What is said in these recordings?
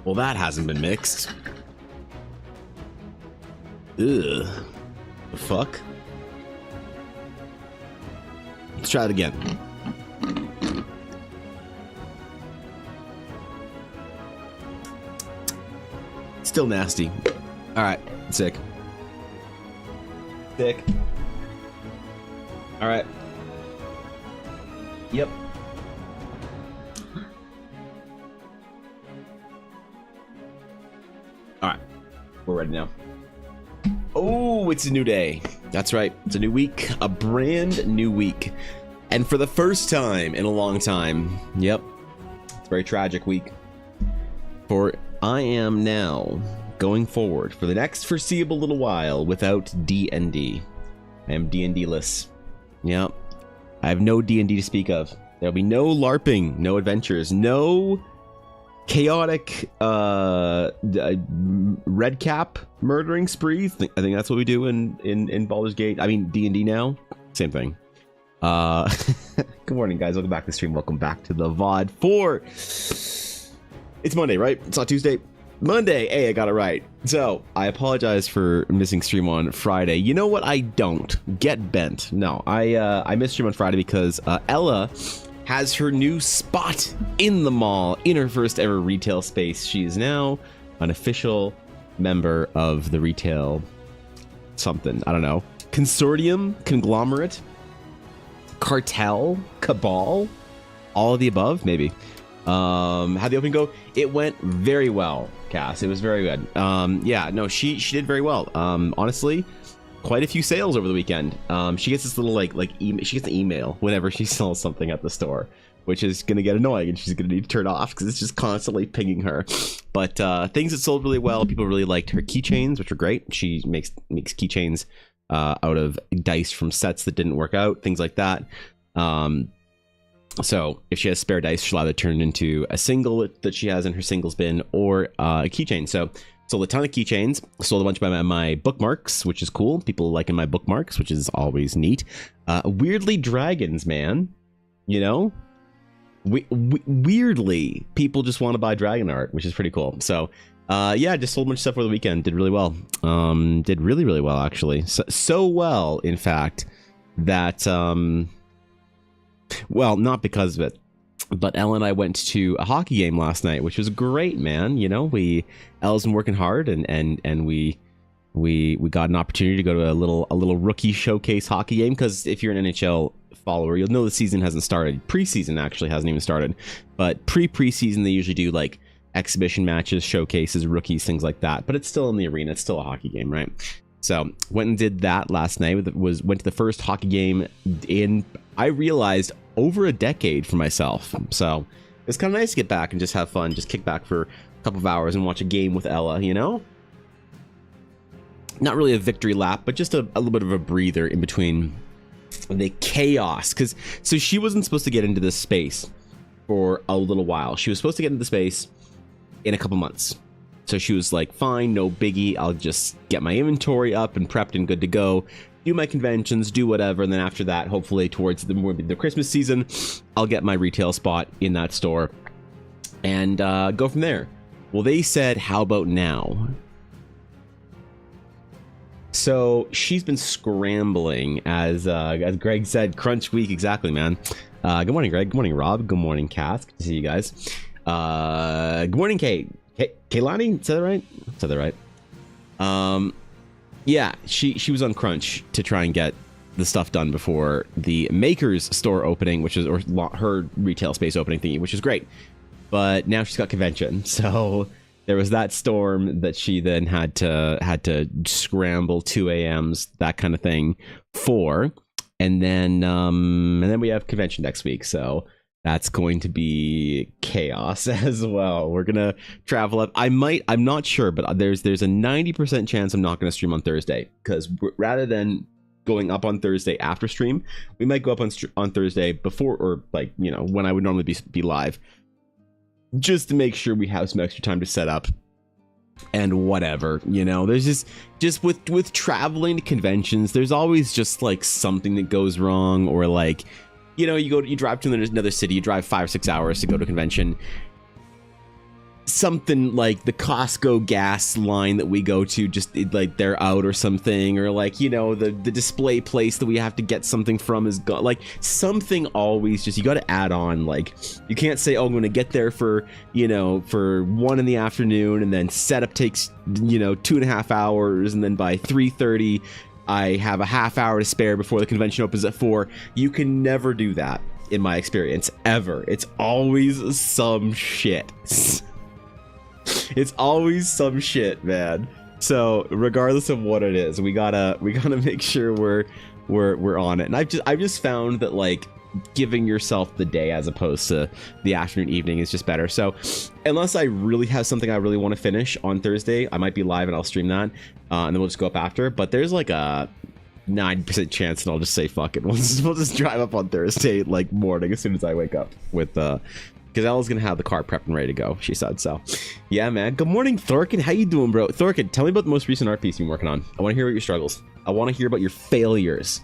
Well, that hasn't been mixed. Ugh. The fuck? Let's try it again. Still nasty. All right, sick. Sick. All right. Yep. All right, we're ready now. Oh, it's a new day. That's right. It's a new week, a brand new week. And for the first time in a long time, yep, it's a very tragic week. For I am now going forward for the next foreseeable little while without D&D. I am D&D-less. Yep. I have no D&D to speak of. There'll be no LARPing, no adventures, no chaotic red cap murdering sprees. I think that's what we do in Baldur's Gate. I mean D&D now. Same thing. Good morning, guys. Welcome back to the stream. Welcome back to the VOD for... It's Monday, right? It's not Tuesday. Monday. Hey, I got it right. So I apologize for missing stream on Friday. You know what? I don't get bent. No, I missed stream on Friday because Ella has her new spot in the mall in her first ever retail space. She is now an official member of the retail something. I don't know. Consortium, conglomerate, cartel, cabal, all of the above, maybe. How'd the opening go? It went very well, Cass. It was very good. Yeah, no, she did very well. Honestly, quite a few sales over the weekend. She gets this little she gets an email whenever she sells something at the store, which is gonna get annoying, and she's gonna need to turn off because it's just constantly pinging her. But things that sold really well. People really liked her keychains, which are great. She makes keychains out of dice from sets that didn't work out, things like that. So if she has spare dice, she'll either turn it into a single that she has in her singles bin or a keychain. So sold a ton of keychains, sold a bunch of my bookmarks, which is cool. People liking my bookmarks, which is always neat. Weirdly, dragons, man. You know? Weirdly, people just want to buy dragon art, which is pretty cool. So yeah, just sold a bunch of stuff over the weekend. Did really well. Did really, really well, actually. So well, in fact, that... well, not because of it, but Elle and I went to a hockey game last night, which was great, man. You know, Elle's been working hard, and we got an opportunity to go to a little rookie showcase hockey game. Because if you're an NHL follower, you'll know the season hasn't started. Preseason actually hasn't even started, but preseason they usually do like exhibition matches, showcases, rookies, things like that. But it's still in the arena. It's still a hockey game, right? So went and did that last night. Went to the first hockey game in, I realized, over a decade for myself. So it's kind of nice to get back and just have fun, just kick back for a couple of hours and watch a game with Ella, you know? Not really a victory lap, but just a little bit of a breather in between the chaos. So she wasn't supposed to get into this space for a little while. She was supposed to get into the space in a couple months. So she was like, fine, no biggie. I'll just get my inventory up and prepped and good to go. Do my conventions, do whatever. And then after that, hopefully towards the Christmas season, I'll get my retail spot in that store and go from there. Well, they said, how about now? So she's been scrambling, as Greg said, crunch week. Exactly, man. Good morning, Greg. Good morning, Rob. Good morning, Cass. Good to see you guys. Good morning, Kate. Kaylani, said that right? Said that right. Yeah, she was on crunch to try and get the stuff done before the Maker's store opening, which is, or her retail space opening thingy, which is great. But now she's got convention, so there was that storm that she then had to scramble 2 a.m.s, that kind of thing for, and then we have convention next week, so that's going to be chaos as well. We're gonna travel up. I'm not sure, but there's a 90% chance I'm not gonna stream on Thursday, because rather than going up on Thursday after stream, we might go up on Thursday before, or like, you know, when I would normally be live, just to make sure we have some extra time to set up and whatever, you know, there's just with traveling to conventions, there's always just like something that goes wrong, or like, you know, you drive to another city, you drive 5 or 6 hours to go to a convention. Something like the Costco gas line that we go to, just like they're out or something, or like, you know, the display place that we have to get something from is gone. Like something always just, you got to add on. Like you can't say, oh, I'm going to get there for, you know, for 1 in the afternoon, and then setup takes, you know, 2.5 hours, and then by 3:30 I have a half hour to spare before the convention opens at 4. You can never do that in my experience, ever. It's always some shit. It's always some shit, man. So regardless of what it is, we gotta make sure we're on it. And I've just found that like giving yourself the day as opposed to the afternoon, evening is just better. So unless I really have something I really want to finish on Thursday, I might be live and I'll stream that, and then we'll just go up after. But there's like a 9% chance, and I'll just say fuck it. We'll just drive up on Thursday like morning as soon as I wake up with because Ella's gonna have the car prepped and ready to go, she said. So yeah, man. Good morning, Thorkin. How you doing, bro? Thorkin, tell me about the most recent art piece you've been working on. I want to hear about your struggles. I want to hear about your failures,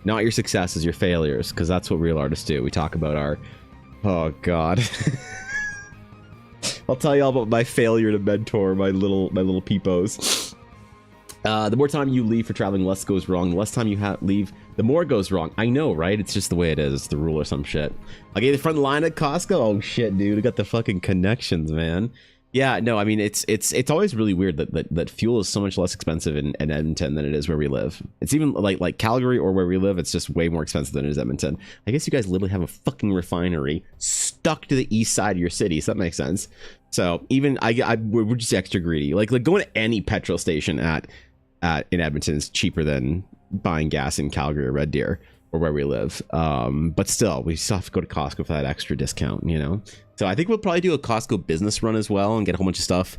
not your successes, your failures, because that's what real artists do. We talk about our, oh god. I'll tell you all about my failure to mentor my little peepos. The more time you leave for traveling, less goes wrong. The less time you leave, the more goes wrong. I know, right? It's just the way it is. It's the rule or some shit. Okay, the front line at Costco. Oh shit, dude, we got the fucking connections, man. Yeah, no, I mean it's always really weird that fuel is so much less expensive in Edmonton than it is where we live. It's even like Calgary or where we live, it's just way more expensive than it is Edmonton. I guess you guys literally have a fucking refinery stuck to the east side of your city, so that makes sense. So even we're just extra greedy. Like going to any petrol station in Edmonton is cheaper than buying gas in Calgary or Red Deer or where we live. But still, we still have to go to Costco for that extra discount, you know? So I think we'll probably do a Costco business run as well and get a whole bunch of stuff.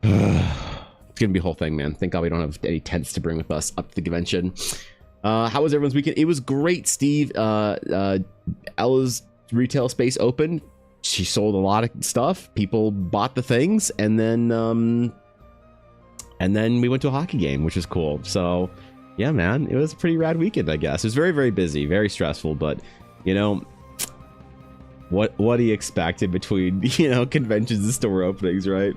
It's gonna be a whole thing, man. Thank God we don't have any tents to bring with us up to the convention. How was everyone's weekend? It was great, Steve. Ella's retail space opened. She sold a lot of stuff. People bought the things, and then we went to a hockey game, which was cool. So yeah, man, it was a pretty rad weekend, I guess. It was very, very busy, very stressful, but you know, what do you expect in between, you know, conventions and store openings, right?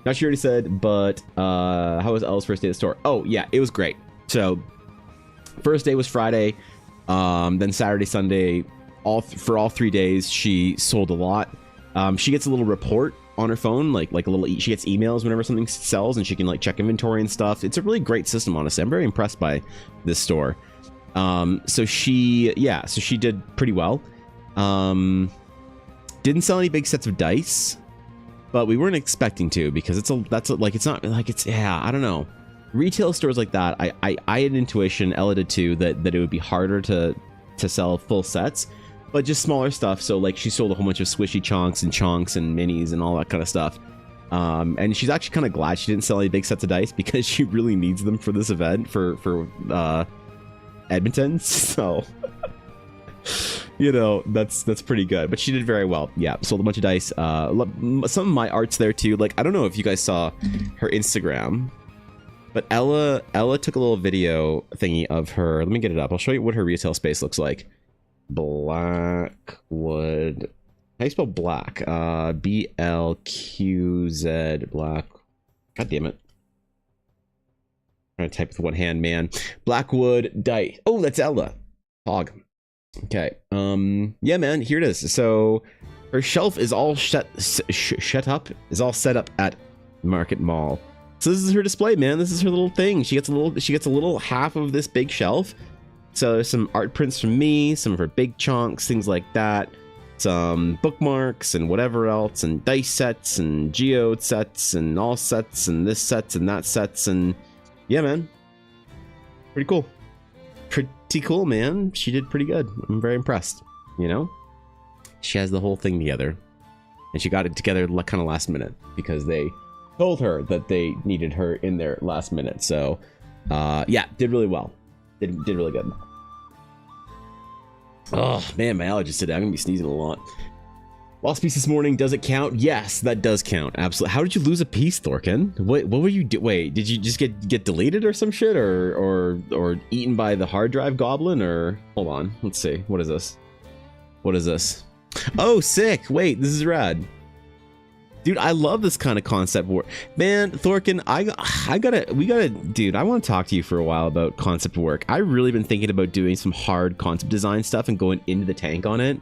Not sure what he said, but how was Ella's first day at the store? Oh yeah, it was great. So first day was Friday, then Saturday, Sunday, for all 3 days she sold a lot. She gets a little report on her phone, like a little, she gets emails whenever something sells, and she can like check inventory and stuff. It's a really great system, honestly. I'm very impressed by this store. So she did pretty well. Didn't sell any big sets of dice, but we weren't expecting to, because it's I don't know. Retail stores like that, I had an intuition, Ella did too, that it would be harder to sell full sets, but just smaller stuff. So like she sold a whole bunch of squishy chonks and minis and all that kind of stuff. And she's actually kind of glad she didn't sell any big sets of dice, because she really needs them for this event for Edmonton. So you know, that's pretty good. But she did very well. Yeah, sold a bunch of dice. Some of my art's there too. Like, I don't know if you guys saw her Instagram, but Ella took a little video thingy of her. Let me get it up. I'll show you what her retail space looks like. Blackwood. How do you spell black? BLQZ black. God damn it. I'm trying to type with one hand, man. Blackwood Dice. Oh, that's Ella. Hog. Okay. Yeah, man. Here it is. So her shelf is all set up at Market Mall. So this is her display, man. This is her little thing. She gets a little half of this big shelf. So there's some art prints from me, some of her big chunks, things like that. Some bookmarks and whatever else, and dice sets and geode sets and all sets and this sets and that sets, and yeah, man. Pretty cool. Pretty cool, man. She did pretty good. I'm very impressed. You know? She has the whole thing together. And she got it together kind of last minute, because they told her that they needed her in there last minute. So, yeah, did really well. Did really good. Oh, man, my allergies today. I'm going to be sneezing a lot Lost piece this morning, does it count? Yes, that does count. Absolutely. How did you lose a piece, Thorkin? What were you wait, did you just get deleted or some shit, or eaten by the hard drive goblin, or hold on, let's see. What is this? What is this? Oh, sick. Wait, this is rad. Dude, I love this kind of concept work. Man, Thorkin, we gotta, dude, I want to talk to you for a while about concept work. I've really been thinking about doing some hard concept design stuff and going into the tank on it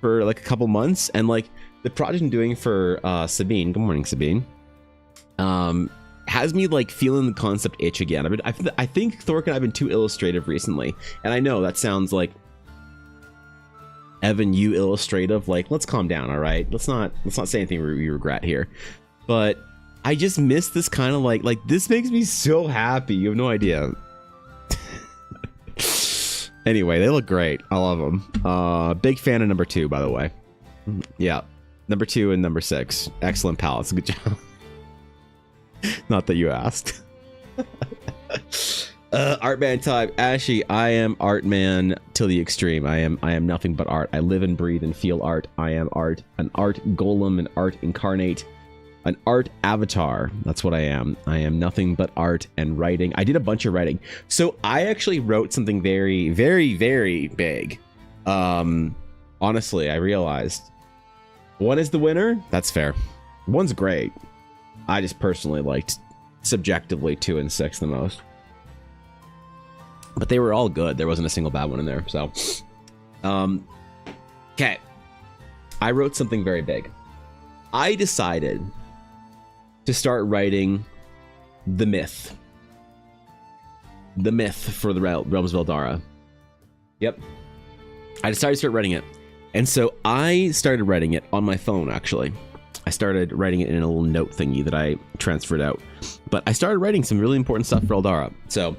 for like a couple months. And like the project I'm doing for Sabine, good morning, Sabine, has me like feeling the concept itch again. I think Thorkin, I've been too illustrative recently. And I know that sounds like Evan, you illustrative, like, let's calm down, all right? Let's not say anything we regret here. But I just miss this kind of like this makes me so happy. You have no idea. Anyway, they look great. I love them. Big fan of number 2, by the way. Yeah, number 2 and number 6. Excellent palettes. Good job. Not that you asked. Artman type, Ashy. I am Artman till the extreme. I am nothing but art. I live and breathe and feel art. I am art, an art golem, an art incarnate, an art avatar. That's what I am. I am nothing but art and writing. I did a bunch of writing. So I actually wrote something very, very, very big. Honestly, I realized 1 is the winner. That's fair. 1's great. I just personally liked subjectively 2 and 6 the most. But they were all good. There wasn't a single bad one in there. So, okay. I wrote something very big. I decided to start writing the myth. The myth for the Realms of Eldara. Yep. I decided to start writing it. And so I started writing it on my phone, actually. I started writing it in a little note thingy that I transferred out. But I started writing some really important stuff for Eldara. So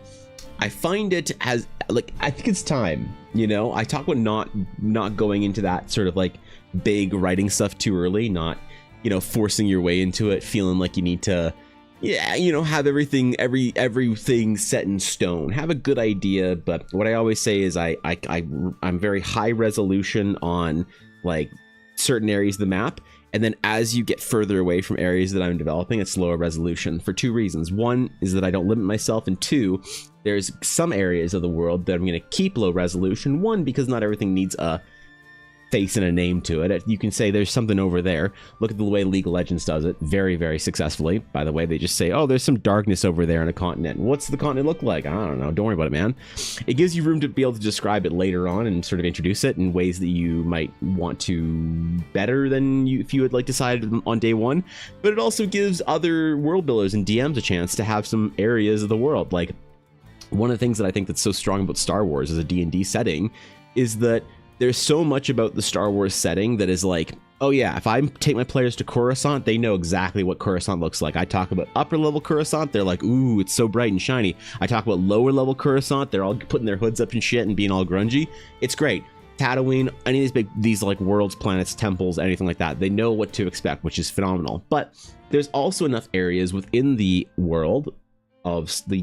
I find it as like, I think it's time, you know. I talk about not going into that sort of like big writing stuff too early, not, you know, forcing your way into it, feeling like you need to, yeah, you know, have everything set in stone, have a good idea. But what I always say is I'm very high resolution on like certain areas of the map. And then as you get further away from areas that I'm developing, it's lower resolution for 2 reasons. 1 is that I don't limit myself, and 2, there's some areas of the world that I'm going to keep low resolution. 1, because not everything needs a face and a name to it. You can say there's something over there. Look at the way League of Legends does it very, very successfully. By the way, they just say, oh, there's some darkness over there in a continent. What's the continent look like? I don't know. Don't worry about it, man. It gives you room to be able to describe it later on and sort of introduce it in ways that you might want to better than if you had like decided on day 1. But it also gives other world builders and DMs a chance to have some areas of the world. Like, one of the things that I think that's so strong about Star Wars as a D&D setting is that there's so much about the Star Wars setting that is like, oh yeah, if I take my players to Coruscant, they know exactly what Coruscant looks like. I talk about upper level Coruscant, they're like, ooh, it's so bright and shiny. I talk about lower level Coruscant, they're all putting their hoods up and shit and being all grungy. It's great. Tatooine, any of these like worlds, planets, temples, anything like that, they know what to expect, which is phenomenal. But there's also enough areas within the world of the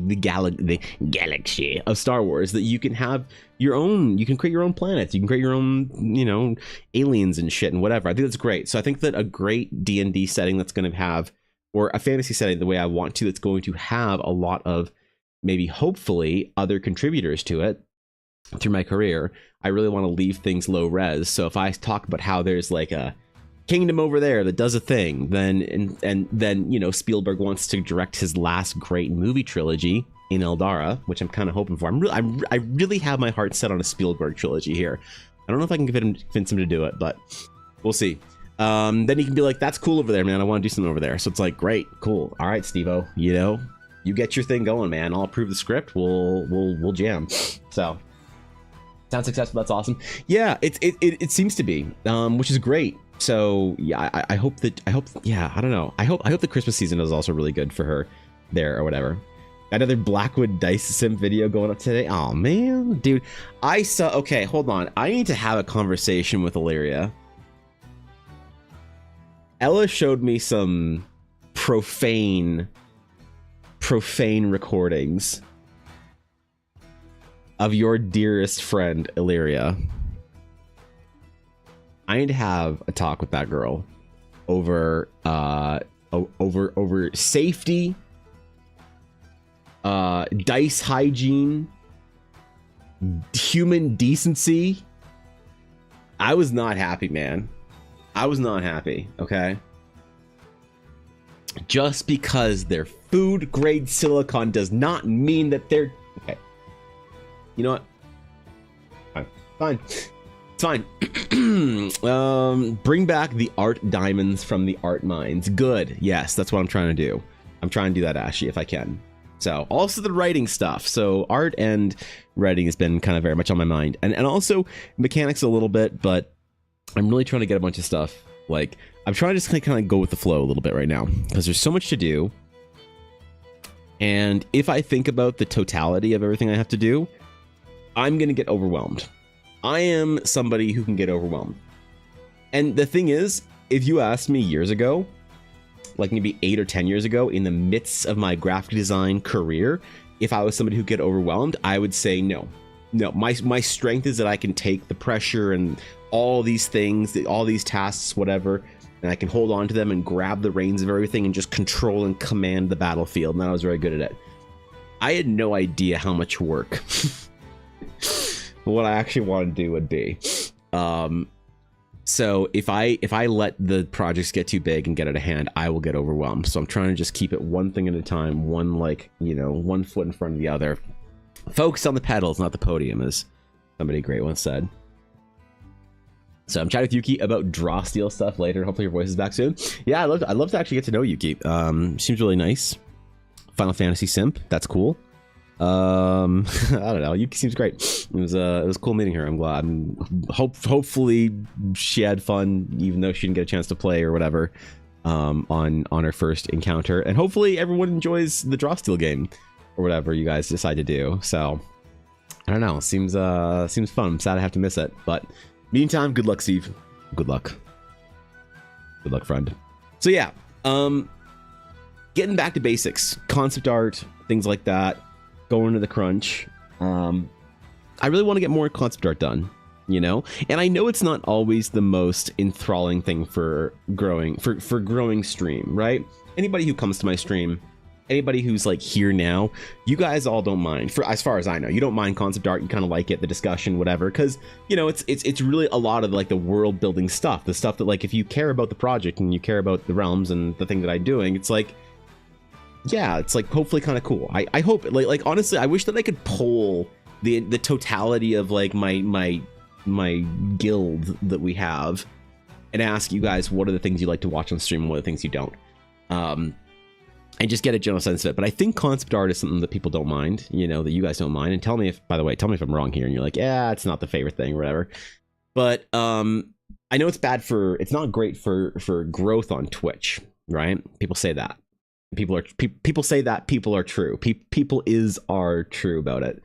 galaxy of Star Wars that you can have your own, you can create your own planets, you can create your own, you know, aliens and shit and whatever. I think that's great. So I think that a great D&D setting that's going to have, or a fantasy setting the way I want to, that's going to have a lot of maybe hopefully other contributors to it through my career, I really want to leave things low res. So if I talk about how there's like a kingdom over there that does a thing, then and then, you know, Spielberg wants to direct his last great movie trilogy in Eldara, which I'm kind of hoping for. I really have my heart set on a Spielberg trilogy here. I don't know if I can convince him to do it, but we'll see. Then he can be like, that's cool over there, man, I want to do something over there. So it's like, great, cool, all right, Steve-O, you know, you get your thing going, man. I'll approve the script, we'll jam. So sounds successful. That's awesome. Yeah, it seems to be, which is great. So yeah, I hope, yeah, I don't know. I hope the Christmas season is also really good for her there or whatever. Another Blackwood Dice Sim video going up today. Oh man, dude, I saw. Okay, hold on. I need to have a conversation with Illyria. Ella showed me some profane recordings of your dearest friend Illyria. I need to have a talk with that girl over over safety, dice hygiene, human decency. I was not happy, man. I was not happy, okay? Just because they're food grade silicone does not mean that they're okay. You know what? Fine. It's fine. Bring back the art diamonds from the art mines. Good. Yes, that's what I'm trying to do. I'm trying to do that, Ashy, if I can. So also the writing stuff. So art and writing has been kind of very much on my mind, and also mechanics a little bit, but I'm really trying to get a bunch of stuff. Like I'm trying to just kind of go with the flow a little bit right now because there's so much to do. And if I think about the totality of everything I have to do, I'm going to get overwhelmed. I am somebody who can get overwhelmed. And the thing is, if you asked me years ago, like maybe 8 or 10 years ago, in the midst of my graphic design career, if I was somebody who get overwhelmed, I would say no. No, my strength is that I can take the pressure and all these things, all these tasks, whatever, and I can hold on to them and grab the reins of everything and just control and command the battlefield. And I was very good at it. I had no idea how much work what I actually want to do would be. So if I let the projects get too big and get out of hand, I will get overwhelmed. So I'm trying to just keep it one thing at a time, one one foot in front of the other. Focus on the pedals, not the podium, as somebody great once said. So I'm chatting with Yuki about draw steel stuff later. Hopefully your voice is back soon. Yeah, I'd love to actually get to know Yuki. Seems really nice. Final Fantasy simp, that's cool. I don't know. Yuki seems great. It was cool meeting her. I'm glad. Hopefully she had fun, even though she didn't get a chance to play or whatever. On her first encounter, and hopefully everyone enjoys the draw steel game or whatever you guys decide to do. So I don't know. Seems fun. I'm sad I have to miss it, but meantime, good luck, Steve. Good luck. Good luck, friend. So yeah, getting back to basics, concept art, things like that. Going to the crunch. I really want to get more concept art done, and I know it's not always the most enthralling thing for growing stream, right? Anybody who comes to my stream, anybody who's like here now, you guys all don't mind. For as far as I know, you don't mind concept art. You kind of like it, the discussion, whatever, because it's really a lot of like the world building stuff, the stuff that like if you care about the project and you care about the realms and the thing that I'm doing, it's like, yeah, it's like hopefully kind of cool. I hope like honestly, I wish that I could poll the totality of like my guild that we have and ask you guys what are the things you like to watch on stream and what are the things you don't, and just get a general sense of it. But I think concept art is something that people don't mind, that you guys don't mind. And tell me if I'm wrong here and you're like, yeah, it's not the favorite thing or whatever. But I know it's not great for growth on Twitch, right? People say that. People say that people are true. People are true about it.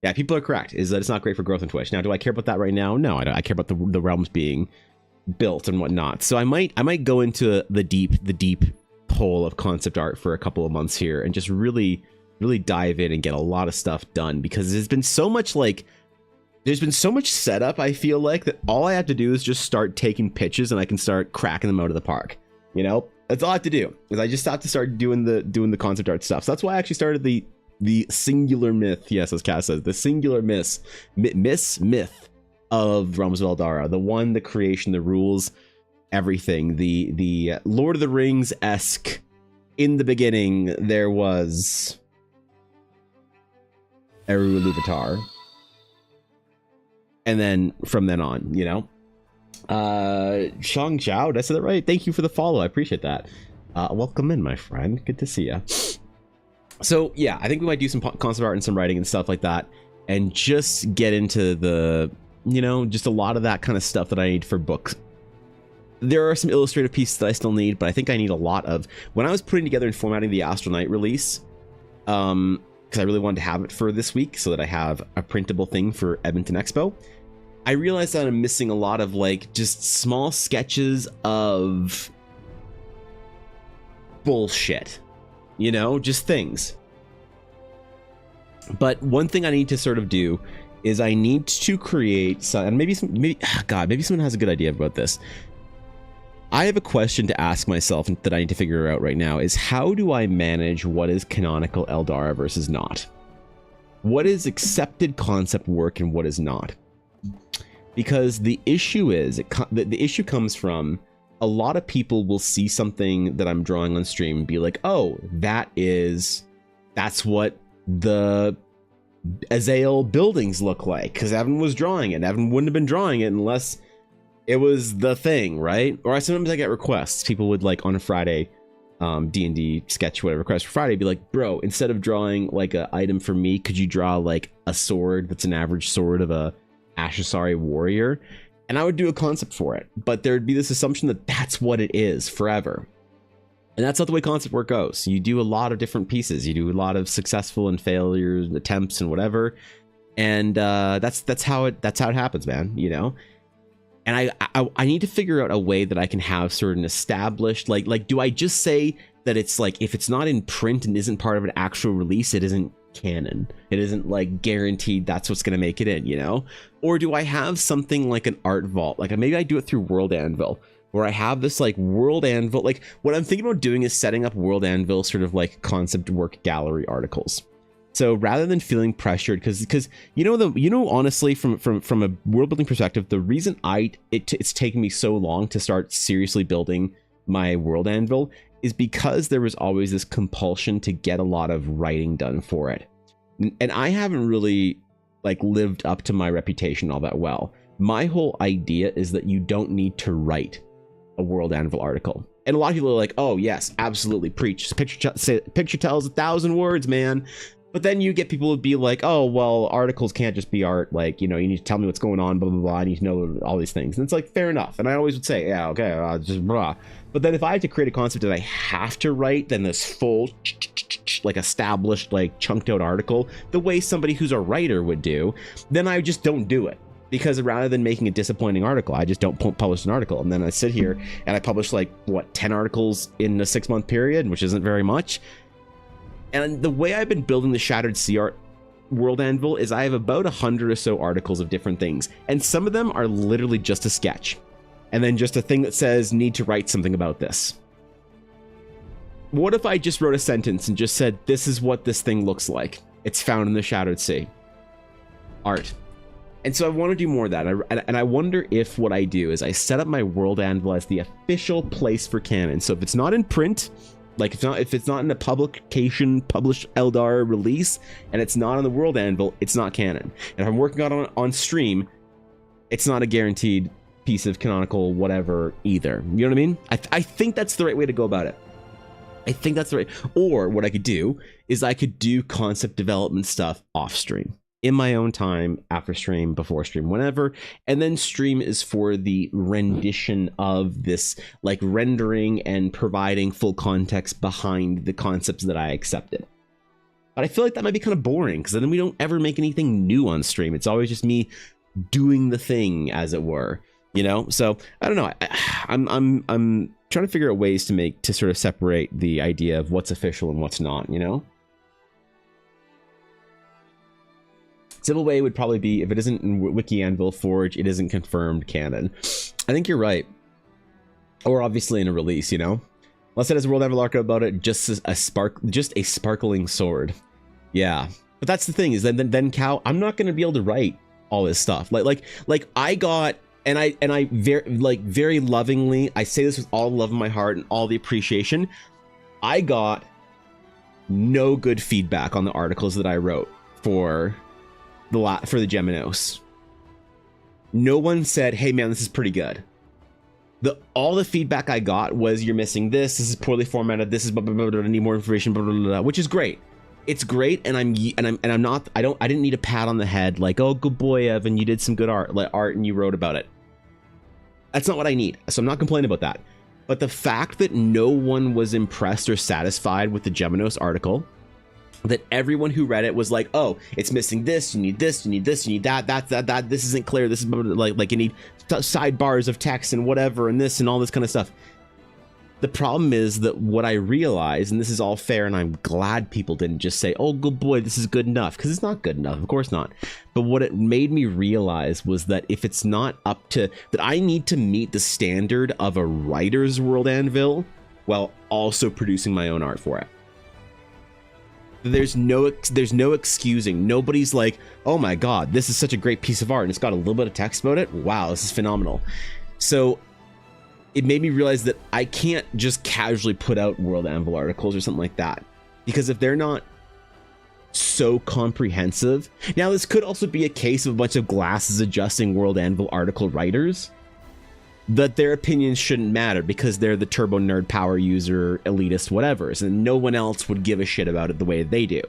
Yeah, people are correct. Is that it's not great for growth on Twitch. Now, do I care about that right now? No, I don't. I care about the realms being built and whatnot. So I might go into the deep hole of concept art for a couple of months here and just really dive in and get a lot of stuff done, because there's been so much setup. I feel like that all I have to do is just start taking pitches and I can start cracking them out of the park. That's all I have to do, is I just have to start doing the concept art stuff. So that's why I actually started the singular myth. Yes, as Cass says, the singular myth of Realms of Eldara, the creation, the rules, everything, the Lord of the Rings-esque. In the beginning, there was Eru Iluvatar, and then from then on, Shang Zhao, did I say that right? Thank you for the follow. I appreciate that. Welcome in, my friend. Good to see you. So yeah, I think we might do some concept art and some writing and stuff like that, and just get into the, just a lot of that kind of stuff that I need for books. There are some illustrative pieces that I still need, but I think I need a lot of, when I was putting together and formatting the Astral Knight release, because I really wanted to have it for this week so that I have a printable thing for Edmonton Expo. I realized that I'm missing a lot of like just small sketches of bullshit, just things. But one thing I need to sort of do is I need to create some, and maybe someone has a good idea about this. I have a question to ask myself that I need to figure out right now is how do I manage what is canonical Eldara versus not? What is accepted concept work and what is not? Because the issue is, the issue comes from a lot of people will see something that I'm drawing on stream and be like, oh, that's what the Azael buildings look like, because Evan was drawing it. Evan wouldn't have been drawing it unless it was the thing, right? Or sometimes I get requests. People would, like, on a Friday, D&D sketch, whatever, request for Friday, be like, bro, instead of drawing like a item for me, could you draw like a sword that's an average sword of a Ashasari warrior? And I would do a concept for it, but there'd be this assumption that that's what it is forever. And that's not the way concept work goes. You do a lot of different pieces. You do a lot of successful and failures, attempts and whatever. And that's how it happens, man, you know? And I need to figure out a way that I can have sort of an established, like, do I just say that it's like, if it's not in print and isn't part of an actual release, it isn't canon. It isn't like guaranteed that's what's going to make it in, you know? Or do I have something like an art vault? Like maybe I do it through World Anvil, where I have this like World Anvil, like what I'm thinking about doing is setting up World Anvil sort of like concept work gallery articles. So rather than feeling pressured, because honestly, from a world building perspective, the reason it's taken me so long to start seriously building my World Anvil is because there was always this compulsion to get a lot of writing done for it, and I haven't really like lived up to my reputation all that well. My whole idea is that you don't need to write a World Anvil article. And a lot of people are like, oh yes, absolutely, preach. Picture tells 1,000 words, man. But then you get people who be like, oh, well, articles can't just be art. Like, you know, you need to tell me what's going on, blah, blah, blah. I need to know all these things. And it's like, fair enough. And I always would say, yeah, okay, just blah. But then if I had to create a concept that I have to write, then this full, like, established, like, chunked out article, the way somebody who's a writer would do, then I just don't do it. Because rather than making a disappointing article, I just don't publish an article. And then I sit here and I publish, like, what, 10 articles in a 6-month period, which isn't very much. And the way I've been building the Shattered Sea Art World Anvil is I have about 100 or so articles of different things. And some of them are literally just a sketch. And then just a thing that says, need to write something about this. What if I just wrote a sentence and just said, this is what this thing looks like. It's found in the Shattered Sea. Art. And so I want to do more of that. And I wonder if what I do is I set up my World Anvil as the official place for canon. So if it's not in print, like if it's not in a publication, published Eldar release, and it's not on the World Anvil, it's not canon. And if I'm working on stream, it's not a guaranteed piece of canonical whatever either. You know what I mean? I think that's the right way to go about it. I think that's the right. Or what I could do is I could do concept development stuff off stream, in my own time, after stream, before stream, whenever. And then stream is for the rendition of this, like rendering and providing full context behind the concepts that I accepted. But I feel like that might be kind of boring, because then we don't ever make anything new on stream. It's always just me doing the thing, as it were, you know? So I don't know. I'm trying to figure out ways to sort of separate the idea of what's official and what's not, you know? Civil Way would probably be, if it isn't in Wiki Anvil Forge, it isn't confirmed canon. I think you're right. Or obviously in a release, you know? Unless it has a World Anvil article about it, just a sparkling sword. Yeah. But that's the thing, is then Cal, I'm not gonna be able to write all this stuff. Like I got, and I very lovingly, I say this with all the love in my heart and all the appreciation, I got no good feedback on the articles that I wrote for the Geminos. No one said, hey man, this is pretty good. All the feedback I got was, you're missing this is poorly formatted, this is blah, blah, blah, blah, I need more information, blah, blah, blah, blah, which is great. It's great, and I didn't need a pat on the head like, oh, good boy, Evan, you did some good art and you wrote about it. That's not what I need. So I'm not complaining about that. But the fact that no one was impressed or satisfied with the Geminos article, that everyone who read it was like, oh, it's missing this, you need this, you need this, you need that, this isn't clear, this is like you need sidebars of text and whatever and this and all this kind of stuff. The problem is that what I realized, and this is all fair, and I'm glad people didn't just say, oh, good boy, this is good enough, because it's not good enough. Of course not. But what it made me realize was that if it's not up to, that I need to meet the standard of a writer's world anvil while also producing my own art for it. There's no excusing. Nobody's like, oh my God, this is such a great piece of art, and it's got a little bit of text about it. Wow, this is phenomenal. So it made me realize that I can't just casually put out World Anvil articles or something like that, because if they're not so comprehensive. Now, this could also be a case of a bunch of glasses adjusting World Anvil article writers, that their opinions shouldn't matter because they're the turbo nerd power user elitist whatevers, and no one else would give a shit about it the way they do.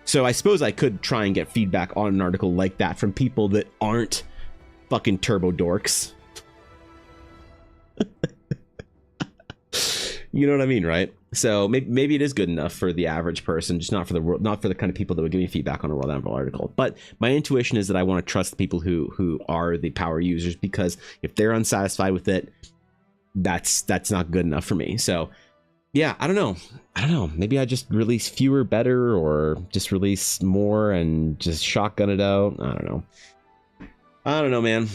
So I suppose I could try and get feedback on an article like that from people that aren't fucking turbo dorks. You know what I mean, right? So maybe it is good enough for the average person, just not for the kind of people that would give me feedback on a World Anvil article. But my intuition is that I want to trust the people who are the power users, because if they're unsatisfied with it, that's not good enough for me. So yeah, I don't know. Maybe I just release fewer better, or just release more and just shotgun it out. I don't know, man.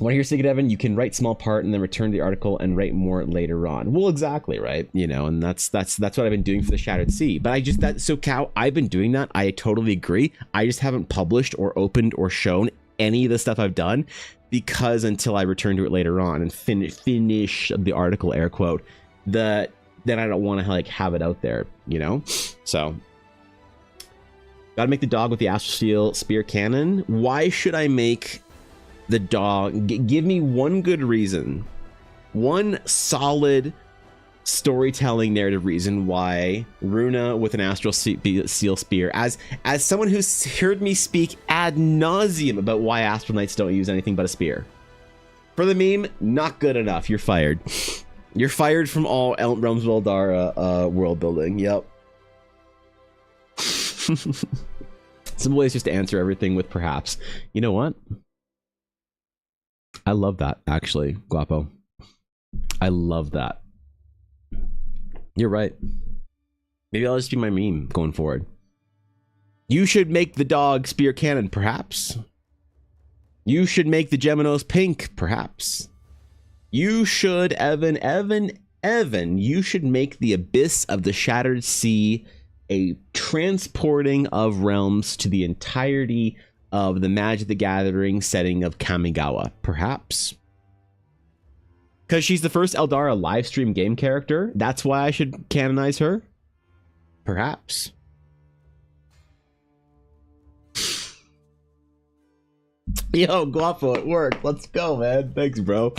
Want to hear Sig Evan? You can write small part and then return the article and write more later on. Well, exactly, right? You know, and that's what I've been doing for the Shattered Sea. But Cow, I've been doing that. I totally agree. I just haven't published or opened or shown any of the stuff I've done, because until I return to it later on and finish the article, air quote, then I don't want to like have it out there, you know? So gotta make the dog with the Astral Steel spear cannon. Why should I make the dog? Give me one good reason, one solid storytelling narrative reason why Runa with an Astral Steel spear, as someone who's heard me speak ad nauseum about why Astral Knights don't use anything but a spear. For the meme, not good enough. You're fired. You're fired from all Realms of Eldara world building. Yep. Some ways just to answer everything with perhaps. You know what? I love that, actually, Guapo. I love that. You're right. Maybe I'll just be my meme going forward. You should make the dog spear cannon, perhaps. You should make the Geminos pink, perhaps. You should, Evan, you should make the Abyss of the Shattered Sea a transporting of realms to the entirety of the Magic the Gathering setting of Kamigawa, perhaps. Because she's the first Eldara live stream game character. That's why I should canonize her. Perhaps. Yo, Guapo, it worked. Let's go, man. Thanks, bro.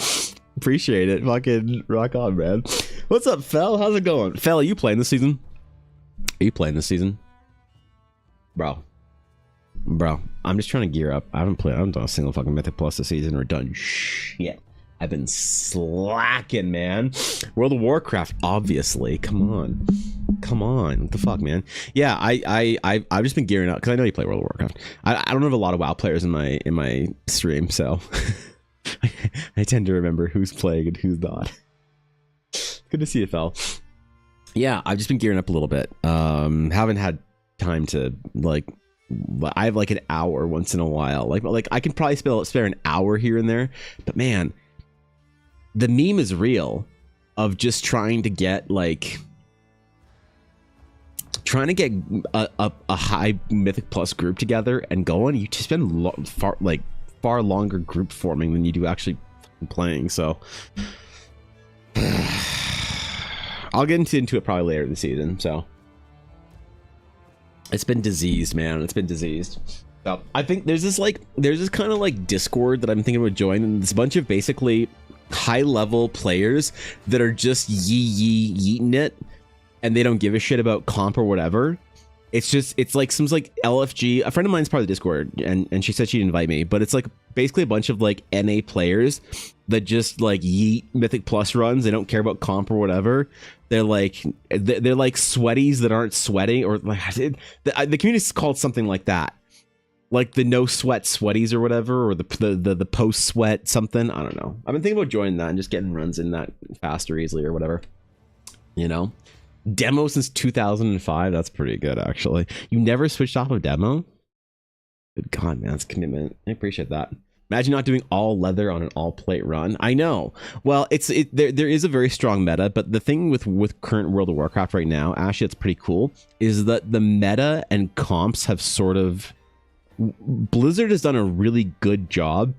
Appreciate it. Fucking rock on, man. What's up, Fel? How's it going? Fel, are you playing this season? Are you playing this season? Bro, I'm just trying to gear up. I haven't done a single fucking Mythic Plus this season or done shit. I've been slacking, man. World of Warcraft, obviously. Come on. What the fuck, man? Yeah, I've just been gearing up because I know you play World of Warcraft. I don't have a lot of WoW players in my stream, so I tend to remember who's playing and who's not. Good to see you, Fel. Yeah, I've just been gearing up a little bit. Haven't had time to like. I have like an hour once in a while. Like I can probably spare an hour here and there, but man, the meme is real of just trying to get a high Mythic Plus group together and going. You just spend far longer group forming than you do actually playing. So I'll get into it probably later in the season. So it's been diseased, man. It's been diseased. So I think there's this kind of like Discord that I'm thinking about joining, and there's a bunch of basically high level players that are just yeeting it, and they don't give a shit about comp or whatever. It's like some like LFG. A friend of mine's part of the Discord, and she said she'd invite me, but it's like basically a bunch of like NA players that just like yeet Mythic Plus runs. They don't care about comp or whatever. They're like sweaties that aren't sweating, or like the community is called something like that, like the no sweat sweaties or whatever, or the post sweat something. I don't know. I've been thinking about joining that and just getting runs in that faster, easily, or whatever. you know. Demo since 2005. That's pretty good, actually. You never switched off of demo? Good God, man, that's commitment. I appreciate that. Imagine not doing all leather on an all plate run. I know. Well, there is a very strong meta, but the thing with current World of Warcraft right now, actually, that's pretty cool, is that the meta and comps have sort of... Blizzard has done a really good job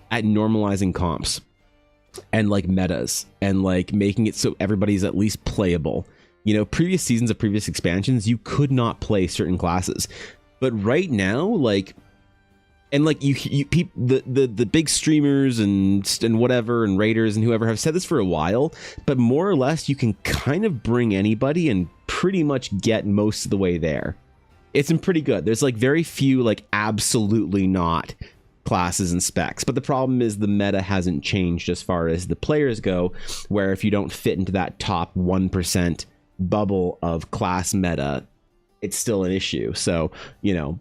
at normalizing comps and like metas and like making it so everybody's at least playable. You know, previous seasons of previous expansions, you could not play certain classes, but right now, like, and like the big streamers and whatever and raiders and whoever have said this for a while, but more or less you can kind of bring anybody and pretty much get most of the way there. It's been pretty good. There's like very few like absolutely not classes and specs, but the problem is the meta hasn't changed as far as the players go, where if you don't fit into that top 1% bubble of class meta, it's still an issue. So, you know,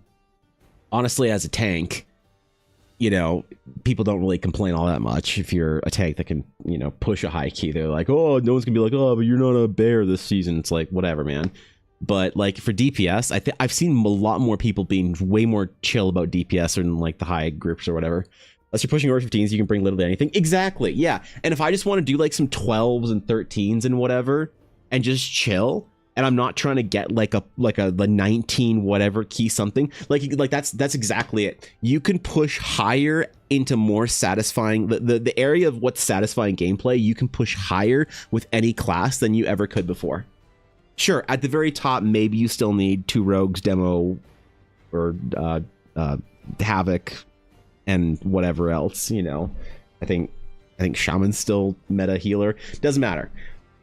honestly, as a tank, you know, people don't really complain all that much if you're a tank that can, you know, push a high key. They're like, oh, no one's gonna be like, oh, but you're not a bear this season. It's like, whatever, man. But like for DPS, I've seen a lot more people being way more chill about DPS than like the high groups or whatever. Unless you're pushing over 15s, you can bring literally anything. Exactly, yeah. And if I just want to do like some 12s and 13s and whatever, and just chill, and I'm not trying to get like a 19 whatever key something, like that's exactly it. You can push higher into more satisfying the area of what's satisfying gameplay. You can push higher with any class than you ever could before. Sure, at the very top, maybe you still need 2 rogues, demo, or havoc, and whatever else. You know, I think shaman's still meta healer. Doesn't matter.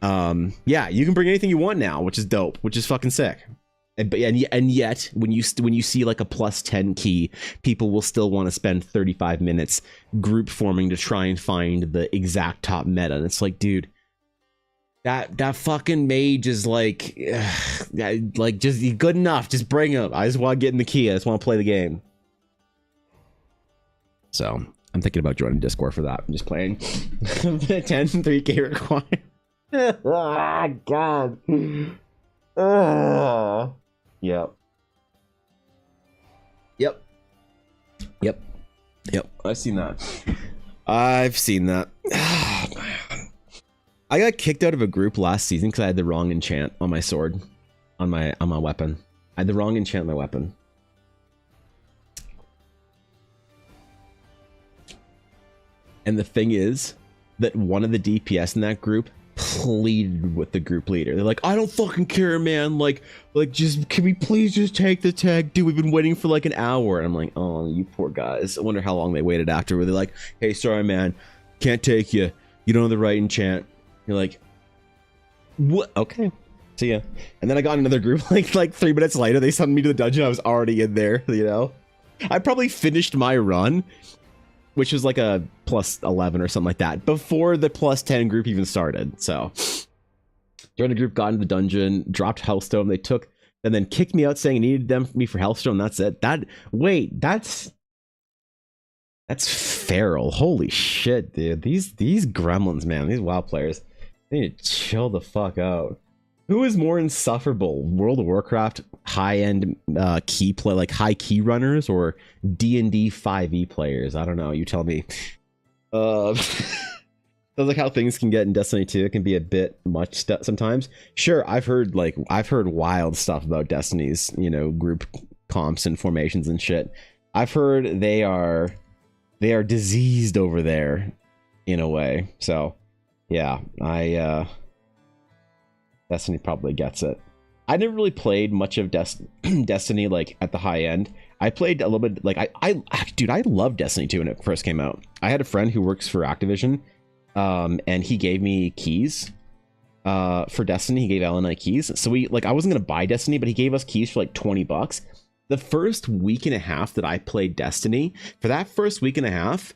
Yeah, you can bring anything you want now, which is dope, which is fucking sick. And yet, when you see like a +10 key, people will still want to spend 35 minutes group forming to try and find the exact top meta. And it's like, dude, that fucking mage is like just good enough. Just bring him. I just want to get in the key. I just want to play the game. So I'm thinking about joining Discord for that. I'm just playing 10 3K required. Ah, God. Yep. I've seen that. I got kicked out of a group last season because I had the wrong enchant on my sword, on my weapon. I had the wrong enchant on my weapon. And the thing is that one of the DPS in that group pleaded with the group leader. They're like, I don't fucking care, man. Like just, can we please just take the tag? Dude, we've been waiting for like an hour. And I'm like, oh, you poor guys. I wonder how long they waited after. Where they're like, hey, sorry, man. Can't take you. You don't have the right enchant. You're like, what? Okay. See ya. And then I got another group like 3 minutes later. They sent me to the dungeon. I was already in there, you know? I probably finished my run, which was like a +11 or something like that, before the +10 group even started. So joined the group, got into the dungeon, dropped Healthstone. They took and then kicked me out saying I needed me for Healthstone. That's it. That's feral. Holy shit, dude. These gremlins, man. These WoW players. They need to chill the fuck out. Who is more insufferable? World of Warcraft high-end key play, like high key runners, or D&D 5e players? I don't know. You tell me. Sounds like how things can get in Destiny 2. It can be a bit much sometimes. Sure, I've heard wild stuff about Destiny's, you know, group comps and formations and shit. I've heard they are diseased over there in a way. So yeah, Destiny probably gets it. I never really played much of Destiny like at the high end. I played a little bit, like dude, I loved Destiny 2 when it first came out. I had a friend who works for Activision, and he gave me keys for Destiny. He gave Alan and I keys. So I wasn't gonna buy Destiny, but he gave us keys for like $20. The first week and a half that I played Destiny, for that first week and a half,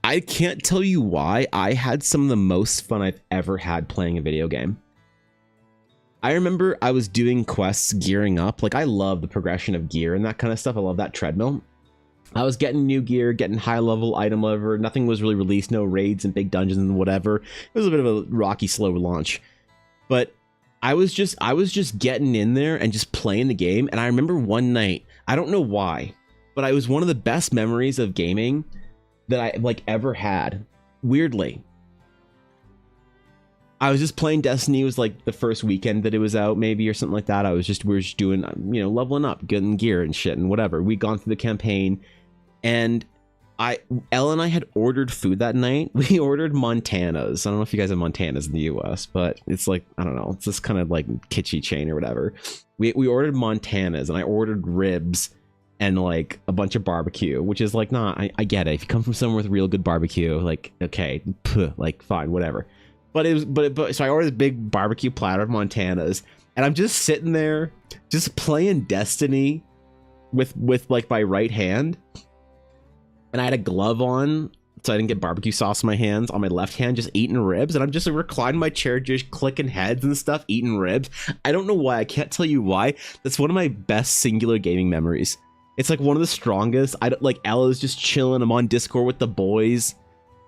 I can't tell you why, I had some of the most fun I've ever had playing a video game. I remember I was doing quests, gearing up. Like, I love the progression of gear and that kind of stuff. I love that treadmill. I was getting new gear, getting high level item level. Nothing was really released, no raids and big dungeons and whatever. It was a bit of a rocky, slow launch. But I was just getting in there and just playing the game. And I remember one night, I don't know why, but it was one of the best memories of gaming that I like ever had. Weirdly, I was just playing Destiny. It was like the first weekend that it was out, maybe, or something like that. We were just doing, you know, leveling up, getting gear and shit and whatever. We'd gone through the campaign, and Elle and I had ordered food that night. We ordered Montana's. I don't know if you guys have Montana's in the US, but it's like, I don't know, it's this kind of like kitschy chain or whatever. We ordered Montana's, and I ordered ribs and like a bunch of barbecue, which is like, nah, I get it. If you come from somewhere with real good barbecue, like, okay, like fine, whatever. But so I ordered this big barbecue platter of Montana's, and I'm just sitting there, just playing Destiny with like my right hand, and I had a glove on so I didn't get barbecue sauce in my hands. On my left hand, just eating ribs, and I'm just reclining in my chair, just clicking heads and stuff, eating ribs. I don't know why. I can't tell you why. That's one of my best singular gaming memories. It's like one of the strongest. Like Ella's just chilling. I'm on Discord with the boys,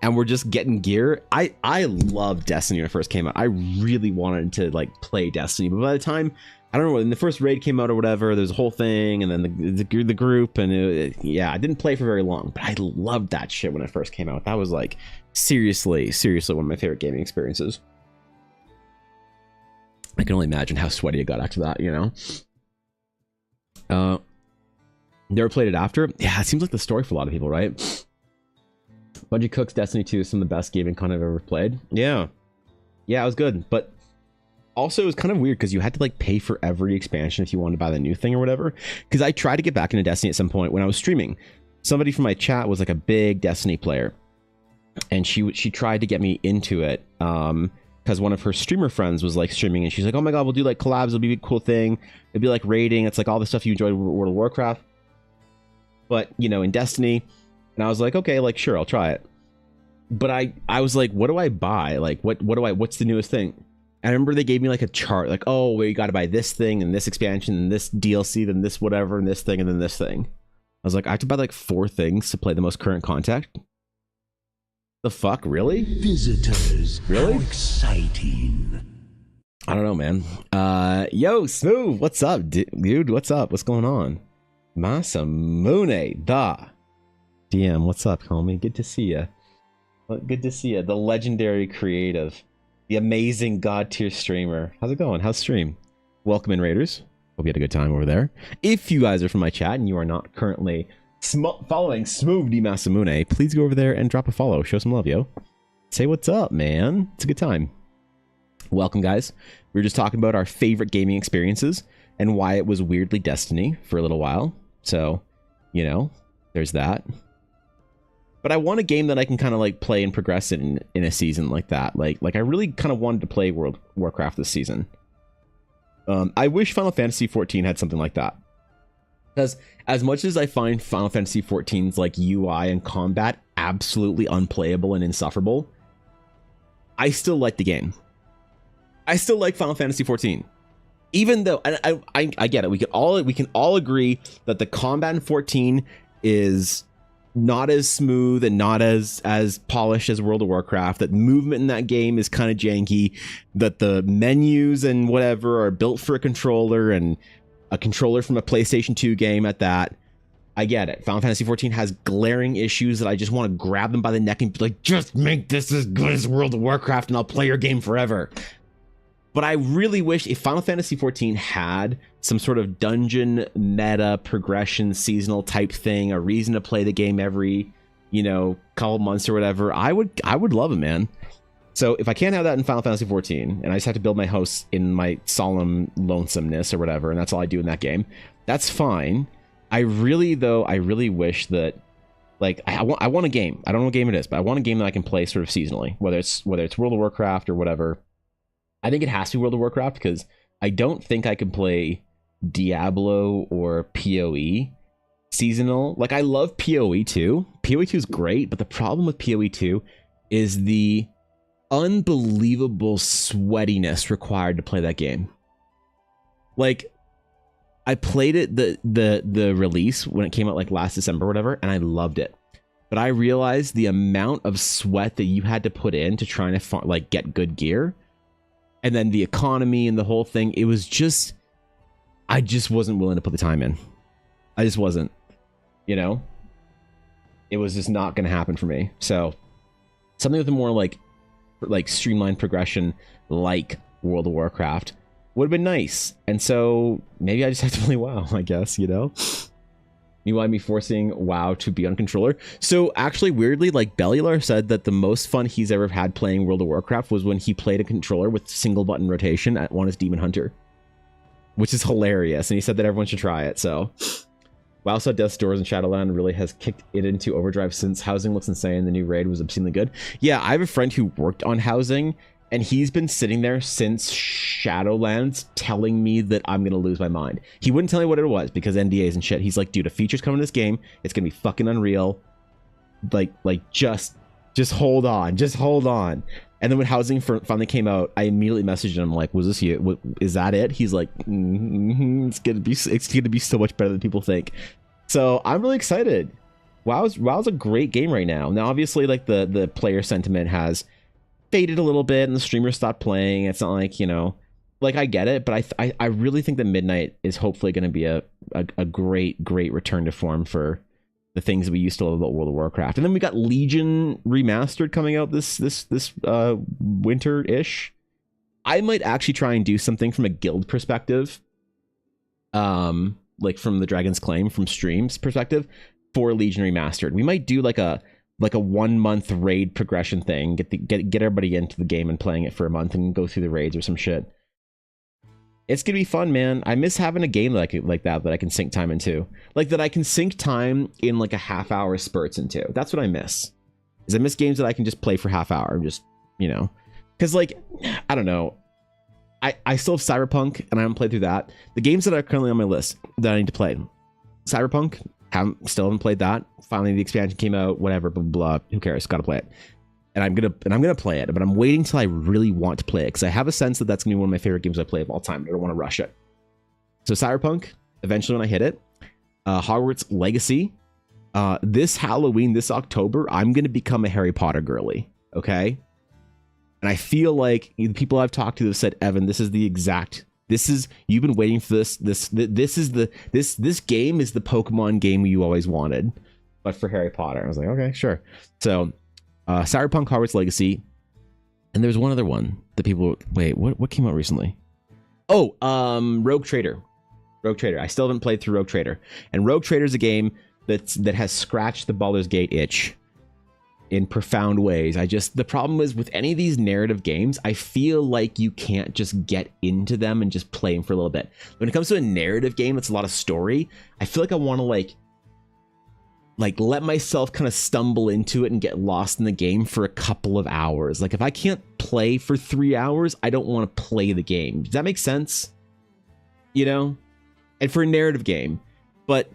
and we're just getting gear. I loved Destiny when it first came out. I really wanted to like play Destiny, but by the time, I don't know, when the first raid came out or whatever, there's a whole thing, and then the group, and yeah, I didn't play for very long, but I loved that shit when it first came out. That was like seriously one of my favorite gaming experiences. I can only imagine how sweaty it got after that, you know. Never played it after. Yeah, it seems like the story for a lot of people, right? Bungie Cook's Destiny 2 is some of the best gaming content I've ever played. Yeah, it was good, but also it was kind of weird because you had to like pay for every expansion if you wanted to buy the new thing or whatever. Because I tried to get back into Destiny at some point when I was streaming. Somebody from my chat was like a big Destiny player, and she tried to get me into it because one of her streamer friends was like streaming, and she's like, oh my god, we'll do like collabs, it'll be a cool thing, it'll be like raiding, it's like all the stuff you enjoyed with World of Warcraft, but you know, in Destiny. And I was like, okay, like sure, I'll try it. But I was like, what do I buy? Like what's the newest thing? And I remember they gave me like a chart, like, oh, well, you got to buy this thing and this expansion and this DLC, then this whatever, and this thing, and then this thing. I was like, I have to buy like 4 things to play the most current content. The fuck, really? Visitors, really? How exciting! I don't know, man. Yo, Smooth, what's up, dude? What's up? What's going on? Masamune, da. DM, what's up, homie? Good to see you. Good to see you. The legendary creative, the amazing god tier streamer. How's it going? How's stream? Welcome in, Raiders. Hope you had a good time over there. If you guys are from my chat and you are not currently following Smooth D Masamune, please go over there and drop a follow. Show some love, yo. Say what's up, man. It's a good time. Welcome, guys. We were just talking about our favorite gaming experiences and why it was weirdly Destiny for a little while. So, you know, there's that. But I want a game that I can kind of like play and progress in a season like that. Like I really kind of wanted to play World of Warcraft this season. I wish Final Fantasy 14 had something like that. Because as much as I find Final Fantasy 14's like UI and combat absolutely unplayable and insufferable, I still like the game. I still like Final Fantasy 14. Even though, and I get it, we can all agree that the combat in 14 is not as smooth and not as polished as World of Warcraft, that movement in that game is kind of janky, that the menus and whatever are built for a controller, and a controller from a PlayStation 2 game at that. I get it. Final Fantasy 14 has glaring issues that I just want to grab them by the neck and be like, just make this as good as World of Warcraft and I'll play your game forever. But I really wish if Final Fantasy 14 had some sort of dungeon meta progression seasonal type thing, a reason to play the game every, you know, couple months or whatever, I would love it, man. So if I can't have that in Final Fantasy 14 and I just have to build my house in my solemn lonesomeness or whatever, and that's all I do in that game, that's fine. I really wish that, like, I want a game. I don't know what game it is, but I want a game that I can play sort of seasonally, whether it's World of Warcraft or whatever. I think it has to be World of Warcraft because I don't think I can play Diablo or PoE seasonal. Like, I love PoE 2. PoE 2 is great, but the problem with PoE 2 is the unbelievable sweatiness required to play that game. Like, I played it the release when it came out like last December or whatever, and I loved it. But I realized the amount of sweat that you had to put in to trying to like get good gear and then the economy and the whole thing. It was just, I just wasn't willing to put the time in. I just wasn't, you know. It was just not going to happen for me. So something with a more like streamlined progression, like World of Warcraft, would have been nice. And so maybe I just have to play WoW, I guess, you know. Meanwhile, me forcing WoW to be on controller. So actually, weirdly, like Bellular said that the most fun he's ever had playing World of Warcraft was when he played a controller with single button rotation at one as Demon Hunter, which is hilarious. And he said that everyone should try it. So WoW saw Death's Doors and Shadowland really has kicked it into overdrive since housing looks insane. The new raid was obscenely good. Yeah, I have a friend who worked on housing, and he's been sitting there since Shadowlands telling me that I'm going to lose my mind. He wouldn't tell me what it was because NDAs and shit. He's like, dude, a feature's coming to this game. It's going to be fucking unreal. Like just hold on. Just hold on. And then when housing finally came out, I immediately messaged him like, was this you? Is that it? He's like, it's gonna be so much better than people think. So I'm really excited. WoW's a great game right now. Now, obviously, like the player sentiment has faded a little bit and the streamers stopped playing. It's not like, you know, like I get it, but I really think that Midnight is hopefully going to be a great return to form for the things we used to love about World of Warcraft. And then we got Legion Remastered coming out this winter-ish. I might actually try and do something from a guild perspective, like from the Dragon's Claim, from streams perspective, for Legion Remastered. We might do like a 1 month raid progression thing, get everybody into the game and playing it for a month and go through the raids or some shit. It's gonna be fun, man. I miss having a game like that I can sink time into. Like that I can sink time in like a half-hour spurts into. That's what I miss. Is I miss games that I can just play for half hour, just, you know. Because like, I don't know. I still have Cyberpunk and I haven't played through that. The games that are currently on my list that I need to play. Cyberpunk, still haven't played that. Finally the expansion came out, whatever, blah blah, blah. Who cares? Gotta play it. And I'm gonna play it, but I'm waiting till I really want to play it because I have a sense that that's gonna be one of my favorite games I play of all time. I don't want to rush it. So Cyberpunk, eventually when I hit it, Hogwarts Legacy, this Halloween, this October, I'm gonna become a Harry Potter girly. Okay, and I feel like the people I've talked to have said, Evan, you've been waiting for this. This game is the Pokemon game you always wanted, but for Harry Potter. I was like, okay, sure. So. Cyberpunk, Hogwarts Legacy, and there's one other one that people wait. What came out recently? Oh, Rogue Trader. Rogue Trader. I still haven't played through Rogue Trader, and Rogue Trader is a game that has scratched the Baldur's Gate itch in profound ways. The problem is with any of these narrative games, I feel like you can't just get into them and just play them for a little bit. When it comes to a narrative game that's a lot of story, I feel like I want to like let myself kind of stumble into it and get lost in the game for a couple of hours. Like if I can't play for 3 hours, I don't want to play the game. Does that make sense? You know? And for a narrative game. But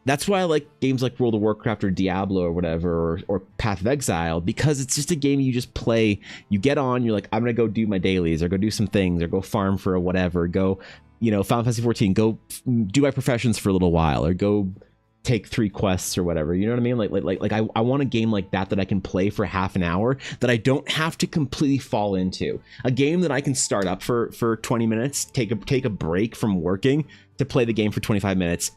that's why I like games like World of Warcraft or Diablo or whatever, or Path of Exile, because it's just a game you just play. You get on, you're like, I'm going to go do my dailies or go do some things or go farm for a whatever. Go, you know, Final Fantasy 14, go do my professions for a little while or go take 3 quests or whatever, you know what I mean? Like I want a game like that I can play for half an hour, that I don't have to completely fall into. A game that I can start up for 20 minutes, take a break from working to play the game for 25 minutes,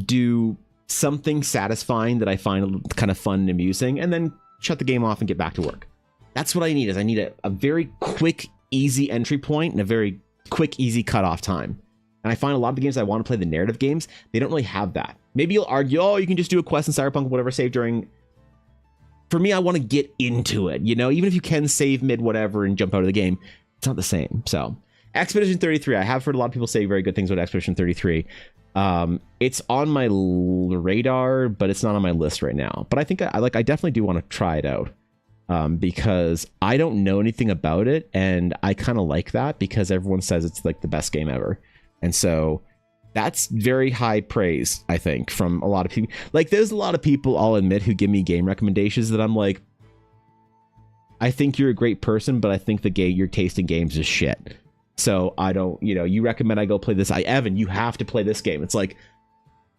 do something satisfying that I find kind of fun and amusing, and then shut the game off and get back to work. That's what I need. I need a very quick, easy entry point and a very quick, easy cutoff time. And I find a lot of the games I want to play, the narrative games, they don't really have that. Maybe you'll argue, oh, you can just do a quest in Cyberpunk, whatever, save during. For me, I want to get into it, you know, even if you can save mid whatever and jump out of the game, it's not the same. So Expedition 33, I have heard a lot of people say very good things about Expedition 33. It's on my radar, but it's not on my list right now. But I think I definitely do want to try it out. Because I don't know anything about it, and I kind of like that because everyone says it's like the best game ever. And so that's very high praise, I think, from a lot of people. Like, there's a lot of people, I'll admit, who give me game recommendations that I'm like, I think you're a great person, but I think your taste in games is shit. So I don't, you know, you recommend I go play this. Evan, you have to play this game. It's like,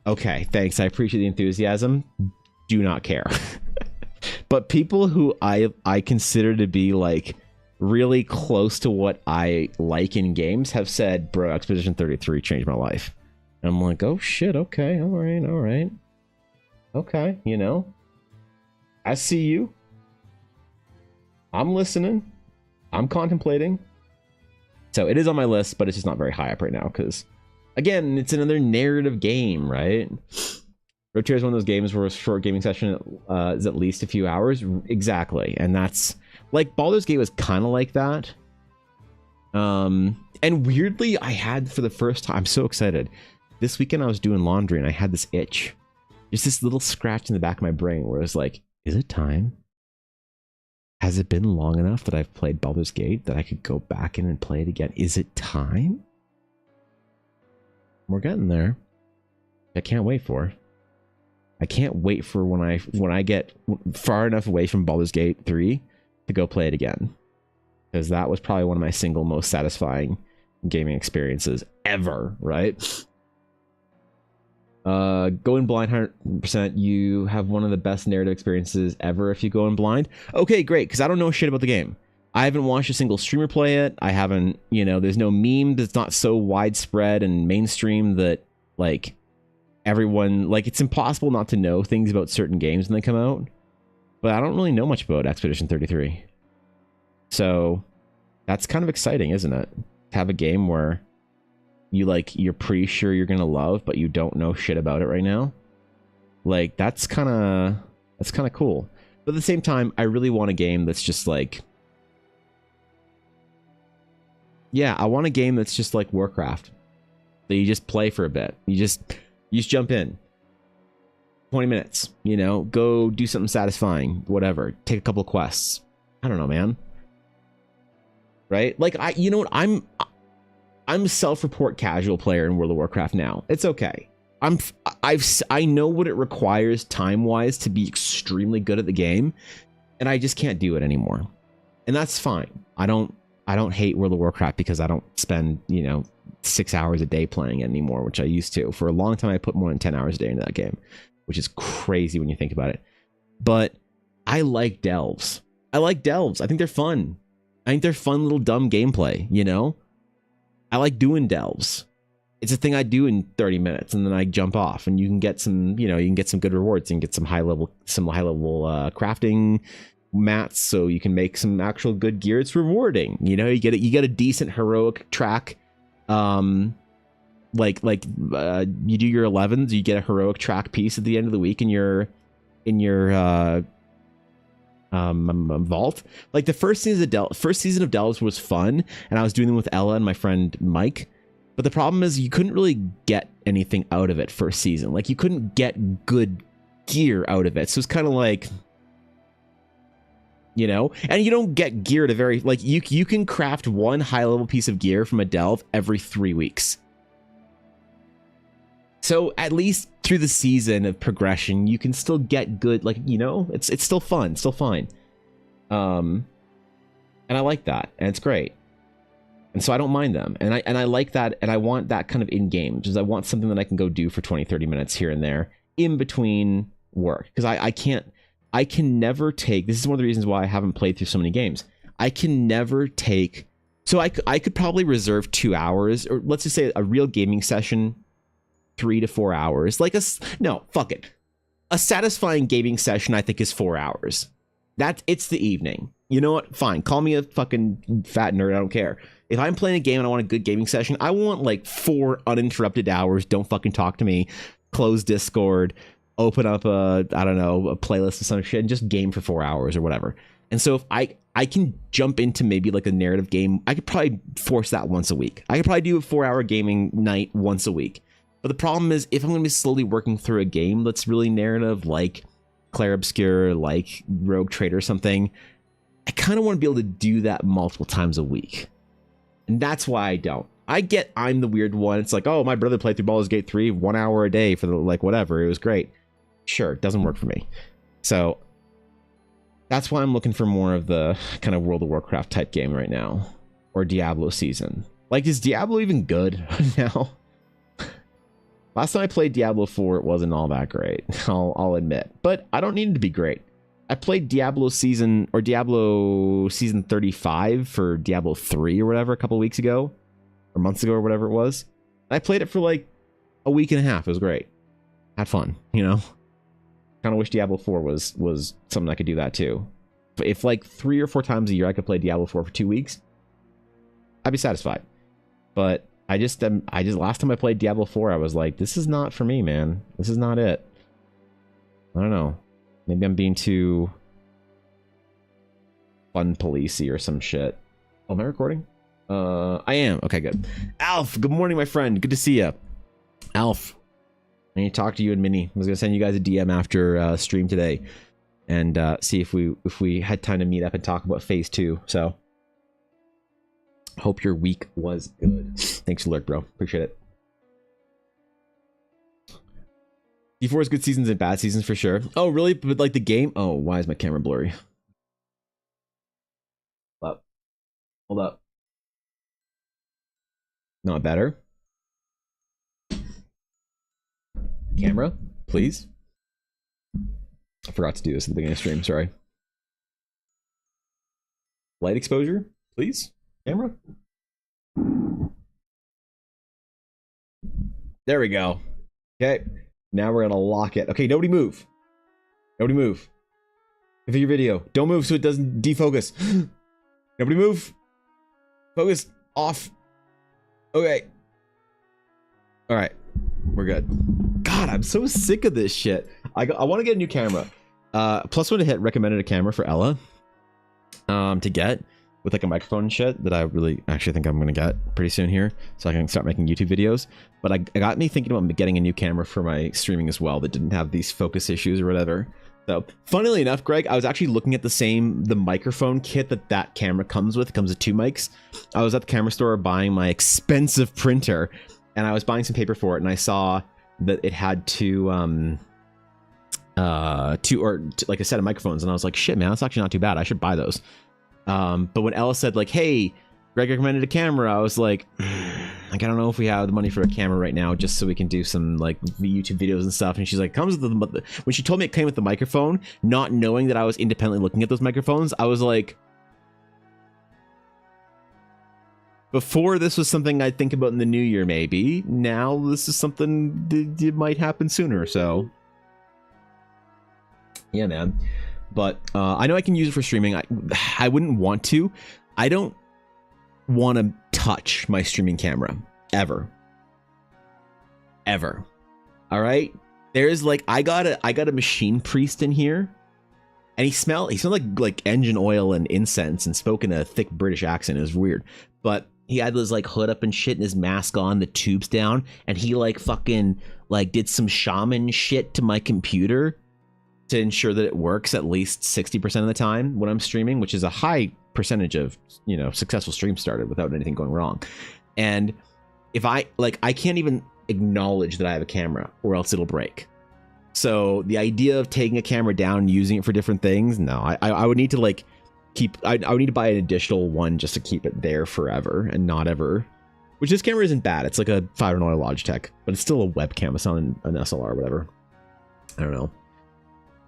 okay, thanks. I appreciate the enthusiasm. Do not care. But people who I consider to be like really close to what I like in games have said, bro, Expedition 33 changed my life. And I'm like, oh shit, okay, all right. Okay, you know, I see you. I'm listening. I'm contemplating. So it is on my list, but it's just not very high up right now because, again, it's another narrative game, right? Rotier is one of those games where a short gaming session is at least a few hours. Exactly. And that's like Baldur's Gate was kind of like that. And weirdly, I had for the first time, I'm so excited. This weekend I was doing laundry and I had this itch. Just this little scratch in the back of my brain where I was like, is it time? Has it been long enough that I've played Baldur's Gate that I could go back in and play it again? Is it time? We're getting there. I can't wait for. I can't wait for when I get far enough away from Baldur's Gate 3 to go play it again. Because that was probably one of my single most satisfying gaming experiences ever, right? Going blind 100%, you have one of the best narrative experiences ever if you go in blind. Okay, great, because I don't know shit about the game. I haven't watched a single streamer play it. I haven't, you know, there's no meme that's not so widespread and mainstream that, like, everyone, like, it's impossible not to know things about certain games when they come out. But I don't really know much about Expedition 33. So, that's kind of exciting, isn't it? To have a game where you're pretty sure you're gonna love, but you don't know shit about it right now. Like, that's kind of cool. But at the same time, I really want a game that's just like, yeah, I want a game that's just like Warcraft, that you just play for a bit. You just jump in, 20 minutes, you know, go do something satisfying, whatever, take a couple of quests. I don't know, man. Right? Like, you know what, I'm a self-report casual player in World of Warcraft now. It's okay. I know what it requires time-wise to be extremely good at the game, and I just can't do it anymore. And that's fine. I don't hate World of Warcraft because I don't spend, you know, 6 hours a day playing it anymore, which I used to. For a long time, I put more than 10 hours a day into that game, which is crazy when you think about it. But I like delves. I think they're fun. I think they're fun little dumb gameplay, you know? I like doing delves. It's a thing I do in 30 minutes and then I jump off, and you can get some, you know, you can get some good rewards. You can get some high level crafting mats so you can make some actual good gear. It's rewarding. You know, you get a decent heroic track. You do your 11s, you get a heroic track piece at the end of the week in your vault. Like the first season of delves was fun, and I was doing them with Ella and my friend Mike, but the problem is you couldn't really get anything out of it first season. Like you couldn't get good gear out of it, so it's kind of like, you know, and you don't get gear at a very, like, you can craft one high level piece of gear from a delve every 3 weeks. So at least through the season of progression, you can still get good, like, you know, it's still fun, still fine. And I like that, and it's great. And so I don't mind them. And I like that, and I want that kind of in-game, because I want something that I can go do for 20, 30 minutes here and there in between work. Because I can never take, this is one of the reasons why I haven't played through so many games. I can never take, so I could probably reserve 2 hours, or let's just say a real gaming session, 3 to 4 hours. Like no, fuck it. A satisfying gaming session, I think, is 4 hours. It's the evening. You know what? Fine. Call me a fucking fat nerd. I don't care. If I'm playing a game and I want a good gaming session, I want like 4 uninterrupted hours. Don't fucking talk to me. Close Discord. Open up a playlist of some shit and just game for 4 hours or whatever. And so if I can jump into maybe like a narrative game, I could probably force that once a week. I could probably do a 4-hour gaming night once a week. But the problem is, if I'm going to be slowly working through a game that's really narrative, like Clair Obscur, like Rogue Trader or something, I kind of want to be able to do that multiple times a week. And that's why I don't. I get I'm the weird one. It's like, oh, my brother played through Baldur's Gate 3 1 hour a day for the, like, whatever. It was great. Sure, it doesn't work for me. So that's why I'm looking for more of the kind of World of Warcraft type game right now. Or Diablo season. Like, is Diablo even good now? Last time I played Diablo 4, it wasn't all that great. I'll admit. But I don't need it to be great. I played Diablo season 35 for Diablo 3 or whatever a couple weeks ago or months ago or whatever it was. I played it for like a week and a half. It was great. Had fun, you know. Kind of wish Diablo 4 was something I could do that too. If like 3 or 4 times a year I could play Diablo 4 for 2 weeks, I'd be satisfied. But I just last time I played Diablo 4, I was like, this is not for me, man. This is not it. I don't know. Maybe I'm being too fun policey or some shit. Oh, am I recording? I am. Okay, good. Alf, good morning, my friend. Good to see you. Alf, I need to talk to you and Minnie. I was gonna send you guys a DM after stream today, and see if we had time to meet up and talk about Phase 2. So, hope your week was good. Thanks for lurk, bro. Appreciate it. D4 is good seasons and bad seasons for sure. Oh, really? But like the game? Oh, why is my camera blurry? Hold up. Hold up. Not better. Camera, please. I forgot to do this at the beginning of the stream. Sorry. Light exposure, please. Camera. There we go. Okay. Now we're gonna lock it. Okay, nobody move. Nobody move. Configure video. Don't move so it doesn't defocus. Nobody move. Focus off. Okay. Alright. We're good. God, I'm so sick of this shit. I want to get a new camera. Plus one to hit recommended a camera for Ella. To get. With like a microphone and shit that I really actually think I'm gonna get pretty soon here, so I can start making YouTube videos. But it got me thinking about getting a new camera for my streaming as well that didn't have these focus issues or whatever. So, funnily enough, Greg, I was actually looking at the microphone kit that camera comes with. It comes with 2 mics. I was at the camera store buying my expensive printer, and I was buying some paper for it, and I saw that it had like a set of microphones, and I was like, shit, man, that's actually not too bad. I should buy those. But when Ella said like, hey, Greg recommended a camera, I was like I don't know if we have the money for a camera right now, just so we can do some like YouTube videos and stuff. And she's like, comes with when she told me it came with the microphone, not knowing that I was independently looking at those microphones, I was like, before this was something I'd think about in the new year, maybe. Now this is something that might happen sooner. So yeah, man. But I know I can use it for streaming. I wouldn't want to. I don't want to touch my streaming camera ever. All right. There's like I got a machine priest in here, and he smelled like engine oil and incense, and spoke in a thick British accent. It was weird, but he had his like hood up and shit and his mask on, the tubes down, and he like fucking like did some shaman shit to my computer to ensure that it works at least 60% of the time when I'm streaming, which is a high percentage of, you know, successful streams started without anything going wrong. And if I can't even acknowledge that I have a camera, or else it'll break. So the idea of taking a camera down and using it for different things, no, I would need to like I would need to buy an additional one just to keep it there forever and not ever. Which this camera isn't bad. It's like a $500 Logitech, but it's still a webcam. It's not an SLR or whatever. I don't know.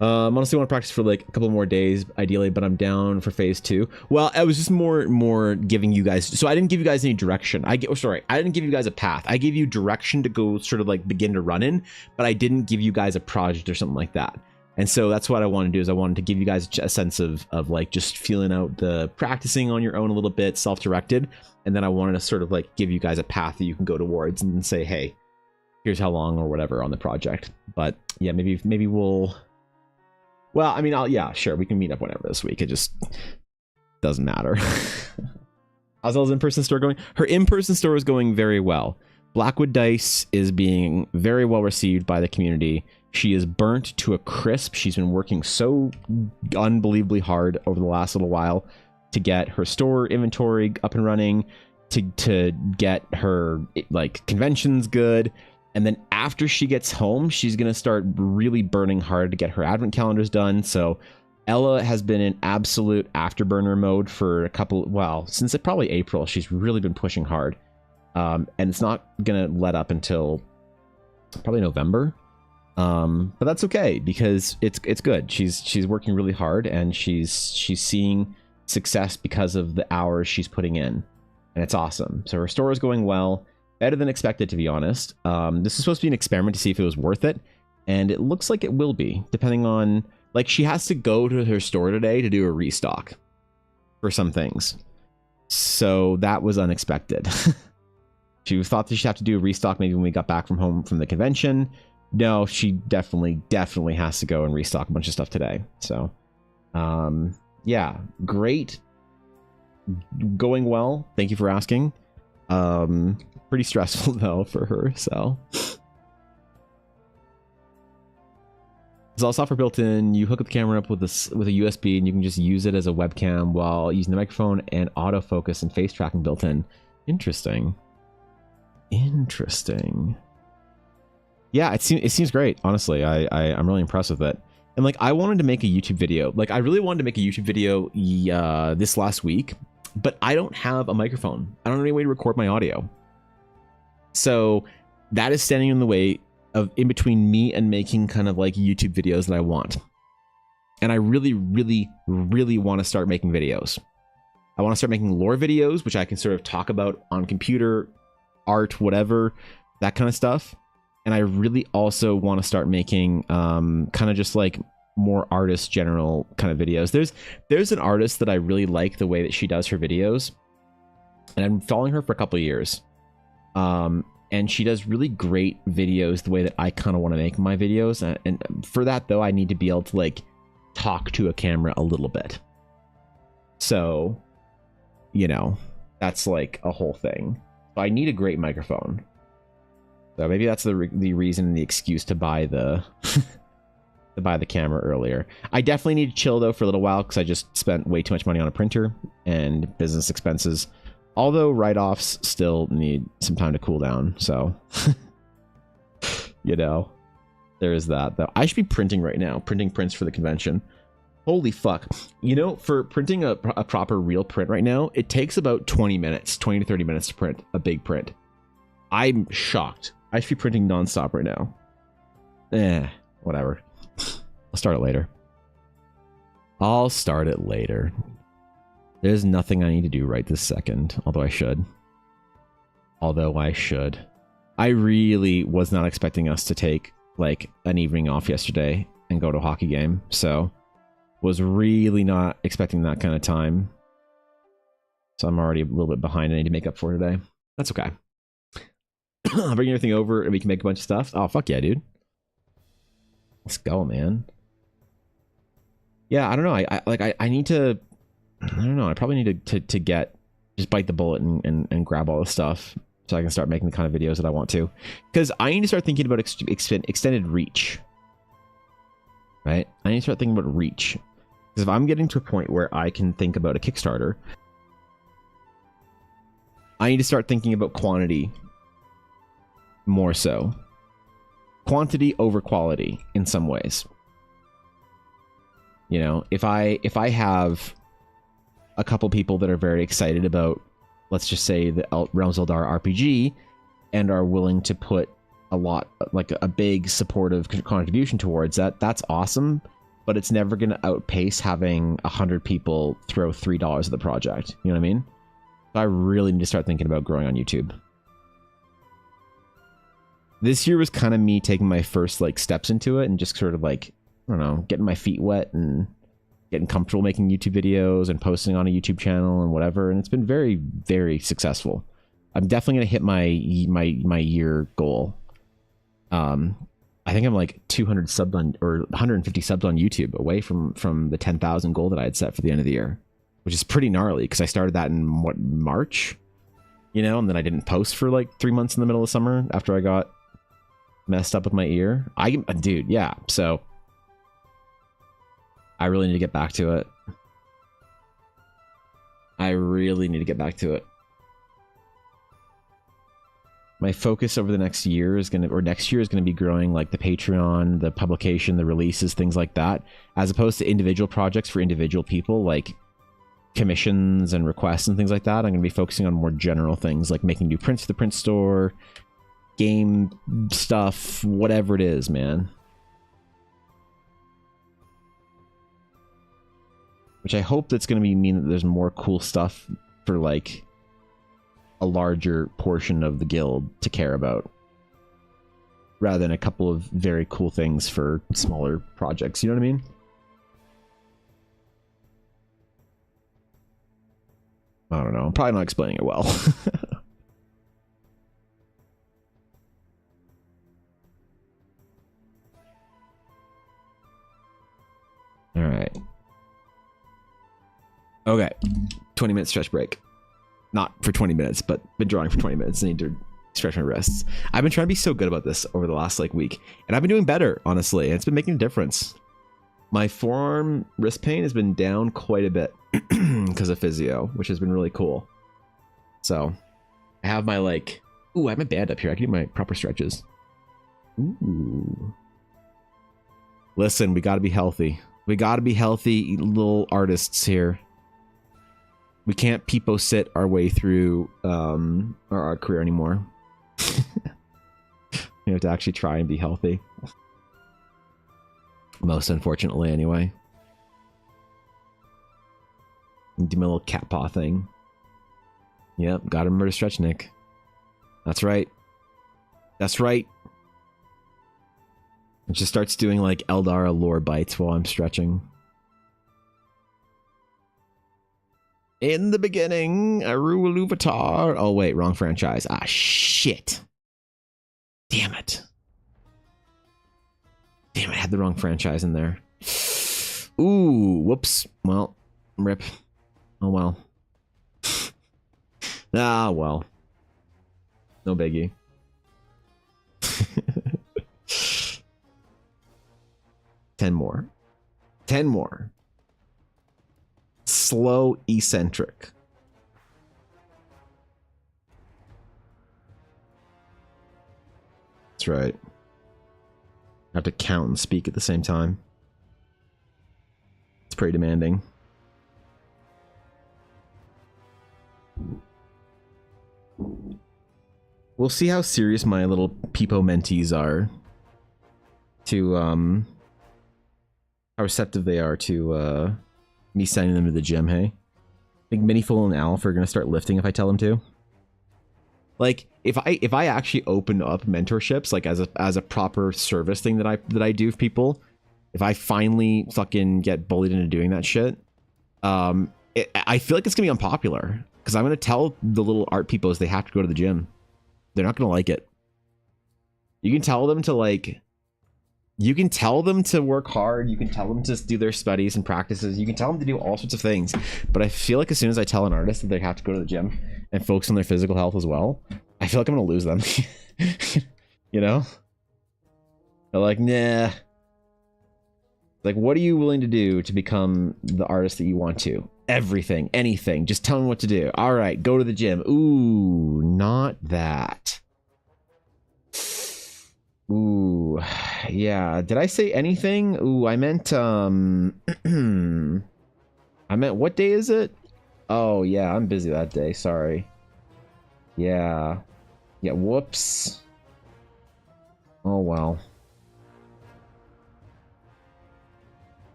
Honestly, want to practice for like a couple more days, ideally, but I'm down for phase 2. Well, I was just more giving you guys. So I didn't give you guys any direction. I didn't give you guys a path. I gave you direction to go sort of like begin to run in, but I didn't give you guys a project or something like that. And so that's what I want to do, is I wanted to give you guys a sense of like just feeling out the practicing on your own a little bit, self-directed. And then I wanted to sort of like give you guys a path that you can go towards and say, hey, here's how long or whatever on the project. But yeah, maybe we'll. Well, I mean, yeah, sure, we can meet up whenever this week. It just doesn't matter. How's Ella's in-person store going? Her in-person store is going very well. Blackwood Dice is being very well received by the community. She is burnt to a crisp. She's been working so unbelievably hard over the last little while to get her store inventory up and running, to get her like conventions good. And then after she gets home, she's going to start really burning hard to get her advent calendars done. So Ella has been in absolute afterburner mode for since probably April. She's really been pushing hard. And it's not going to let up until probably November. But that's okay because it's good. She's working really hard and she's seeing success because of the hours she's putting in, and it's awesome. So her store is going well, better than expected, to be honest. This is supposed to be an experiment to see if it was worth it, and it looks like it will be, depending on, like, she has to go to her store today to do a restock for some things, so that was unexpected. She thought that she'd have to do a restock maybe when we got back from home from the convention. No, she definitely has to go and restock a bunch of stuff today. So yeah, great, going well, thank you for asking. Pretty stressful though for her. So there's all software built in. You hook up the camera up with a USB and you can just use it as a webcam while using the microphone, and autofocus and face tracking built in. Interesting. Yeah, it seems great, honestly. I'm really impressed with it. And like, I wanted to make a YouTube video. Like, I really wanted to make a YouTube video this last week, but I don't have a microphone. I don't have any way to record my audio. So that is standing in the way of in between me and making kind of like YouTube videos that I want. And I really want to start making videos. I want to start making lore videos, which I can sort of talk about on computer, art, whatever, that kind of stuff. And I really also want to start making kind of just like more artist general kind of videos. There's an artist that I really like the way that she does her videos, and I'm following her for a couple of years. And she does really great videos the way that I kind of want to make my videos. And for that though, I need to be able to like talk to a camera a little bit. So, you know, that's like a whole thing. So I need a great microphone. So maybe that's the reason and the excuse to buy the to buy the camera earlier. I definitely need to chill though for a little while because I just spent way too much money on a printer and business expenses. Although write-offs still need some time to cool down. So, you know, there is that though. I should be printing right now, printing prints for the convention. Holy fuck. You know, for printing a proper real print right now, it takes about 20 to 30 minutes to print a big print. I'm shocked. I should be printing nonstop right now. Whatever. I'll start it later. There's nothing I need to do right this second, although I should. I really was not expecting us to take like an evening off yesterday and go to a hockey game, so was really not expecting that kind of time. So I'm already a little bit behind. I need to make up for today. That's okay. I'll bring everything over and we can make a bunch of stuff. Oh, fuck yeah, dude. Let's go, man. Yeah, I don't know. I need to... I don't know. I probably need to just bite the bullet and grab all the stuff so I can start making the kind of videos that I want to. Because I need to start thinking about extended reach. Right? I need to start thinking about reach. Because if I'm getting to a point where I can think about a Kickstarter, I need to start thinking about quantity more so. Quantity over quality in some ways. You know, if I have a couple people that are very excited about, let's just say, the Realms of Eldar RPG and are willing to put a lot, like a big supportive contribution towards that, that's awesome, but it's never going to outpace having 100 people throw $3 at the project. You know what I mean? So I really need to start thinking about growing on YouTube. This year was kind of me taking my first like steps into it and just sort of like, I don't know, getting my feet wet and getting comfortable making YouTube videos and posting on a YouTube channel and whatever. And it's been very, very successful. I'm definitely going to hit my year goal. I think I'm like 200 subs on, or 150 subs on YouTube away from the 10,000 goal that I had set for the end of the year, which is pretty gnarly because I started that in March, you know, and then I didn't post for like 3 months in the middle of summer after I got messed up with my ear. Dude, yeah. So I really need to get back to it. My focus over the next year is next year is gonna be growing like the Patreon, the publication, the releases, things like that, as opposed to individual projects for individual people, like commissions and requests and things like that. I'm gonna be focusing on more general things like making new prints for the print store, game stuff, whatever it is, man. which I hope that's going to mean that there's more cool stuff for like a larger portion of the guild to care about, rather than a couple of very cool things for smaller projects. You know what I mean? I don't know. I'm probably not explaining it well. All right. Okay. 20-minute stretch break. Not for 20 minutes, but been drawing for 20 minutes. I need to stretch my wrists. I've been trying to be so good about this over the last like week, and I've been doing better, honestly. And it's been making a difference. My forearm wrist pain has been down quite a bit because of physio, which has been really cool. So I have my like, ooh, I have my band up here. I can do my proper stretches. Ooh. Listen, we got to be healthy. We got to be healthy little artists here. We can't peepo sit our way through our art career anymore. We have to actually try and be healthy. Most unfortunately, anyway. Do my little cat paw thing. Yep, got to remember to stretch, Nick. That's right. That's right. It just starts doing like Eldara lore bites while I'm stretching. In the beginning, Arualuvatar. Oh wait, wrong franchise. Ah, shit. Damn it. Damn, I had the wrong franchise in there. Ooh, whoops. Well, rip. Oh well. Ah, well. No biggie. 10 more. 10 more. Slow eccentric. That's right. I have to count and speak at the same time. It's pretty demanding. We'll see how serious my little peepo mentees are to how receptive they are to me sending them to the gym. Hey, I think Miniful and Alf are gonna start lifting if I tell them to. Like if I actually open up mentorships like as a proper service thing that I do for people, if I finally fucking get bullied into doing that shit, I feel like it's gonna be unpopular because I'm gonna tell the little art peoples they have to go to the gym. They're not gonna like it. You can tell them to like. You can tell them to work hard. You can tell them to do their studies and practices. You can tell them to do all sorts of things. But I feel like as soon as I tell an artist that they have to go to the gym and focus on their physical health as well, I feel like I'm going to lose them. You know? They're like, nah. Like, what are you willing to do to become the artist that you want to? Everything. Anything. Just tell me what to do. All right. Go to the gym. Ooh, not that. Ooh, yeah. Did I say anything? Ooh, I meant, I meant, what day is it? Oh, yeah, I'm busy that day. Sorry. Yeah. Yeah, whoops. Oh, well.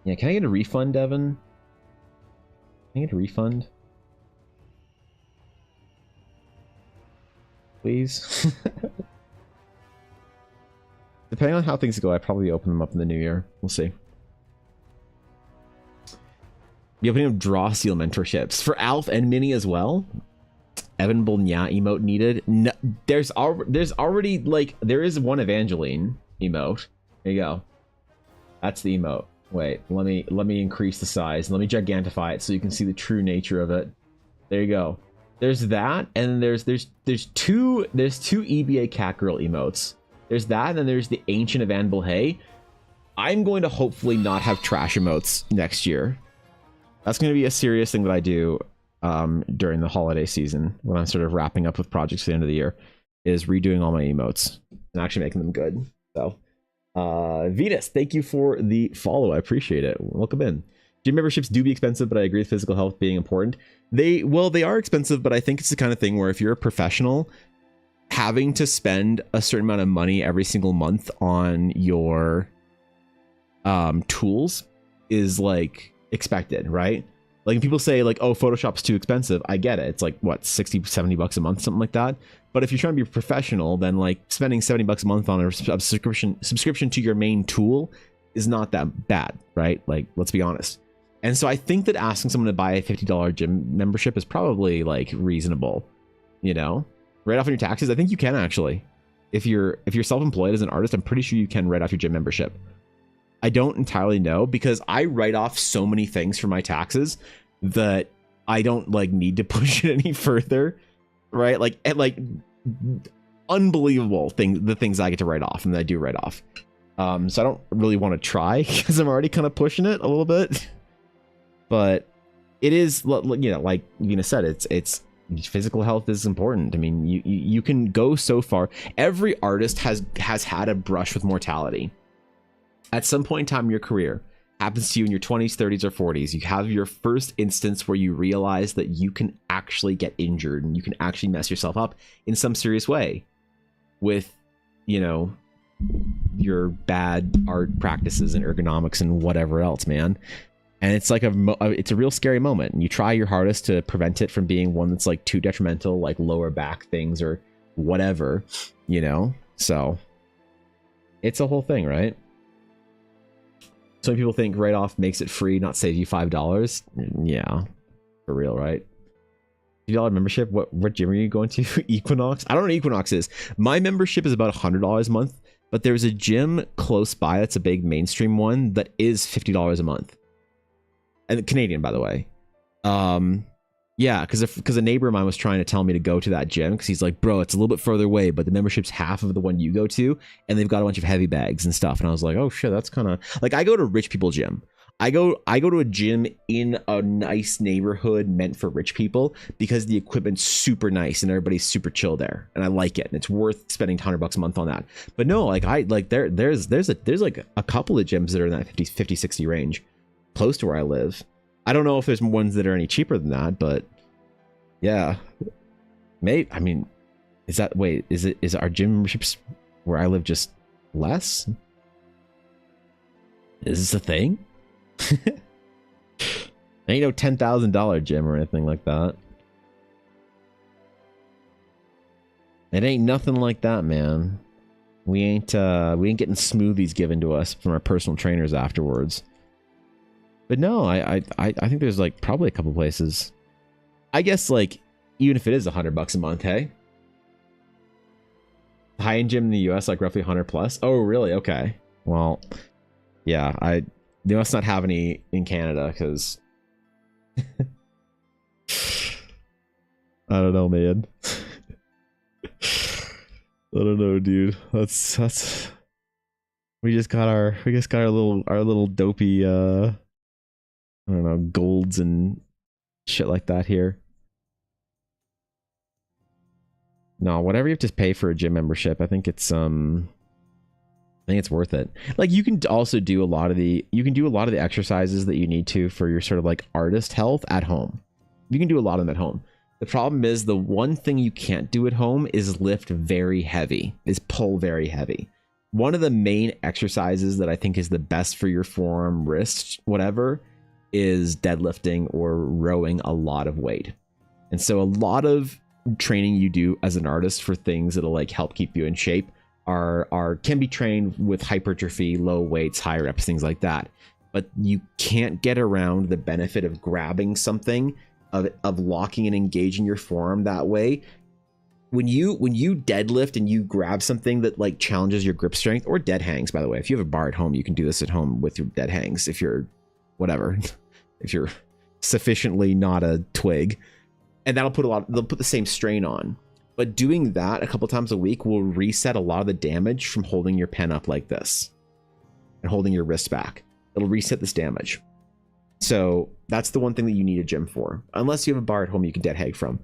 Yeah, can I get a refund, Devin? Can I get a refund? Please? Depending on how things go, I probably open them up in the new year. We'll see. The opening of Draw Seal mentorships for Alf and Minnie as well. Evan Bolnya emote needed. No, there's already like there is one Evangeline emote. There you go. That's the emote. Wait, let me increase the size. Let me gigantify it so you can see the true nature of it. There you go. There's that, and there's two EBA Catgirl emotes. There's that, and then there's the Ancient of Anvil Hay. I'm going to hopefully not have trash emotes next year. That's going to be a serious thing that I do during the holiday season when I'm sort of wrapping up with projects at the end of the year, is redoing all my emotes and actually making them good. So, Venus, thank you for the follow. I appreciate it. Welcome in. Gym memberships do be expensive, but I agree with physical health being important. They are expensive, but I think it's the kind of thing where if you're a professional, having to spend a certain amount of money every single month on your tools is like expected, right? Like when people say like, oh, Photoshop's too expensive. I get it. It's like what, 60, 70 bucks a month, something like that. But if you're trying to be professional, then like spending 70 bucks a month on a subscription to your main tool is not that bad, right? Like, let's be honest. And so I think that asking someone to buy a $50 gym membership is probably like reasonable, you know, right off on your taxes. I think you can actually, if you're self-employed as an artist, I'm pretty sure you can write off your gym membership. I don't entirely know because I write off so many things for my taxes that I don't like need to push it any further, right? Like unbelievable the things I get to write off and that I do write off. So I don't really want to try because I'm already kind of pushing it a little bit. But it is, you know, like Vina said, it's physical health is important. I mean, you can go so far. Every artist has had a brush with mortality. At some point in time in your career, happens to you in your 20s, 30s, or 40s, you have your first instance where you realize that you can actually get injured and you can actually mess yourself up in some serious way with, you know, your bad art practices and ergonomics and whatever else, man. And it's like it's a real scary moment. And you try your hardest to prevent it from being one that's like too detrimental, like lower back things or whatever, you know? So it's a whole thing, right? Some people think write off makes it free, not save you $5. Yeah, for real, right? $50 membership. What gym are you going to? Equinox? I don't know what Equinox is. My membership is about $100 a month, but there's a gym close by that's a big mainstream one that is $50 a month. And Canadian, by the way. Yeah, because a neighbor of mine was trying to tell me to go to that gym because he's like, bro, it's a little bit further away, but the membership's half of the one you go to, and they've got a bunch of heavy bags and stuff. And I was like, oh shit, that's kind of like, I go to rich people gym. I go to a gym in a nice neighborhood meant for rich people because the equipment's super nice and everybody's super chill there, and I like it, and it's worth spending $100 a month on that. But no, like there's like a couple of gyms that are in that 50, 60 range, close to where I live. I don't know if there's ones that are any cheaper than that, but yeah, maybe. I mean, is our gym memberships where I live just less? Is this a thing? Ain't no $10,000 gym or anything like that. It ain't nothing like that, man. We ain't getting smoothies given to us from our personal trainers afterwards. But no, I think there's like probably a couple places. I guess like even if it is $100 a month, hey. High-end gym in the US like roughly 100 plus. Oh really? Okay. Well, yeah, they must not have any in Canada because I don't know, man. I don't know, dude. That's we just got our little dopey I don't know, golds and shit like that here. No, whatever you have to pay for a gym membership, I think it's worth it. Like you can also do a lot of the exercises that you need to for your sort of like artist health at home. You can do a lot of them at home. The problem is the one thing you can't do at home is lift very heavy, is pull very heavy. One of the main exercises that I think is the best for your forearm, wrist, whatever, is deadlifting or rowing a lot of weight. And so a lot of training you do as an artist for things that'll like help keep you in shape can be trained with hypertrophy, low weights, high reps, things like that. But you can't get around the benefit of grabbing something, of locking and engaging your forearm that way. When you deadlift and you grab something that like challenges your grip strength, or dead hangs, by the way, if you have a bar at home, you can do this at home with your dead hangs if you're whatever, if you're sufficiently not a twig, and they'll put the same strain on. But doing that a couple times a week will reset a lot of the damage from holding your pen up like this and holding your wrist back. It'll reset this damage. So that's the one thing that you need a gym for, unless you have a bar at home you can dead hang from,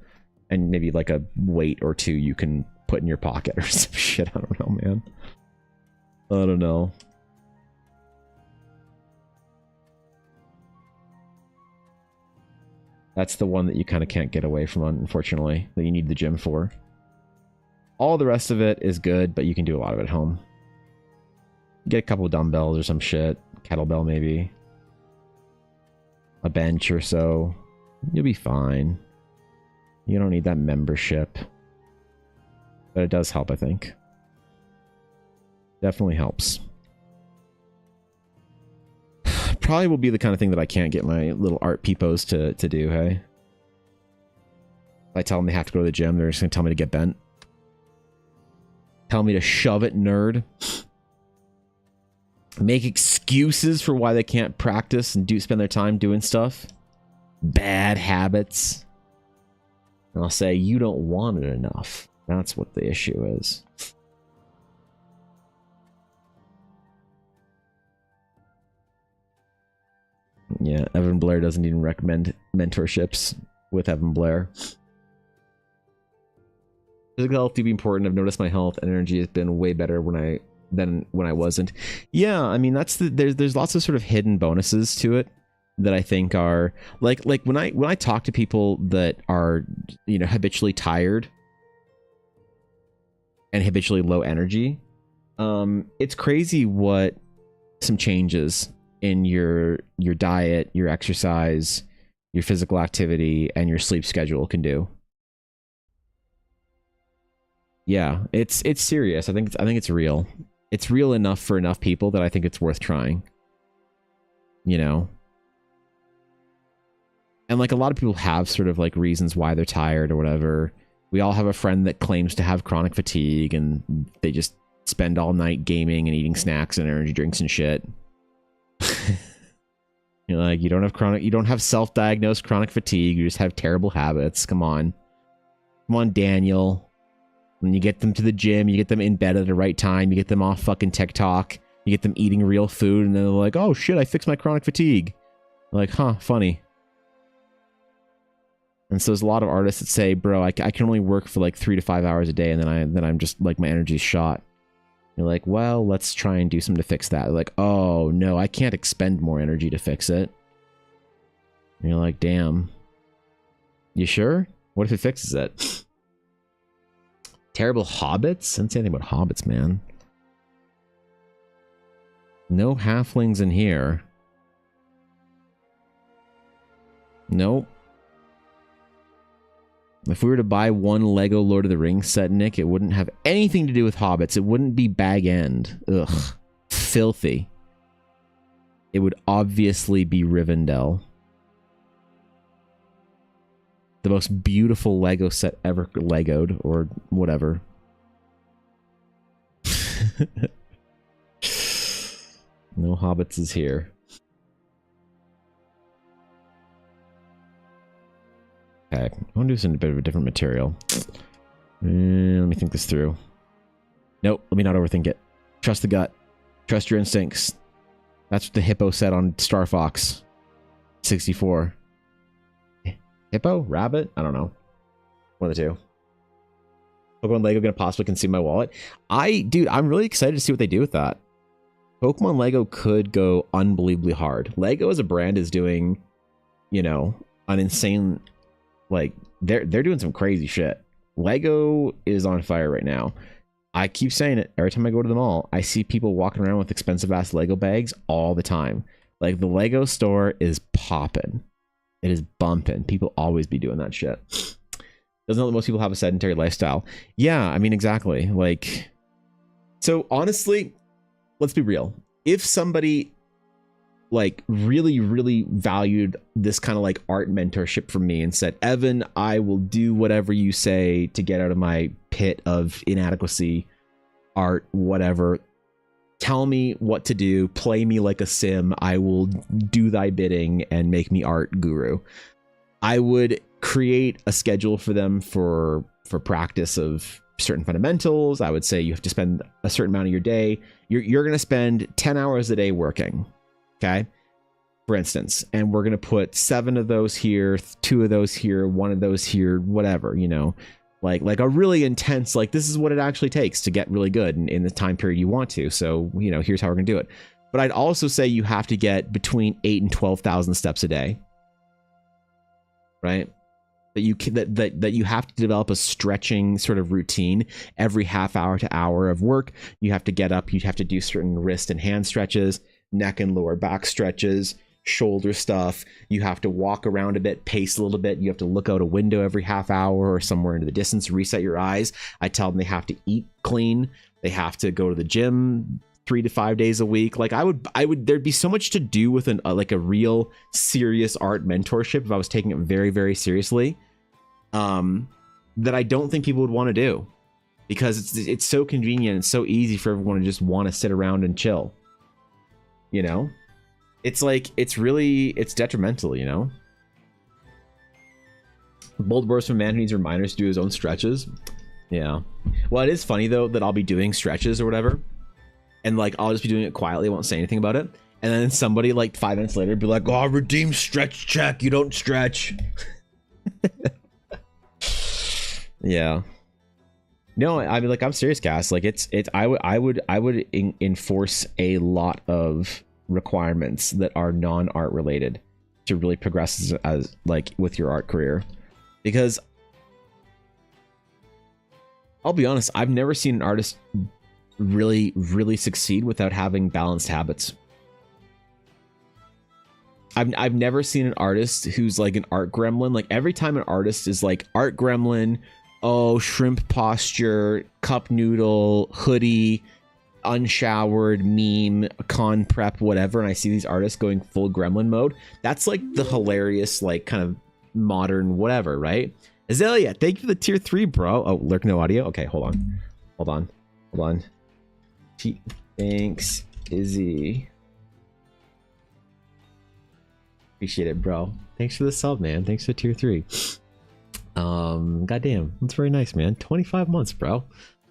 and maybe like a weight or two you can put in your pocket or some shit. I don't know, man. I don't know. That's the one that you kind of can't get away from, unfortunately, that you need the gym for. All the rest of it is good, but you can do a lot of it at home. Get a couple of dumbbells or some shit. Kettlebell, maybe. a bench or so. You'll be fine. You don't need that membership. But it does help, I think. Definitely helps. Probably will be the kind of thing that I can't get my little art peepos to do, hey? If I tell them they have to go to the gym, they're just going to tell me to get bent. Tell me to shove it, nerd. Make excuses for why they can't practice and spend their time doing stuff. Bad habits. And I'll say, you don't want it enough. That's what the issue is. Yeah, Evan Blair doesn't even recommend mentorships with Evan Blair. Physical health do be important. I've noticed my health and energy has been way better than when I wasn't. Yeah, I mean there's lots of sort of hidden bonuses to it that I think are like when I talk to people that are, you know, habitually tired and habitually low energy, it's crazy what some changes in your diet, your exercise, your physical activity, and your sleep schedule can do. Yeah, it's serious. I think it's real. It's real enough for enough people that I think it's worth trying. You know? And like a lot of people have sort of like reasons why they're tired or whatever. We all have a friend that claims to have chronic fatigue and they just spend all night gaming and eating snacks and energy drinks and shit. You're like, you don't have self-diagnosed chronic fatigue, you just have terrible habits. Come on, Daniel. When you get them to the gym, you get them in bed at the right time, you get them off fucking TikTok, you get them eating real food, and then they're like, oh shit, I fixed my chronic fatigue. Like, huh, funny. And so there's a lot of artists that say, bro, I can only work for like 3 to 5 hours a day, and then I'm just like, my energy's shot. You're like, well, let's try and do something to fix that. They're like, oh no, I can't expend more energy to fix it. And you're like, damn. You sure? What if it fixes it? Terrible hobbits? I didn't say anything about hobbits, man. No halflings in here. Nope. If we were to buy one Lego Lord of the Rings set, Nick, it wouldn't have anything to do with hobbits. It wouldn't be Bag End. Ugh. Filthy. It would obviously be Rivendell. The most beautiful Lego set ever Legoed, or whatever. No hobbits is here. Okay, I want to do something a bit of a different material. Let me think this through. Nope, let me not overthink it. Trust the gut. Trust your instincts. That's what the hippo said on Star Fox 64. Hippo? Rabbit? I don't know. One of the two. Pokemon Lego gonna possibly consume my wallet? Dude, I'm really excited to see what they do with that. Pokemon Lego could go unbelievably hard. Lego as a brand is doing, you know, an insane, like, they're doing some crazy shit. Lego is on fire right now. I keep saying it every time I go to the mall. I see people walking around with expensive ass Lego bags all the time. Like, the Lego store is popping. It is bumping. People always be doing that shit. Doesn't know that most people have a sedentary lifestyle. Yeah, I mean, exactly. Like, so honestly, let's be real. If somebody like really, really valued this kind of like art mentorship from me and said, Evan, I will do whatever you say to get out of my pit of inadequacy, art, whatever. Tell me what to do. Play me like a sim. I will do thy bidding and make me art guru. I would create a schedule for them for practice of certain fundamentals. I would say you have to spend a certain amount of your day. You're going to spend 10 hours a day working. Okay. For instance, and we're going to put 7 of those here, 2 of those here, 1 of those here, whatever, you know, like a really intense, like this is what it actually takes to get really good in the time period you want to. So, you know, here's how we're going to do it. But I'd also say you have to get between 8 and 12,000 steps a day. Right? That you have to develop a stretching sort of routine every half hour to hour of work. You have to get up, you have to do certain wrist and hand stretches, neck and lower back stretches, shoulder stuff. You have to walk around a bit, pace a little bit. You have to look out a window every half hour or somewhere into the distance, reset your eyes. I tell them they have to eat clean. They have to go to the gym 3 to 5 days a week. Like I would, there'd be so much to do with like a real serious art mentorship if I was taking it very, very seriously, that I don't think people would want to do, because it's so convenient and so easy for everyone to just want to sit around and chill. You know, it's like, it's detrimental, you know. Bold words from man who needs reminders to do his own stretches. Yeah. Well, it is funny though that I'll be doing stretches or whatever, and like I'll just be doing it quietly, won't say anything about it, and then somebody like 5 minutes later be like, "Oh, redeem stretch check. You don't stretch." Yeah. No, I mean, like, I'm serious, Cass. Like, I would enforce a lot of requirements that are non-art related to really progress as like with your art career, because I'll be honest, I've never seen an artist really succeed without having balanced habits. I've never seen an artist who's like an art gremlin. Like every time an artist is like art gremlin, oh, shrimp posture, cup noodle, hoodie, unshowered, meme, con prep, whatever, and I see these artists going full gremlin mode, that's like the hilarious, like kind of modern whatever, right? Azalea, thank you for the tier 3, bro. Oh, lurk no audio. Okay, hold on. Thanks, Izzy. Appreciate it, bro. Thanks for the sub, man. Thanks for tier 3. Goddamn, that's very nice, man. 25 months, bro.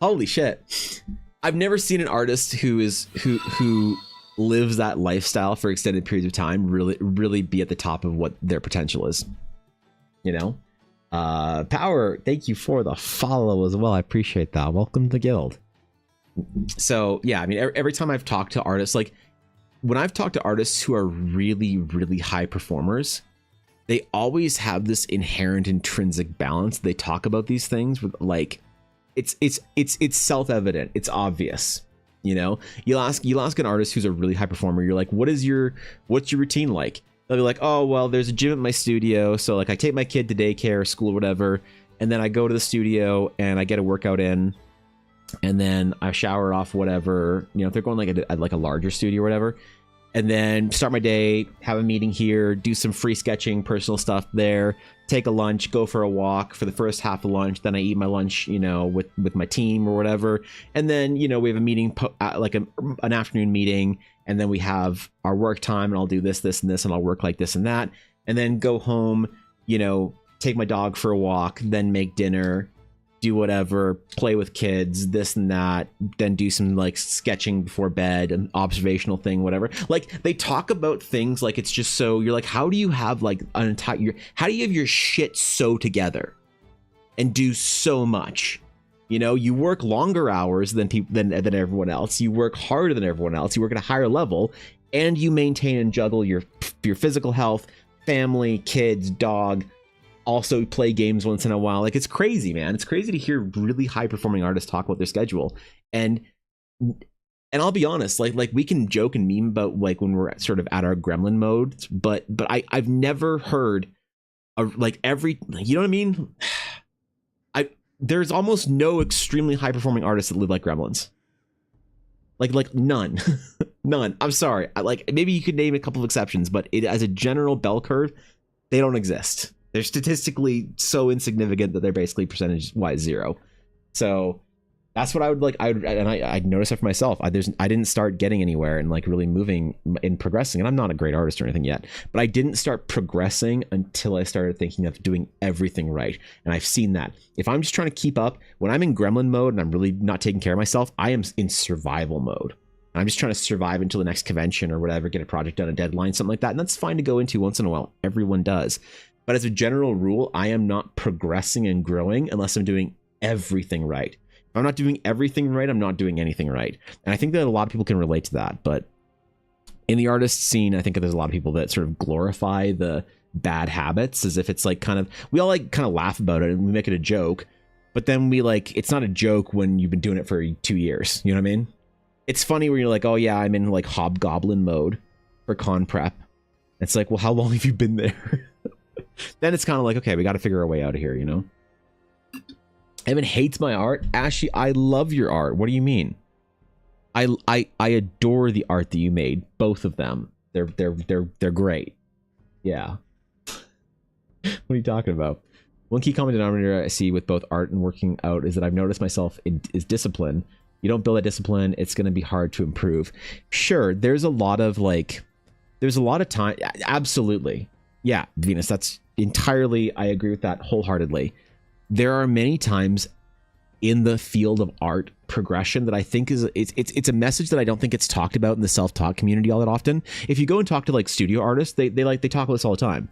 Holy shit. I've never seen an artist who lives that lifestyle for extended periods of time really be at the top of what their potential is. You know? Power, thank you for the follow as well. I appreciate that. Welcome to the guild. So yeah, I mean, every time I've talked to artists, like when I've talked to artists who are really high performers, they always have this inherent intrinsic balance. They talk about these things with like, it's self-evident. It's obvious. You know, you'll ask an artist who's a really high performer, you're like, what's your routine like? They'll be like, oh, well, there's a gym at my studio. So like I take my kid to daycare or school or whatever. And then I go to the studio and I get a workout in, and then I shower off, whatever, you know, if they're going like a larger studio or whatever, and then start my day, have a meeting here, do some free sketching, personal stuff there, take a lunch, go for a walk for the first half of lunch. Then I eat my lunch, you know, with my team or whatever. And then, you know, we have a meeting, like an afternoon meeting, and then we have our work time, and I'll do this, and this, and I'll work like this and that. And then go home, you know, take my dog for a walk, then make dinner, do whatever, play with kids, this and that, then do some like sketching before bed, an observational thing, whatever. Like they talk about things like it's just so, you're like, how do you have like an entire, how do you have your shit so together and do so much? You know, you work longer hours than everyone else. You work harder than everyone else. You work at a higher level, and you maintain and juggle your physical health, family, kids, dog. Also play games once in a while. Like it's crazy, man. It's crazy to hear really high performing artists talk about their schedule. And I'll be honest, like we can joke and meme about like when we're sort of at our gremlin mode, but I've never heard like every, you know what I mean? There's almost no extremely high performing artists that live like gremlins. Like none. None. I'm sorry. Like maybe you could name a couple of exceptions, but as a general bell curve, they don't exist. They're statistically so insignificant that they're basically percentage-wise 0. So that's what I would like. I noticed it for myself. I didn't start getting anywhere and like really moving and progressing. And I'm not a great artist or anything yet, but I didn't start progressing until I started thinking of doing everything right. And I've seen that if I'm just trying to keep up, when I'm in gremlin mode and I'm really not taking care of myself, I am in survival mode. I'm just trying to survive until the next convention or whatever, get a project done, a deadline, something like that. And that's fine to go into once in a while. Everyone does. But as a general rule, I am not progressing and growing unless I'm doing everything right. If I'm not doing everything right, I'm not doing anything right. And I think that a lot of people can relate to that. But in the artist scene, I think there's a lot of people that sort of glorify the bad habits as if it's like kind of, we all like kind of laugh about it and we make it a joke. But then we like, it's not a joke when you've been doing it for 2 years. You know what I mean? It's funny when you're like, oh yeah, I'm in like hobgoblin mode for con prep. It's like, well, how long have you been there? Then it's kind of like, okay, we got to figure a way out of here, you know? Evan hates my art. Ashley, I love your art. What do you mean? I adore the art that you made. Both of them. They're great. Yeah. What are you talking about? One key common denominator I see with both art and working out is that I've noticed myself is discipline. You don't build that discipline, it's going to be hard to improve. Sure, there's a lot of time. Absolutely. Yeah, Venus, that's entirely, I agree with that wholeheartedly. There are many times in the field of art progression that I think it's a message that I don't think it's talked about in the self-taught community all that often. If you go and talk to like studio artists, they talk about this all the time.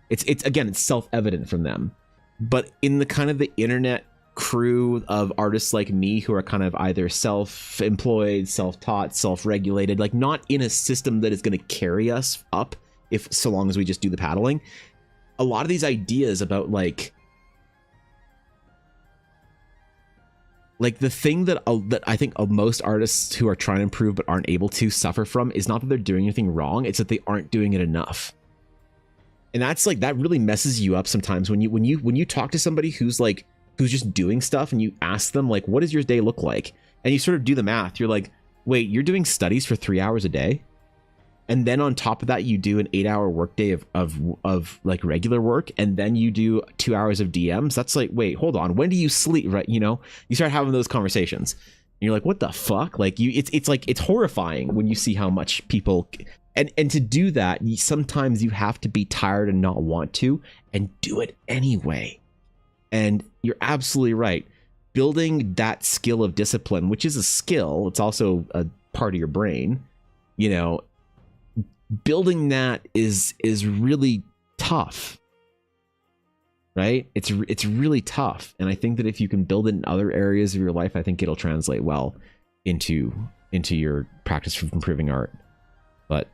It's again, it's self-evident from them. But in the kind of the internet crew of artists like me who are kind of either self-employed, self-taught, self-regulated, like not in a system that is going to carry us up so long as we just do the paddling, a lot of these ideas about like the thing that I think most artists who are trying to improve but aren't able to suffer from is not that they're doing anything wrong, it's that they aren't doing it enough. And that's like, that really messes you up sometimes when you talk to somebody who's just doing stuff and you ask them like, what does your day look like? And you sort of do the math. You're like, wait, you're doing studies for 3 hours a day? And then on top of that, you do an 8-hour workday of like regular work, and then you do 2 hours of DMs. That's like, wait, hold on. When do you sleep? Right? You know, you start having those conversations. And you're like, what the fuck? Like it's horrifying when you see how much people, and to do that, sometimes you have to be tired and not want to, and do it anyway. And you're absolutely right. Building that skill of discipline, which is a skill, it's also a part of your brain, you know, building that is really tough, right? It's really tough. And I think that if you can build it in other areas of your life, I think it'll translate well into your practice for improving art. But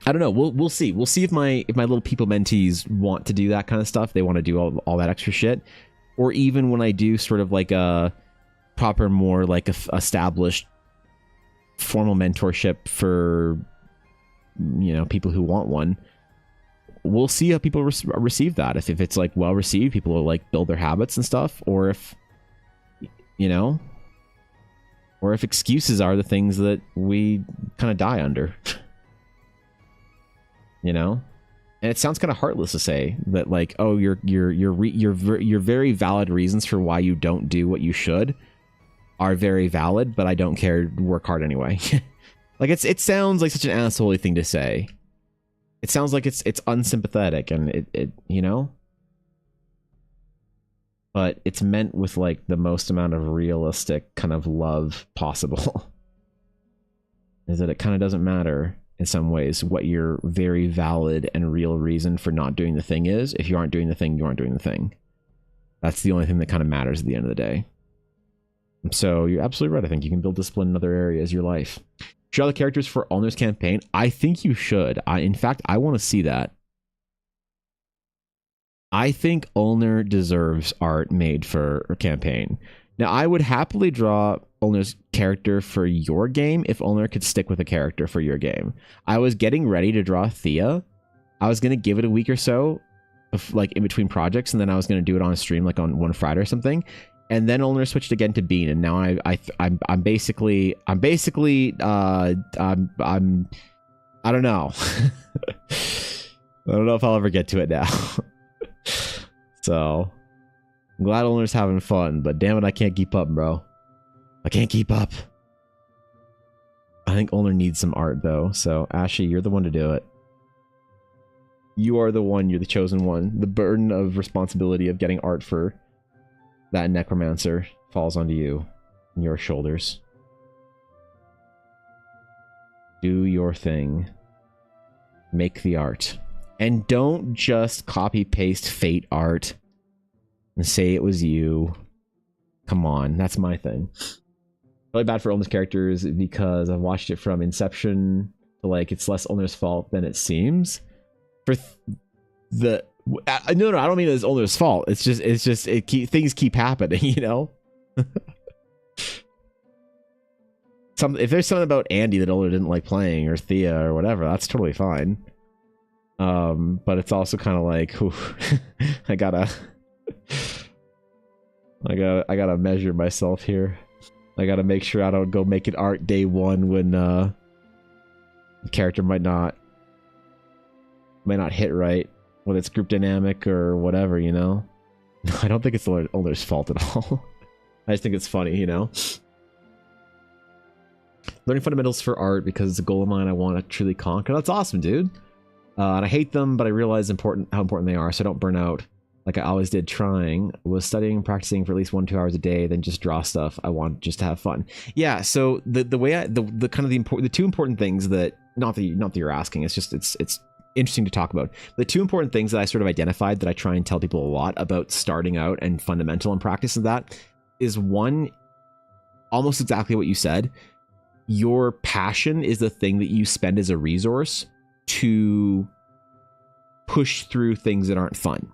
I don't know. We'll see. We'll see if my little people mentees want to do that kind of stuff. They want to do all that extra shit. Or even when I do sort of like a proper, more like established formal mentorship for, you know, people who want one, we'll see how people receive that. If it's like well received, people will like build their habits and stuff, or if, you know, or if excuses are the things that we kind of die under. You know, and it sounds kind of heartless to say that, like, oh, your very valid reasons for why you don't do what you should are very valid, but I don't care. Work hard anyway. Like it sounds like such an assholey thing to say. It sounds like it's unsympathetic, and it you know, but it's meant with like the most amount of realistic kind of love possible. Is that it kind of doesn't matter in some ways what your very valid and real reason for not doing the thing is. If you aren't doing the thing, you aren't doing the thing. That's the only thing that kind of matters at the end of the day. So you're absolutely right. I think you can build discipline in other areas of your life. Should all the characters for Ulner's campaign? I think you should. In fact, I want to see that. I think Ulner deserves art made for a campaign. Now, I would happily draw Ulner's character for your game if Ulner could stick with a character for your game. I was getting ready to draw Thea. I was going to give it a week or so, like in between projects, and then I was going to do it on a stream, like on one Friday or something. And then Ulner switched again to Bean, and now I'm basically I don't know. I don't know if I'll ever get to it now. So I'm glad Ulner's having fun, but damn it, I can't keep up, bro. I can't keep up. I think Ulner needs some art, though. So, Ashy, you're the one to do it. You are the one. You're the chosen one. The burden of responsibility of getting art for that necromancer falls onto you and your shoulders. Do your thing. Make the art. And don't just copy-paste Fate art and say it was you. Come on, that's my thing. Really bad for Ulner's characters because I've watched it from inception to like it's less Ulner's fault than it seems. For no, I don't mean it's Ulner's fault. It's just things keep happening, you know. If there's something about Andy that Ulner didn't like playing, or Thea or whatever, that's totally fine. But it's also kind of like, whew, I gotta measure myself here. I gotta make sure I don't go make it art day one when the character might not hit right, whether it's group dynamic or whatever, you know. I don't think it's the owner's fault at all. I just think it's funny, you know. Learning fundamentals for art because it's a goal of mine I want to truly conquer. That's awesome, dude. And I hate them, but I realize how important they are, so I don't burn out like I always did trying. Was studying and practicing for at least 1-2 hours a day, then just draw stuff. I want just to have fun. Yeah, so the way the kind of the two important things that not that you're asking, it's just it's interesting to talk about. The two important things that I sort of identified that I try and tell people a lot about starting out and fundamental and practice of that is, one, almost exactly what you said. Your passion is the thing that you spend as a resource to push through things that aren't fun.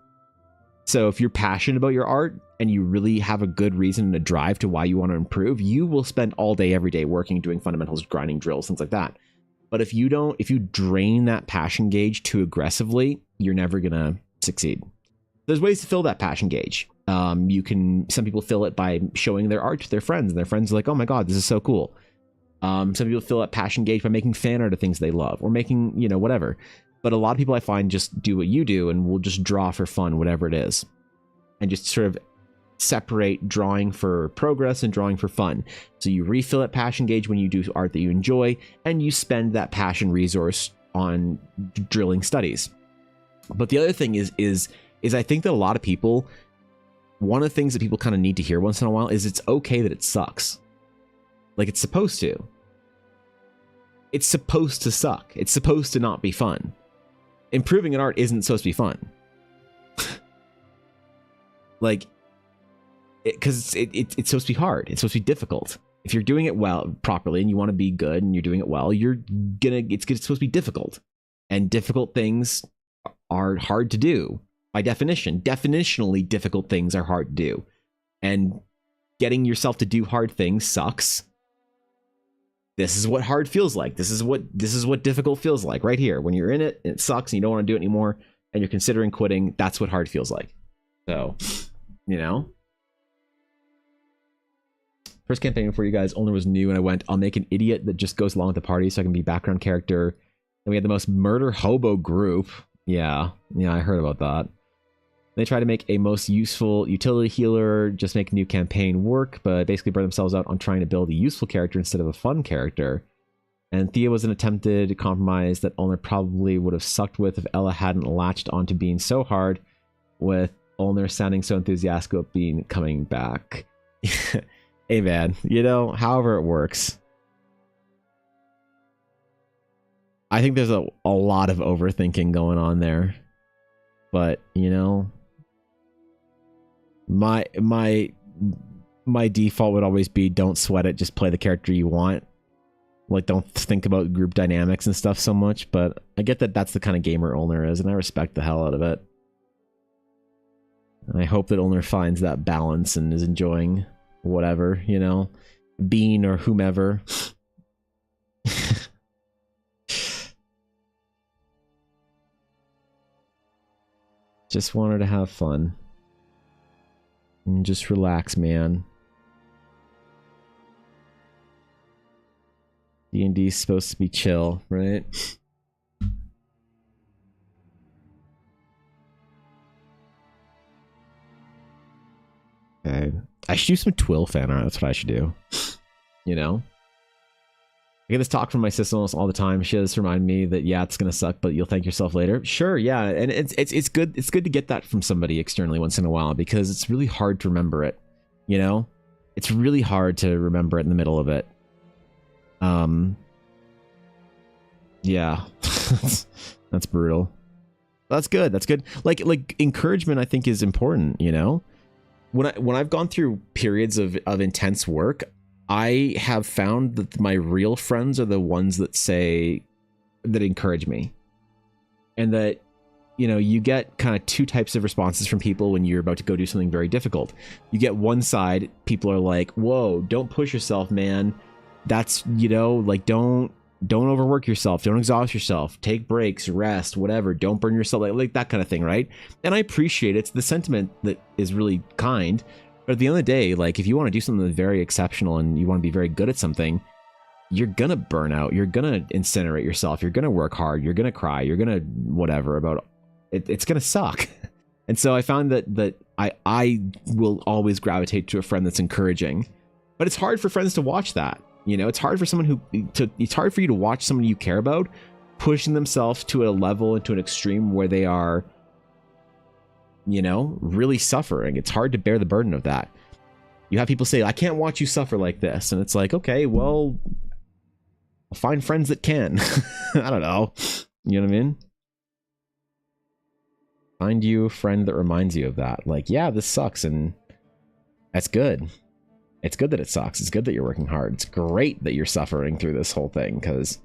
So if you're passionate about your art and you really have a good reason and a drive to why you want to improve, you will spend all day, every day working, doing fundamentals, grinding drills, things like that. But if you drain that passion gauge too aggressively, you're never going to succeed. There's ways to fill that passion gauge. Some people fill it by showing their art to their friends, and their friends are like, oh my God, this is so cool. Some people fill that passion gauge by making fan art of things they love, or making, you know, whatever. But a lot of people I find just do what you do and will just draw for fun, whatever it is, and just sort of separate drawing for progress and drawing for fun. So you refill that passion gauge when you do art that you enjoy, and you spend that passion resource on drilling studies. But the other thing is I think that a lot of people, one of the things that people kind of need to hear once in a while is it's okay that it sucks. Like, it's supposed to. It's supposed to suck. It's supposed to not be fun. Improving an art isn't supposed to be fun. Like, because it's supposed to be hard. It's supposed to be difficult. If you're doing it well, properly, and you want to be good, and you're doing it well, it's supposed to be difficult. And difficult things are hard to do by definition. Definitionally, difficult things are hard to do, and getting yourself to do hard things sucks. This is what hard feels like. This is what difficult feels like right here. When you're in it, and it sucks, and you don't want to do it anymore, and you're considering quitting, that's what hard feels like. So, you know. First campaign before you guys only was new, and I went, I'll make an idiot that just goes along with the party so I can be background character. And we had the most murder hobo group. Yeah, I heard about that. They try to make a most useful utility healer, just make a new campaign work, but basically burn themselves out on trying to build a useful character instead of a fun character. And Thea was an attempted compromise that Ulner probably would have sucked with if Ella hadn't latched onto being so hard, with Ulner sounding so enthusiastic about coming back. Hey man, you know, however it works. I think there's a lot of overthinking going on there. But, you know, my default would always be don't sweat it, just play the character you want. Like, don't think about group dynamics and stuff so much, but I get that that's the kind of gamer Ulner is, and I respect the hell out of it. And I hope that Ulner finds that balance and is enjoying whatever, you know, Bean or whomever. Just wanted to have fun. And just relax, man. D&D is supposed to be chill, right? Okay. I should do some Twill fan art. That's what I should do. You know? I get this talk from my sister almost all the time. She does remind me that, yeah, it's gonna suck, but you'll thank yourself later. Sure, yeah, and it's good. It's good to get that from somebody externally once in a while, because it's really hard to remember it. You know, it's really hard to remember it in the middle of it. Yeah, that's brutal. That's good. That's good. Like encouragement, I think, is important. You know, when I've gone through periods of intense work, I have found that my real friends are the ones that encourage me. And that, you know, you get kind of two types of responses from people when you're about to go do something very difficult. You get one side, people are like, whoa, don't push yourself, man. That's, you know, like, don't don't overwork yourself, don't exhaust yourself, take breaks, rest, whatever, don't burn yourself, like that kind of thing, right? And I appreciate it's the sentiment that is really kind, but at the end of the day, like if you want to do something very exceptional and you want to be very good at something, you're gonna burn out, you're gonna incinerate yourself, you're gonna work hard, you're gonna cry, you're gonna whatever about it, it's gonna suck. And so I found that I will always gravitate to a friend that's encouraging, but it's hard for friends to watch that. You know, it's hard for someone it's hard for you to watch someone you care about pushing themselves to a level and to an extreme where they are, you know, really suffering. It's hard to bear the burden of that. You have people say, I can't watch you suffer like this. And it's like, okay, well, I'll find friends that can. I don't know. You know what I mean? Find you a friend that reminds you of that. Like, yeah, this sucks. And that's good. It's good that it sucks. It's good that you're working hard. It's great that you're suffering through this whole thing, because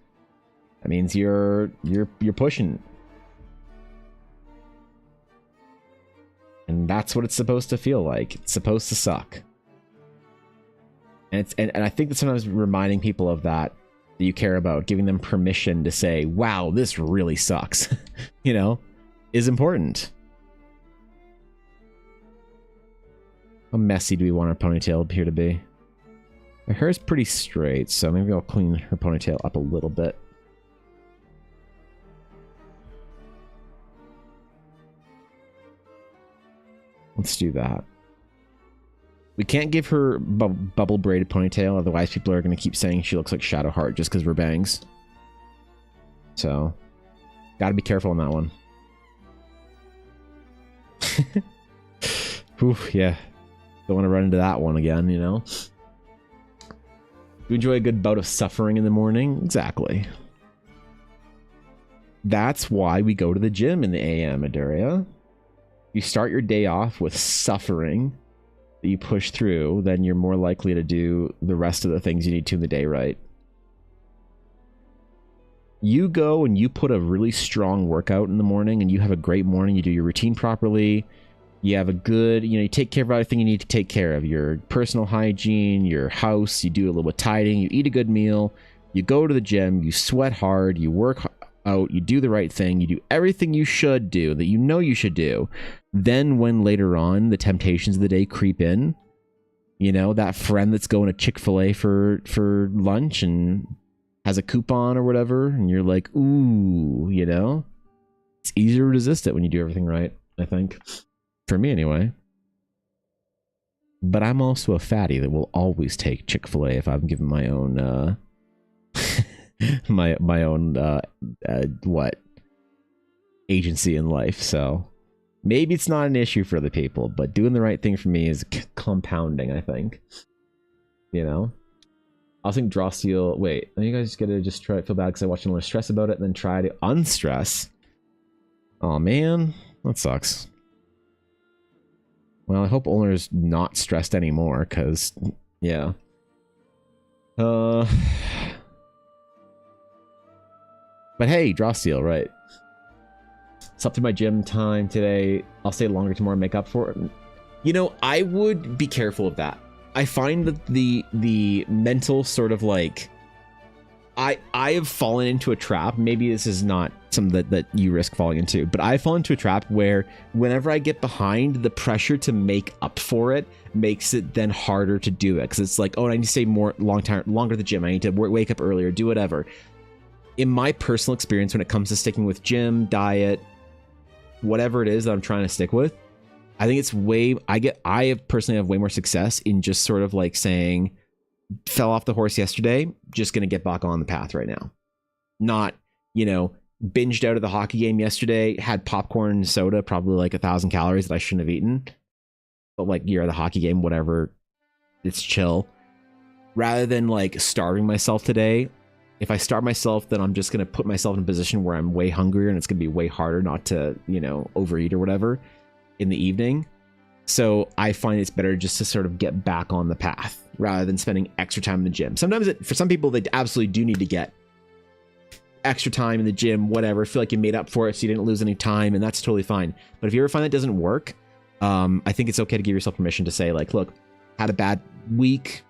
that means you're pushing. And that's what it's supposed to feel like. It's supposed to suck. And I think that sometimes reminding people of that you care about, giving them permission to say, wow, this really sucks, you know, is important. How messy do we want our ponytail appear to be? Her hair is pretty straight, so maybe I'll clean her ponytail up a little bit. Let's do that. We can't give her bubble braided ponytail, otherwise people are going to keep saying she looks like Shadowheart just because we're bangs. So, gotta be careful on that one. Oof, yeah. Don't want to run into that one again, you know? You enjoy a good bout of suffering in the morning? Exactly. That's why we go to the gym in the AM, Adaria. You start your day off with suffering that you push through, then you're more likely to do the rest of the things you need to in the day, right? You go and you put a really strong workout in the morning and you have a great morning, you do your routine properly, you have a good, you know, you take care of everything you need to take care of, your personal hygiene, your house, you do a little bit of tidying, you eat a good meal, you go to the gym, you sweat hard, you work out, you do the right thing, you do everything you should do that you know you should do. Then when later on the temptations of the day creep in, you know, that friend that's going to Chick-fil-A for lunch and has a coupon or whatever, and you're like, ooh, you know, it's easier to resist it when you do everything right, I think. For me, anyway. But I'm also a fatty that will always take Chick-fil-A if I'm given my own, my own, what? Agency in life. So maybe it's not an issue for other people, but doing the right thing for me is compounding, I think. You know? I think draw steal. Wait, are you guys gonna just try to feel bad because I watched another stress about it and then try to unstress? Oh man, that sucks. Well, I hope Ulner's not stressed anymore, because, yeah. But hey, draw steal, right. Slept through my gym time today. I'll stay longer tomorrow, make up for it. You know, I would be careful of that. I find that the mental sort of like, I have fallen into a trap. Maybe this is not something that you risk falling into, but I fall into a trap where whenever I get behind, the pressure to make up for it makes it then harder to do it. Because it's like, oh, I need to stay longer at the gym. I need to wake up earlier, do whatever. In my personal experience, when it comes to sticking with gym, diet, whatever it is that I'm trying to stick with, I think it's I personally have way more success in just sort of like saying, fell off the horse yesterday, just gonna get back on the path right now. Not, you know, binged out of the hockey game yesterday, had popcorn and soda, probably like 1,000 calories that I shouldn't have eaten, but like, you're at the hockey game, whatever, it's chill. Rather than like starving myself today, if I starve myself, then I'm just gonna put myself in a position where I'm way hungrier and it's gonna be way harder not to, you know, overeat or whatever in the evening. So I find it's better just to sort of get back on the path rather than spending extra time in the gym. Sometimes for some people, they absolutely do need to get extra time in the gym, whatever, feel like you made up for it so you didn't lose any time, and that's totally fine. But if you ever find that doesn't work, I think it's okay to give yourself permission to say, like, look, had a bad week,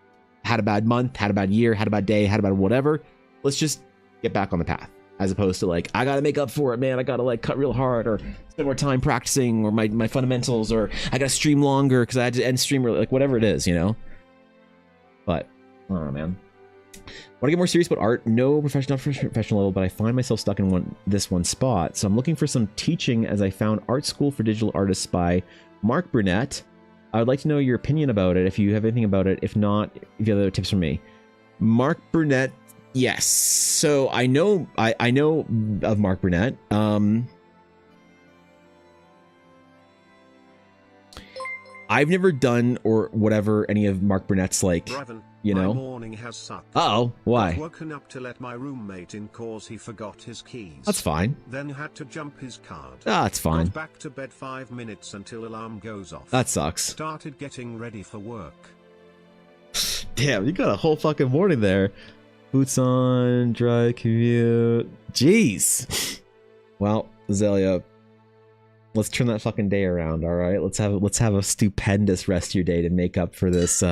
had a bad month, had a bad year, had a bad day, had a bad whatever. Let's just get back on the path, as opposed to like, I gotta make up for it, man. I gotta like cut real hard, or spend more time practicing, or my fundamentals, or I gotta stream longer because I had to end stream early, like whatever it is, you know. But I don't know, man. Want to get more serious about art? No professional level, but I find myself stuck in this one spot. So I'm looking for some teaching, as I found Art School for Digital Artists by Mark Burnett. I would like to know your opinion about it, if you have anything about it. If not, if you have other tips from me. Mark Burnett, yes. So I know of Mark Burnett. I've never done or whatever any of Mark Burnett's like. Brevin, you know. my morning has sucked. Uh-oh, why? I've woken up to let my roommate in cause he forgot his keys. That's fine. Then had to jump his card. Ah, that's fine. Got back to bed 5 minutes until alarm goes off. That sucks. Started getting ready for work. Damn, you got a whole fucking morning there. Boots on, dry commute. Jeez. Well, Azalea, let's turn that fucking day around, all right? Let's have a stupendous rest of your day to make up for this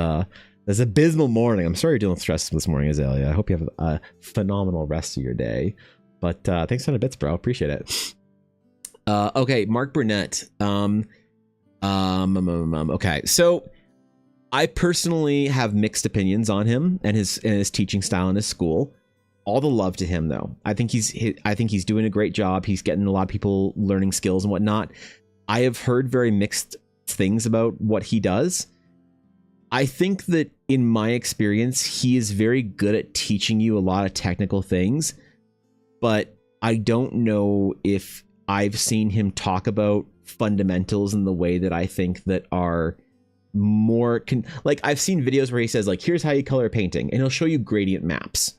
this abysmal morning. I'm sorry you're dealing with stress this morning, Azalea. I hope you have a phenomenal rest of your day. But thanks for the bits, bro. Appreciate it. Okay, Mark Burnett. Okay, so I personally have mixed opinions on him and his teaching style in his school. All the love to him, though. I think he's doing a great job. He's getting a lot of people learning skills and whatnot. I have heard very mixed things about what he does. I think that in my experience, he is very good at teaching you a lot of technical things, but I don't know if I've seen him talk about fundamentals in the way that I think that are more like, I've seen videos where he says like, here's how you color a painting, and he'll show you gradient maps.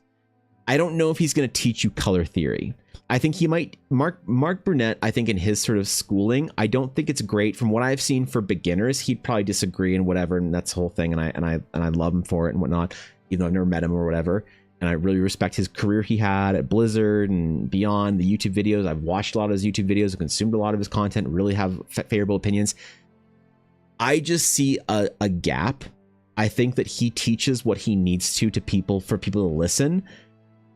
I don't know if he's going to teach you color theory. I think he might. Mark Burnett, I think in his sort of schooling, I don't think it's great. From what I've seen for beginners, he'd probably disagree and whatever, and that's the whole thing. And I love him for it and whatnot, even though I've never met him or whatever. And I really respect his career he had at Blizzard and beyond. The YouTube videos, I've watched a lot of his YouTube videos, I've consumed a lot of his content, really have favorable opinions. I just see a gap. I think that he teaches what he needs to people for people to listen.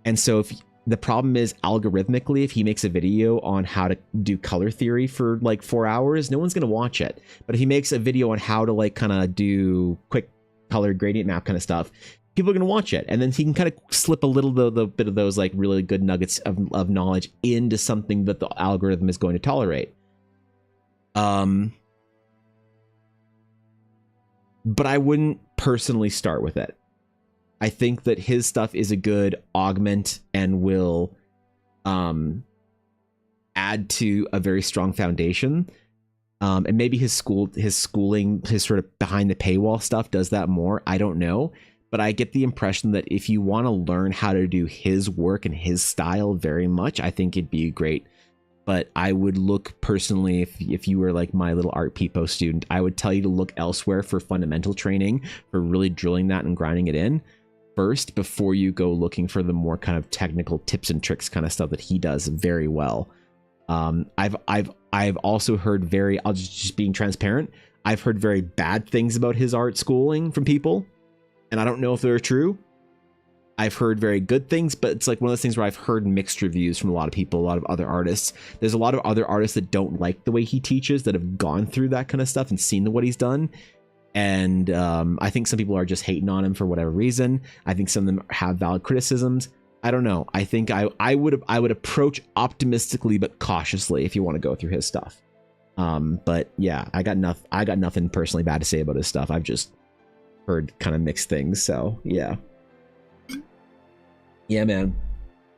And so if the problem is algorithmically, if he makes a video on how to do color theory for like 4 hours, no one's going to watch it. But if he makes a video on how to like kind of do quick color gradient map kind of stuff, people are going to watch it. And then he can kind of slip a little the bit of those like really good nuggets of knowledge into something that the algorithm is going to tolerate. But I wouldn't personally start with it. I think that his stuff is a good augment and will add to a very strong foundation. And maybe his schooling, his sort of behind the paywall stuff does that more. I don't know. But I get the impression that if you want to learn how to do his work and his style very much, I think it'd be great. But I would look personally, if you were like my little art peepo student, I would tell you to look elsewhere for fundamental training, for really drilling that and grinding it in first before you go looking for the more kind of technical tips and tricks kind of stuff that he does very well. I've also heard I'll just being transparent, I've heard very bad things about his art schooling from people, and I don't know if they're true. I've heard very good things, but it's like one of those things where I've heard mixed reviews from a lot of people, a lot of other artists. There's a lot of other artists that don't like the way he teaches, that have gone through that kind of stuff and seen what he's done. And I think some people are just hating on him for whatever reason. I think some of them have valid criticisms. I don't know. I think I would approach optimistically but cautiously if you want to go through his stuff. But yeah, I got nothing personally bad to say about his stuff. I've just heard kind of mixed things. So yeah. Yeah, man.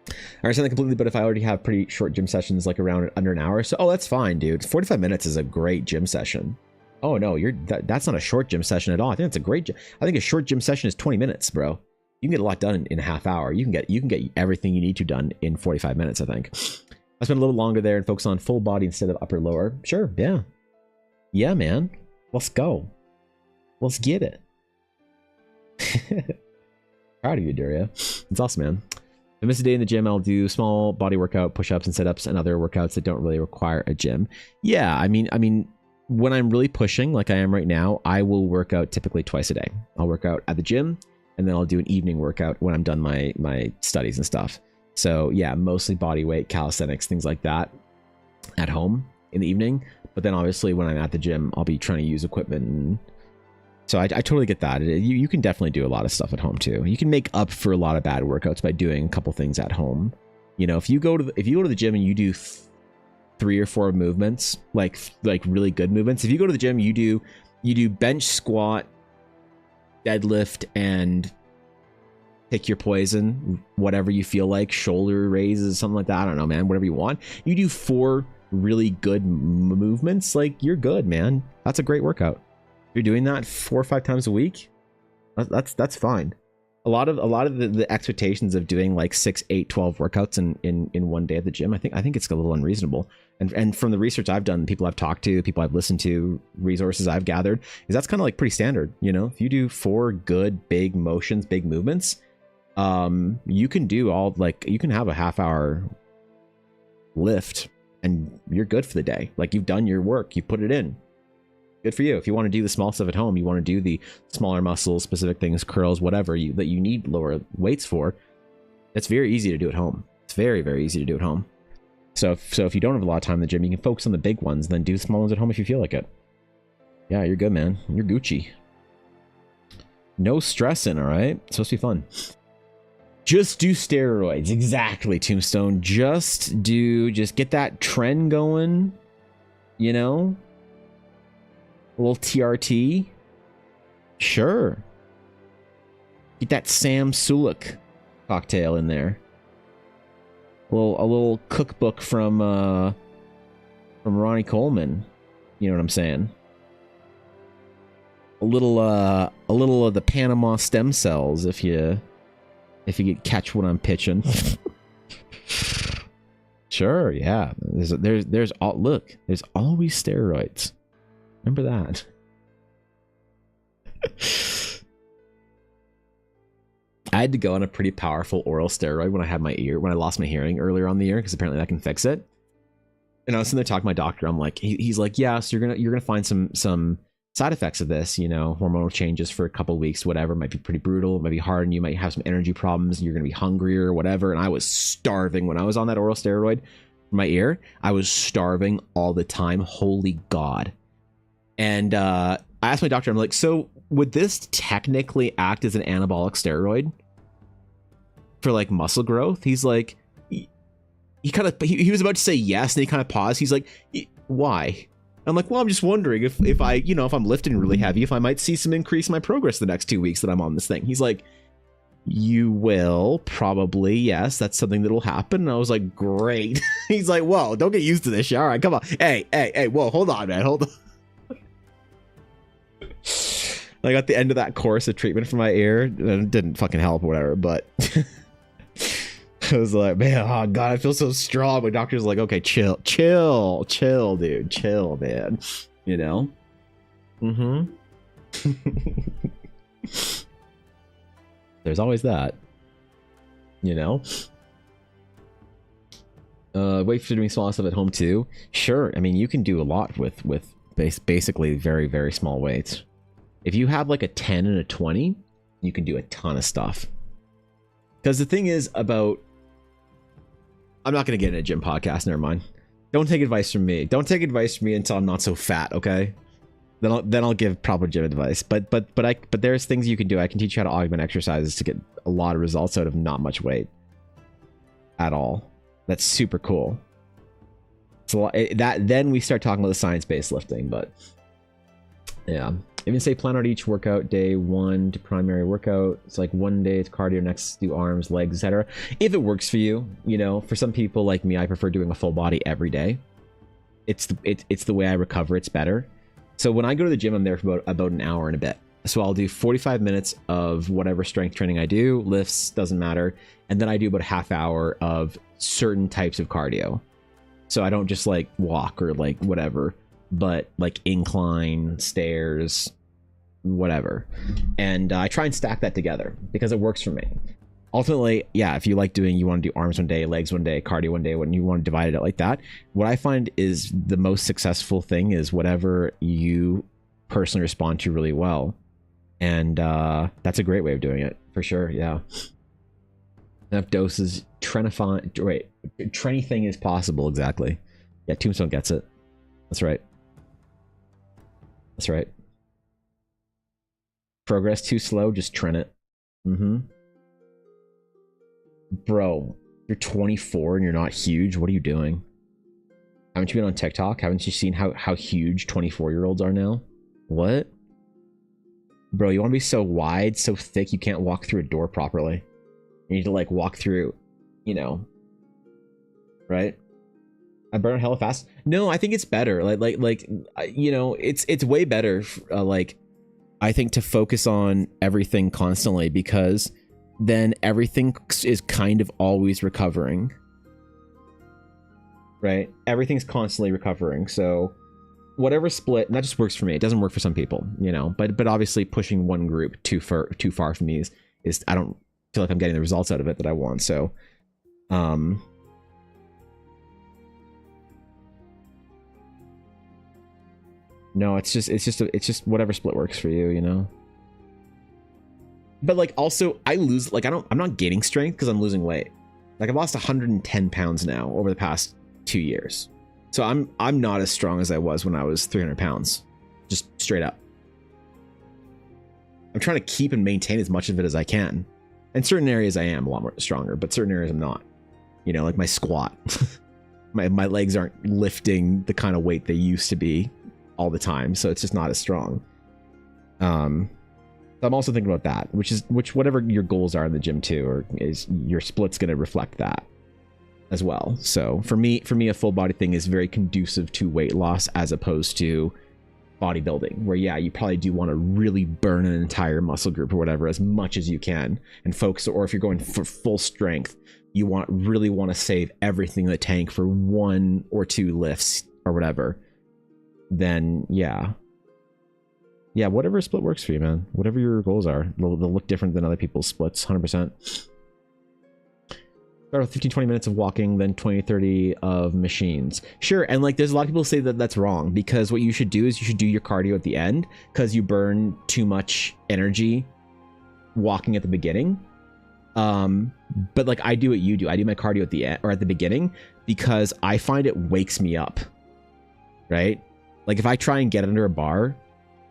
I understand that completely, but if I already have pretty short gym sessions, like around under an hour, so that's fine, dude. 45 minutes is a great gym session. Oh no, that's not a short gym session at all. I think it's a great. I think a short gym session is 20 minutes, bro. You can get a lot done in a half hour. You can get everything you need to done in 45 minutes. I think. I spend a little longer there and focus on full body instead of upper lower. Sure, yeah, man. Let's go. Let's get it. Proud of you, Daria. It's awesome, man. If I miss a day in the gym, I'll do small body workout, push-ups and sit-ups and other workouts that don't really require a gym. Yeah, I mean, when I'm really pushing like I am right now, I will work out typically twice a day. I'll work out at the gym and then I'll do an evening workout when I'm done my studies and stuff. So yeah, mostly body weight, calisthenics, things like that at home in the evening. But then obviously when I'm at the gym, I'll be trying to use equipment. And so I totally get that. You can definitely do a lot of stuff at home too. You can make up for a lot of bad workouts by doing a couple things at home. You know, if you go to the gym and you do 3 or 4 movements, like really good movements. If you go to the gym, you do bench, squat, deadlift, and pick your poison, whatever you feel like, shoulder raises, something like that. I don't know, man, whatever you want. You do 4 really good movements, like you're good, man. That's a great workout. If you're doing that 4 or 5 times a week, that's fine. A lot of the expectations of doing like 6, 8, 12 workouts in one day at the gym, I think it's a little unreasonable. And from the research I've done, people I've talked to, people I've listened to, resources I've gathered, is that's kind of like pretty standard. You know, if you do 4 good big motions, big movements, you can do all, like, you can have a half-hour lift and you're good for the day. Like, you've done your work, you put it in. Good for you. If you want to do the small stuff at home, you want to do the smaller muscles, specific things, curls, whatever that you need lower weights for, it's very easy to do at home. It's very, very easy to do at home. So if you don't have a lot of time in the gym, you can focus on the big ones, then do the small ones at home if you feel like it. Yeah, you're good, man. You're Gucci. No stressing, all right? It's supposed to be fun. Just do steroids. Exactly, Tombstone. Just get that trend going, you know? A little TRT. Sure. Get that Sam Sulek cocktail in there. A little cookbook from Ronnie Coleman. You know what I'm saying? A little of the Panama stem cells if you catch what I'm pitching. Sure, yeah. There's always steroids. Remember that. I had to go on a pretty powerful oral steroid when I lost my hearing earlier on the year, because apparently that can fix it. And I was sitting there talking to my doctor. I'm like, he's like, yeah, so you're gonna find some side effects of this, you know, hormonal changes for a couple of weeks, whatever. It might be pretty brutal, it might be hard, and you might have some energy problems, and you're gonna be hungrier or whatever. And I was starving when I was on that oral steroid for my ear. I was starving all the time. Holy God. And I asked my doctor, I'm like, so would this technically act as an anabolic steroid for like muscle growth? He's like, he was about to say yes, and he kind of paused. He's like, why? I'm like, well, I'm just wondering if I, you know, if I'm lifting really heavy, if I might see some increase in my progress the next 2 weeks that I'm on this thing. He's like, you will probably, yes, that's something that'll happen. And I was like, great. He's like, whoa, don't get used to this. All right, come on. Hey, whoa, hold on, man, hold on. Like at the end of that course of treatment for my ear, and it didn't fucking help or whatever, but I was like, man, oh God, I feel so strong. My doctor's like, okay, chill, dude, chill, man. You know? There's always that. You know? Wait for doing small stuff at home too. Sure, I mean, you can do a lot with basically very, very small weights. If you have like a 10 and a 20, you can do a ton of stuff. Because the thing is about... I'm not going to get in a gym podcast, never mind. Don't take advice from me. Don't take advice from me until I'm not so fat, okay? Then I'll give proper gym advice. But there's things you can do. I can teach you how to augment exercises to get a lot of results out of not much weight. At all. That's super cool. So then we start talking about the science-based lifting, but... Yeah. Even say plan out each workout day 1 to primary workout. It's like one day it's cardio, next do arms, legs, etc. If it works for you, you know. For some people like me, I prefer doing a full body every day. It's the way I recover. It's better. So when I go to the gym, I'm there for about an hour and a bit. So I'll do 45 minutes of whatever strength training I do, lifts, doesn't matter, and then I do about a half hour of certain types of cardio. So I don't just like walk or like whatever, but like incline, stairs, whatever. And I try and stack that together because it works for me. Ultimately, yeah, if you want to do arms one day, legs one day, cardio one day, when you want to divide it out like that, what I find is the most successful thing is whatever you personally respond to really well. And that's a great way of doing it, for sure, yeah. Enough doses. Trenify. Wait, Tranything is possible. Exactly. Yeah, Tombstone gets it. That's right. That's right. Progress too slow. Just tren it. Mm-hmm. Bro, you're 24 and you're not huge. What are you doing? Haven't you been on TikTok? Haven't you seen how huge 24-year-olds are now? What? Bro, you want to be so wide, so thick, you can't walk through a door properly. You need to, like, walk through, you know. Right? I burn hella fast. No, I think it's better. Like, you know, it's way better, like, I think, to focus on everything constantly, because then everything is kind of always recovering. Right? Everything's constantly recovering. So whatever split, and that just works for me. It doesn't work for some people, you know, but obviously pushing one group too far from me is I don't feel like I'm getting the results out of it that I want. So no, it's just whatever split works for you, you know. But like, also, I lose, like, I'm not gaining strength because I'm losing weight. Like, I've lost 110 pounds now over the past 2 years. So I'm not as strong as I was when I was 300 pounds, just straight up. I'm trying to keep and maintain as much of it as I can. In certain areas I am a lot more stronger, but certain areas I'm not. You know, like my squat. my legs aren't lifting the kind of weight they used to be all the time, so it's just not as strong. I'm also thinking about that, which whatever your goals are in the gym too, or is your split's going to reflect that as well. So for me, a full body thing is very conducive to weight loss as opposed to bodybuilding, where yeah, you probably do want to really burn an entire muscle group or whatever as much as you can and focus. Or if you're going for full strength, you really want to save everything in the tank for 1 or 2 lifts or whatever. Then yeah, whatever split works for you, man. Whatever your goals are, they'll look different than other people's splits, 100%. Start with 15-20 minutes of walking, then 20-30 of machines. Sure, and like there's a lot of people say that that's wrong, because what you should do is you should do your cardio at the end, because you burn too much energy walking at the beginning. But like I do what you do. I do my cardio at the end or at the beginning because I find it wakes me up. Right? Like if I try and get under a bar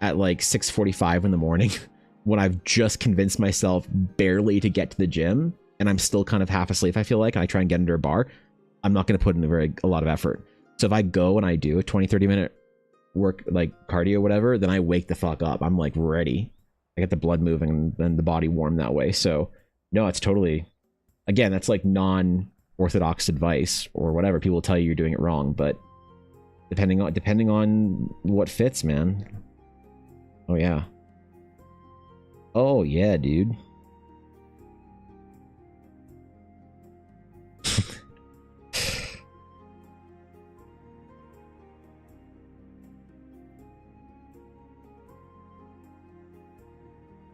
at like 6:45 in the morning when I've just convinced myself barely to get to the gym and I'm still kind of half asleep, I feel like, and I try and get under a bar, I'm not going to put in a lot of effort. So if I go and I do a 20-30 minute work, like cardio, whatever, then I wake the fuck up. I'm like ready. I get the blood moving and then the body warm that way. So no, it's totally, again, that's like non-orthodox advice or whatever. People will tell you you're doing it wrong, but depending on what fits, man. Oh yeah. Oh yeah, dude.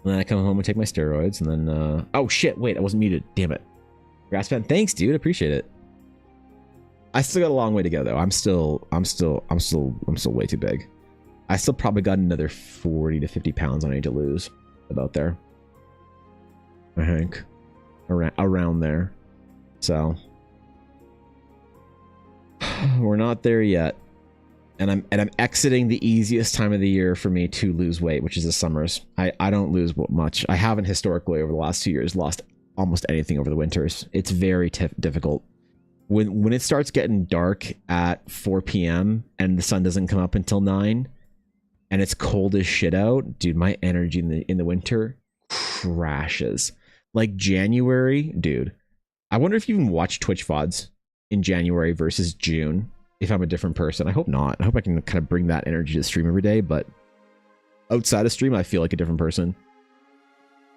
And then I come home and take my steroids, and then oh shit, wait, I wasn't muted. Damn it. Grasspan, thanks, dude. Appreciate it. I still got a long way to go though. I'm still way too big. I still probably got another 40 to 50 pounds I need to lose. About there. I think. Around there. So we're not there yet. And I'm exiting the easiest time of the year for me to lose weight, which is the summers. I don't lose much. I haven't historically over the last 2 years lost almost anything over the winters. It's very difficult. When it starts getting dark at 4 p.m. and the sun doesn't come up until 9 and it's cold as shit out, dude, my energy in the winter crashes. Like January, dude. I wonder if you even watch Twitch VODs in January versus June. If I'm a different person. I hope not. I hope I can kind of bring that energy to the stream every day, but outside of stream, I feel like a different person.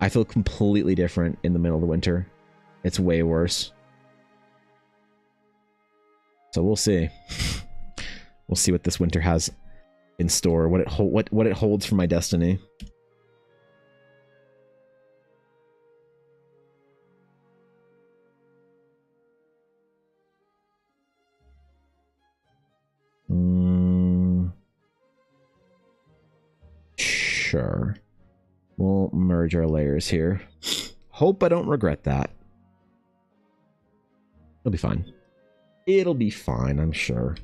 I feel completely different in the middle of the winter. It's way worse. So we'll see. We'll see what this winter has in store, what it holds for my destiny. Sure. We'll merge our layers here. Hope I don't regret that. It'll be fine. It'll be fine, I'm sure.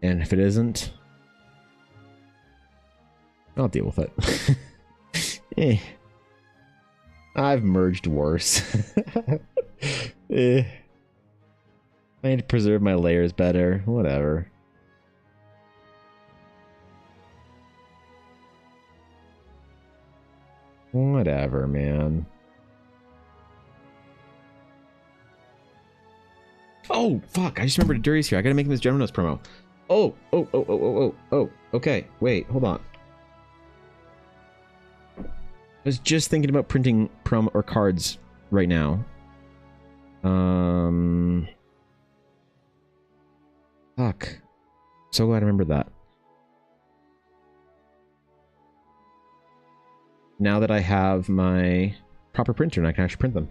And if it isn't, I'll deal with it. I've merged worse. I need to preserve my layers better. Whatever. Whatever, man. Oh, fuck. I just remembered Dury's here. I gotta make him this General Notes promo. Oh. Okay, wait, hold on. I was just thinking about printing promo or cards right now. Fuck. So glad I remembered that. Now that I have my proper printer and I can actually print them.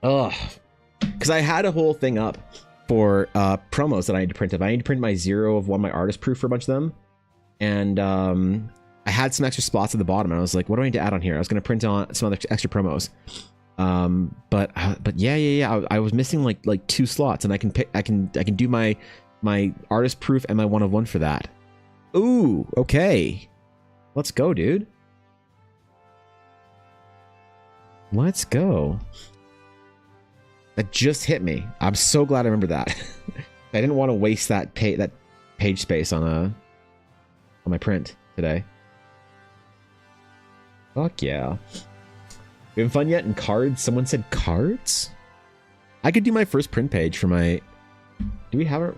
Ugh. Because I had a whole thing up for promos that I need to print up. I need to print my 0 of 1, my artist proof for a bunch of them. And I had some extra spots at the bottom, and I was like, what do I need to add on here? I was going to print on some other extra promos. But yeah. I was missing like 2 slots, and I can do my artist proof and my 1 of 1 for that. Ooh, okay. Let's go, dude. Let's go. That just hit me. I'm so glad I remember that. I didn't want to waste that page space on my print today. Fuck yeah. We having fun yet in cards? Someone said cards? I could do my first print page for my... Do we have it?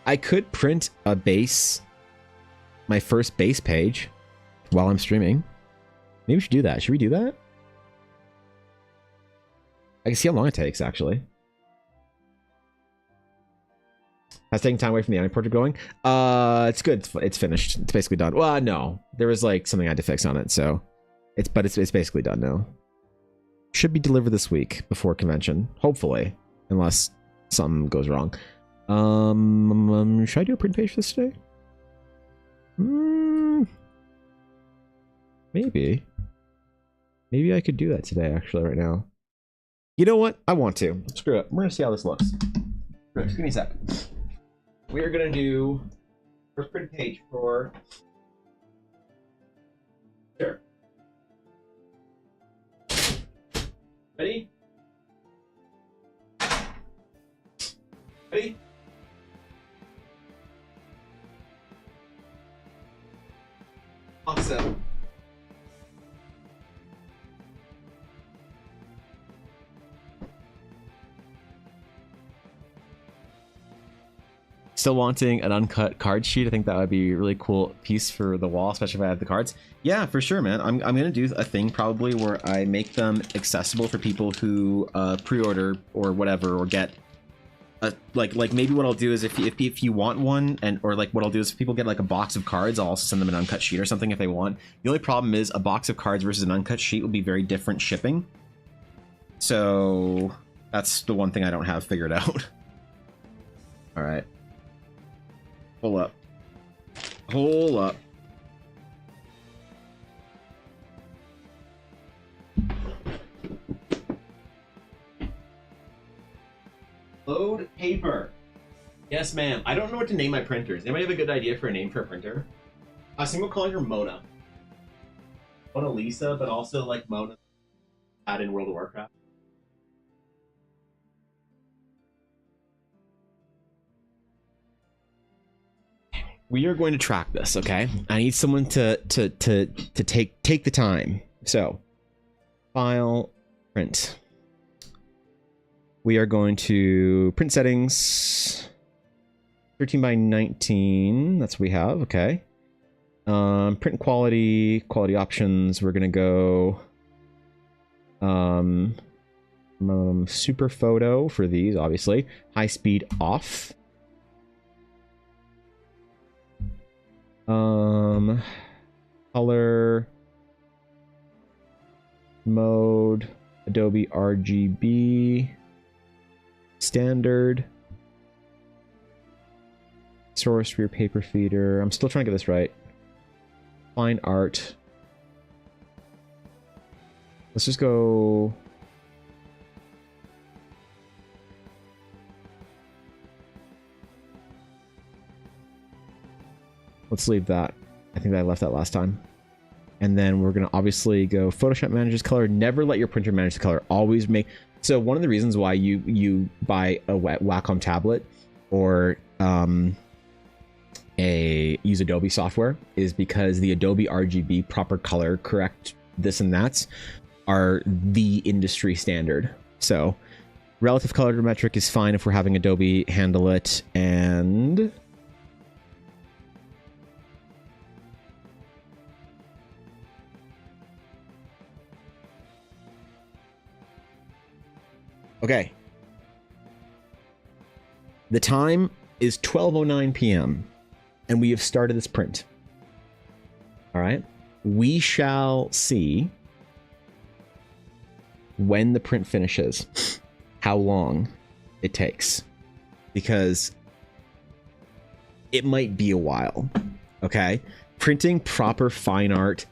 I could print a base, my first base page, while I'm streaming. Maybe we should do that. Should we do that? I can see how long it takes, actually. That's taking time away from the anime portrait going. It's good. It's finished. It's basically done. Well, no. There was like something I had to fix on it, so it's basically done now. Should be delivered this week before convention, hopefully, unless something goes wrong. Should I do a print page for this today? Maybe I could do that today, actually, right now. You know what? I want to. Screw it. We're gonna see how this looks. Just give me a sec. We are gonna do first print page for... Sure. Ready? Ready? Awesome. Still wanting an uncut card sheet. I think that would be a really cool piece for the wall, especially if I have the cards. Yeah, for sure, man. I'm gonna do a thing probably where I make them accessible for people who pre-order or whatever, or get like maybe what I'll do is if you want one, and or like what I'll do is if people get like a box of cards, I'll also send them an uncut sheet or something if they want. The only problem is a box of cards versus an uncut sheet will be very different shipping. So that's the one thing I don't have figured out. All right. Hold up. Hold up. Load paper. Yes, ma'am. I don't know what to name my printers. Anybody have a good idea for a name for a printer? I was thinking we're calling her Mona. Mona Lisa, but also like Mona had in World of Warcraft. We are going to track this, okay? I need someone to take the time. So, file, print. We are going to print settings, 13 by 19. That's what we have, okay. Print quality options. We're gonna go super photo for these, obviously. High speed off. Color mode, Adobe RGB, standard, source for your paper feeder. I'm still trying to get this right. Fine art. Let's just go. Let's leave that. I think I left that last time. And then we're going to obviously go Photoshop manages color. Never let your printer manage the color. Always make... So one of the reasons why you buy a Wacom tablet or use Adobe software is because the Adobe RGB proper color correct this and that's are the industry standard. So relative color metric is fine if we're having Adobe handle it. And... okay. The time is 12:09 p.m. and we have started this print. All right. We shall see when the print finishes, how long it takes, because it might be a while. Okay. Printing proper fine art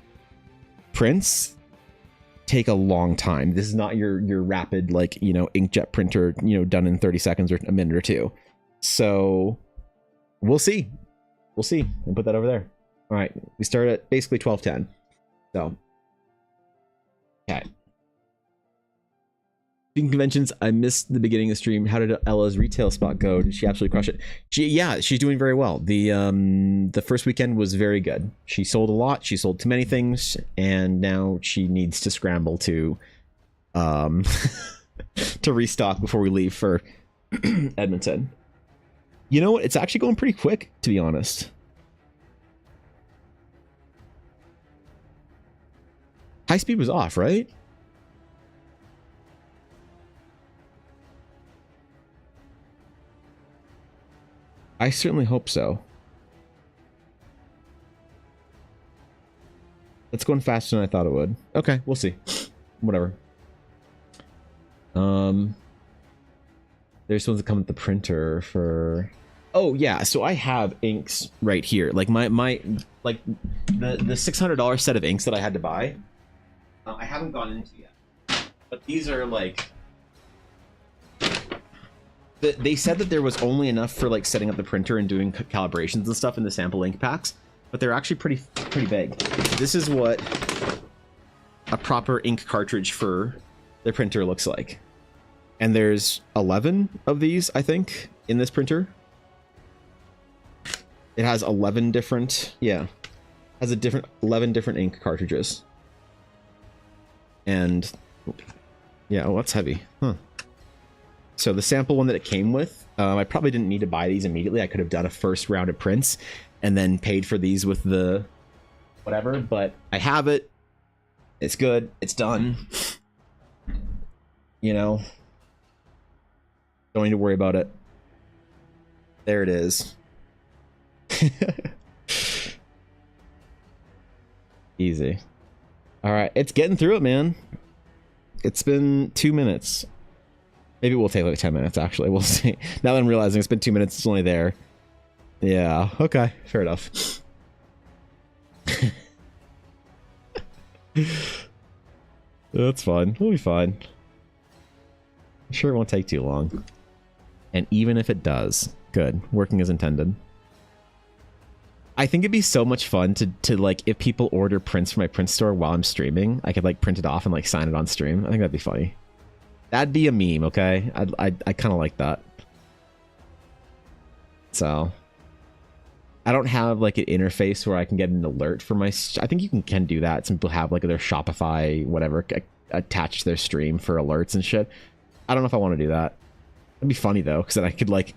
prints take a long time. This is not your rapid, like, you know, inkjet printer, you know, done in 30 seconds or a minute or two. So we'll see. We'll see. We'll put that over there. All right. We start at basically 12:10. So, okay. Speaking of conventions, I missed the beginning of the stream. How did Ella's retail spot go? Did she absolutely crush it? She's doing very well. The first weekend was very good. She sold a lot. She sold too many things, and now she needs to scramble to to restock before we leave for Edmonton. You know what? It's actually going pretty quick, to be honest. High speed was off, right? I certainly hope so. It's going faster than I thought it would. Okay, we'll see. Whatever. There's ones that come with the printer for... Oh yeah, so I have inks right here. Like my like the $600 set of inks that I had to buy. I haven't gone into yet. But these are like... They said that there was only enough for like setting up the printer and doing calibrations and stuff in the sample ink packs, but they're actually pretty big. This is what a proper ink cartridge for the printer looks like. And there's 11 of these, I think, in this printer. It has 11 different, yeah, has a different 11 different ink cartridges. And yeah, oh, that's heavy, huh? So the sample one that it came with, I probably didn't need to buy these immediately. I could have done a first round of prints and then paid for these with the whatever, but I have it. It's good. It's done. You know, don't need to worry about it. There it is. Easy. All right. It's getting through it, man. It's been 2 minutes. Maybe we'll take like 10 minutes, actually. We'll see. Now that I'm realizing it's been 2 minutes, it's only there. Yeah, okay. Fair enough. That's fine. We'll be fine. I'm sure it won't take too long. And even if it does, good. Working as intended. I think it'd be so much fun to like, if people order prints from my print store while I'm streaming, I could like print it off and like sign it on stream. I think that'd be funny. That'd be a meme, okay? I kind of like that. So, I don't have like an interface where I can get an alert for my... I think you can do that. Some people have like their Shopify, whatever, attached to their stream for alerts and shit. I don't know if I want to do that. It'd be funny though, because then I could like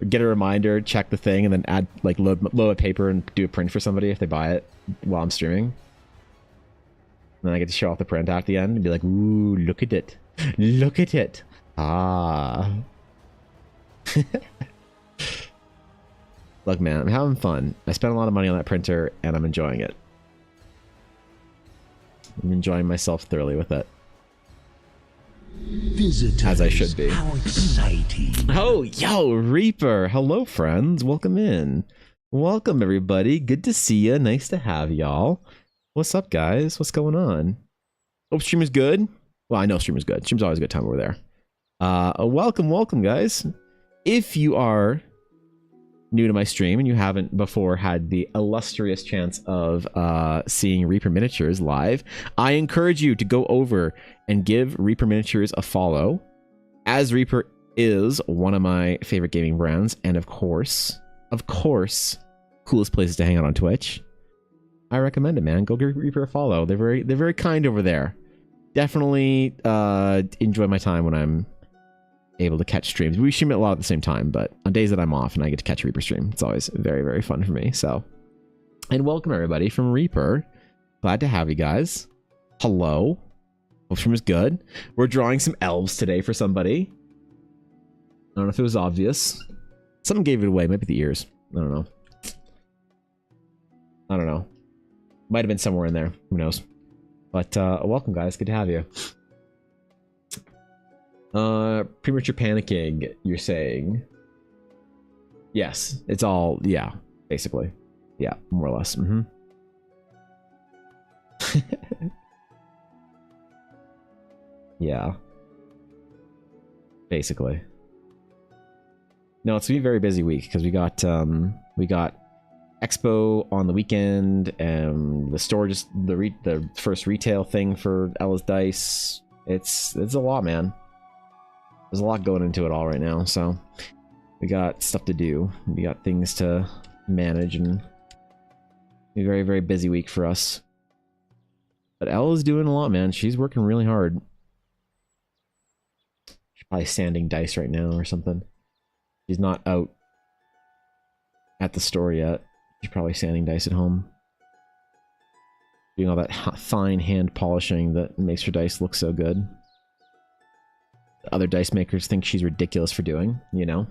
get a reminder, check the thing, and then add like load a paper and do a print for somebody if they buy it while I'm streaming. And then I get to show off the print at the end and be like, ooh, look at it. Look at it. Ah. Look, man, I'm having fun. I spent a lot of money on that printer and I'm enjoying it. I'm enjoying myself thoroughly with it. Visitors. As I should be. How exciting. Oh, yo, Reaper. Hello, friends. Welcome in. Welcome, everybody. Good to see you. Nice to have y'all. What's up, guys? What's going on? Hope stream is good. Well, I know stream is good. Stream's always a good time over there. Welcome, guys. If you are new to my stream and you haven't before had the illustrious chance of seeing Reaper Miniatures live, I encourage you to go over and give Reaper Miniatures a follow, as Reaper is one of my favorite gaming brands, and of course, coolest places to hang out on Twitch. I recommend it, man. Go give Reaper a follow. They're very kind over there. Definitely enjoy my time when I'm able to catch streams. We stream it a lot at the same time, but on days that I'm off and I get to catch a Reaper stream, it's always very fun for me. So, and welcome everybody from Reaper. Glad to have you guys. Hello. Hope stream is good. We're drawing some elves today for somebody. I don't know if it was obvious. Someone gave it away. Maybe the ears. I don't know. Might have been somewhere in there. Who knows? But welcome, guys. Good to have you. Premature panicking, you're saying? Yes, it's all, yeah, basically. Yeah, more or less. Yeah. Basically. No, it's gonna be a very busy week because we got Expo on the weekend, and the store just the first retail thing for Ella's Dice. It's a lot, man. There's a lot going into it all right now, so we got stuff to do. We got things to manage, and a very busy week for us. But Ella's doing a lot, man. She's working really hard. She's probably sanding dice right now or something. She's not out at the store yet. She's probably sanding dice at home. Doing all that fine hand polishing that makes her dice look so good. Other dice makers think she's ridiculous for doing, you know?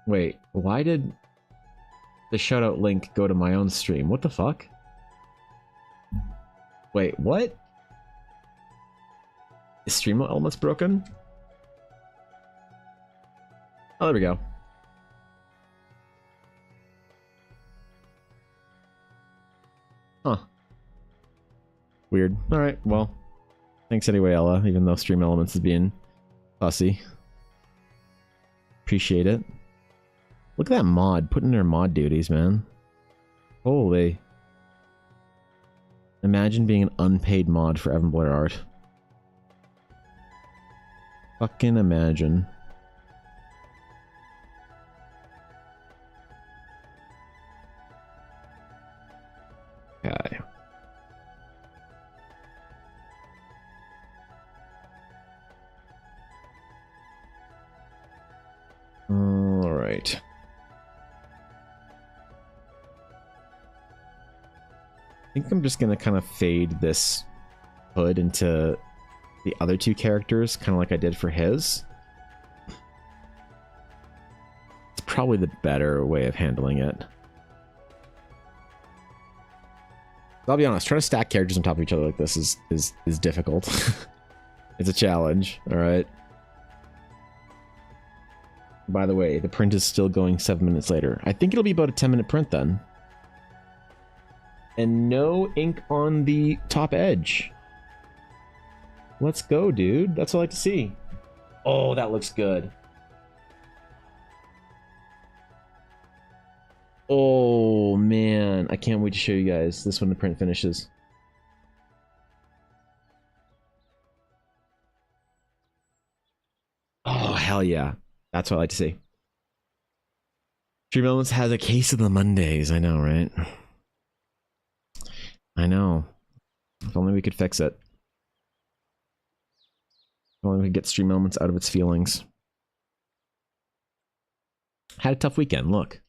Wait, why did the shoutout link go to my own stream? What the fuck? Wait, what? Is stream elements broken? Oh, there we go. Huh. Weird. Alright, well. Thanks anyway, Ella, even though Stream Elements is being fussy. Appreciate it. Look at that mod, putting in her mod duties, man. Holy. Imagine being an unpaid mod for Evan Blair Art. Fucking imagine. Okay. All right. I think I'm just gonna kind of fade this hood into the other two characters, kind of like I did for his. It's probably the better way of handling it. I'll be honest, trying to stack characters on top of each other like this is difficult. It's a challenge, alright? By the way, the print is still going 7 minutes later. I think it'll be about a 10-minute print then. And no ink on the top edge. Let's go, dude. That's what I like to see. Oh, that looks good. Oh, man. I can't wait to show you guys this when the print finishes. Oh, hell yeah. That's what I like to see. Stream Elements has a case of the Mondays. I know, right? I know. If only we could fix it. If only we could get Stream Elements out of its feelings. Had a tough weekend, look.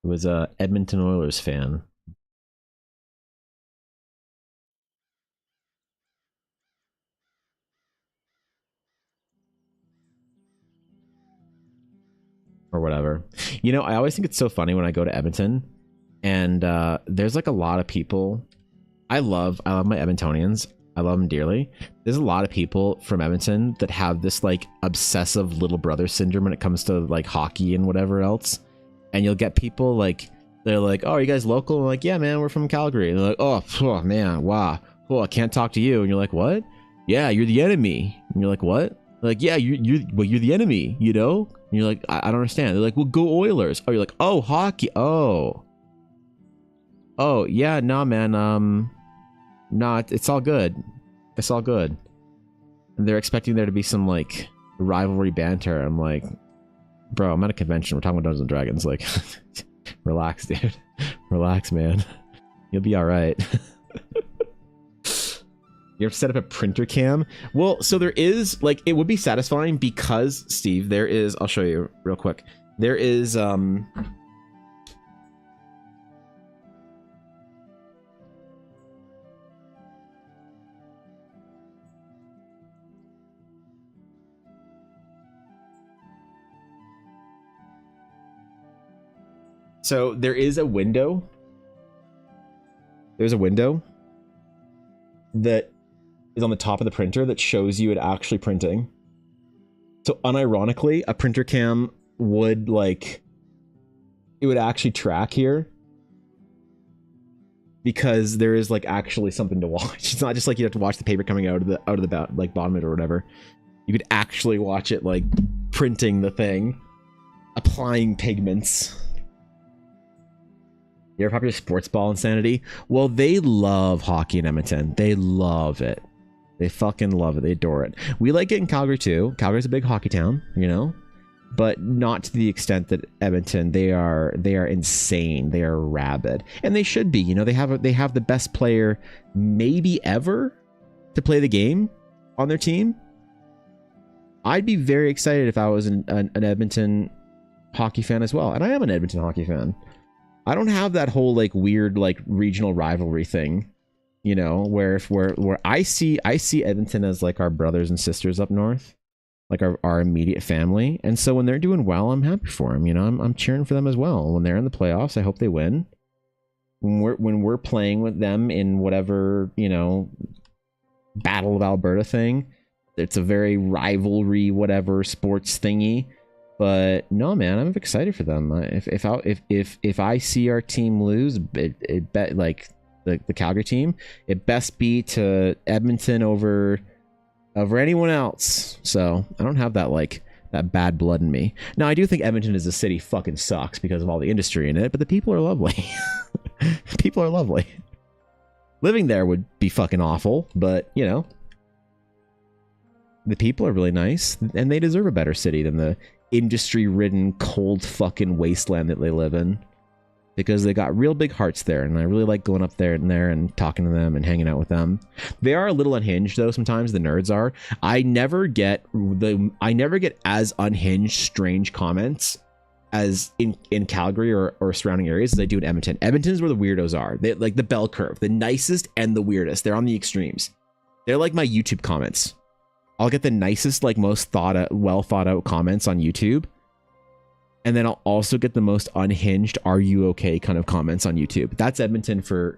It was a Edmonton Oilers fan. Or whatever. You know, I always think it's so funny when I go to Edmonton And there's like a lot of people. I love my Edmontonians. I love them dearly. There's a lot of people from Edmonton that have this like obsessive little brother syndrome when it comes to like hockey and whatever else. And you'll get people like, they're like, oh, are you guys local? I'm like, yeah, man, we're from Calgary. And they're like, oh man, wow. Oh, I can't talk to you. And you're like, what? Yeah, you're the enemy. And you're like, what? They're like, yeah, you're the enemy, you know? And you're like, I don't understand. They're like, well, go Oilers. Oh, you're like, oh, hockey. Oh, yeah, no, man. No, it's all good. It's all good. And they're expecting there to be some like rivalry banter. I'm like, bro, I'm at a convention. We're talking about Dungeons and Dragons. Like, relax, dude. Relax, man. You'll be all right. You ever set up a printer cam? Well, so there is like, it would be satisfying because Steve, there is, I'll show you real quick. There is, so there is a window. There's a window that is on the top of the printer that shows you it actually printing. So unironically, a printer cam would like, it would actually track here because there is like actually something to watch. It's not just like you have to watch the paper coming out of the like bottom of it or whatever. You could actually watch it like printing the thing, applying pigments. Your popular sports ball insanity? Well, they love hockey in Edmonton. They love it. They fucking love it. They adore it. We like it in Calgary too. Calgary's a big hockey town, you know, but not to the extent that Edmonton. They are insane. They are rabid, and they should be. You know, they have the best player maybe ever to play the game on their team. I'd be very excited if I was an Edmonton hockey fan as well, and I am an Edmonton hockey fan. I don't have that whole like weird like regional rivalry thing, you know, where I see Edmonton as like our brothers and sisters up north, like our immediate family. And so when they're doing well, I'm happy for them. You know, I'm cheering for them as well. When they're in the playoffs, I hope they win. When we're playing with them in whatever, you know, Battle of Alberta thing, it's a very rivalry, whatever sports thingy. But no, man, I'm excited for them. If I see our team lose, it bet like the Calgary team, it best be to Edmonton over anyone else. So I don't have that like that bad blood in me. Now I do think Edmonton as a city fucking sucks because of all the industry in it, but the people are lovely. People are lovely. Living there would be fucking awful, but you know, the people are really nice, and they deserve a better city than the industry-ridden, cold fucking wasteland that they live in, because they got real big hearts there, and I really like going up there and talking to them and hanging out with them. They are a little unhinged though. Sometimes the nerds are. I never get as unhinged, strange comments as in Calgary or surrounding areas as I do in Edmonton. Edmonton's where the weirdos are. They like the bell curve, the nicest and the weirdest. They're on the extremes. They're like my YouTube comments. I'll get the nicest, like most well thought out comments on YouTube. And then I'll also get the most unhinged, are you okay kind of comments on YouTube. That's Edmonton for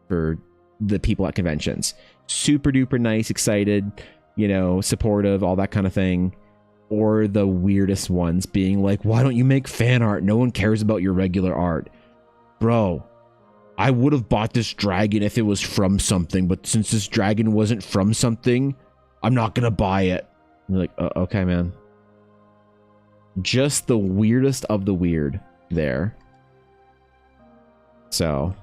the people at conventions. Super duper nice, excited, you know, supportive, all that kind of thing. Or the weirdest ones being like, why don't you make fan art? No one cares about your regular art. Bro, I would have bought this dragon if it was from something, but since this dragon wasn't from something, I'm not gonna buy it. You're like, okay, man. Just the weirdest of the weird there. So,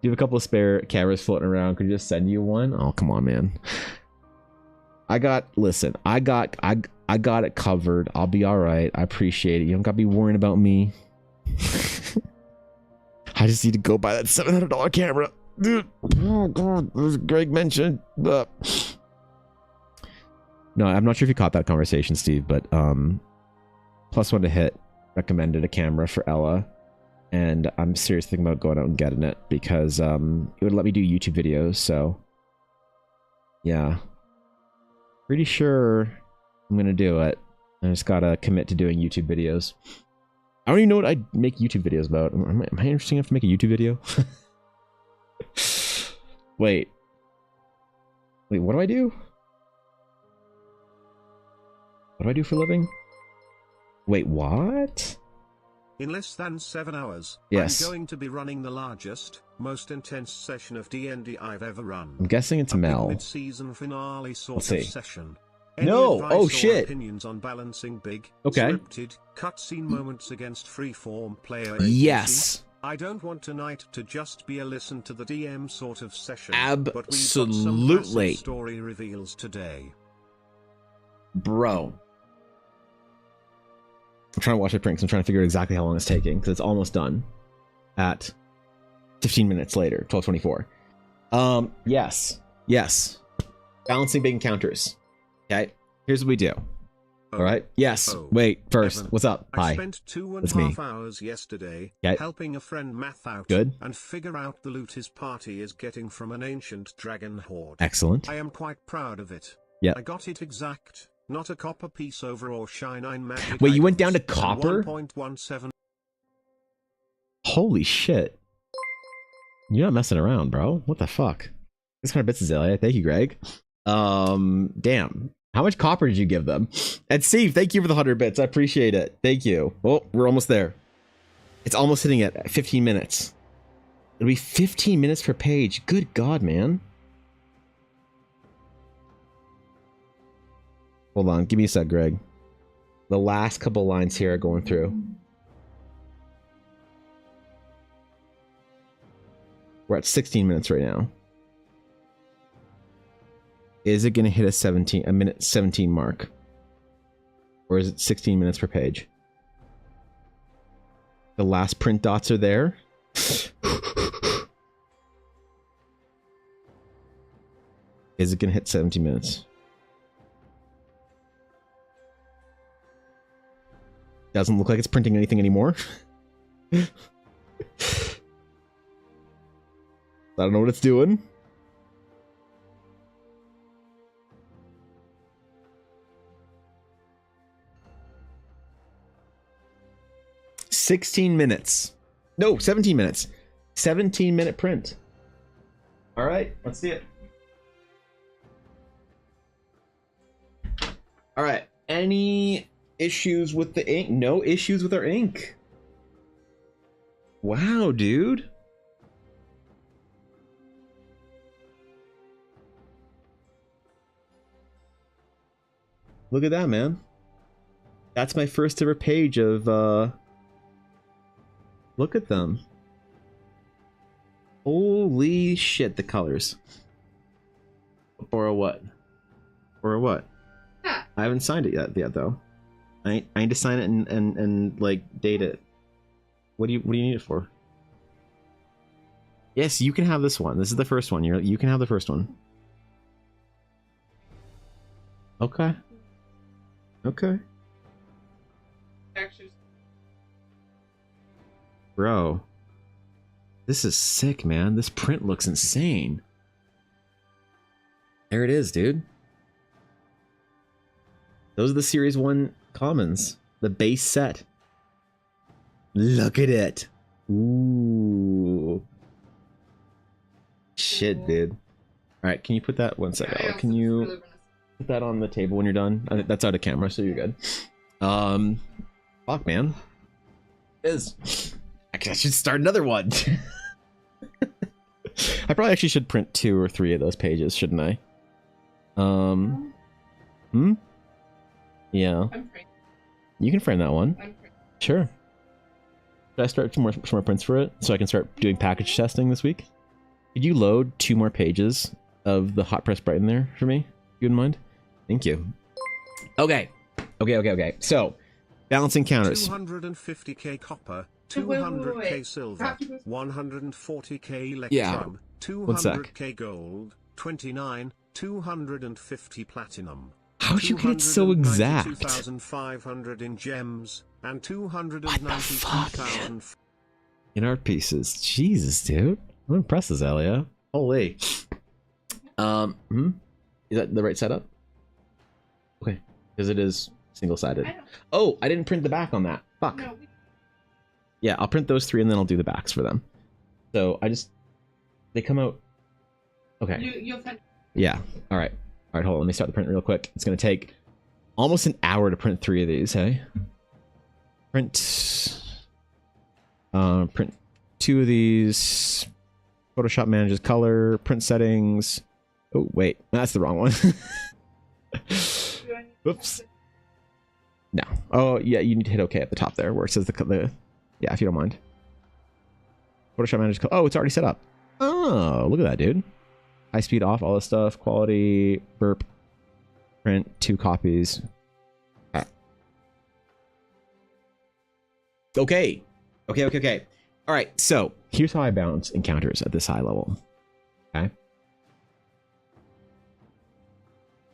you have a couple of spare cameras floating around. Could you just send you one? Oh, come on, man. I got it covered. I'll be all right. I appreciate it. You don't gotta be worrying about me. I just need to go buy that $700 camera. Oh god, as Greg mentioned. No, I'm not sure if you caught that conversation, Steve, but +1 to hit recommended a camera for Ella, and I'm seriously thinking about going out and getting it because it would let me do YouTube videos. So yeah, pretty sure I'm gonna do it. I just gotta commit to doing YouTube videos. I don't even know what I'd make YouTube videos about. Am I interesting enough to make a YouTube video? Wait, what do I do? What do I do for a living? Wait, what? In less than 7 hours, yes. I'm going to be running the largest, most intense session of D&D I've ever run. I'm guessing it's Mel. Mid-season finale sort Let's see. of session. Any No! advice Oh or shit! Opinions on balancing big, okay. scripted, cutscene moments against freeform player agency? Yes. I don't want tonight to just be a listen to the DM sort of session. Absolutely. But we've got some massive story reveals today. Bro. I'm trying to watch it print because I'm trying to figure out exactly how long it's taking because it's almost done at 15 minutes later, 12:24. Yes. Balancing big encounters. Okay, here's what we do. All right. Yes. Wait. First, Evan, what's up? Hi. I spent 2.5 It's me. hours yesterday Okay. helping a friend math out Good. and figure out the loot his party is getting from an ancient dragon horde. Excellent. I am quite proud of it. Yeah. I got it exact, not a copper piece over or shine magic. Wait, you went items, down to copper? 1.17. Holy shit. You're not messing around, bro. What the fuck? This kind of bits Azalea. Thank you, Greg. Damn. How much copper did you give them? And Steve, thank you for the 100 bits. I appreciate it. Thank you. Oh, we're almost there. It's almost hitting at 15 minutes. It'll be 15 minutes per page. Good God, man. Hold on. Give me a sec, Greg. The last couple lines here are going through. We're at 16 minutes right now. Is it going to hit a minute 17 mark? Or is it 16 minutes per page? The last print dots are there. Is it going to hit 17 minutes? Doesn't look like it's printing anything anymore. I don't know what it's doing. $16 minutes. No, 17 minutes. 17-minute print. All right, let's see it. All right. Any issues with the ink? No issues with our ink. Wow, dude. Look at that, man. That's my first ever page of look at them. Holy shit, the colors. Or a what? Or a what? Yeah. I haven't signed it yet though. I need to sign it and like date it. What do you need it for? Yes, you can have this one. This is the first one. You can have the first one. Okay. Okay. Actually, Bro. This is sick, man. This print looks insane. There it is, dude. Those are the Series 1 commons. The base set. Look at it. Ooh. Shit, dude. Alright, can you put that one second? yeah, Can you put that on the table when you're done? That's out of camera, so you're good. Fuck, man. It is. I should start another one. I probably actually should print 2 or 3 of those pages, shouldn't I? Yeah. I'm free. You can frame that one. I'm free. Sure. Should I start some more prints for it so I can start doing package testing this week? Could you load 2 more pages of the hot press Brighton there for me? You wouldn't mind? Thank you. Okay. So, balancing counters. 250k copper, Wait, wait, 200k wait. silver, 140k electrum, Yeah. One sec. 200k gold, 29, 250 platinum. How'd you get it so exact? 292,500 in gems, and What the fuck? 292,000. In art pieces. Jesus, dude. I'm impressed, Azalea. Holy. Is that the right setup? Okay. Because it is single-sided. I don't Oh, I didn't print the back on that. Fuck. know. Yeah, I'll print those 3 and then I'll do the backs for them. So they come out. Okay. You're fine. Yeah. All right. Hold on. Let me start the print real quick. It's going to take almost an hour to print 3 of these. Hey. Print 2 of these. Photoshop manages color, print settings. Oh wait, that's the wrong one. Oops. No. Oh yeah, you need to hit OK at the top there, where it says the yeah, if you don't mind. Photoshop manages color. Oh, it's already set up. Oh, look at that, dude. High speed off, all this stuff. Quality, burp. Print 2 copies. Okay. Okay. All right, so here's how I balance encounters at this high level. Okay.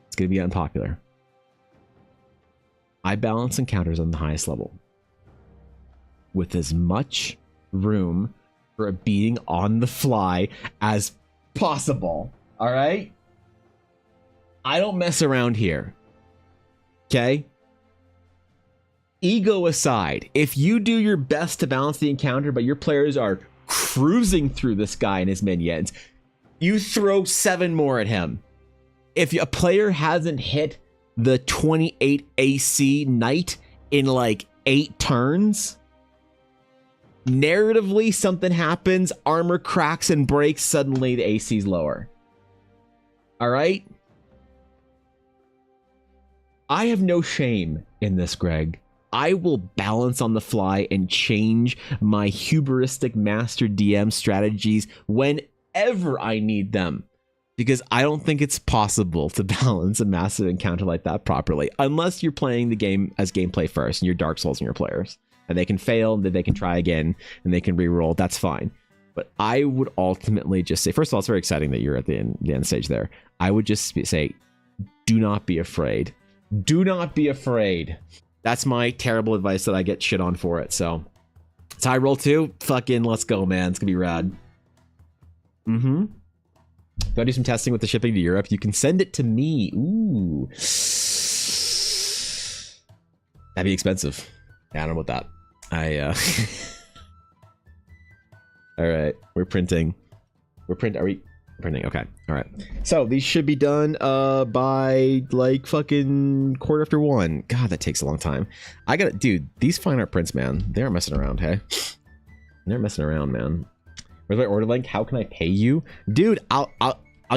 It's going to be unpopular. I balance encounters on the highest level with as much room for a being on the fly as possible. All right? I don't mess around here. Okay? Ego aside, if you do your best to balance the encounter, but your players are cruising through this guy and his minions, you throw 7 more at him. If a player hasn't hit the 28 AC knight in like 8 turns, narratively something happens, armor cracks and breaks, suddenly the AC's lower. All right? I have no shame in this, Greg. I will balance on the fly and change my hubristic master DM strategies whenever I need them. Because I don't think it's possible to balance a massive encounter like that properly. Unless you're playing the game as gameplay first and you're Dark Souls in your players. And they can fail, and then they can try again, and they can reroll. That's fine. But I would ultimately just say, first of all, it's very exciting that you're at the end stage there. I would just say, do not be afraid. Do not be afraid. That's my terrible advice that I get shit on for it. So it's high roll 2. Fucking let's go, man. It's gonna be rad. Mm-hmm. If I do some testing with the shipping to Europe, you can send it to me. Ooh. That'd be expensive. Yeah, I don't know about that. All right. We're printing. Are we printing? Okay. All right. So these should be done by like fucking 1:15. God, that takes a long time. I gotta, dude, these fine art prints, man, they aren't messing around, hey? They're messing around, man. Where's my order link? How can I pay you? Dude, I'll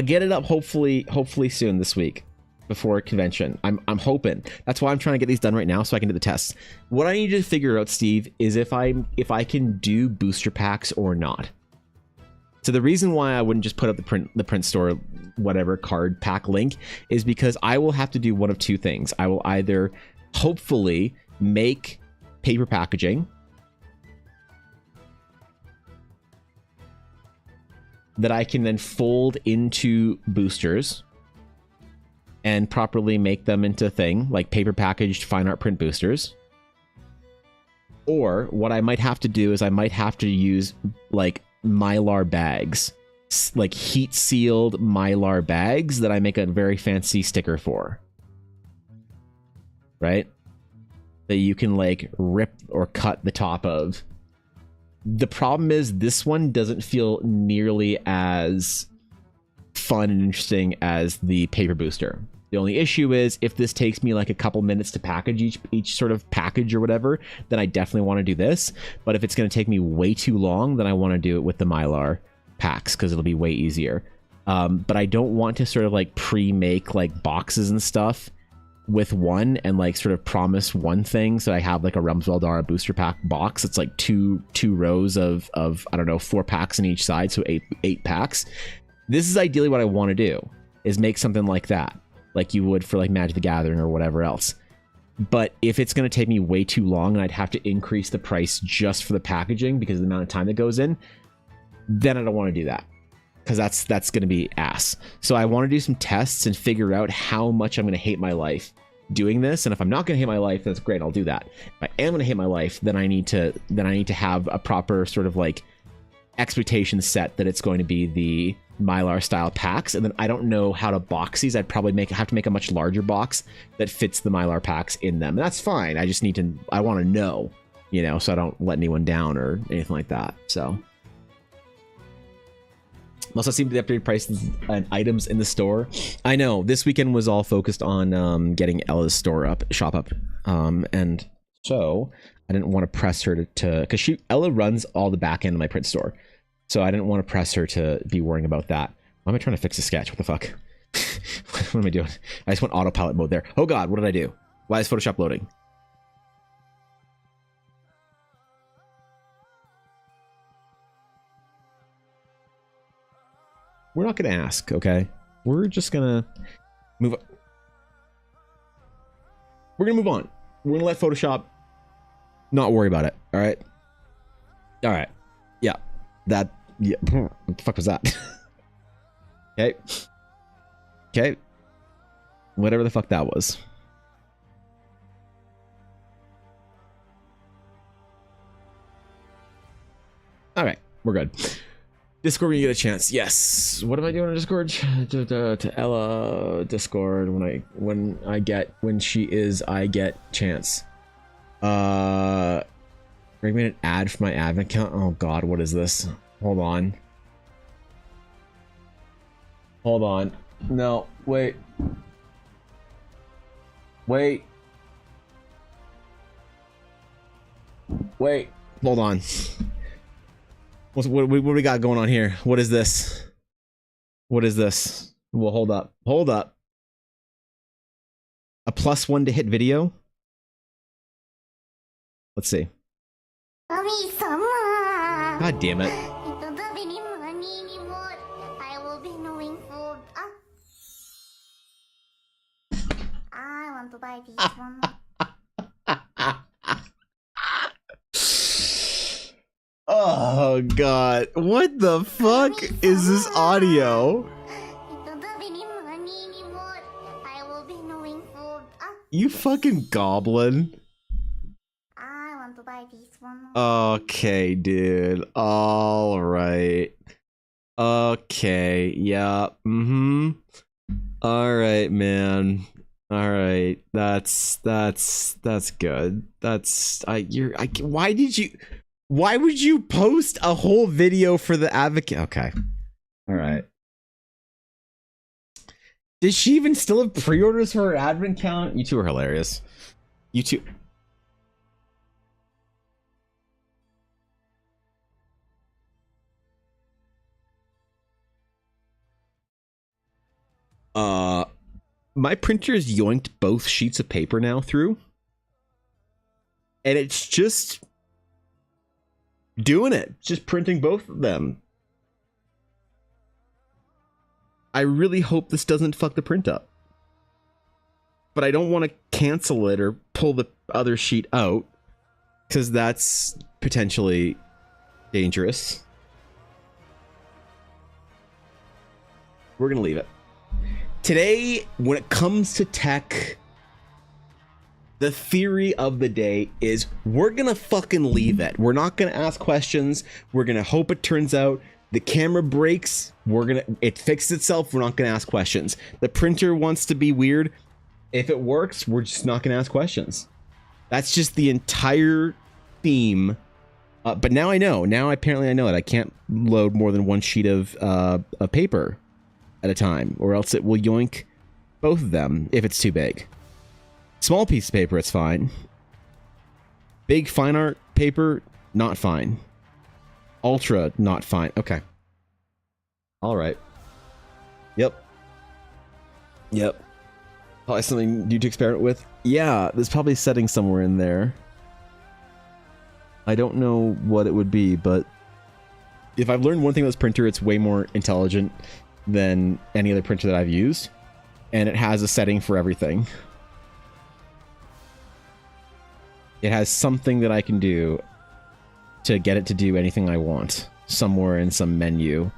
get it up hopefully soon this week before convention. I'm hoping. That's why I'm trying to get these done right now so I can do the tests. What I need to figure out, Steve, is if I can do booster packs or not. So the reason why I wouldn't just put up the print store whatever card pack link is because I will have to do one of 2 things. I will either hopefully make paper packaging that I can then fold into boosters and properly make them into a thing, like paper packaged fine art print boosters. Or what I might have to do is I might have to use like Mylar bags, like heat sealed Mylar bags that I make a very fancy sticker for. Right? That you can like rip or cut the top of. The problem is this one doesn't feel nearly as fun and interesting as the paper booster. The only issue is if this takes me like a couple minutes to package each sort of package or whatever, then I definitely want to do this. But if it's going to take me way too long, then I want to do it with the Mylar packs because it'll be way easier. But I don't want to sort of like pre-make like boxes and stuff with one and like sort of promise one thing. So I have like a Realms of Eldara booster pack box. It's like two rows of I don't know, 4 packs on each side. So eight packs. This is ideally what I want to do, is make something like that, like you would for like Magic the Gathering or whatever else. But if it's going to take me way too long and I'd have to increase the price just for the packaging because of the amount of time that goes in, then I don't want to do that, because that's going to be ass. So I want to do some tests and figure out how much I'm going to hate my life doing this. And if I'm not going to hate my life, that's great. I'll do that. If I am going to hate my life, then I need to have a proper sort of like expectation set that it's going to be the Mylar style packs. And then I don't know how to box these. I'd probably have to make a much larger box that fits the Mylar packs in them. And that's fine. I just need to, I want to know you know, so I don't let anyone down or anything like that. So also seem to update prices and items in the store. I know this weekend was all focused on getting Ella's shop up, and so I didn't want to press her to because Ella runs all the back end of my print store, so I didn't want to press her to be worrying about that. Why am I trying to fix a sketch? What the fuck? What am I doing? I just went autopilot mode there. Oh god, what did I do? Why is Photoshop loading? We're not going to ask, okay? We're just going to move on. We're going to move on. We're going to let Photoshop not worry about it, all right? All right. Yeah. That, yeah. What the fuck was that? Okay. Okay. Whatever the fuck that was. All right. We're good. Discord when you get a chance. Yes. What am I doing on Discord? To Ella Discord when she is I get chance. Recommend an ad for my admin account. Oh god, what is this? Hold on. Hold on. No, wait. Wait. Wait. Hold on. What we got going on here? What is this? What is this? Well, hold up. Hold up. A +1 to hit video? Let's see. God damn it. I will be knowing food. I want to buy this one. Oh god, what the fuck is this audio? I will be knowing food. You fucking goblin. I want to buy this one. Okay, dude. All right. Okay. Yeah. All right, man. All right. That's good. Why would you post a whole video for the advocate? Okay. All right. Does she even still have pre-orders for her admin count? You two are hilarious. You two. My printer's yoinked both sheets of paper now through. And it's just doing it. Just printing both of them. I really hope this doesn't fuck the print up. But I don't want to cancel it or pull the other sheet out, because that's potentially dangerous. We're going to leave it. Today, when it comes to tech, the theory of the day is we're going to fucking leave it. We're not going to ask questions. We're going to hope it turns out. The camera breaks. It fixes itself. We're not going to ask questions. The printer wants to be weird. If it works, we're just not going to ask questions. That's just the entire theme. But now I know. Now apparently I know that I can't load more than one sheet of paper at a time, or else it will yoink both of them if it's too big. Small piece of paper, it's fine. Big fine art paper, not fine. Ultra, not fine. Okay. All right. Yep. Probably something new to experiment with. Yeah, there's probably a setting somewhere in there. I don't know what it would be, but if I've learned one thing about this printer, it's way more intelligent than any other printer that I've used. And it has a setting for everything. It has something that I can do to get it to do anything I want somewhere in some menu.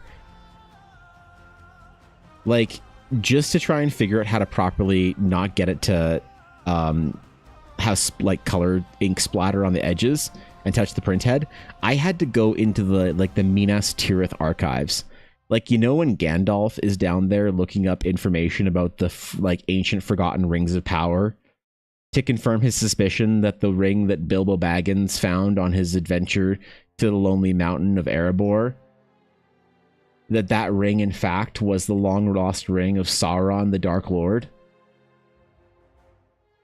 Like, just to try and figure out how to properly not get it to have like colored ink splatter on the edges and touch the print head, I had to go into the Minas Tirith archives. Like, you know, when Gandalf is down there looking up information about the ancient forgotten rings of power, to confirm his suspicion that the ring that Bilbo Baggins found on his adventure to the lonely mountain of Erebor, that ring in fact was the long lost ring of Sauron the Dark Lord.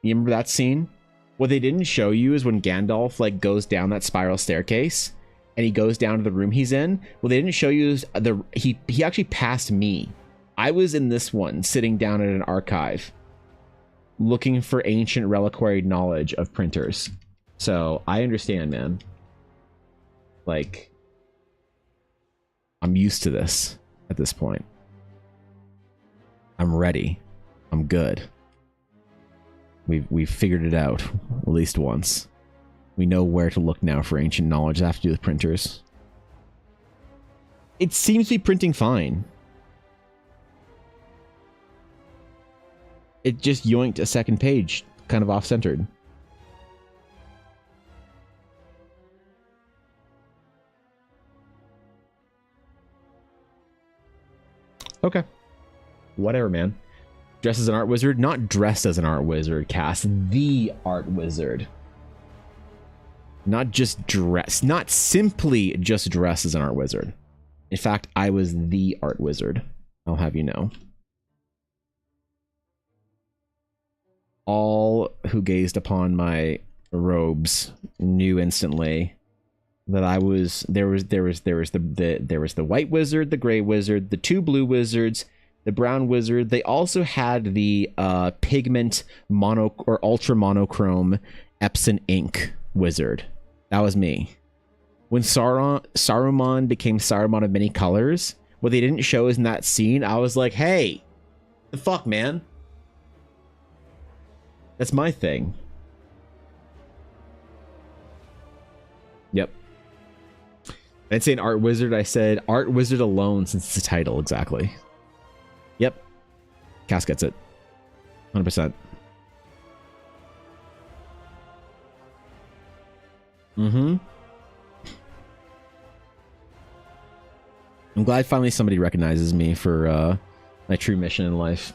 You remember that scene? What they didn't show you is when Gandalf like goes down that spiral staircase and he goes down to the room he's in. What they didn't show you is he actually passed me. I was in this one sitting down at an archive looking for ancient reliquary knowledge of printers. So I understand, man. Like, I'm used to this at this point. I'm ready. I'm good. We've figured it out at least once. We know where to look now for ancient knowledge that have to do with printers. It seems to be printing fine. It just yoinked a second page, kind of off-centered. Okay. Whatever, man. Dressed as an art wizard? Not dressed as an art wizard, Cass. The art wizard. Not just dress. Not simply just dressed as an art wizard. In fact, I was the art wizard. I'll have you know. All who gazed upon my robes knew instantly that I was there was the white wizard, the gray wizard, the two blue wizards, the brown wizard. They also had the pigment mono or ultra monochrome Epson ink wizard. That was me. When Saruman became Saruman of many colors, what they didn't show is in that scene, I was like, hey, the fuck, man? That's my thing. Yep. I didn't say an art wizard, I said art wizard alone since it's a title, exactly. Yep. Cass gets it. 100%. Mm-hmm. I'm glad finally somebody recognizes me for my true mission in life.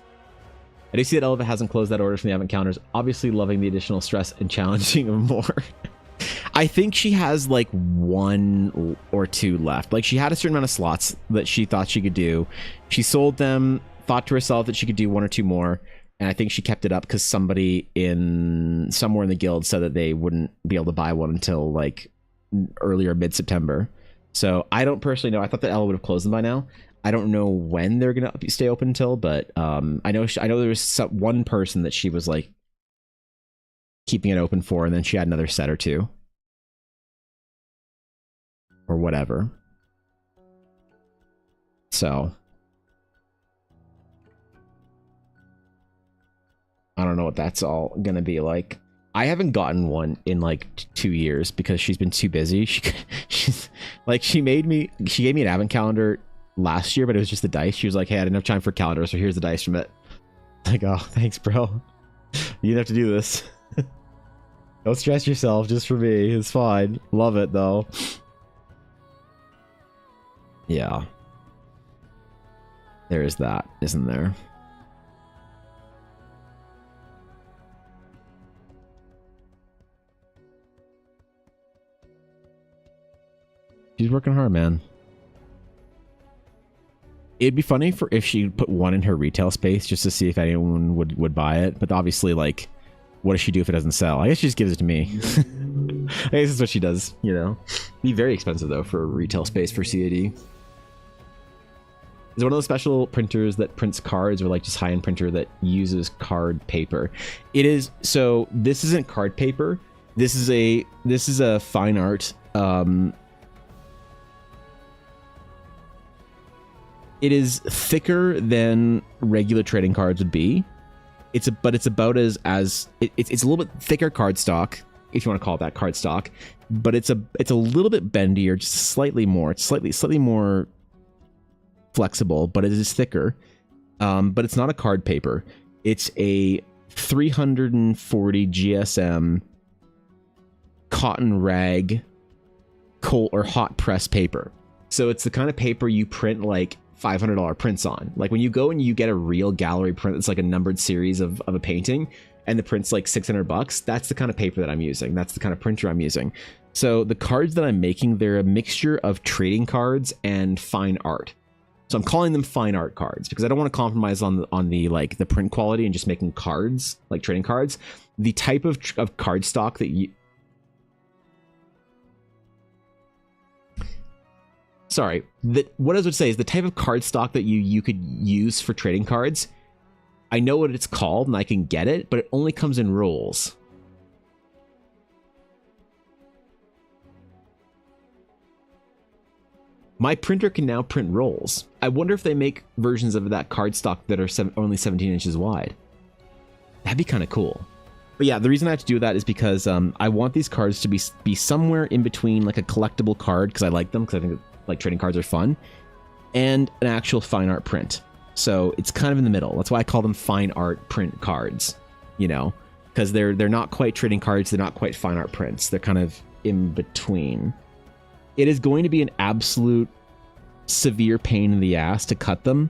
I do see that Elva hasn't closed that order from the Advent calendars. Obviously loving the additional stress and challenging them more. I think she has like 1 or 2 left. Like she had a certain amount of slots that she thought she could do. She sold them, thought to herself that she could do 1 or 2 more. And I think she kept it up because somebody somewhere in the guild said that they wouldn't be able to buy one until like earlier mid-September. So I don't personally know. I thought that Ella would have closed them by now. I don't know when they're gonna stay open until, but I know there was one person that she was like keeping it open for, and then she had another set or 2 or whatever. So I don't know what that's all gonna be like. I haven't gotten one in like 2 years because she's been too busy. She's like she gave me an Advent calendar last year, but it was just the dice. She was like, hey, I didn't have time for calendar, so here's the dice from it. Like, oh, thanks, bro. You didn't have to do this. Don't stress yourself just for me. It's fine. Love it though. Yeah. There is that, isn't there? She's working hard, man. It'd be funny if she put one in her retail space just to see if anyone would buy it. But obviously, like, what does she do if it doesn't sell? I guess she just gives it to me. I guess that's what she does, you know. Be very expensive, though, for retail space for CAD. Is it one of those special printers that prints cards, or like just high-end printer that uses card paper? It is. So this isn't card paper. This is a fine art. It is thicker than regular trading cards would be. But it's about it's a little bit thicker cardstock, if you want to call it that, cardstock. But it's a little bit bendier, just slightly more. It's slightly more flexible, but it is thicker. But it's not a card paper. It's a 340 GSM cotton rag cold or hot press paper. So it's the kind of paper you print like $500 prints on. Like when you go and you get a real gallery print that's like a numbered series of a painting, and the print's like $600, that's the kind of paper that I'm using. That's the kind of printer I'm using. So the cards that I'm making, they're a mixture of trading cards and fine art. So I'm calling them fine art cards because I don't want to compromise on the like the print quality and just making cards, like trading cards. The type of card stock that you... Sorry, what I would say is the type of card stock that you could use for trading cards. I know what it's called and I can get it, but it only comes in rolls. My printer can now print rolls. I wonder if they make versions of that cardstock that are only 17 inches wide. That'd be kind of cool. But yeah, the reason I have to do that is because I want these cards to be somewhere in between like a collectible card, because I like them, because I think like trading cards are fun, and an actual fine art print. So it's kind of in the middle. That's why I call them fine art print cards, you know, because they're not quite trading cards, they're not quite fine art prints. They're kind of in between. It is going to be an absolute severe pain in the ass to cut them,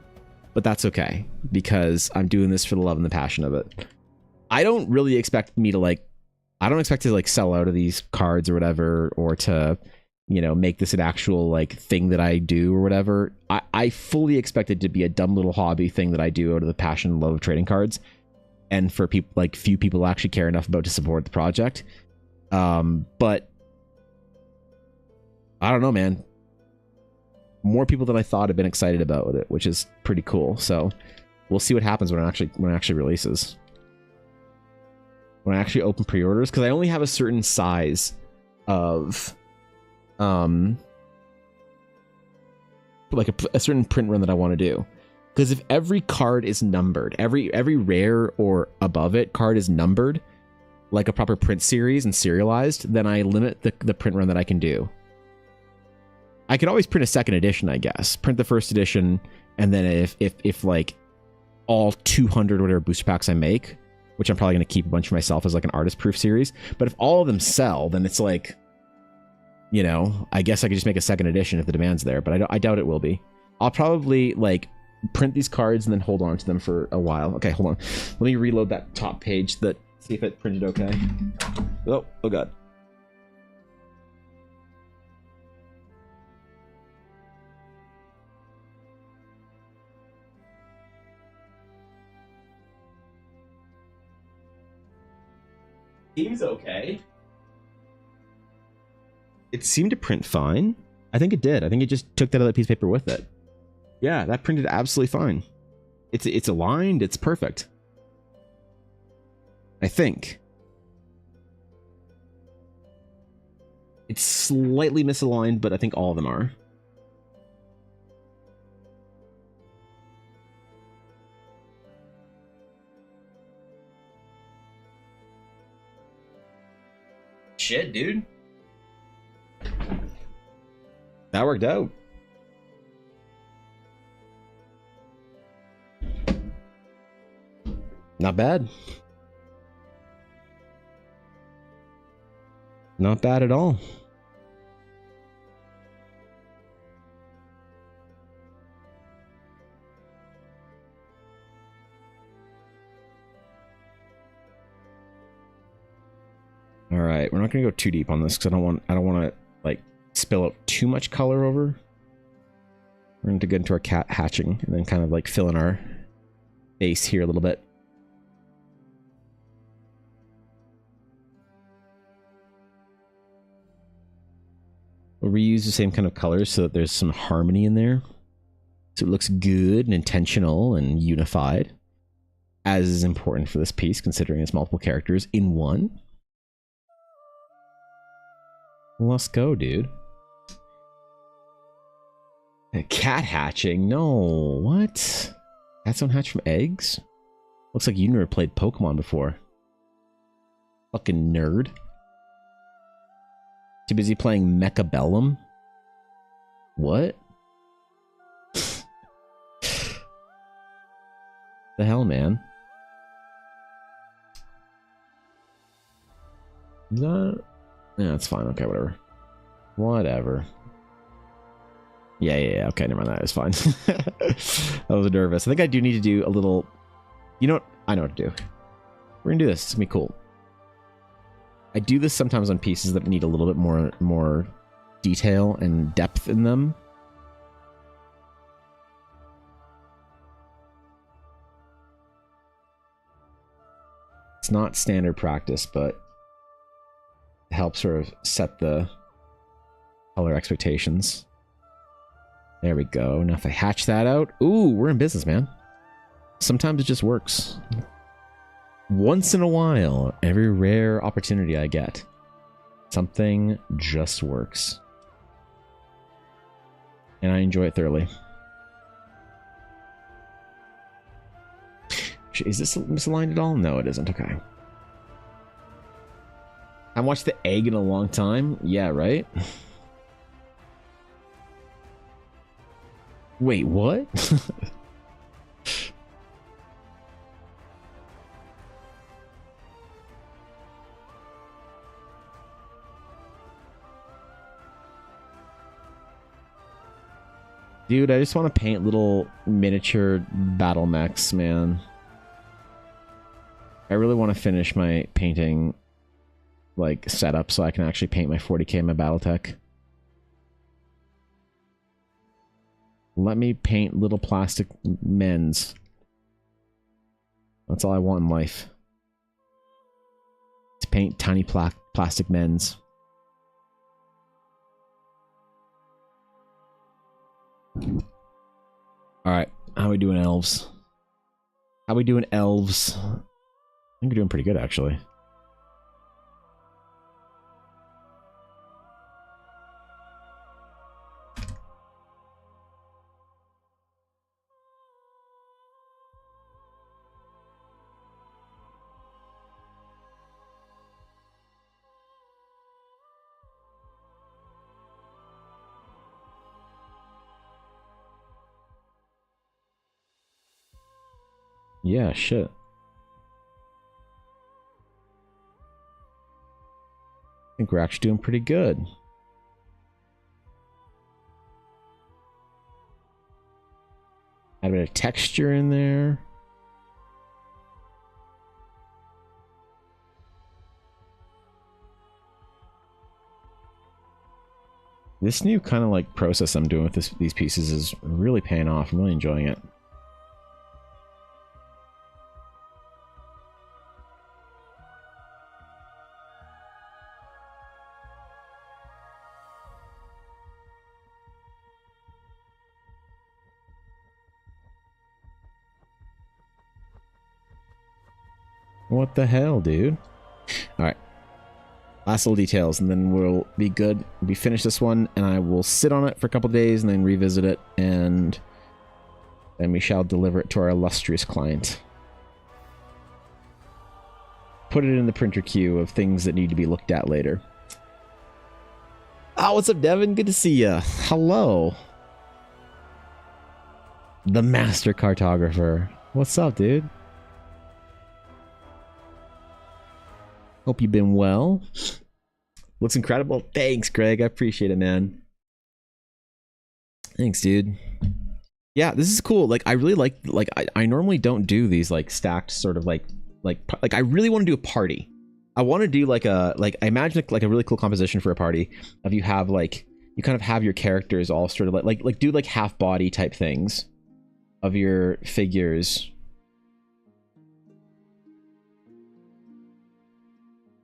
but that's okay because I'm doing this for the love and the passion of it. I don't really expect me to I don't expect to like sell out of these cards or whatever, or to, you know, make this an actual like thing that I do or whatever. I fully expect it to be a dumb little hobby thing that I do out of the passion and love of trading cards, and for people, like few people actually care enough about to support the project. But I don't know, man. More people than I thought have been excited about it, which is pretty cool. So we'll see what happens when it actually releases. When I actually open pre-orders, because I only have a certain size of like a certain print run that I want to do. Because if every card is numbered, every rare or above it card is numbered like a proper print series and serialized, then I limit the print run that I can do. I could always print a second edition, I guess. Print the first edition, and then if like all 200 whatever booster packs I make, which I'm probably going to keep a bunch for myself as like an artist proof series, but if all of them sell, then it's like, you know, I guess I could just make a second edition if the demand's there, but I doubt it will be. I'll probably like print these cards and then hold on to them for a while. Okay, hold on. Let me reload that top page, see if it printed okay. Oh god. Seems okay. It seemed to print fine. I think it did. I think it just took that other piece of paper with it. Yeah, that printed absolutely fine. It's aligned. It's perfect. I think. It's slightly misaligned, but I think all of them are. Shit, dude. That worked out. Not bad. Not bad at all. All right, we're not going to go too deep on this because I don't want to like spill out too much color over. We're going to get into our cat hatching and then kind of like fill in our base here a little bit. We'll reuse the same kind of colors so that there's some harmony in there. So it looks good and intentional and unified, as is important for this piece considering it's multiple characters in one. Let's go, dude. A cat hatching? No, what? Cats don't hatch from eggs? Looks like you never played Pokemon before. Fucking nerd. Too busy playing Mechabellum? What? The hell, man? No. Yeah, that's fine. Okay, whatever. Whatever. Yeah. Okay, never mind. That is fine. I was nervous. I think I do need to do a little... You know what? I know what to do. We're gonna do this. It's gonna be cool. I do this sometimes on pieces that need a little bit more detail and depth in them. It's not standard practice, but it helps sort of set the color expectations. There we go. Now if I hatch that out, ooh, we're in business, man. Sometimes it just works. Once in a while, every rare opportunity I get, something just works. And I enjoy it thoroughly. Is this misaligned at all? No, it isn't. Okay. I haven't watched The Egg in a long time. Yeah, right? Wait, what? Dude, I just want to paint little miniature battle mechs, man. I really want to finish my painting like setup so I can actually paint my 40k and my Battletech. Let me paint little plastic men's. That's all I want in life. To paint tiny plastic men's. Alright, how we doing, elves? How we doing, elves? I think we're doing pretty good, actually. Yeah, shit. I think we're actually doing pretty good. Add a bit of texture in there. This new kind of like process I'm doing with these pieces is really paying off. I'm really enjoying it. What the hell, dude? Alright. Last little details, and then we'll be good. We finish this one, and I will sit on it for a couple days, and then revisit it, and then we shall deliver it to our illustrious client. Put it in the printer queue of things that need to be looked at later. Oh, what's up, Devin? Good to see ya. Hello. The master cartographer. What's up, dude? Hope you've been well. Looks incredible. Thanks, Greg. I appreciate it, man. Thanks, dude. Yeah, this is cool. Like, I really like I normally don't do these like stacked sort of like I really want to do a party. I want to do like I imagine like a really cool composition for a party of you have like you kind of have your characters all sort of like do like half body type things of your figures.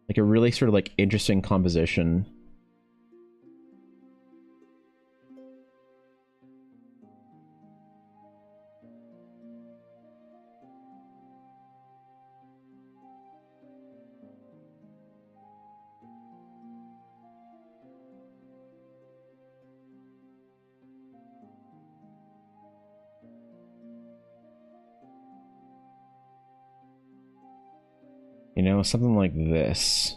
Like a really sort of like interesting composition. You know, something like this.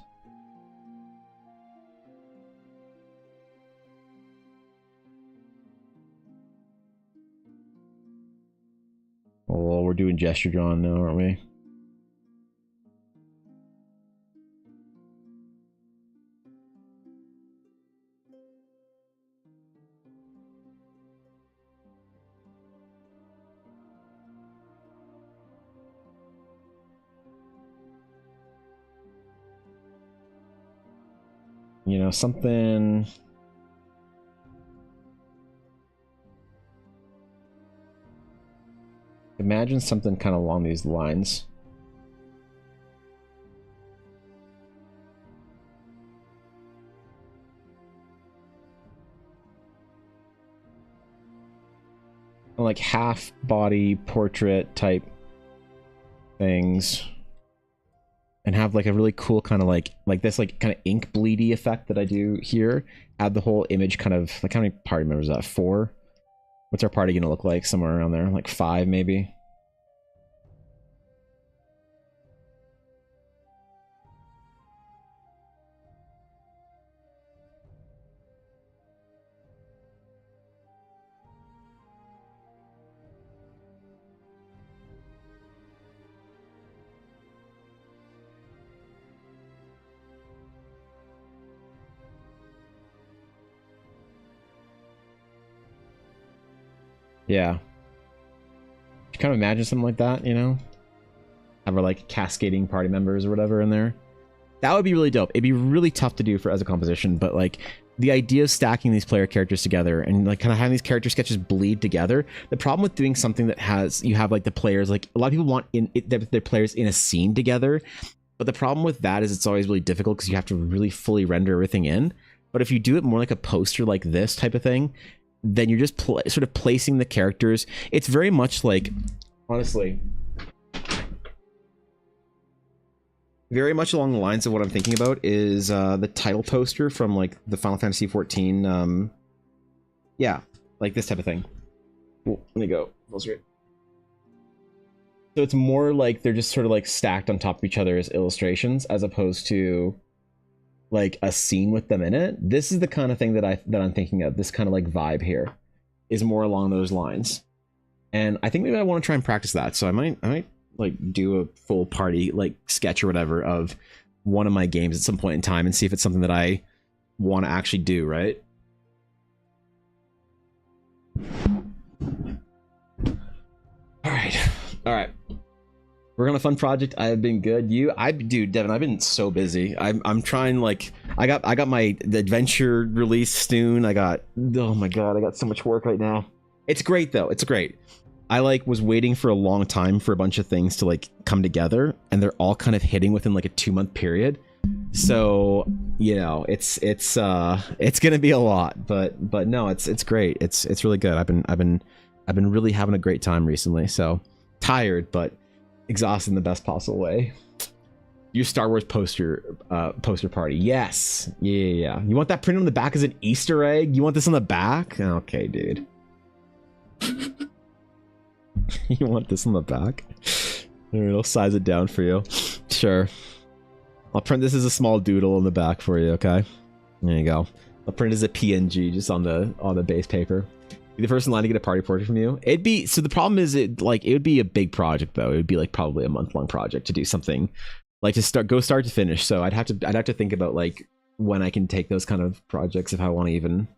Oh, we're doing gesture drawing now, aren't we? You know, something. Imagine something kind of along these lines. Like half body portrait type things, and have like a really cool kind of like this like kind of ink bleedy effect that I do here. Add the whole image kind of like, how many party members is that? 4? What's our party gonna look like? Somewhere around there, like 5 maybe. Yeah. You kind of imagine something like that, you know? Have our like cascading party members or whatever in there. That would be really dope. It'd be really tough to do for as a composition, but like the idea of stacking these player characters together and like kind of having these character sketches bleed together. The problem with doing something that has, you have like the players, like a lot of people want their players in a scene together. But the problem with that is it's always really difficult because you have to really fully render everything in. But if you do it more like a poster like this type of thing, then you're just sort of placing the characters. It's very much like, honestly, very much along the lines of what I'm thinking about is the title poster from like the Final Fantasy 14. Yeah, like this type of thing. Ooh, let me go full screen. So it's more like they're just sort of like stacked on top of each other as illustrations, as opposed to like a scene with them in it. This is the kind of thing that I'm thinking of. This kind of like vibe here is more along those lines, and I think maybe I want to try and practice that. So I might like do a full party like sketch or whatever of one of my games at some point in time and see if it's something that I want to actually do. Right. All right. We're on a fun project. I have been good. Dude, Devin, I've been so busy. I'm trying, like, I got the adventure release soon. Oh my god, I got so much work right now. It's great though. It's great. I like was waiting for a long time for a bunch of things to like come together, and they're all kind of hitting within like a 2-month period. So, you know, it's gonna be a lot, but no, it's great. It's really good. I've been really having a great time recently. So tired, but exhausted in the best possible way. Your Star Wars poster party. Yes. Yeah. You want that printed on the back as an Easter egg? You want this on the back? Okay, dude. You want this on the back? Alright, I'll size it down for you. Sure. I'll print this as a small doodle on the back for you, okay? There you go. I'll print it as a PNG just on the base paper. Be the first in line to get a party portrait from you. It'd be, so the problem is it would be a big project though. It would be like probably a month-long project to do something like to start to finish. So I'd have to think about like when I can take those kind of projects if I want to even.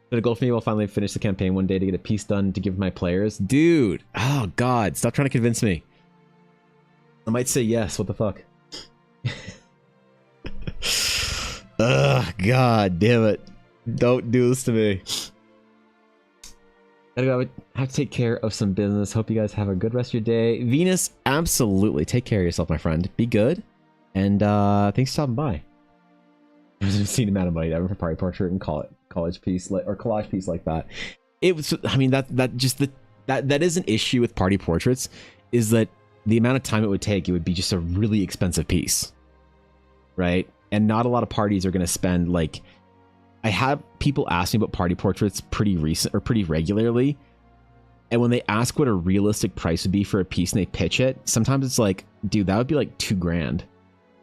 But a goal for me will finally finish the campaign one day to get a piece done to give my players. Dude, oh god, stop trying to convince me. I might say yes. What the fuck? Ugh, god damn it. Don't do this to me. I have to take care of some business. Hope you guys have a good rest of your day. Venus, absolutely. Take care of yourself, my friend. Be good. And thanks for stopping by. There's an obscene amount of money ever for party portrait and college piece or collage piece like that. It was, I mean, that is an issue with party portraits, is that the amount of time it would take, it would be just a really expensive piece, right? And not a lot of parties are going to spend like. I have people ask me about party portraits pretty regularly, and when they ask what a realistic price would be for a piece and they pitch it, sometimes it's like, dude, that would be like $2,000.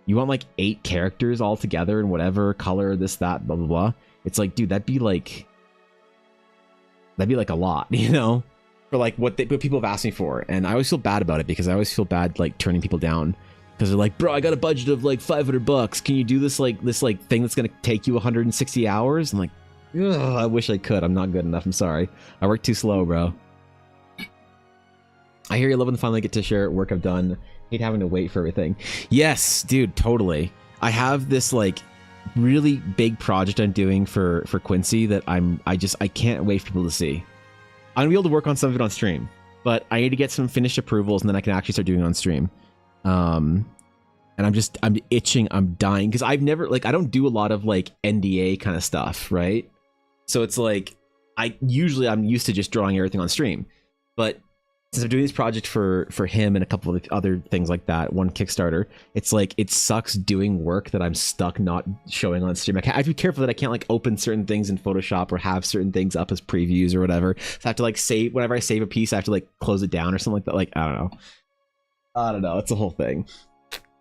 You want like 8 characters all together and whatever color, this, that, blah blah blah. It's like, dude, that'd be like a lot, you know, for like what people have asked me for, and I always feel bad about it because I always feel bad like turning people down. Because they're like, bro, I got a budget of like $500. Can you do this thing that's gonna take you 160 hours? I'm like, ugh, I wish I could. I'm not good enough. I'm sorry. I work too slow, bro. I hear you love when finally get to share work I've done. Hate having to wait for everything. Yes, dude, totally. I have this like, really big project I'm doing for Quincy that I can't wait for people to see. I'm gonna be able to work on some of it on stream, but I need to get some finished approvals and then I can actually start doing it on stream. And I'm itching, I'm dying because I've never, like, I don't do a lot of like NDA kind of stuff, right? So it's like I'm used to just drawing everything on stream, but since I'm doing this project for him and a couple of other things like that, one Kickstarter, it's like it sucks doing work that I'm stuck not showing on stream. I have to be careful that I can't like open certain things in Photoshop or have certain things up as previews or whatever. So I have to like save, whenever I save a piece, I have to like close it down or something like that. Like, I don't know. It's a whole thing.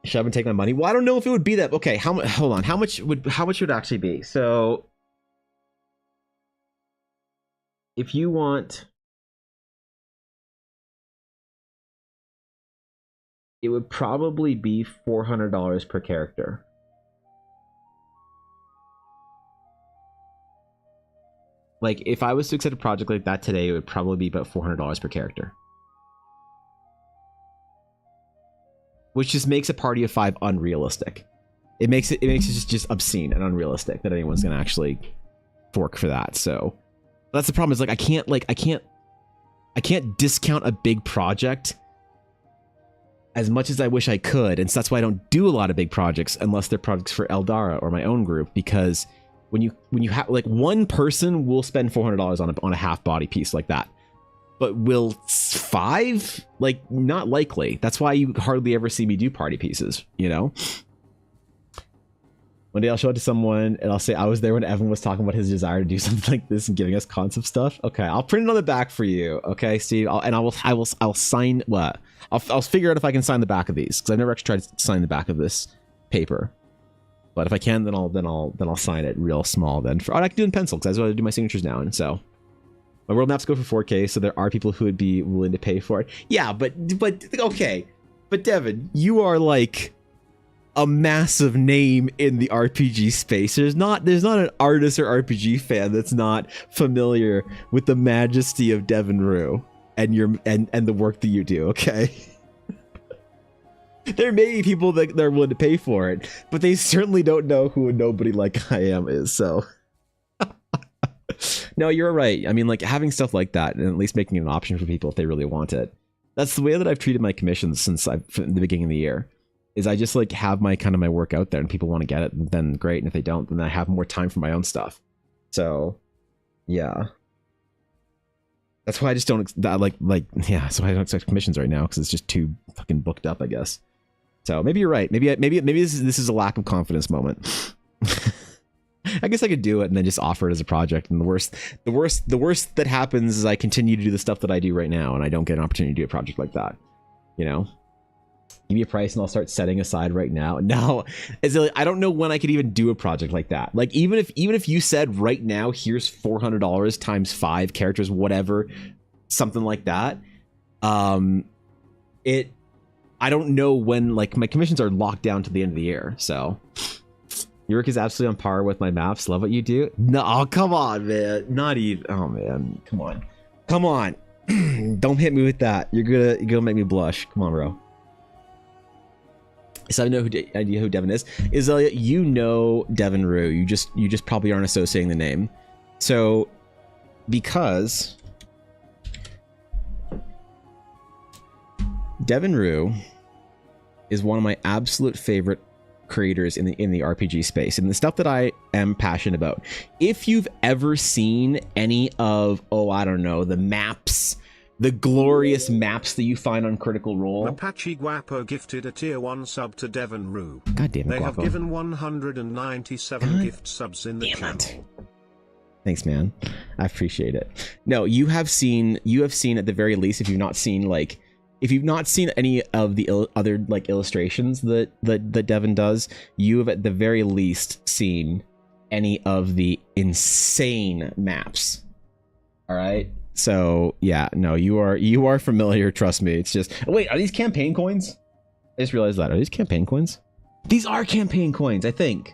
Should I have been taking my money? Well, I don't know if it would be that. Okay, hold on. How much would it actually be? So if you want, it would probably be $400 per character. Like, if I was to accept a project like that today, it would probably be about $400 per character. Which just makes a party of 5 unrealistic. It makes it just obscene and unrealistic that anyone's gonna actually fork for that. So that's the problem, is like I can't discount a big project as much as I wish I could, and so that's why I don't do a lot of big projects unless they're projects for Eldara or my own group, because when you have, like, one person will spend $400 on a half body piece like that, but will 5? Like, not likely. That's why you hardly ever see me do party pieces, you know? One day I'll show it to someone and I'll say I was there when Evan was talking about his desire to do something like this and giving us concept stuff. Okay, I'll print it on the back for you. Okay, Steve, I'll sign what? I'll figure out if I can sign the back of these, because I've never actually tried to sign the back of this paper. But if I can, then I'll sign it real small. Then I can do it in pencil, because that's what I do my signatures now. And so my world maps go for 4K, so there are people who would be willing to pay for it. Yeah, but okay, but Devin, you are like a massive name in the RPG space. There's not an artist or RPG fan that's not familiar with the majesty of Devin Rue and the work that you do, okay? There may be people that are willing to pay for it, but they certainly don't know who a nobody like I am is, so. No, you're right. I mean, like, having stuff like that and at least making it an option for people if they really want it. That's the way that I've treated my commissions since from the beginning of the year. Is I just like have my work out there, and people want to get it, then great. And if they don't, then I have more time for my own stuff. So, yeah. That's why I just don't yeah. That's why I don't accept commissions right now, because it's just too fucking booked up, I guess. So maybe you're right. Maybe this is a lack of confidence moment. I guess I could do it and then just offer it as a project. And the worst that happens is I continue to do the stuff that I do right now, and I don't get an opportunity to do a project like that. You know. Give me a price and I'll start setting aside right now. No, it's like, I don't know when I could even do a project like that. Like, even if you said right now, here's $400 times 5 characters, whatever, something like that. I don't know when, like, my commissions are locked down to the end of the year. So your work is absolutely on par with my maps. Love what you do. No, oh, come on, man. Not even. Oh man, come on. Don't hit me with that. You're gonna make me blush. Come on, bro. So I know idea who Devin is. You know Devin Rue. You just probably aren't associating the name. So because Devin Rue is one of my absolute favorite creators in the RPG space and the stuff that I am passionate about. If you've ever seen any of, I don't know, the maps, the glorious maps that you find on Critical Role. Apache Guapo gifted a tier 1 sub to Devin Rue. God damn it, They Guapo. have given 197 gift subs in the channel. Thanks, man. I appreciate it. No, you have seen at the very least, if you've not seen any of the other like illustrations that Devin does, you have at the very least seen any of the insane maps. All right. So yeah, no, you are familiar. Trust me. It's just, wait, are these campaign coins? I just realized that. Are these campaign coins? These are campaign coins, I think.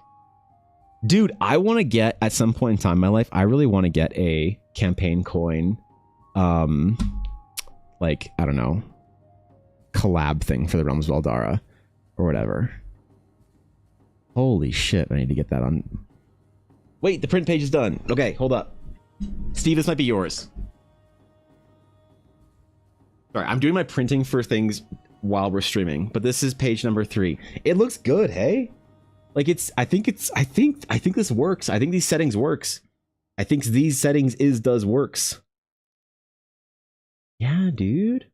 Dude, I want to get, at some point in time in my life, I really want to get a campaign coin, like, I don't know, collab thing for the Realms of Eldara or whatever. Holy shit, I need to get that on. Wait, the print page is done. Okay, hold up. Steve, this might be yours. Sorry, I'm doing my printing for things while we're streaming, but this is page number 3. It looks good, hey? Like I think this works. I think these settings works. I think these settings does works. Yeah, dude.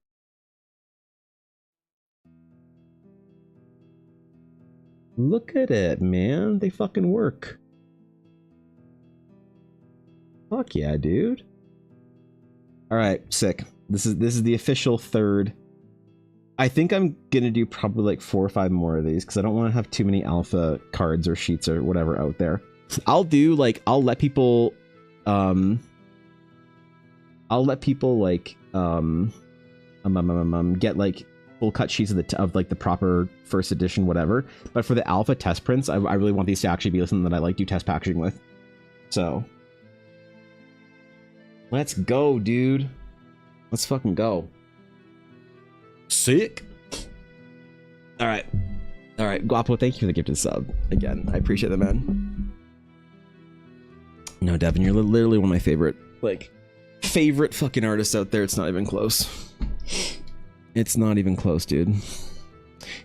Look at it, man. They fucking work. Fuck yeah, dude. All right, sick. This is the official 3rd. I think I'm gonna do probably like 4 or 5 more of these because I don't want to have too many alpha cards or sheets or whatever out there. I'll let people get like full cut sheets of like the proper first edition whatever, but for the alpha test prints I really want these to actually be something that I like do test packaging with. So let's go, dude. Let's fucking go. Sick. All right, Guapo, thank you for the gifted sub again. I appreciate that, man. No, Devin, you're literally one of my favorite fucking artists out there. It's not even close. It's not even close, dude.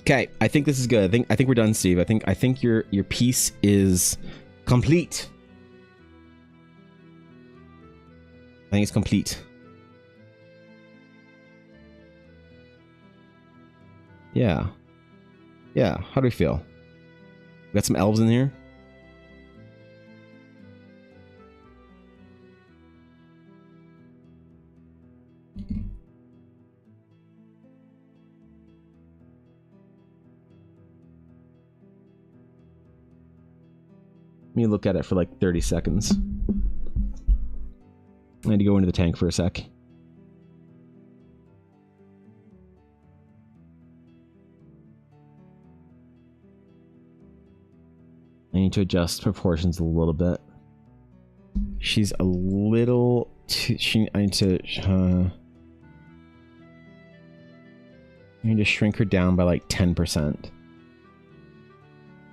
Okay, I think this is good. I think we're done, Steve. I think your piece is complete. I think it's complete. Yeah. Yeah, how do we feel? We got some elves in here? Let me look at it for like 30 seconds. I need to go into the tank for a sec. I need to adjust proportions a little bit. She's a little too... I need to shrink her down by like 10%.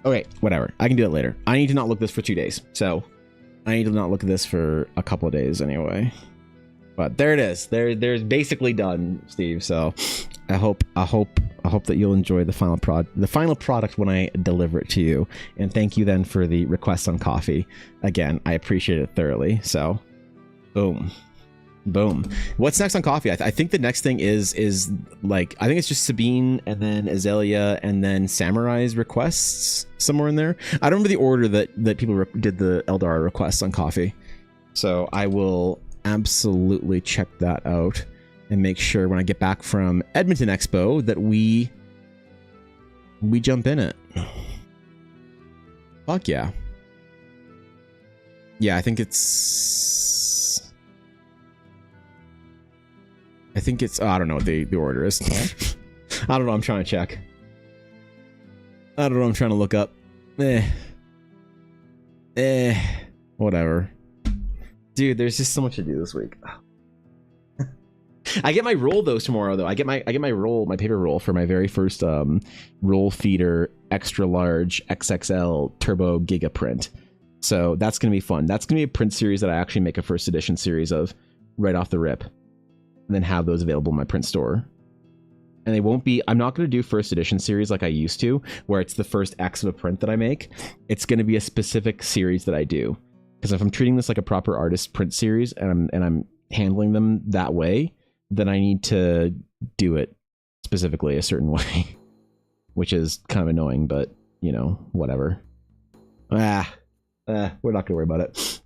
Okay, whatever. I can do it later. I need to not look at this for 2 days. So I need to not look at this for a couple of days anyway. But there it is. There's basically done, Steve. So I hope that you'll enjoy the final product when I deliver it to you. And thank you then for the request on coffee. Again, I appreciate it thoroughly. So boom. Boom. What's next on coffee? I think the next thing is like, I think it's just Sabine and then Azalea and then Samurai's requests somewhere in there. I don't remember the order that people did the Eldar requests on coffee. So I will absolutely check that out and make sure when I get back from Edmonton Expo that we jump in it. Fuck yeah. Yeah, I think it's... oh, I don't know what the order is. I don't know. I'm trying to check. I don't know. I'm trying to look up. Whatever. Dude, there's just so much to do this week. I get my roll though tomorrow though. I get my roll, my paper roll for my very first roll feeder extra large XXL turbo giga print. So that's gonna be fun. That's gonna be a print series that I actually make a first edition series of right off the rip. And then have those available in my print store. And they won't be, I'm not going to do first edition series like I used to, where it's the first X of a print that I make. It's going to be a specific series that I do. Because if I'm treating this like a proper artist print series and I'm handling them that way, then I need to do it specifically a certain way. Which is kind of annoying, but you know, whatever. We're not going to worry about it.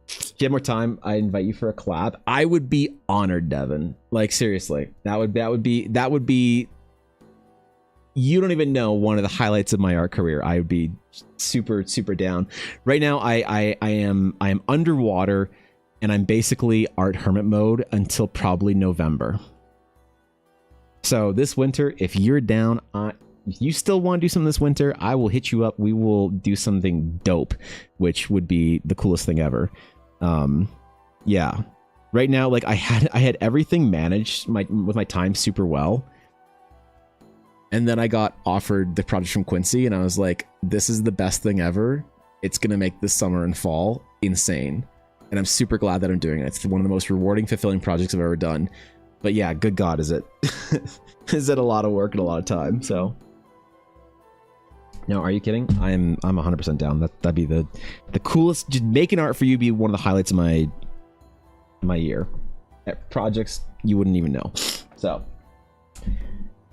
If you have more time, I invite you for a collab. I would be honored, Devin. Like seriously, that would be. You don't even know one of the highlights of my art career. I would be super down. Right now, I am underwater, and I'm basically art hermit mode until probably November. So this winter, if you're down, if you still want to do something this winter, I will hit you up. We will do something dope, which would be the coolest thing ever. Yeah, right now, like I had everything managed with my time super well, And then I got offered the project from Quincy, and I was like, this is the best thing ever. It's going to make this summer and fall insane. And I'm super glad that I'm doing it. It's one of the most rewarding, fulfilling projects I've ever done. But yeah, good God, is it is it a lot of work and a lot of time? So no, are you kidding? I'm 100% down. That'd be the coolest. Just making art for you be one of the highlights of my year. Projects you wouldn't even know. So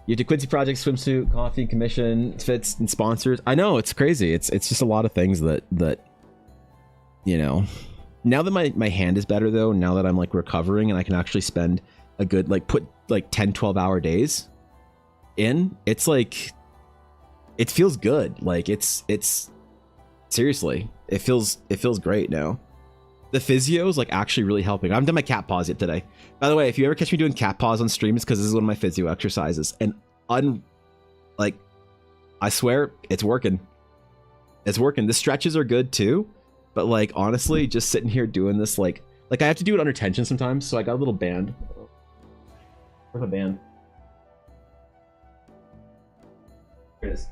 you do Quincy projects, swimsuit, coffee, commission, fits, and sponsors. I know, it's crazy. It's just a lot of things that you know. Now that my hand is better though, now that I'm like recovering and I can actually spend a good like put like 10-12 hour days in, it's like it feels good. Like it's seriously, it feels great now. The physio is like actually really helping. I haven't done my cat pause yet today. By the way, if you ever catch me doing cat pause on stream, it's because this is one of my physio exercises. And like, I swear it's working. It's working. The stretches are good too. But like, honestly, just sitting here doing this, like I have to do it under tension sometimes. So I got a little band. Where's my band? Here it is.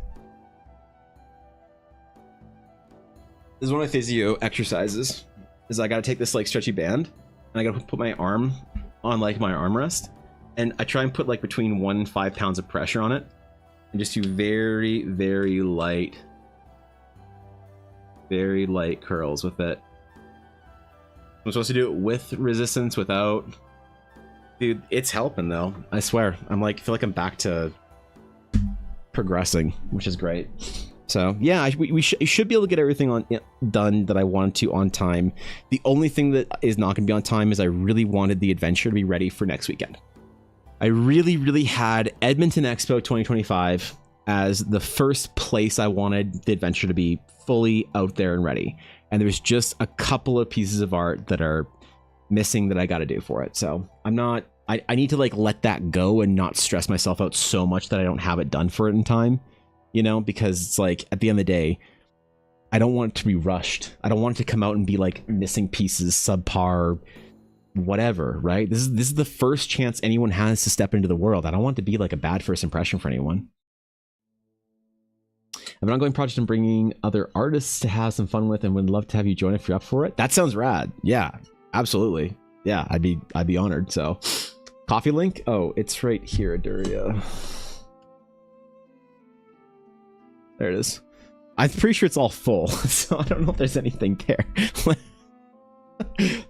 This is one of my physio exercises. Is I gotta take this like stretchy band and I gotta put my arm on like my armrest, and I try and put like between 1 and 5 pounds of pressure on it, and just do very, very light curls with it. I'm supposed to do it with resistance, without. Dude, it's helping though. I swear. I'm like, feel like I'm back to progressing, which is great. So yeah, we should be able to get everything done that I wanted to on time. The only thing that is not going to be on time is I really wanted the adventure to be ready for next weekend. I really had Edmonton Expo 2025 as the first place I wanted the adventure to be fully out there and ready. And there's just a couple of pieces of art that are missing that I got to do for it. So I need to like let that go and not stress myself out so much that I don't have it done for it in time. You know, because it's like at the end of the day, I don't want it to be rushed. I don't want it to come out and be like missing pieces, subpar, whatever, right? This is the first chance anyone has to step into the world. I don't want it to be like a bad first impression for anyone. I have an ongoing project I'm bringing other artists to have some fun with, and would love to have you join if you're up for it. That sounds rad. Yeah, absolutely. Yeah, I'd be honored. So, coffee link. Oh, it's right here, Aduria. There it is. I'm pretty sure it's all full, so I don't know if there's anything there. I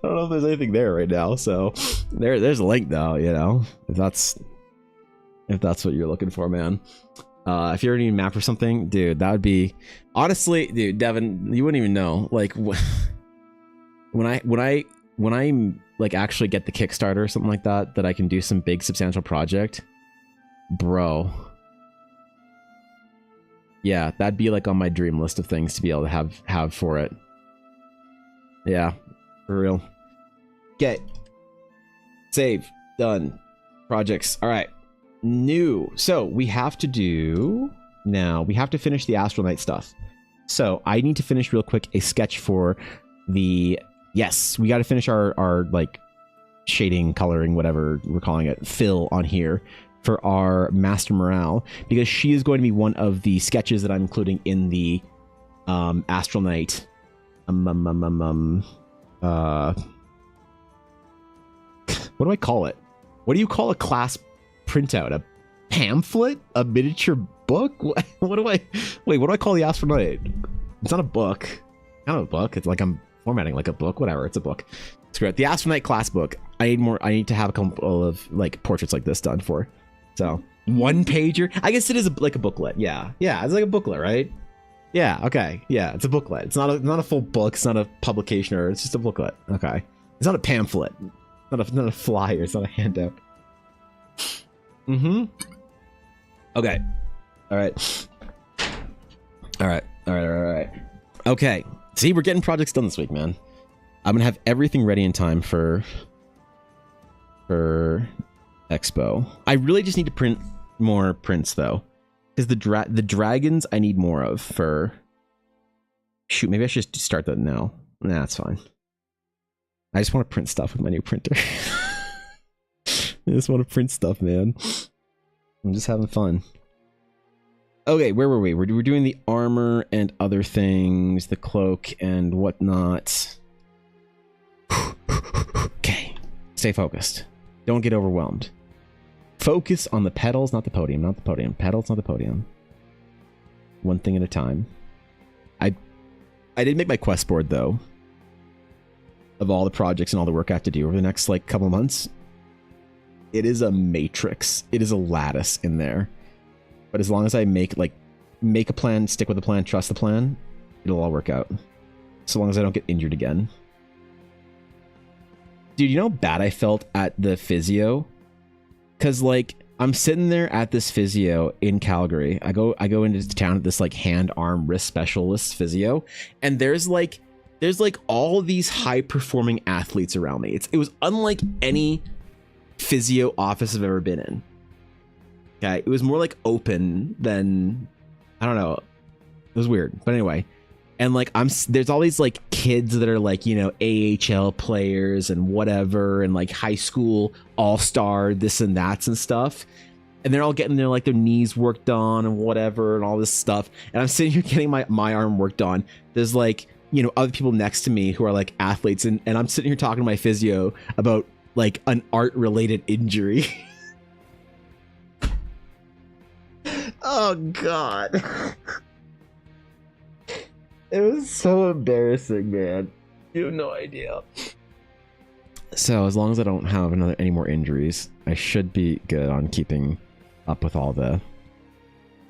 don't know if there's anything there right now. So there's a link though, you know, if that's what you're looking for, man. If you already need a map or something, dude, that would be, honestly, dude, Devin, you wouldn't even know. Like when I like actually get the Kickstarter or something like that I can do some big substantial project, bro. Yeah, that'd be like on my dream list of things to be able to have for it. Yeah, for real. Okay. Save. Done. Projects. All right. New. So we have to do now. We have to finish the Astral Knight stuff. So I need to finish real quick a sketch for the. Yes, we got to finish our like shading, coloring, whatever we're calling it, fill on here for our Master Morale, because she is going to be one of the sketches that I'm including in the Astral Knight. What do I call it? What do you call a class printout? A pamphlet? A miniature book? What do I call the Astral Knight? It's not a book. Kind of a book. It's like I'm formatting like a book. Whatever. It's a book. Screw it. The Astral Knight class book. I need to have a couple of like portraits like this done for. So 1 pager. I guess it is like a booklet. Yeah, it's like a booklet, right? Yeah. Okay. Yeah, it's a booklet. It's not a full book. It's not a publication, or it's just a booklet. Okay. It's not a pamphlet. Not a flyer. It's not a handout. Mm-hmm. Okay. All right. Okay. See, we're getting projects done this week, man. I'm gonna have everything ready in time for Expo. I really just need to print more prints though, because the dragons I need more of for. Shoot, maybe I should just start that now. Nah, that's fine. I just want to print stuff with my new printer. I just want to print stuff, man. I'm just having fun. Okay, where were we? We're doing the armor and other things, the cloak and whatnot. Okay, stay focused. Don't get overwhelmed. Focus on the pedals, not the podium, not the podium. Pedals, not the podium. One thing at a time. I did make my quest board though, of all the projects and all the work I have to do over the next like couple months. It is a matrix. It is a lattice in there. But as long as I make a plan, stick with the plan, trust the plan, it'll all work out. So long as I don't get injured again. Dude, you know how bad I felt at the physio? Cause like I'm sitting there at this physio in Calgary. I go into town at this like hand, arm, wrist specialist physio, and there's like all these high performing athletes around me. It was unlike any physio office I've ever been in. Okay, it was more like open than, I don't know. It was weird, but anyway. And like there's all these like kids that are like, you know, AHL players and whatever, and like high school all-star this and that's and stuff. And they're all getting their like their knees worked on and whatever and all this stuff. And I'm sitting here getting my arm worked on. There's like, you know, other people next to me who are like athletes, and I'm sitting here talking to my physio about like an art related injury. Oh god. It was so embarrassing, man. You have no idea. So as long as I don't have any more injuries, I should be good on keeping up with all the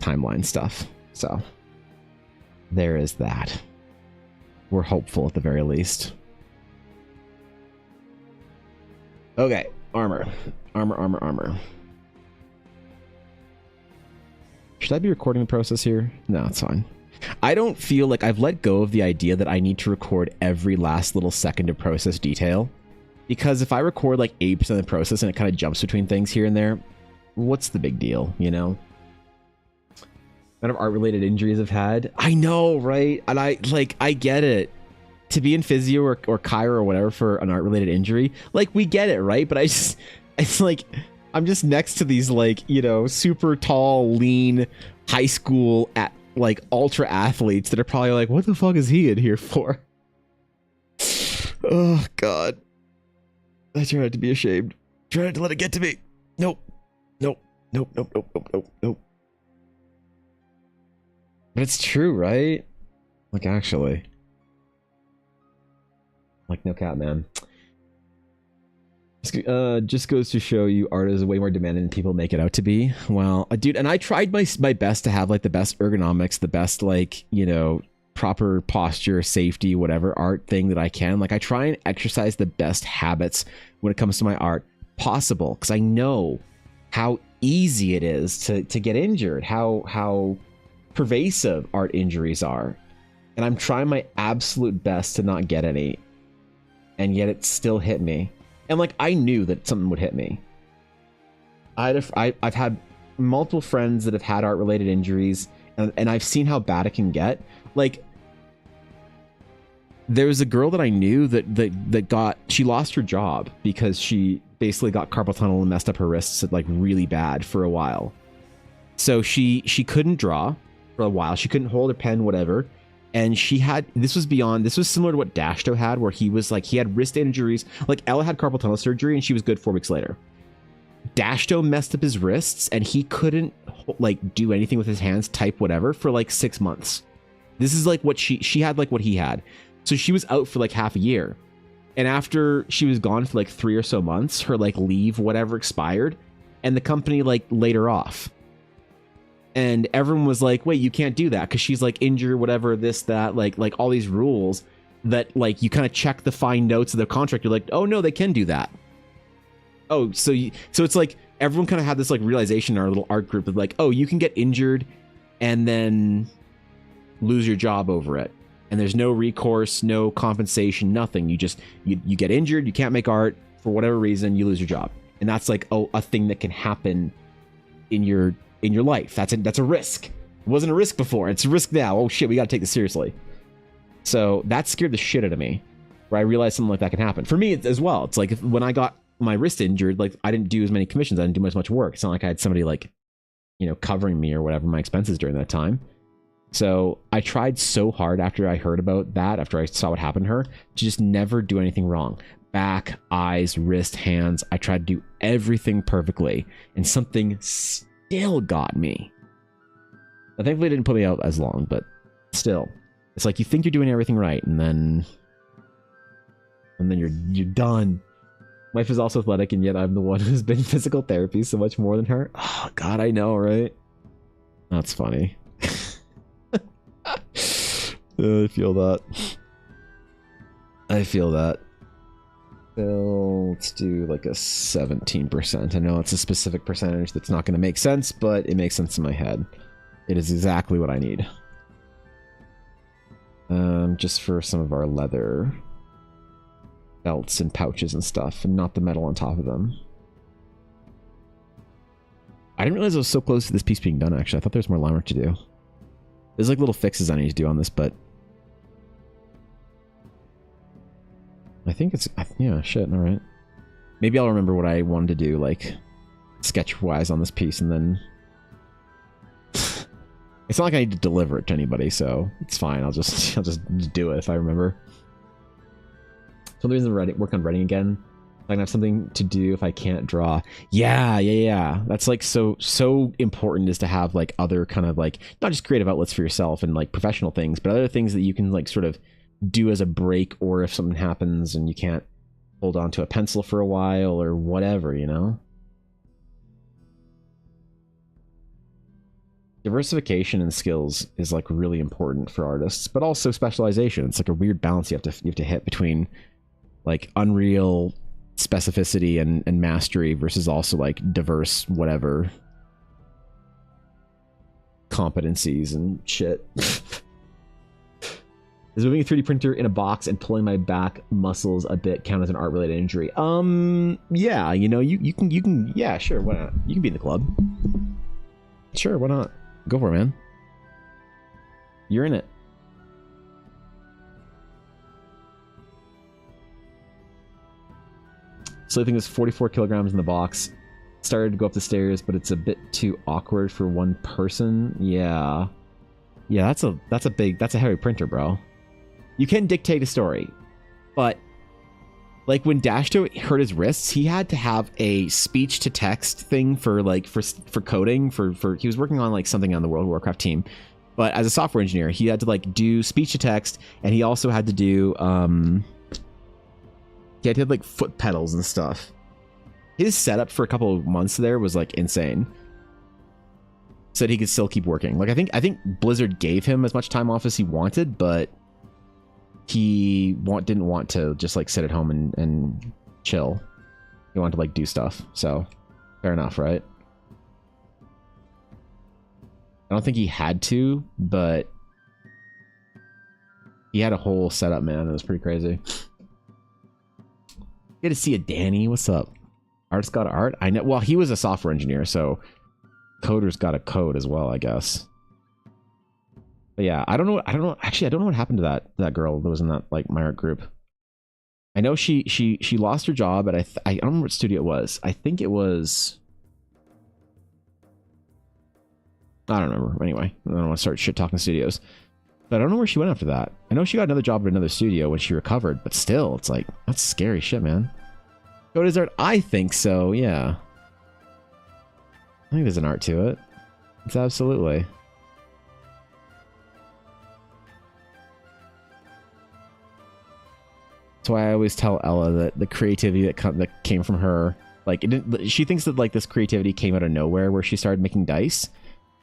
timeline stuff. So there is that. We're hopeful at the very least. Okay, armor. Armor. Should I be recording the process here? No, it's fine. I don't feel like I've let go of the idea that I need to record every last little second of process detail. Because if I record like 80% of the process and it kind of jumps between things here and there, what's the big deal, you know? Amount of art-related injuries I've had. I know, right? And I get it. To be in physio or chiro or whatever for an art-related injury, like, we get it, right? But it's like, I'm just next to these, like, you know, super tall, lean, high school like ultra athletes that are probably like, what the fuck is he in here for? Oh god. I tried to be ashamed. Tried to let it get to me. Nope. But it's true, right? Like, actually. Like, no cap, man. Just goes to show you art is way more demanding than people make it out to be. Well, dude, and I tried my best to have like the best ergonomics, the best, like, you know, proper posture, safety, whatever art thing that I can. Like, I try and exercise the best habits when it comes to my art possible, because I know how easy it is to get injured, how pervasive art injuries are, and I'm trying my absolute best to not get any, and yet it still hit me. And like, I knew that something would hit me. I've had multiple friends that have had art-related injuries, and I've seen how bad it can get. Like, there was a girl that I knew that she lost her job because she basically got carpal tunnel and messed up her wrists like really bad for a while. So she couldn't draw for a while. She couldn't hold a pen, whatever. And this was similar to what Dashto had, where he had wrist injuries. Like, Ella had carpal tunnel surgery and she was good 4 weeks later. Dashto messed up his wrists and he couldn't like do anything with his hands, type whatever, for like 6 months. This is like what she had, like what he had. So she was out for like half a year. And after she was gone for like 3 or so months, her like leave, whatever, expired, and the company like laid her off. And everyone was like, wait, you can't do that because she's like injured, whatever, this, that, like all these rules that like you kind of check the fine notes of the contract. You're like, oh no, they can do that. Oh, so it's like everyone kind of had this like realization in our little art group of like, oh, you can get injured and then lose your job over it. And there's no recourse, no compensation, nothing. You get injured, you can't make art for whatever reason, you lose your job. And that's like, oh, a thing that can happen in your life. That's a risk. It wasn't a risk before. It's a risk now. Oh shit, we got to take this seriously. So that scared the shit out of me, where I realized something like that can happen. For me as well. It's like when I got my wrist injured, like I didn't do as many commissions. I didn't do as much work. It's not like I had somebody like covering me or whatever my expenses during that time. So I tried so hard after I heard about that, after I saw what happened to her, to just never do anything wrong. Back, eyes, wrist, hands. I tried to do everything perfectly, and something still got me. I thankfully it didn't put me out as long, but still. It's like you think you're doing everything right, and then you're done. Wife is also athletic, and yet I'm the one who's been in physical therapy so much more than her. Oh God, I know, right? That's funny. I feel that. So let's do like a 17%. I know it's a specific percentage that's not going to make sense, but it makes sense in my head. It is exactly what I need. Just for some of our leather belts and pouches and stuff, and not the metal on top of them. I didn't realize I was so close to this piece being done, actually. I thought there was more line work to do. There's like little fixes I need to do on this, but I think it's, yeah, shit, alright. Maybe I'll remember what I wanted to do, like, sketch-wise on this piece, and then... It's not like I need to deliver it to anybody, so it's fine. I'll just do it if I remember. So the reason I work on writing again, I can have something to do if I can't draw. Yeah. That's like so important, is to have like other kind of like, not just creative outlets for yourself and like professional things, but other things that you can like sort of do as a break, or if something happens and you can't hold on to a pencil for a while or whatever, Diversification in skills is like really important for artists, but also specialization. It's like a weird balance you have to hit between like unreal specificity and mastery versus also like diverse whatever competencies and shit. Is moving a 3D printer in a box and pulling my back muscles a bit count as an art related injury? Yeah, you can, yeah, sure, why not? You can be in the club. Sure, why not? Go for it, man. You're in it. So I think it's 44 kilograms in the box. Started to go up the stairs, but it's a bit too awkward for one person. Yeah, that's a heavy printer, bro. You can dictate a story, but like when Dashto hurt his wrists, he had to have a speech to text thing for coding for he was working on like something on the World of Warcraft team, but as a software engineer, he had to like do speech to text, and he also had to do he had to have like foot pedals and stuff. His setup for a couple of months there was like insane. Said he could still keep working. Like I think Blizzard gave him as much time off as he wanted, but he didn't want to just like sit at home and chill. He wanted to like do stuff. So fair enough, right? I don't think he had to, but he had a whole setup, man. It was pretty crazy. Good to see you, Danny. What's up? Art's got art. I know. Well, he was a software engineer, so coder's got a code as well, I guess. But yeah, I don't know. Actually, I don't know what happened to that girl that was in that like my art group. I know she lost her job, but I don't remember what studio it was. I think it was. I don't remember. Anyway, I don't want to start shit talking studios. But I don't know where she went after that. I know she got another job at another studio when she recovered, but still, it's like, that's scary shit, man. Code's art? I think so, yeah. I think there's an art to it. It's absolutely. That's why I always tell Ella that the creativity that came from her, like, she thinks that like this creativity came out of nowhere where she started making dice.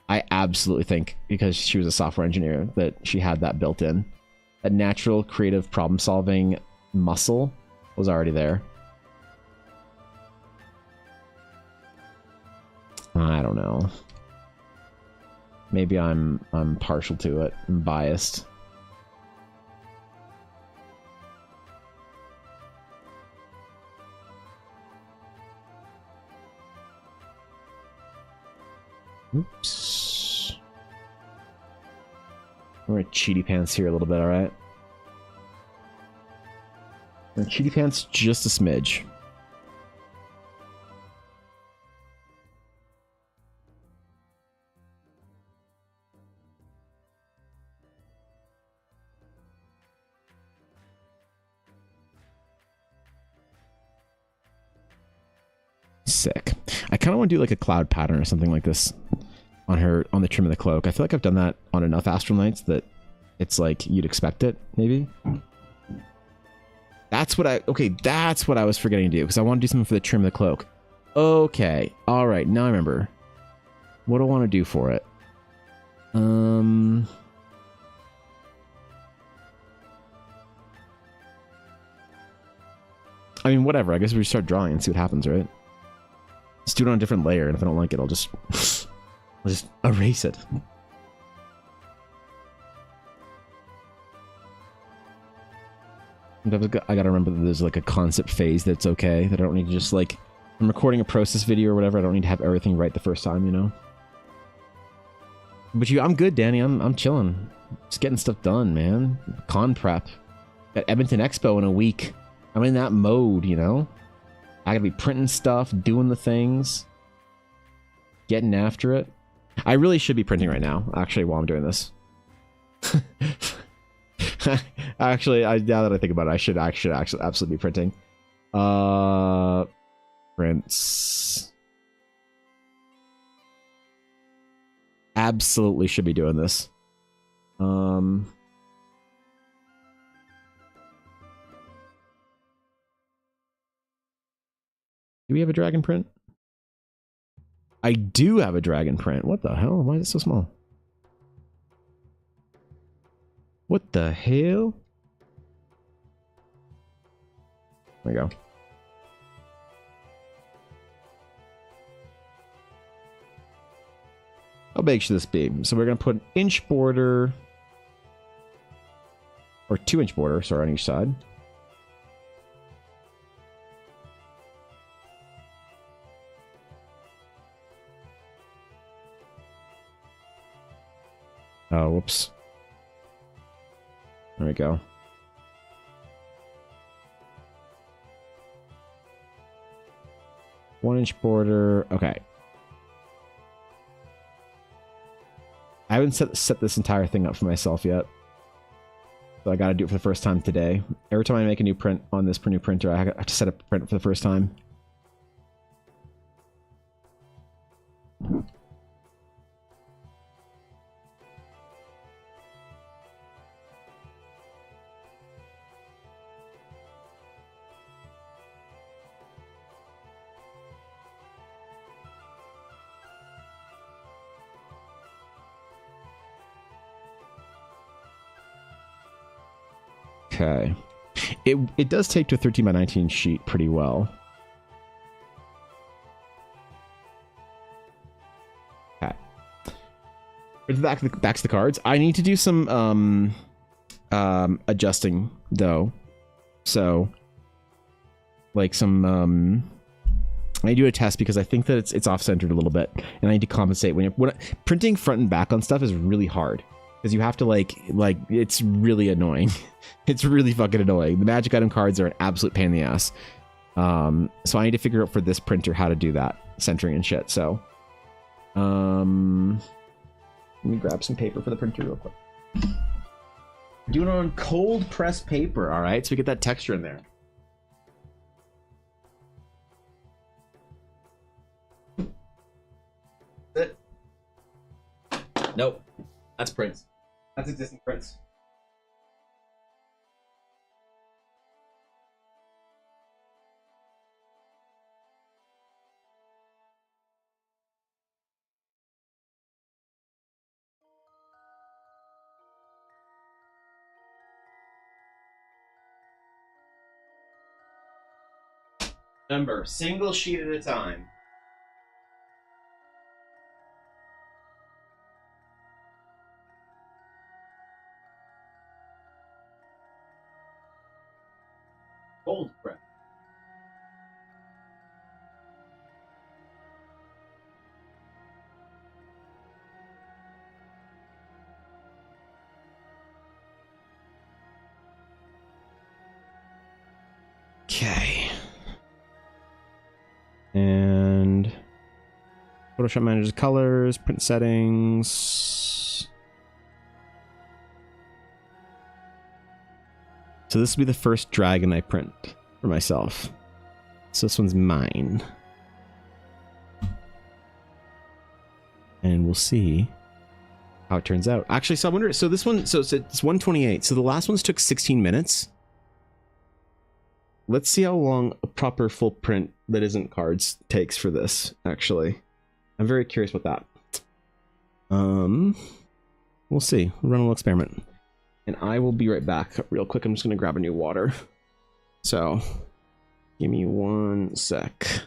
I absolutely think because she was a software engineer that she had that built in. That natural creative problem solving muscle was already there. I don't know. Maybe I'm partial to it. I'm biased. Oops. We're gonna cheaty pants here a little bit, alright? Cheaty pants just a smidge. sick. I kind of want to do like a cloud pattern or something like this on the trim of the cloak. I feel like I've done that on enough Astral Knights that it's like you'd expect it, maybe. That's what I was forgetting to do, because I want to do something for the trim of the cloak. Okay, all right, now I remember. What do I want to do for it? I mean, whatever. I guess we start drawing and see what happens, right? Let's do it on a different layer, and if I don't like it, I'll just erase it. Sometimes I gotta remember that there's like a concept phase that's okay, that I don't need to just like, if I'm recording a process video or whatever, I don't need to have everything right the first time, you know? But I'm good, Danny. I'm chilling. Just getting stuff done, man. Con prep. Got Edmonton Expo in a week. I'm in that mode, you know? I gotta be printing stuff, doing the things, getting after it. I really should be printing right now, actually, while I'm doing this. Actually, now that I think about it, I should actually absolutely be printing. Prints. Absolutely should be doing this. Do we have a dragon print? I do have a dragon print. What the hell? Why is it so small? What the hell? There we go. How big should this be? So we're going to put an inch border, or 2-inch border, sorry, on each side. Oh, whoops. There we go. One-inch border. Okay. I haven't set this entire thing up for myself yet. So I gotta do it for the first time today. Every time I make a new print on this new printer, I have to set up a print for the first time. Okay. It does take to a 13 by 19 sheet pretty well. Okay. Here's the backs of the cards. I need to do some adjusting though. So like some I do a test because I think that it's off-centered a little bit, and I need to compensate. When printing front and back on stuff is really hard. Because you have to like it's really annoying. It's really fucking annoying. The magic item cards are an absolute pain in the ass. So I need to figure out for this printer how to do that centering and shit. So let me grab some paper for the printer real quick. Doing it on cold pressed paper, all right, so we get that texture in there. Nope, that's prints. That's existing prints. Remember, single sheet at a time. Cold press. Okay. And Photoshop manages colors, print settings. So this will be the first dragon I print for myself. So this one's mine. see how it turns out. Actually, so I wonder, so this one, so it's 128. So the last ones took 16 minutes. Let's see how long a proper full print that isn't cards takes for this, actually. I'm very curious about that. We'll see. We'll run a little experiment. And I will be right back real quick. I'm just going to grab a new water. So, give me 1 sec.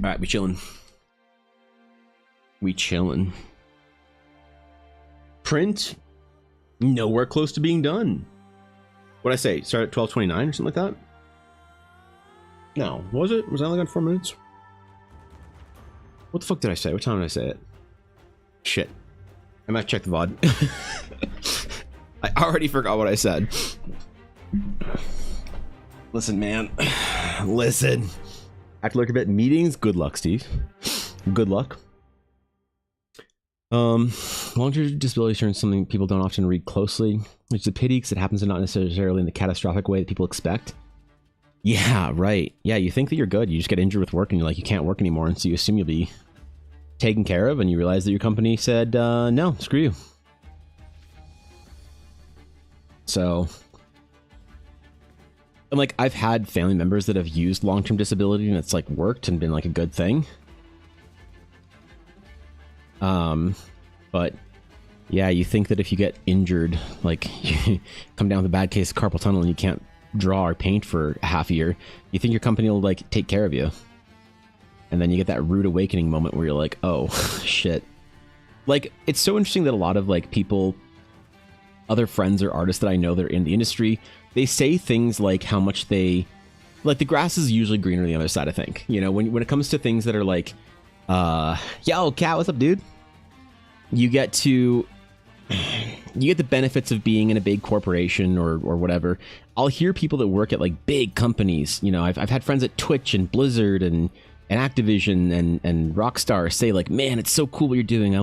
All right, we chilling. We chilling. Print nowhere close to being done. What'd I say? Start at 12:29 or something like that? No, was it? Was I only on 4 minutes? What the fuck did I say? What time did I say it? Shit. I might check the VOD. I already forgot what I said. Listen, man. Listen. I have to look a bit. Meetings. Good luck, Steve. Good luck. Long-term disability insurance is something people don't often read closely, which is a pity because it happens not necessarily in the catastrophic way that people expect. Yeah, right. Yeah, you think that you're good. You just get injured with work and you're like, you can't work anymore. And so you assume you'll be taken care of and you realize that your company said, no, screw you. So, and like, I've had family members that have used long-term disability and it's like worked and been like a good thing. But yeah, you think that if you get injured, like you come down with a bad case of carpal tunnel and you can't draw or paint for a half a year, you think your company will like take care of you. And then you get that rude awakening moment where you're like, oh shit. Like, it's so interesting that a lot of like people, other friends or artists that I know that are in the industry, they say things like how much they, like the grass is usually greener on the other side, I think. You know, when it comes to things that are like, yo, Cat, what's up, dude? You get the benefits of being in a big corporation or whatever. I'll hear people that work at like big companies. You know, I've had friends at Twitch and Blizzard and Activision and Rockstar say like, man, it's so cool what you're doing.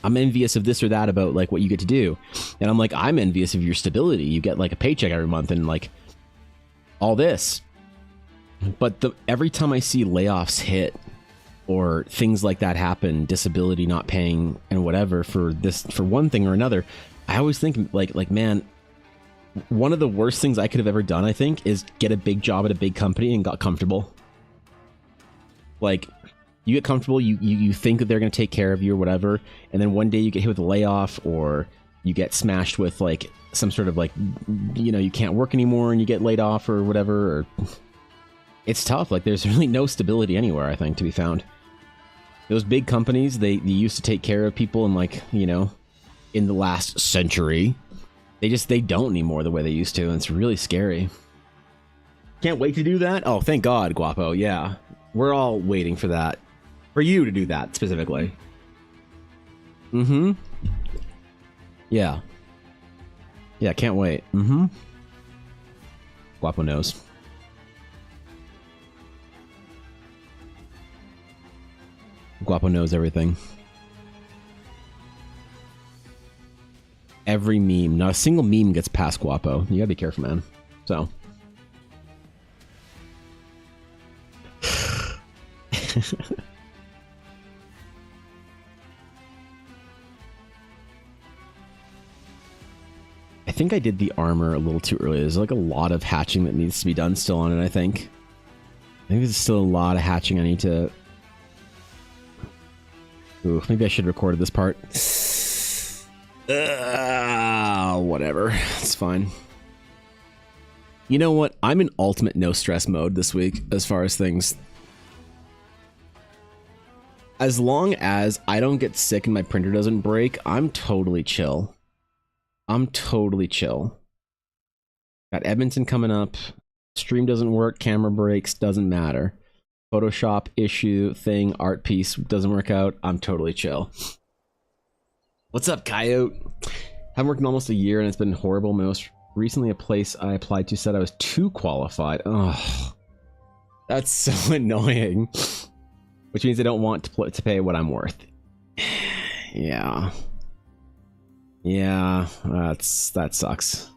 I'm envious of this or that about like what you get to do. And I'm like, I'm envious of your stability. You get like a paycheck every month and like all this. But every time I see layoffs hit, or things like that happen, disability not paying and whatever for one thing or another, I always think like, man, one of the worst things I could have ever done, I think, is get a big job at a big company and got comfortable. Like, you get comfortable, you think that they're going to take care of you or whatever, and then one day you get hit with a layoff, or you get smashed with like some sort of like, you know, you can't work anymore and you get laid off or whatever. Or it's tough. Like, there's really no stability anywhere, I think, to be found. Those big companies, they used to take care of people in like, you know, in the last century. They don't anymore the way they used to, and it's really scary. Can't wait to do that. Oh, thank God, Guapo. Yeah, we're all waiting for that. For you to do that specifically. Mm-hmm. Yeah. Yeah, can't wait. Mm-hmm. Guapo knows. Guapo knows everything. Every meme. Not a single meme gets past Guapo. You gotta be careful, man. So. I think I did the armor a little too early. There's like a lot of hatching that needs to be done still on it, I think. I think there's still a lot of hatching I need to... Ooh, maybe I should have recorded this part. Whatever. It's fine. You know what? I'm in ultimate no stress mode this week as far as things. As long as I don't get sick and my printer doesn't break, I'm totally chill. I'm totally chill. Got Edmonton coming up. Stream doesn't work, camera breaks, doesn't matter. Photoshop issue thing, art piece doesn't work out. I'm totally chill. What's up, Coyote? Haven't worked in almost a year and it's been horrible. Most recently, a place I applied to said I was too qualified. Oh, that's so annoying. Which means they don't want to pay what I'm worth. Yeah. Yeah, that sucks.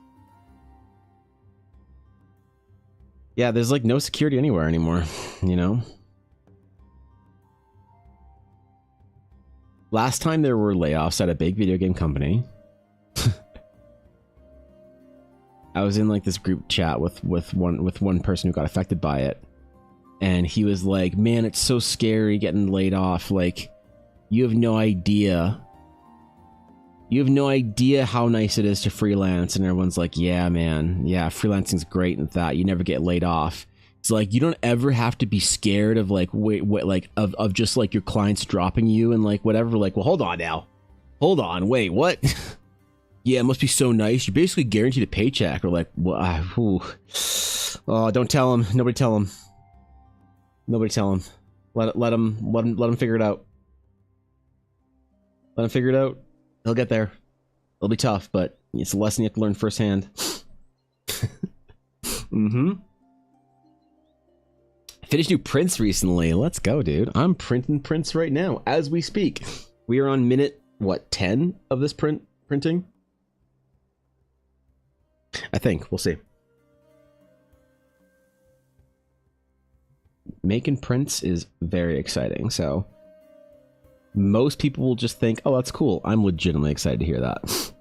Yeah, there's like no security anywhere anymore, you know? Last time there were layoffs at a big video game company, I was in like this group chat with one person who got affected by it. And he was like, man, it's so scary getting laid off. Like, you have no idea. You have no idea how nice it is to freelance. And everyone's like, yeah, man. Yeah, freelancing's great and that. You never get laid off. It's like, you don't ever have to be scared of like, of just like your clients dropping you and like whatever. Like, well, hold on now. Hold on. Wait, what? Yeah, it must be so nice. You're basically guaranteed a paycheck. Or like, oh, don't tell him. Nobody tell him. Nobody tell him. Let him figure it out. Let him figure it out. He'll get there. It'll be tough, but it's a lesson you have to learn firsthand. Mm-hmm. I finished new prints recently. Let's go, dude. I'm printing prints right now as we speak. We are on minute what, 10 of this printing? I think. We'll see. Making prints is very exciting, so most people will just think, oh, that's cool. I'm legitimately excited to hear that.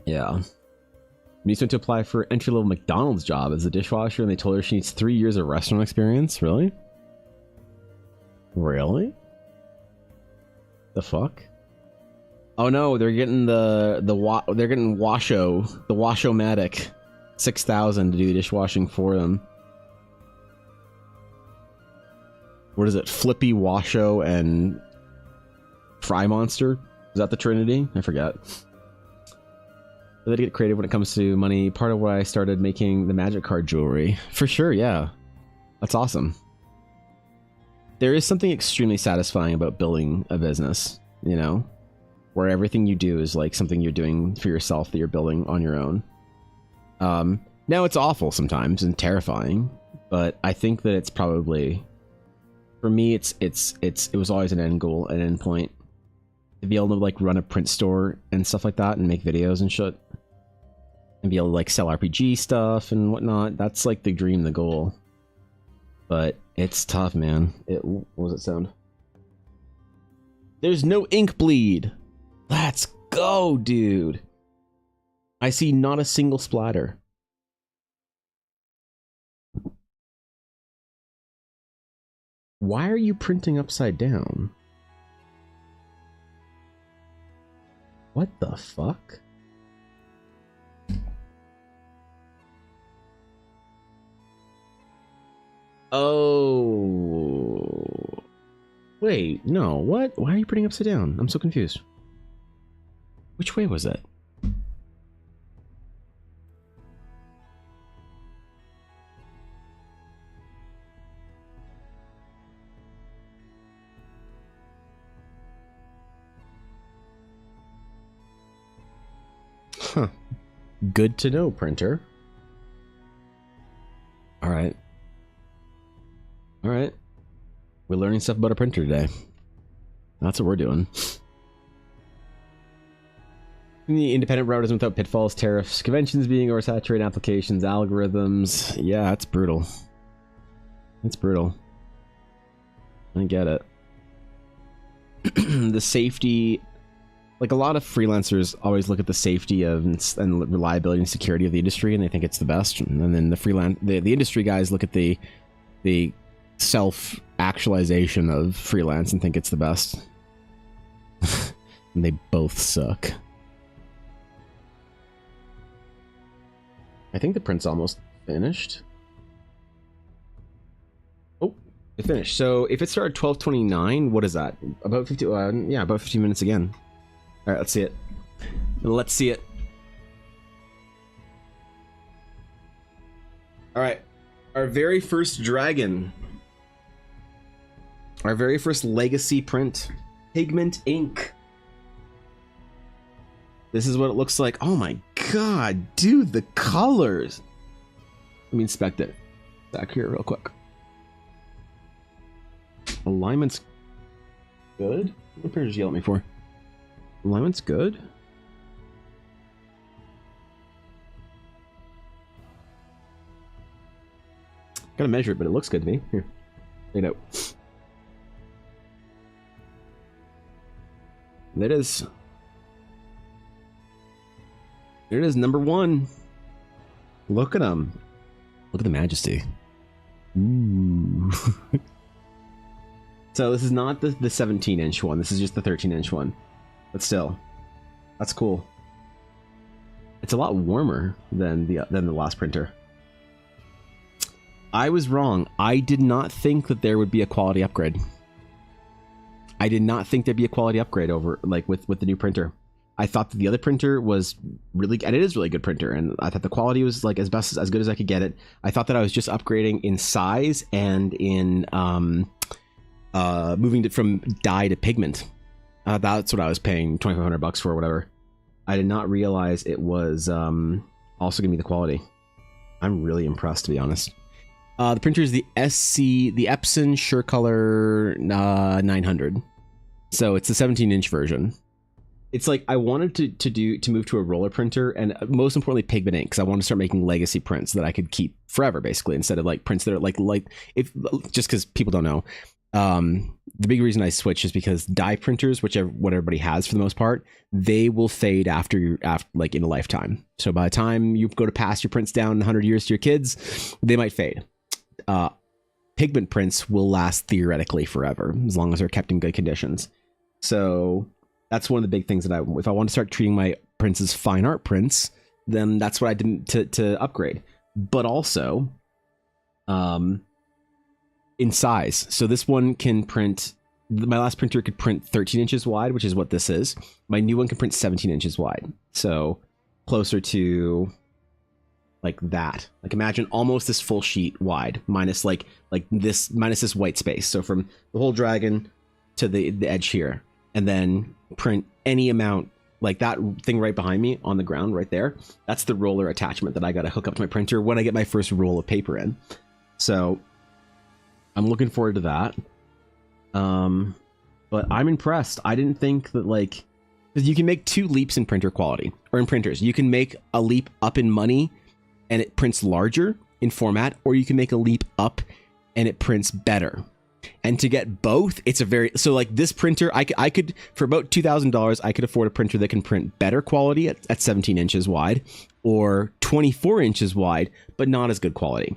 Yeah. Niece went to apply for entry-level McDonald's job as a dishwasher, and they told her she needs 3 years of restaurant experience. Really? Really? The fuck? Oh no, they're getting they're getting Washomatic 6,000 to do the dishwashing for them. What is it? Flippy, Washo, and Fry Monster? Is that the Trinity? I forget. They had to get creative when it comes to money. Part of why I started making the magic card jewelry. For sure, yeah. That's awesome. There is something extremely satisfying about building a business, you know? Where everything you do is like something you're doing for yourself that you're building on your own. Now it's awful sometimes and terrifying, but I think that it's probably, for me, it was always an end goal, an end point. To be able to like run a print store and stuff like that and make videos and shit. And be able to like sell RPG stuff and whatnot. That's like the dream, the goal. But it's tough, man. What was it sound? There's no ink bleed. Let's go, dude. I see not a single splatter. Why are you printing upside down? What the fuck? Oh. Wait, no, what? Why are you printing upside down? I'm so confused. Which way was it? Huh. Good to know, printer. Alright. Alright. We're learning stuff about a printer today. That's what we're doing. The independent route is without pitfalls, tariffs, conventions being oversaturated, applications, algorithms. Yeah, it's brutal. It's brutal. I get it. The safety, like a lot of freelancers always look at the safety of and reliability and security of the industry, and they think it's the best. And then the industry guys look at the self-actualization of freelance and think it's the best. And they both suck. I think the print's almost finished. Oh, it finished. So if it started 12:29, what is that? About 50? Yeah, about 15 minutes again. All right, let's see it. Let's see it. All right, our very first dragon. Our very first legacy print. Pigment ink. This is what it looks like. Oh my god, dude, the colors. Let me inspect it. Back here real quick. Alignment's good? What pair did you yell at me for? Alignment's good? Gotta measure it, but it looks good to me. Here. Check it out. There it is. There it is, number one. Look at him. Look at the majesty. Ooh. So this is not the 17-inch one. This is just the 13-inch one. But still, that's cool. It's a lot warmer than the last printer. I was wrong. I did not think that there would be a quality upgrade. I did not think there'd be a quality upgrade over like with the new printer. I thought that the other printer was really, and it is a really good printer, and I thought the quality was like as good as I could get it. I thought that I was just upgrading in size and in moving it from dye to pigment. That's what I was paying $2,500 for, or whatever. I did not realize it was also gonna be the quality. I'm really impressed, to be honest. The printer is the Epson SureColor 900. So it's the 17-inch version. it's like I wanted to move to a roller printer, and most importantly pigment ink, because I wanted to start making legacy prints that I could keep forever, basically, instead of like prints that are like if just because people don't know. The big reason I switched is because dye printers, what everybody has for the most part, they will fade after like in a lifetime. So by the time you go to pass your prints down 100 years to your kids, they might fade. Pigment prints will last theoretically forever as long as they're kept in good conditions. So that's one of the big things that if I want to start treating my prints as fine art prints, then that's what I did to upgrade. But also, in size. So this one can print, my last printer could print 13 inches wide, which is what this is. My new one can print 17 inches wide. So closer to like that. Like imagine almost this full sheet wide, minus this white space. So from the whole dragon to the edge here, and then print any amount, like that thing right behind me on the ground right there. That's the roller attachment that I got to hook up to my printer when I get my first roll of paper in. So I'm looking forward to that. But I'm impressed. I didn't think that, like, because you can make two leaps in printer quality, or in printers. You can make a leap up in money and it prints larger in format, or you can make a leap up and it prints better. And to get both, it's a very, so like this printer, I could for about $2,000, I could afford a printer that can print better quality at 17 inches wide, or 24 inches wide, but not as good quality.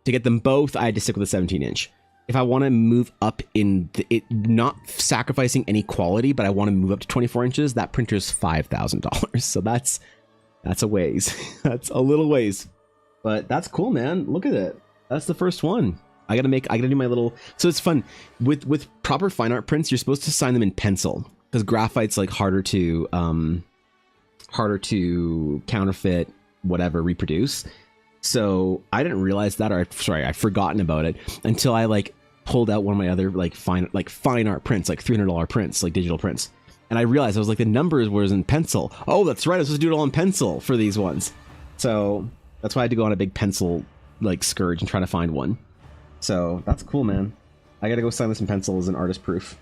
To get them both, I had to stick with a 17 inch. If I want to move up in it, not sacrificing any quality, but I want to move up to 24 inches, that printer's $5,000. So that's a ways. That's a little ways, but that's cool, man. Look at it. That's the first one. I gotta do my little, so it's fun with proper fine art prints. You're supposed to sign them in pencil because graphite's like harder to counterfeit, whatever, reproduce. So I didn't realize that, or sorry, I'd forgotten about it until I like pulled out one of my other fine art prints, like $300 prints, like digital prints. And I realized I was like, the numbers was in pencil. Oh, that's right. I was supposed to do it all in pencil for these ones. So that's why I had to go on a big pencil like scourge and try to find one. So that's cool, man. I got to go sign this in pencil as an artist proof,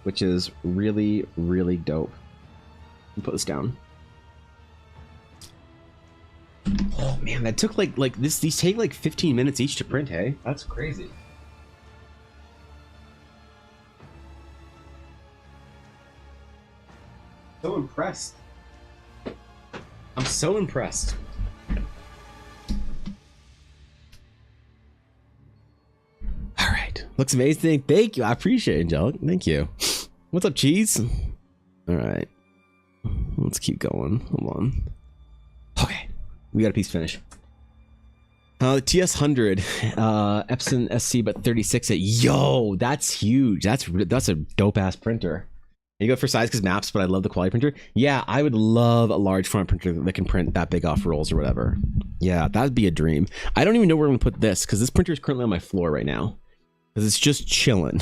which is really, really dope. Let me put this down. Oh man, that took like this. These take like 15 minutes each to print. Hey, that's crazy. So impressed. I'm so impressed. All right, looks amazing. Thank you. I appreciate it, Angelic. Thank you. What's up, cheese? All right, let's keep going. Hold on. Okay. We got a piece finish. The TS100, Epson SC, but 36. Yo, that's huge. That's a dope ass printer. You go for size because maps, but I love the quality printer. Yeah, I would love a large format printer that can print that big off rolls or whatever. Yeah, that'd be a dream. I don't even know where I'm gonna put this because this printer is currently on my floor right now because it's just chilling.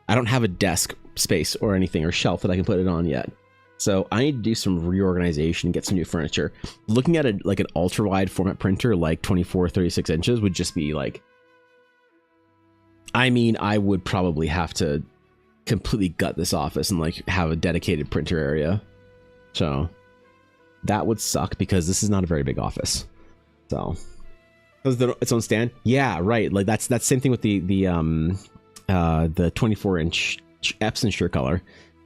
I don't have a desk space or anything or shelf that I can put it on yet. So I need to do some reorganization and get some new furniture. Looking at like an ultra wide format printer, like 24, 36 inches would just be like, I mean, I would probably have to completely gut this office and like have a dedicated printer area. So that would suck because this is not a very big office. So its own stand. Yeah, right. Like that's the same thing with the 24 inch Epson Sure Color.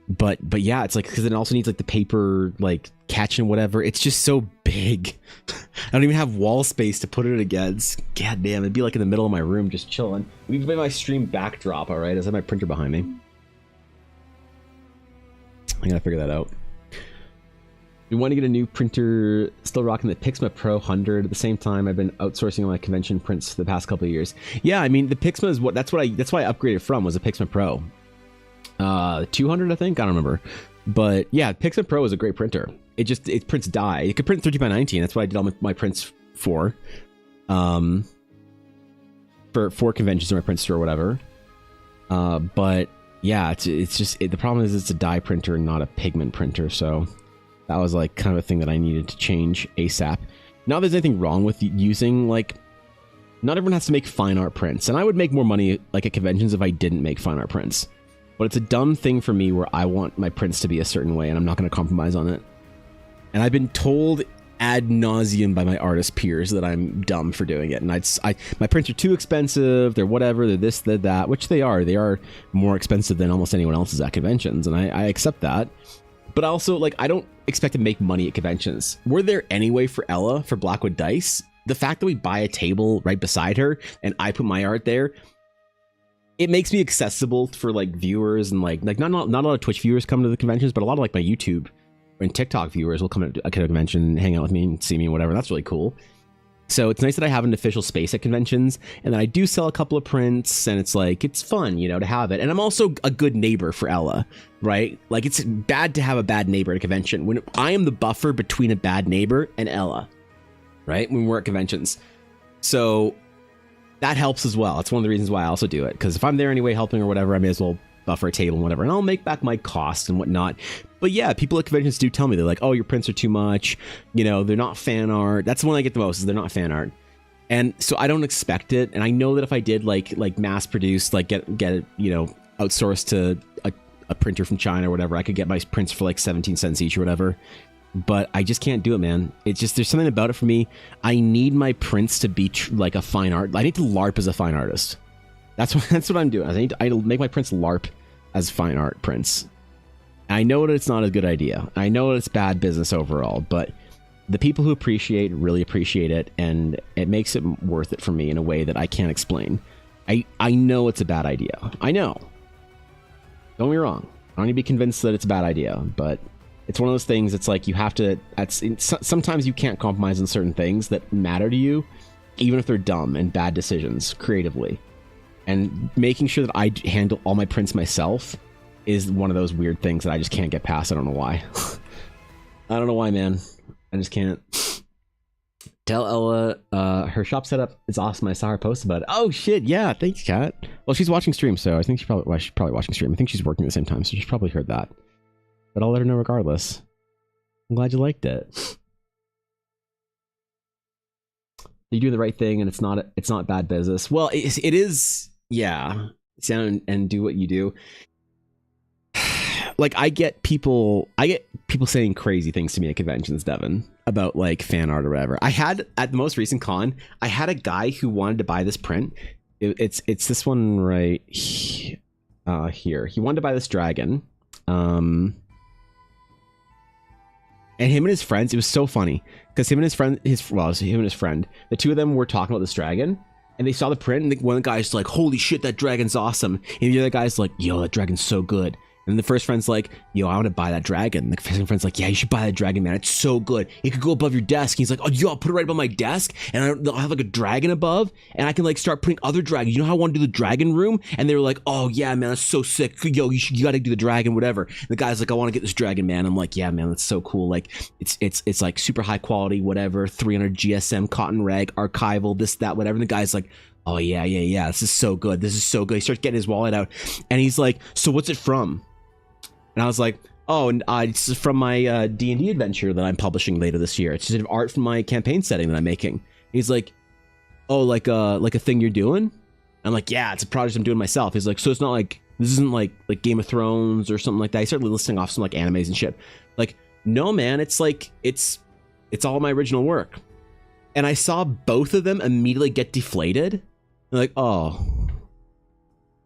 But yeah, it's like, because it also needs like the paper like catch and whatever. It's just so big. I don't even have wall space to put it against. God damn, it'd be like in the middle of my room just chilling. We've made my stream backdrop, all right? I have my printer behind me. I gotta figure that out. We want to get a new printer. Still rocking the Pixma Pro 100. At the same time, I've been outsourcing my convention prints for the past couple of years. Yeah, I mean the Pixma is that's why I upgraded from, was a Pixma Pro. 200, I think, I don't remember, but yeah, Pixma Pro is a great printer. It prints dye. It could print 13x19. That's what I did all my prints for conventions or my print store or whatever. But yeah, it's just the problem is it's a dye printer and not a pigment printer. So that was like kind of a thing that I needed to change ASAP. Not that there's anything wrong with using, like, not everyone has to make fine art prints, and I would make more money like at conventions if I didn't make fine art prints. but it's a dumb thing for me where I want my prints to be a certain way and I'm not going to compromise on it. And I've been told ad nauseum by my artist peers that I'm dumb for doing it. And my prints are too expensive. They're whatever. They're this, they're that, which they are. They are more expensive than almost anyone else's at conventions. And I accept that. But also, like, I don't expect to make money at conventions. We're there anyway for Ella, for Blackwood Dice. The fact that we buy a table right beside her and I put my art there, it makes me accessible for like viewers and like not a lot of Twitch viewers come to the conventions, but a lot of like my YouTube and TikTok viewers will come to a convention and hang out with me and see me and whatever. That's really cool. So it's nice that I have an official space at conventions, and then I do sell a couple of prints, and it's like, it's fun, you know, to have it. And I'm also a good neighbor for Ella, right? Like, it's bad to have a bad neighbor at a convention. When I am the buffer between a bad neighbor and Ella, right? When we're at conventions. So that helps as well. It's one of the reasons why I also do it, because if I'm there anyway helping or whatever, I may as well buffer a table and whatever, and I'll make back my costs and whatnot. But yeah, people at conventions do tell me, they're like, oh, your prints are too much, you know, they're not fan art. That's the one I get the most, is they're not fan art. And so I don't expect it, and I know that if I did like mass produce, like get it, you know, outsourced to a printer from China or whatever, I could get my prints for like 17 cents each or whatever. But I just can't do it, man. It's just, there's something about it for me. I need my prints to be like a fine art. I need to LARP as a fine artist. That's what I'm doing. I need to make my prints LARP as fine art prints. I know that it's not a good idea. I know it's bad business overall, but the people who appreciate really appreciate it, and it makes it worth it for me in a way that I can't explain. I know it's a bad idea. I know. Don't get me wrong. I don't need to be convinced that it's a bad idea, but it's one of those things. It's like you have to. Sometimes you can't compromise on certain things that matter to you, even if they're dumb and bad decisions creatively. And making sure that I handle all my prints myself is one of those weird things that I just can't get past. I don't know why. I don't know why, man. I just can't. Tell Ella her shop setup is awesome. I saw her post about it. Oh shit, yeah, thanks, Kat. Well, she's watching stream, so I think she's probably watching stream. I think she's working at the same time, so she's probably heard that. But I'll let her know regardless. I'm glad you liked it. You do the right thing, and it's not bad business. Well, it is. Yeah, sound and do what you do. Like, I get people saying crazy things to me at conventions, Devin, about like fan art or whatever. I had at the most recent con, I had a guy who wanted to buy this print. It's this one right here. He wanted to buy this dragon. And him and his friends, it was so funny because him and his friend, the two of them were talking about this dragon, and they saw the print, and one of the guys like, "Holy shit, that dragon's awesome!" And the other guy's like, "Yo, that dragon's so good." And the first friend's like, "Yo, I want to buy that dragon." And the second friend's like, "Yeah, you should buy that dragon, man. It's so good. It could go above your desk." And he's like, "Oh, yo, I'll put it right above my desk, and I'll have like a dragon above, and I can like start putting other dragons. You know how I want to do the dragon room?" And they were like, "Oh yeah, man, that's so sick. Yo, you got to do the dragon, whatever." And the guy's like, "I want to get this dragon, man." I'm like, "Yeah, man, that's so cool. Like, it's like super high quality, whatever. 300 GSM cotton rag, archival, this, that, whatever." And the guy's like, "Oh yeah. This is so good. This is so good." He starts getting his wallet out, and he's like, "So what's it from?" And I was like, "Oh, it's from my D&D adventure that I'm publishing later this year. It's just art from my campaign setting that I'm making." And he's like, "Oh, like a thing you're doing?" I'm like, "Yeah, it's a project I'm doing myself." He's like, "So it's not like, this isn't like Game of Thrones or something like that?" He started listing off some like animes and shit. Like, "No, man, it's like, it's all my original work." And I saw both of them immediately get deflated. They're like, "Oh,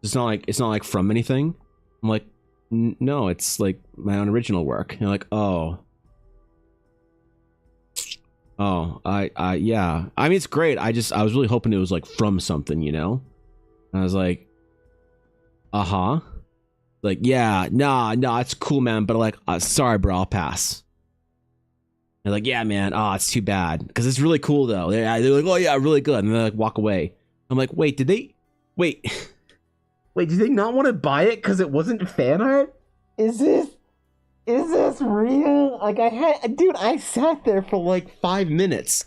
it's not like from anything." I'm like, "No, it's like my own original work." And you're like, oh, yeah. I mean, it's great. I was really hoping it was like from something, you know? And I was like, like, "Yeah, nah, it's cool, man. But like, sorry, bro, I'll pass." They're like, "Yeah, man. Oh, it's too bad. Because it's really cool, though." They're like, "Oh, yeah, really good." And they like walk away. I'm like, wait, did they not want to buy it because it wasn't fan art? Is this real? Like, I sat there for like 5 minutes,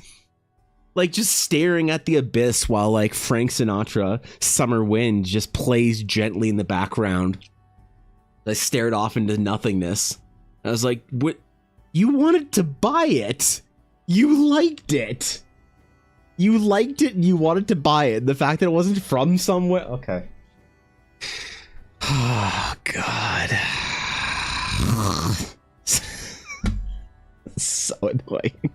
like just staring at the abyss while like Frank Sinatra, Summer Wind just plays gently in the background. I stared off into nothingness. I was like, what? You wanted to buy it. You liked it. And you wanted to buy it. The fact that it wasn't from somewhere. Okay. Oh, God. So annoying.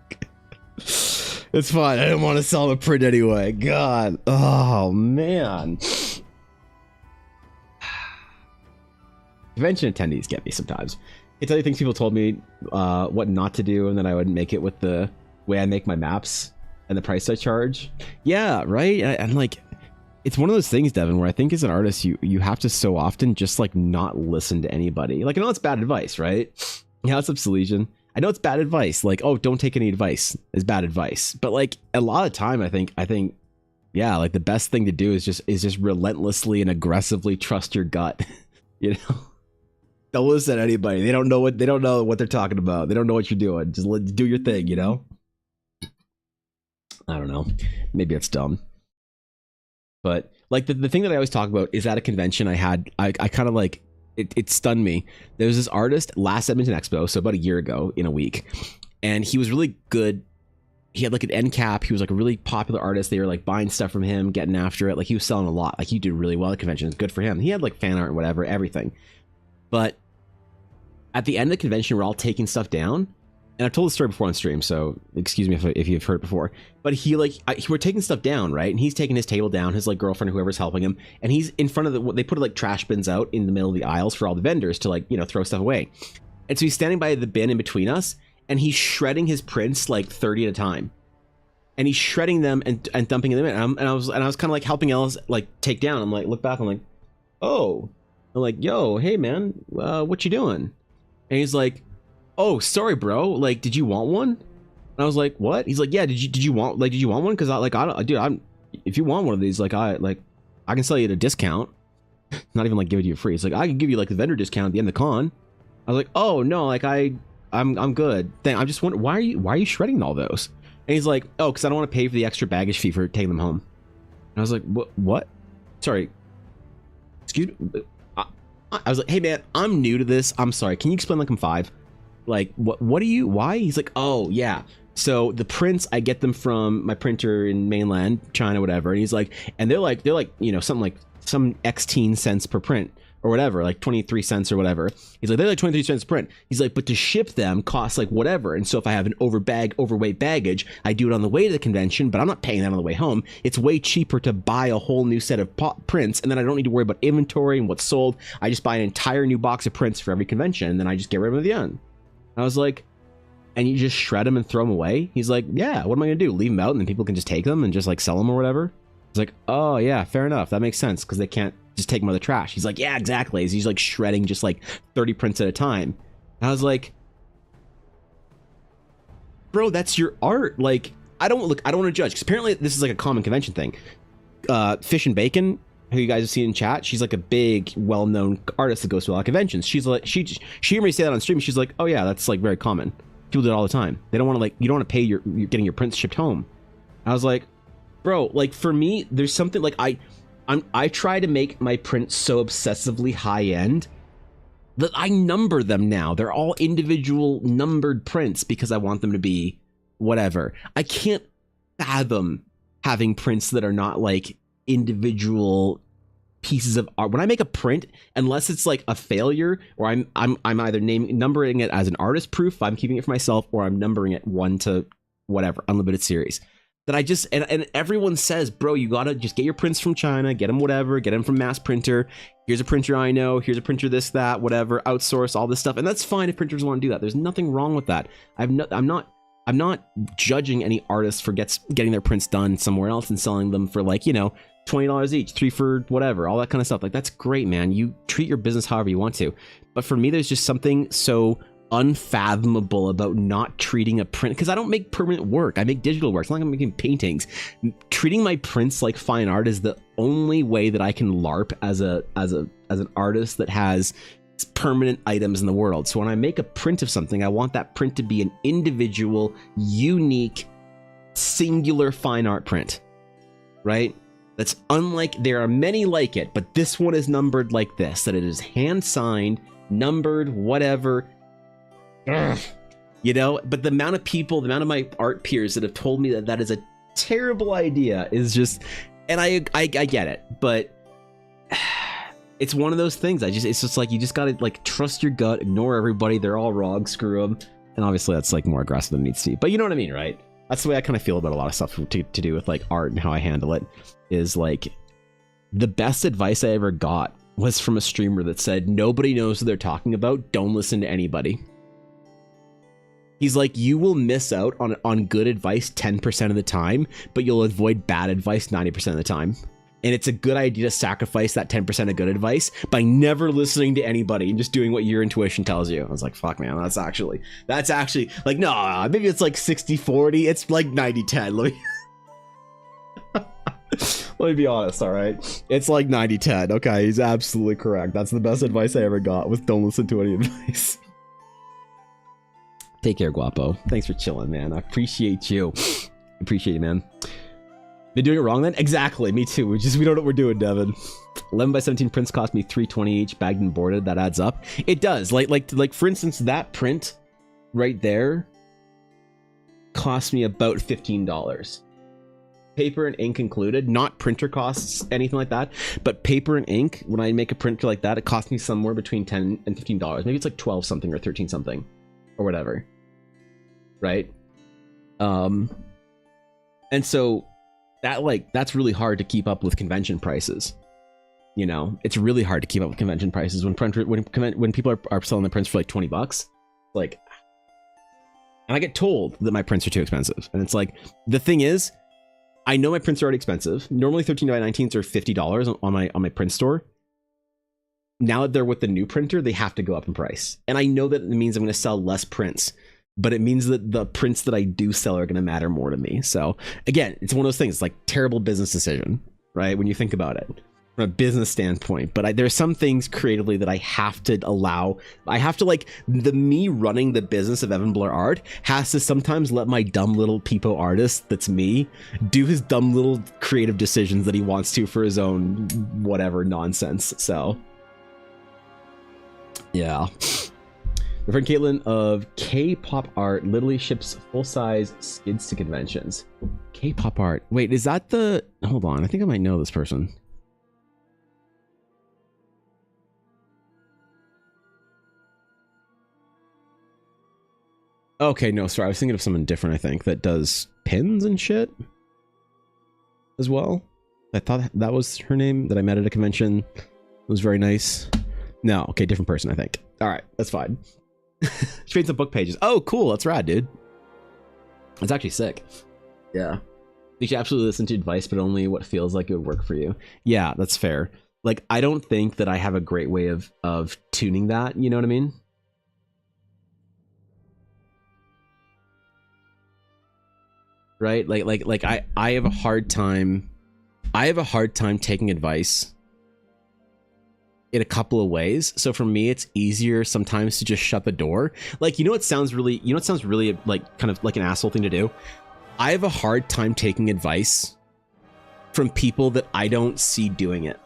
It's fine. I didn't want to sell the print anyway. God. Oh, man. Convention attendees get me sometimes. I tell you things people told me what not to do, and then I wouldn't make it with the way I make my maps and the price I charge. Yeah, right? And like, it's one of those things, Devin, where I think as an artist, you have to so often just like not listen to anybody. Like, I know it's bad advice, right? Yeah, what's up, Salesian? I know it's bad advice. Like, oh, don't take any advice is bad advice. But like a lot of time, I think, yeah, like the best thing to do is just relentlessly and aggressively trust your gut. You know, don't listen to anybody. They don't know what they're talking about. They don't know what you're doing. Just do your thing. You know. I don't know. Maybe it's dumb. But like the thing that I always talk about is at a convention I kind of like it stunned me. There was this artist last Edmonton Expo, so about a year ago in a week, and he was really good. He had like an end cap. He was like a really popular artist. They were like buying stuff from him, getting after it. Like he was selling a lot. Like he did really well at conventions. Good for him. He had like fan art and whatever, everything. But at the end of the convention, we're all taking stuff down. And I've told this story before on stream, so excuse me if you've heard it before. But we're taking stuff down, right? And he's taking his table down, his like girlfriend, whoever's helping him, and he's in front of they put like trash bins out in the middle of the aisles for all the vendors to like, you know, throw stuff away. And so he's standing by the bin in between us, and he's shredding his prints like 30 at a time, and he's shredding them and dumping them in. And I was kind of like helping Ellis like take down. I'm like, look back, I'm like, oh, I'm like, yo, hey man, what you doing? And he's like, oh, sorry, bro. Like, did you want one? And I was like, what? He's like, yeah. Did you want one? Because if you want one of these, I can sell you at a discount. Not even like give it to you free. It's like I can give you like the vendor discount at the end of the con. I was like, oh no, like I'm good. I'm just wondering why are you shredding all those? And he's like, oh, because I don't want to pay for the extra baggage fee for taking them home. And I was like, what? Sorry. Excuse me. I was like, hey man, I'm new to this. I'm sorry. Can you explain like I'm 5? Like, what do you, why? He's like, oh yeah, so the prints, I get them from my printer in mainland China, whatever. And he's like, and they're like, you know, something like some X-teen cents per print or whatever, like 23 cents or whatever. He's like, they're like 23 cents a print. He's like, but to ship them costs like whatever. And so if I have an overweight baggage, I do it on the way to the convention, but I'm not paying that on the way home. It's way cheaper to buy a whole new set of prints, and then I don't need to worry about inventory and what's sold. I just buy an entire new box of prints for every convention, and then I just get rid of them at the end. I was like, and you just shred them and throw them away? He's like, yeah, what am I gonna do? Leave them out and then people can just take them and just like sell them or whatever? It's like, oh yeah, fair enough. That makes sense because they can't just take them out of the trash. He's like, yeah, exactly. He's like shredding just like 30 prints at a time. And I was like, bro, that's your art. Like, I don't want to judge because apparently this is like a common convention thing. Fish and Bacon, who you guys have seen in chat, she's like a big, well-known artist that goes to a lot of conventions. She's like, she heard me say that on stream. She's like, oh yeah, that's like very common. People do it all the time. They don't want to like, you don't want to pay you're getting your prints shipped home. I was like, bro, like for me, there's something like I try to make my prints so obsessively high end that I number them now. They're all individual numbered prints because I want them to be whatever. I can't fathom having prints that are not like individual pieces of art. When I make a print, unless it's like a failure, or I'm either numbering it as an artist proof, I'm keeping it for myself, or I'm numbering it 1 to whatever unlimited series. That I just and everyone says, bro, you gotta just get your prints from China, get them whatever, get them from mass printer. Here's a printer I know. Here's a printer this that whatever. Outsource all this stuff, and that's fine if printers want to do that. There's nothing wrong with that. I'm not judging any artist for getting their prints done somewhere else and selling them for like, you know, $20 each, 3 for whatever, all that kind of stuff. Like, that's great, man. You treat your business however you want to. But for me, there's just something so unfathomable about not treating a print, because I don't make permanent work. I make digital work. It's not like I'm making paintings. Treating my prints like fine art is the only way that I can LARP as an artist that has permanent items in the world. So when I make a print of something, I want that print to be an individual, unique, singular fine art print, right? That's unlike, there are many like it, but this one is numbered like this, that it is hand signed, numbered, whatever. Ugh. You know, but the amount of people, the amount of my art peers that have told me that that is a terrible idea is just, and I get it, but it's one of those things. It's just like, you just gotta like trust your gut, ignore everybody. They're all wrong. Screw them. And obviously that's like more aggressive than it needs to be, but you know what I mean, right? That's the way I kind of feel about a lot of stuff to do with like art and how I handle it. Is like, the best advice I ever got was from a streamer that said, nobody knows what they're talking about. Don't listen to anybody. He's like, you will miss out on good advice 10% of the time, but you'll avoid bad advice 90% of the time. And it's a good idea to sacrifice that 10% of good advice by never listening to anybody and just doing what your intuition tells you. I was like, fuck, man, that's actually like, no, maybe it's like 60-40. It's like 90-10. Let me be honest, all right? It's like 90-10. Okay, he's absolutely correct. That's the best advice I ever got, was don't listen to any advice. Take care, Guapo. Thanks for chilling, man. I appreciate you. Appreciate you, man. Been doing it wrong then? Exactly, me too. We don't know what we're doing, Devin. 11 by 17 prints cost me $3.20 each, bagged and boarded. That adds up. It does. Like for instance, that print right there cost me about $15. Paper and ink included, not printer costs, anything like that, but paper and ink, when I make a printer like that, it costs me somewhere between $10 and $15. Maybe it's like 12 something or 13 something or whatever. Right? And so that's really hard to keep up with convention prices. You know, it's really hard to keep up with convention prices when people are selling their prints for like $20. Like, and I get told that my prints are too expensive. And it's like, the thing is, I know my prints are already expensive. Normally 13 by 19s are $50 on my print store. Now that they're with the new printer, they have to go up in price. And I know that it means I'm going to sell less prints, but it means that the prints that I do sell are going to matter more to me. So again, it's one of those things. It's like terrible business decision, right? When you think about it from a business standpoint, but there's some things creatively that I have to allow. I have to, like, me running the business of Evan Blair Art has to sometimes let my dumb little peepo artist, that's me, do his dumb little creative decisions that he wants to for his own whatever nonsense. So yeah. My friend Caitlin of K-pop art literally ships full-size skids to conventions. K-pop art. Wait, is that the... Hold on, I think I might know this person. Okay, no, sorry. I was thinking of someone different, I think, that does pins and shit as well. I thought that was her name, that I met at a convention. It was very nice. No, okay, different person, I think. All right, that's fine. She made some book pages. Oh, cool. That's rad, dude. That's actually sick. Yeah. You should absolutely listen to advice, but only what feels like it would work for you. Yeah, that's fair. Like, I don't think that I have a great way of tuning that. You know what I mean? Right? Like I have a hard time. I have a hard time taking advice in a couple of ways. So for me, it's easier sometimes to just shut the door. Like, you know, it sounds really like kind of like an asshole thing to do. I have a hard time taking advice from people that I don't see doing it.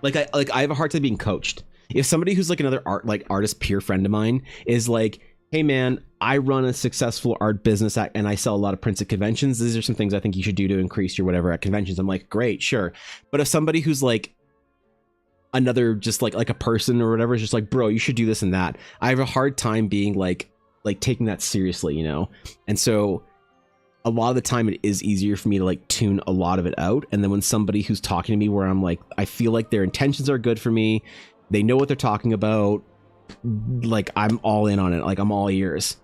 I have a hard time being coached. If somebody who's like another artist peer friend of mine is like, hey man, I run a successful art business and I sell a lot of prints at conventions. These are some things I think you should do to increase your whatever at conventions. I'm like, great, sure. But if somebody who's like another, just like a person or whatever is just like, bro, you should do this and that, I have a hard time being like taking that seriously, you know? And so a lot of the time it is easier for me to like tune a lot of it out. And then when somebody who's talking to me where I'm like, I feel like their intentions are good for me, they know what they're talking about, like I'm all in on it, like I'm all ears,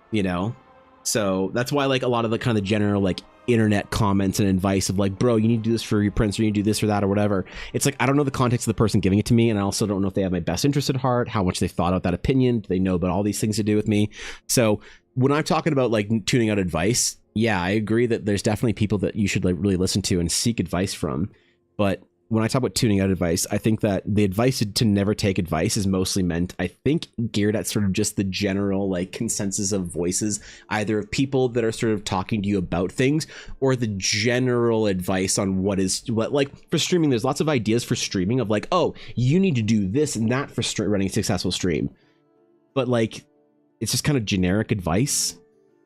you know? So that's why like a lot of the kind of the general like internet comments and advice of like, bro, you need to do this for your prints, or you need to do this or that or whatever. It's like, I don't know the context of the person giving it to me, and I also don't know if they have my best interest at heart, how much they thought out that opinion, do they know about all these things to do with me. So when I'm talking about like tuning out advice, yeah, I agree that there's definitely people that you should like really listen to and seek advice from. But when I talk about tuning out advice, I think that the advice to never take advice is mostly meant, I think, geared at sort of just the general like consensus of voices, either of people that are sort of talking to you about things, or the general advice on what like for streaming. There's lots of ideas for streaming of like, oh, you need to do this and that for running a successful stream. But like, it's just kind of generic advice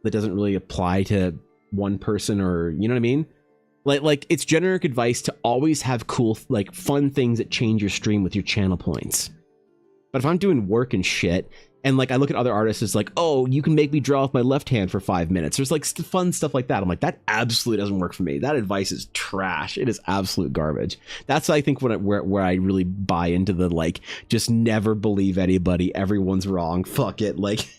that doesn't really apply to one person, or, you know what I mean? Like it's generic advice to always have cool, like fun things that change your stream with your channel points. But if I'm doing work and shit, and like I look at other artists, it's like, oh, you can make me draw with my left hand for 5 minutes. There's like fun stuff like that. I'm like, that absolutely doesn't work for me. That advice is trash. It is absolute garbage. That's I think where I really buy into the like, just never believe anybody. Everyone's wrong. Fuck it. Like,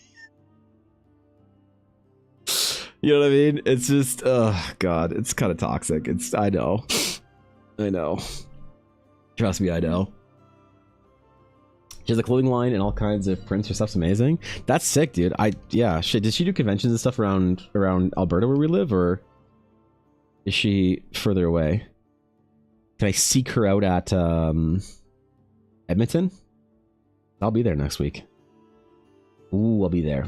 you know what I mean? It's just, oh god, it's kind of toxic. I know. Trust me, I know. She has a clothing line and all kinds of prints. Her stuff's amazing. That's sick, dude. Yeah, shit. Does she do conventions and stuff around Alberta where we live, or is she further away? Can I seek her out at Edmonton? I'll be there next week. Ooh, I'll be there.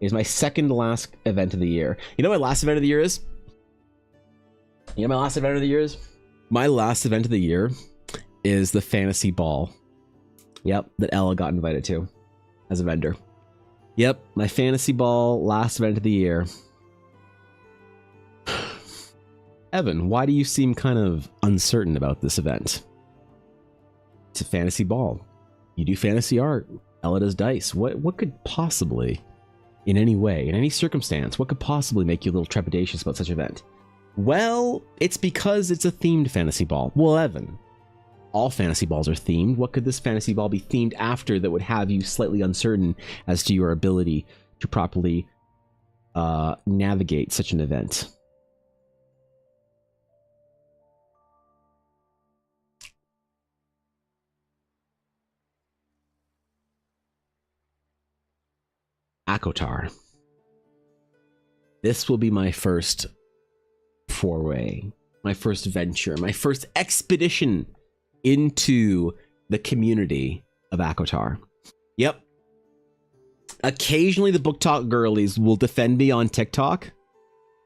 It's my second to last event of the year. You know what my last event of the year is? My last event of the year is the fantasy ball. Yep, that Ella got invited to as a vendor. Yep, my fantasy ball last event of the year. Evan, why do you seem kind of uncertain about this event? It's a fantasy ball. You do fantasy art. Ella does dice. What could possibly, in any way, in any circumstance, what could possibly make you a little trepidatious about such an event? Well, it's because it's a themed fantasy ball. Well, Evan, all fantasy balls are themed. What could this fantasy ball be themed after that would have you slightly uncertain as to your ability to properly navigate such an event? Akotar. This will be my first foray, my first venture, my first expedition into the community of Akotar. Yep. Occasionally the Book Talk girlies will defend me on TikTok.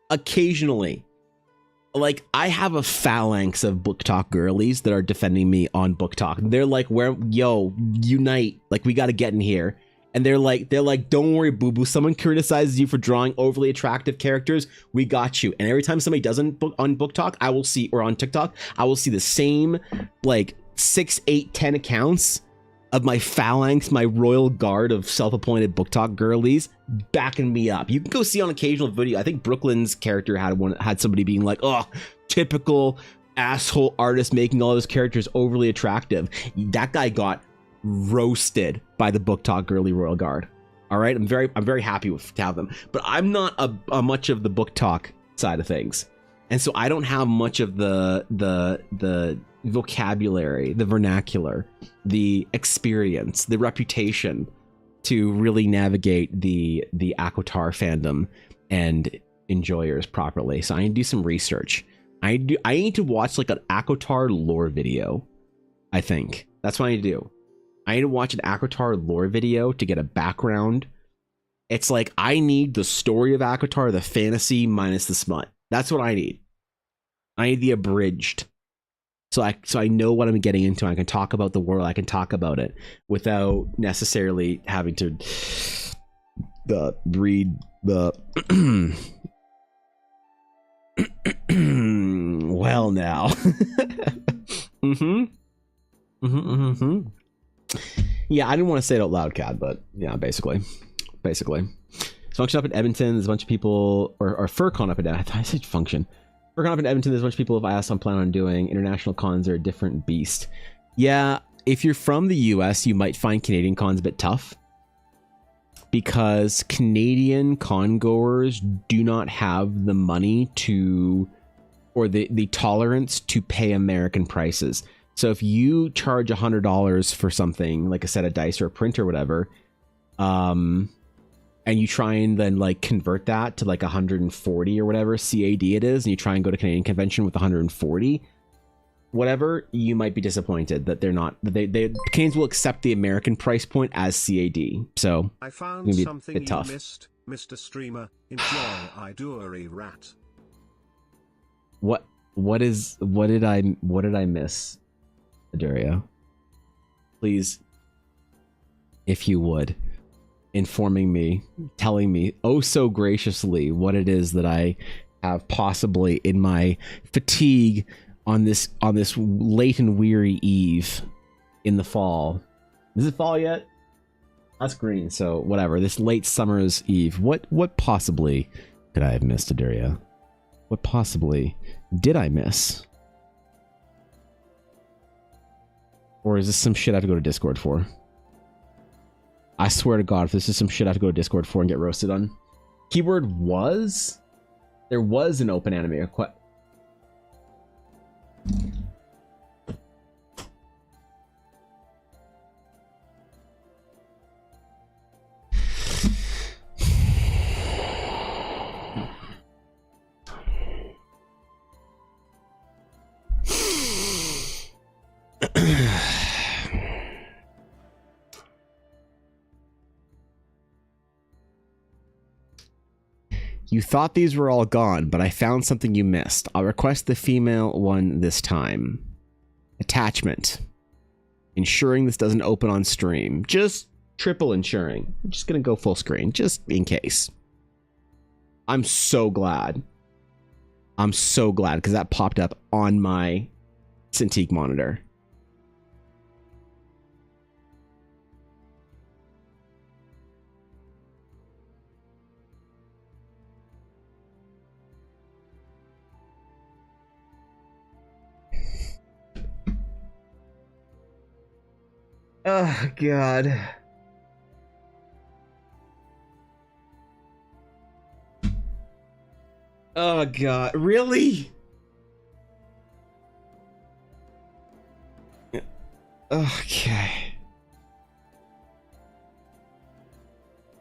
Occasionally. Like, I have a phalanx of Book Talk girlies that are defending me on Book Talk. They're like, yo, unite. Like, we gotta get in here. And they're like, don't worry, boo-boo. Someone criticizes you for drawing overly attractive characters. We got you. And every time somebody doesn't on Book Talk, I will see, or on TikTok, I will see the same like 6, 8, 10 accounts of my phalanx, my royal guard of self-appointed Book Talk girlies backing me up. You can go see on occasional video. I think Brooklyn's character had somebody being like, oh, typical asshole artist making all his characters overly attractive. That guy got roasted by the Book Talk girly royal guard. All right, I'm very happy to have them, but I'm not a much of the Book Talk side of things, and so I don't have much of the vocabulary, the vernacular, the experience, the reputation to really navigate the Akotar fandom and enjoyers properly. So I need to do some research. I need to watch like an Akotar lore video. I think that's what I need to do. I need to watch an Akotar lore video to get a background. It's like, I need the story of Akotar, the fantasy minus the smut. That's what I need. I need the abridged. So I know what I'm getting into. I can talk about the world. I can talk about it without necessarily having to read the well now. Yeah, I didn't want to say it out loud, Cad, but yeah, basically. Function up in Edmonton, there's a bunch of people, or FurCon up in Edmonton. I said function. FurCon up in Edmonton, there's a bunch of people I've asked I'm planning on doing. International cons are a different beast. Yeah, if you're from the US, you might find Canadian cons a bit tough, because Canadian con goers do not have the money to, or the tolerance to pay American prices. So if you charge $100 for something like a set of dice or a print or whatever, and you try and then like convert that to like 140 or whatever CAD it is, and you try and go to Canadian convention with 140, whatever, you might be disappointed that they're not. They Canadians will accept the American price point as CAD. So I found something you tough. missed, Mr. Streamer. Enjoy Iduri Rat. What did I miss? Daria, please, if you would, informing me, telling me oh so graciously what it is that I have possibly in my fatigue on this late and weary eve in the fall. Is it fall yet? That's green, so whatever. This late summer's eve. What possibly could I have missed, Aduria? What possibly did I miss? Or is this some shit I have to go to Discord for? I swear to God, if this is some shit I have to go to Discord for and get roasted on. Keyword was? There was an open anime request. You thought these were all gone, but I found something you missed. I'll request the female one this time. Attachment. Ensuring this doesn't open on stream. Just triple ensuring. I'm just gonna go full screen, just in case. I'm so glad. I'm so glad, because that popped up on my Cintiq monitor. Oh, God. Oh, God. Really? Okay.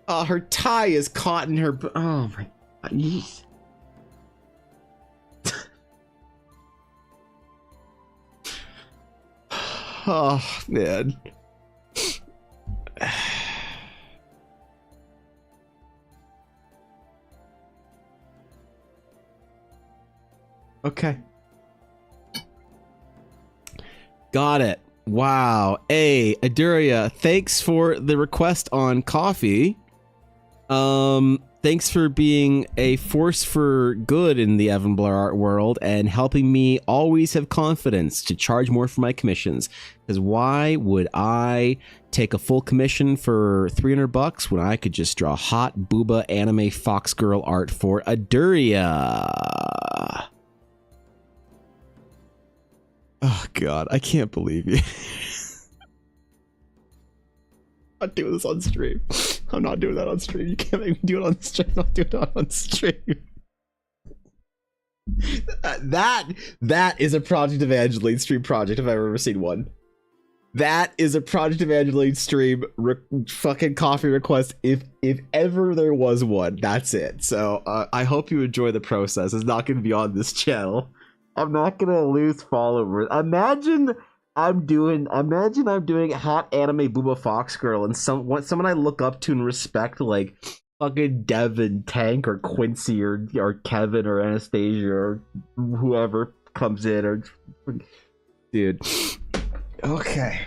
Oh, her tie is caught in her... Oh, my God. Yeesh. Oh, man. Okay. Got it. Wow. Hey, Aduria, thanks for the request on coffee. Thanks for being a force for good in the Evan Blair art world and helping me always have confidence to charge more for my commissions. Because why would I take a full commission for $300 when I could just draw hot booba anime fox girl art for Aduria? Oh, God, I can't believe you. I'm not doing this on stream. I'm not doing that on stream. You can't make me do it on stream. I'm not doing it on stream. That is a Project Evangeline stream project if I've ever seen one. That is a Project Evangeline stream fucking coffee request if ever there was one. That's it. So I hope you enjoy the process. It's not going to be on this channel. I'm not going to lose followers. Imagine I'm doing hot anime booba fox girl and someone I look up to and respect, like fucking Devin, Tank, or Quincy, or Kevin, or Anastasia, or whoever comes in, or dude. Okay.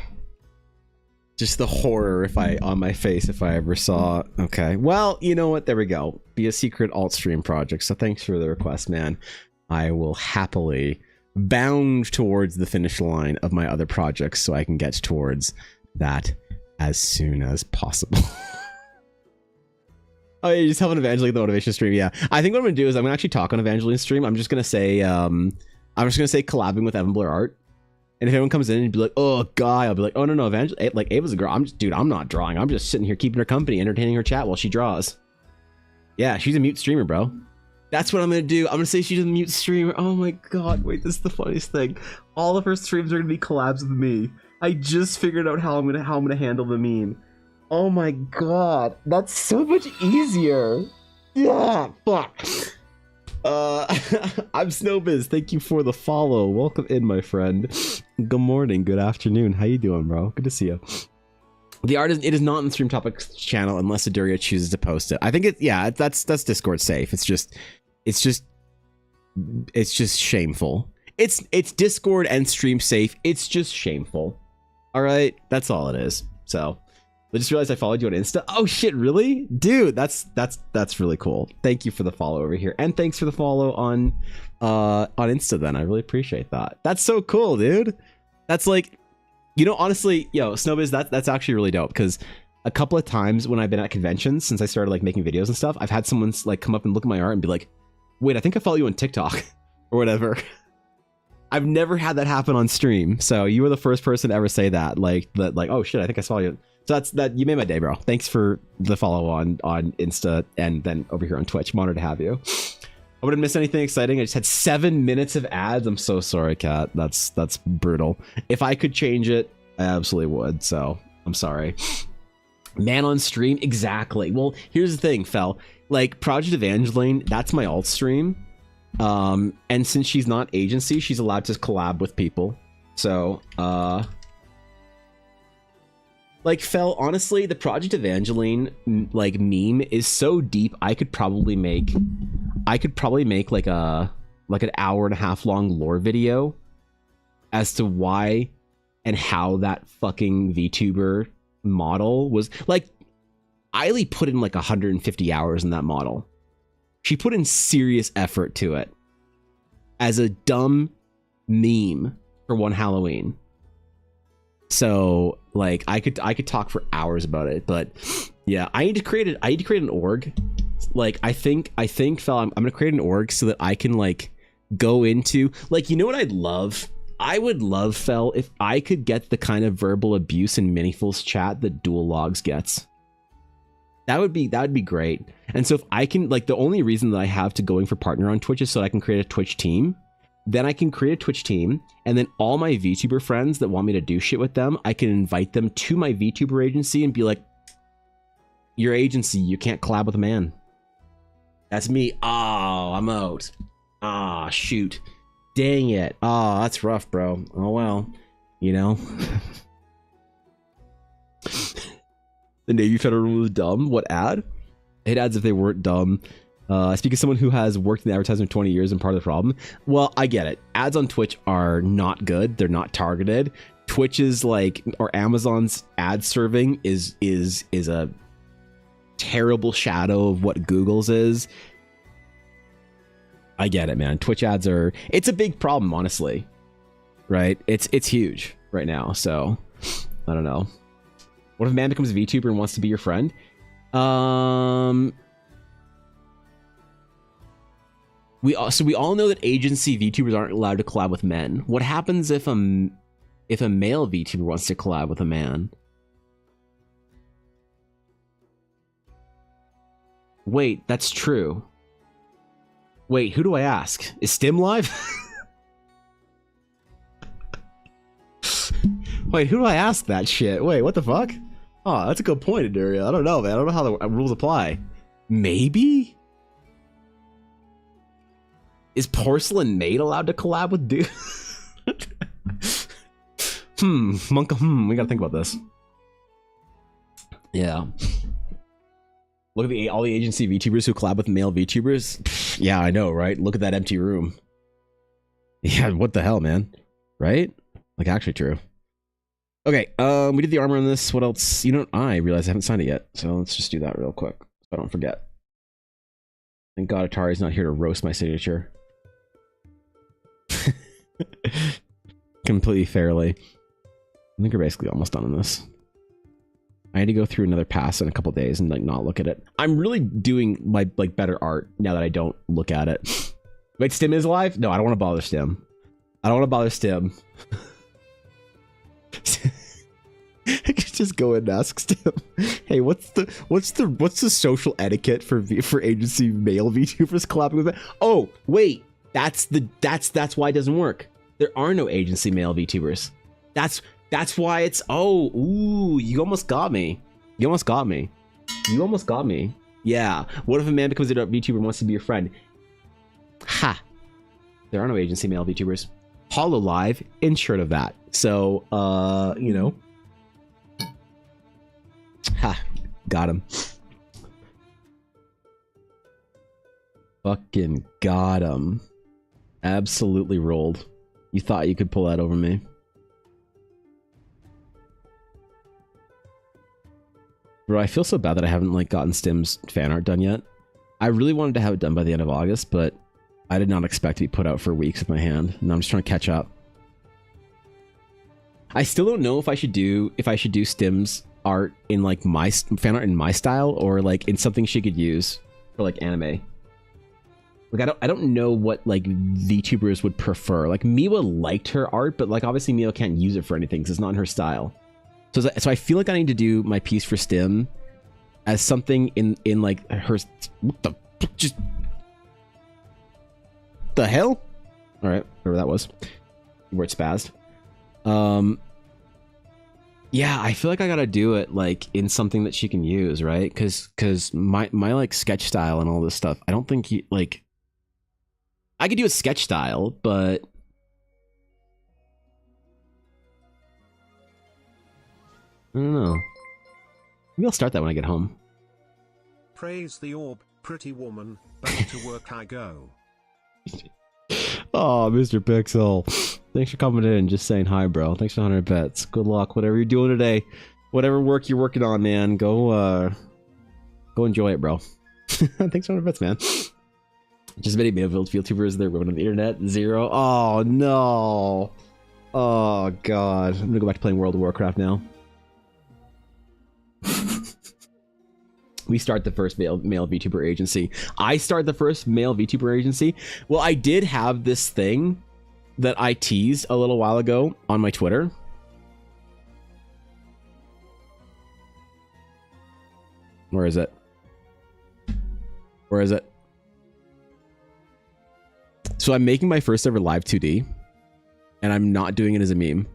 Just the horror on my face if I ever saw. Okay. Well, you know what? There we go. Be a secret alt stream project. So thanks for the request, man. I will happily bound towards the finish line of my other projects so I can get towards that as soon as possible. Oh, you just have an Evangeline the motivation stream. Yeah, I think what I'm gonna do is I'm gonna actually talk on Evangeline stream. I'm just gonna say collabing with Evan Blair Art. And if anyone comes in and be like, oh, guy, I'll be like, oh, no, Evangeline, like, Ava's a girl. I'm not drawing. I'm just sitting here keeping her company, entertaining her chat while she draws. Yeah, she's a mute streamer, bro. That's what I'm going to do. I'm going to say she's a mute streamer. Oh, my God. Wait, this is the funniest thing. All of her streams are going to be collabs with me. I just figured out how I'm going to handle the meme. Oh, my God. That's so much easier. Yeah, fuck. I'm Snowbiz. Thank you for the follow. Welcome in, my friend. Good morning, good afternoon. How you doing, bro? Good to see you. The art is not in the Stream Topics channel unless Aduria chooses to post it. I think that's Discord safe. It's just shameful. It's Discord and stream safe. It's just shameful. All right, that's all it is. So I just realized I followed you on Insta. Oh shit, really? Dude, that's really cool. Thank you for the follow over here. And thanks for the follow on Insta then. I really appreciate that. That's so cool, dude. That's like, you know, honestly, yo, Snowbiz, that's actually really dope, because a couple of times when I've been at conventions since I started like making videos and stuff, I've had someone like come up and look at my art and be like, wait, I think I follow you on TikTok or whatever. I've never had that happen on stream. So you were the first person to ever say that, like, oh shit, I think I saw you. So you made my day, bro. Thanks for the follow on Insta and then over here on Twitch. I'm honored to have you. I wouldn't miss anything exciting. I just had 7 minutes of ads. I'm so sorry, Kat. That's brutal. If I could change it, I absolutely would. So I'm sorry. Man on stream, exactly. Well, here's the thing, Fel. Like Project Evangeline, that's my alt stream. And since she's not agency, she's allowed to collab with people. So, like Fel, honestly, the Project Evangeline like meme is so deep. I could probably make like an hour and a half long lore video as to why and how that fucking VTuber model was like. Eiley put in like 150 hours in that model. She put in serious effort to it as a dumb meme for one Halloween. So like I could talk for hours about it, but yeah, I need to create an org. Like I think Fel, I'm gonna create an org so that I can like go into, like, you know what I'd love? I would love, Fel, if I could get the kind of verbal abuse in Miniful's chat that Dual Logs gets. That would be great. And so if I can, like, the only reason that I have to going for partner on Twitch is so that I can create a Twitch team. Then I can create a Twitch team, and then all my VTuber friends that want me to do shit with them, I can invite them to my VTuber agency and be like, your agency, you can't collab with a man. That's me. Oh, I'm out. Ah, shoot. Dang it. Oh, that's rough, bro. Oh, well. You know? The Navy Federal rule is dumb. What ad? It adds if they weren't dumb. I speak as someone who has worked in advertising for 20 years and part of the problem. Well, I get it. Ads on Twitch are not good. They're not targeted. Twitch is like, or Amazon's ad serving is a terrible shadow of what Google's is. I get it, man. Twitch ads are, it's a big problem, honestly. Right? It's huge right now. So I don't know. What if a man becomes a VTuber and wants to be your friend? We all know that agency VTubers aren't allowed to collab with men. What happens if a male VTuber wants to collab with a man? Wait, that's true. Wait, who do I ask? Is Stim live? Wait, who do I ask that shit? Wait, what the fuck? Oh, that's a good point, Aduria. I don't know, man. I don't know how the rules apply. Maybe? Is Porcelain Maid allowed to collab with dude? We gotta think about this. Yeah. Look at all the agency VTubers who collab with male VTubers. Yeah, I know, right? Look at that empty room. Yeah, what the hell, man? Right? Like, actually true. Okay, we did the armor on this. What else? You know, I realize I haven't signed it yet, so let's just do that real quick so I don't forget. Thank God Atari's not here to roast my signature. Completely fairly. I think we're basically almost done on this. I had to go through another pass in a couple days and like not look at it. I'm really doing my like better art now that I don't look at it. Wait, Stim is alive? No, I don't want to bother Stim. I don't want to bother Stim. I could just go and ask Stim, hey, what's the social etiquette for agency male VTubers collabing with it? Oh, wait, that's why it doesn't work. There are no agency male VTubers. That's why it's, oh, ooh, you almost got me. You almost got me. You almost got me. Yeah. What if a man becomes a VTuber and wants to be your friend? Ha. There are no agency male VTubers. HoloLive ensured of that. So, you know. Ha. Got him. Fucking got him. Absolutely rolled. You thought you could pull that over me. Bro, I feel so bad that I haven't like gotten Stim's fan art done yet. I really wanted to have it done by the end of August, but I did not expect to be put out for weeks with my hand. And I'm just trying to catch up. I still don't know if I should do Stim's art in like my fan art in my style, or like in something she could use for like anime. Like I don't know what like VTubers would prefer. Like Miwa liked her art, but like obviously Miwa can't use it for anything because it's not in her style. So I feel like I need to do my piece for Stim as something in like her. What the just the hell? All right, whatever that was. Where it spazzed. Yeah, I feel like I gotta do it like in something that she can use, right? Because my like sketch style and all this stuff, I don't think like I could do a sketch style, but I don't know. Maybe I'll start that when I get home. Praise the orb, pretty woman. Back to work I go. Oh, Mr. Pixel. Thanks for coming in. Just saying hi, bro. Thanks for 100 bets. Good luck. Whatever you're doing today. Whatever work you're working on, man. Go enjoy it, bro. Thanks for 100 bets, man. Just many VTubers they're ruining the internet. 0. Oh, no. Oh, God. I'm gonna go back to playing World of Warcraft now. We start the first male VTuber agency. I start the first male VTuber agency. Well, I did have this thing that I teased a little while ago on my Twitter. Where is it? Where is it? So I'm making my first ever live 2D, and I'm not doing it as a meme.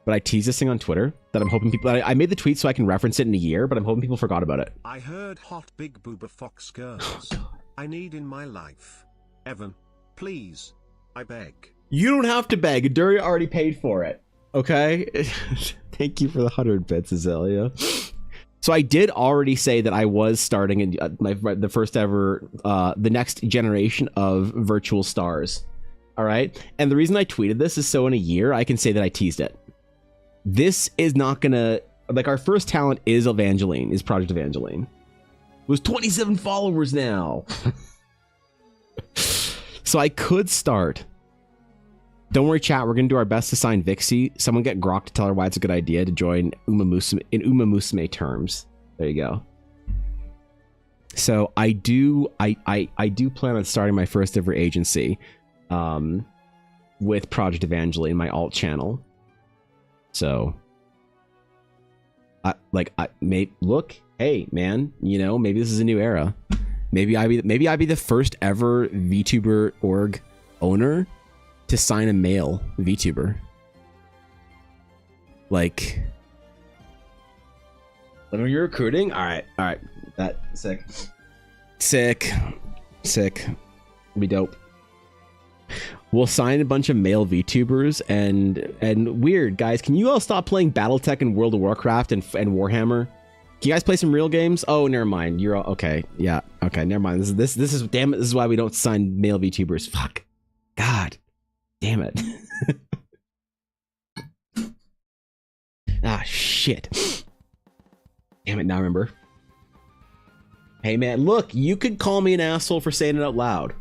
But I teased this thing on Twitter that I'm hoping people... I made the tweet so I can reference it in a year, but I'm hoping people forgot about it. I heard hot big booba fox girls. I need in my life. Evan, please. I beg. You don't have to beg. Duria already paid for it. Okay? Thank you for the 100 bits, Azalea. So I did already say that I was starting in the first ever... the next generation of virtual stars. All right? And the reason I tweeted this is so in a year I can say that I teased it. This is not gonna... Like, our first talent is Evangeline, is Project Evangeline. Who's 27 followers now. So I could start. Don't worry, chat. We're gonna do our best to sign Vixie. Someone get Grok to tell her why it's a good idea to join Uma Musume terms. There you go. So I do plan on starting my first ever agency with Project Evangeline, my alt channel. So, look, hey, man, you know, maybe this is a new era. Maybe I be the first ever VTuber org owner to sign a male VTuber. Like, when you're recruiting, all right, that sick, be dope. We'll sign a bunch of male VTubers and weird guys. Can you all stop playing BattleTech and World of Warcraft and Warhammer? Can you guys play some real games? Oh, never mind. You're all okay. Yeah. Okay. Never mind. This is damn it. This is why we don't sign male VTubers. Fuck. God. Damn it. Ah, shit. Damn it. Now I remember. Hey man, look. You could call me an asshole for saying it out loud.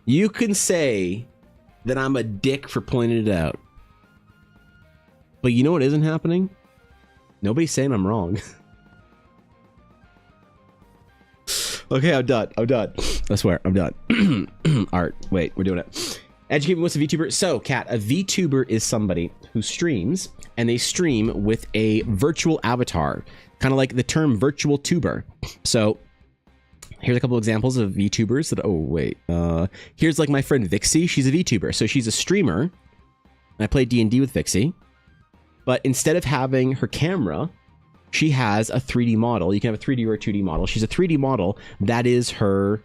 You can say that I'm a dick for pointing it out. But you know what isn't happening? Nobody's saying I'm wrong. Okay, I'm done. I swear, I'm done. Art. Wait, we're doing it. Educate me, what's a VTuber? So, Kat, a VTuber is somebody who streams, and they stream with a virtual avatar. Kind of like the term virtual tuber. So... here's a couple examples of VTubers that, oh wait, here's like my friend Vixie. She's a VTuber. So she's a streamer. And I play D&D with Vixie. But instead of having her camera, she has a 3D model. You can have a 3D or a 2D model. She's a 3D model. That is her,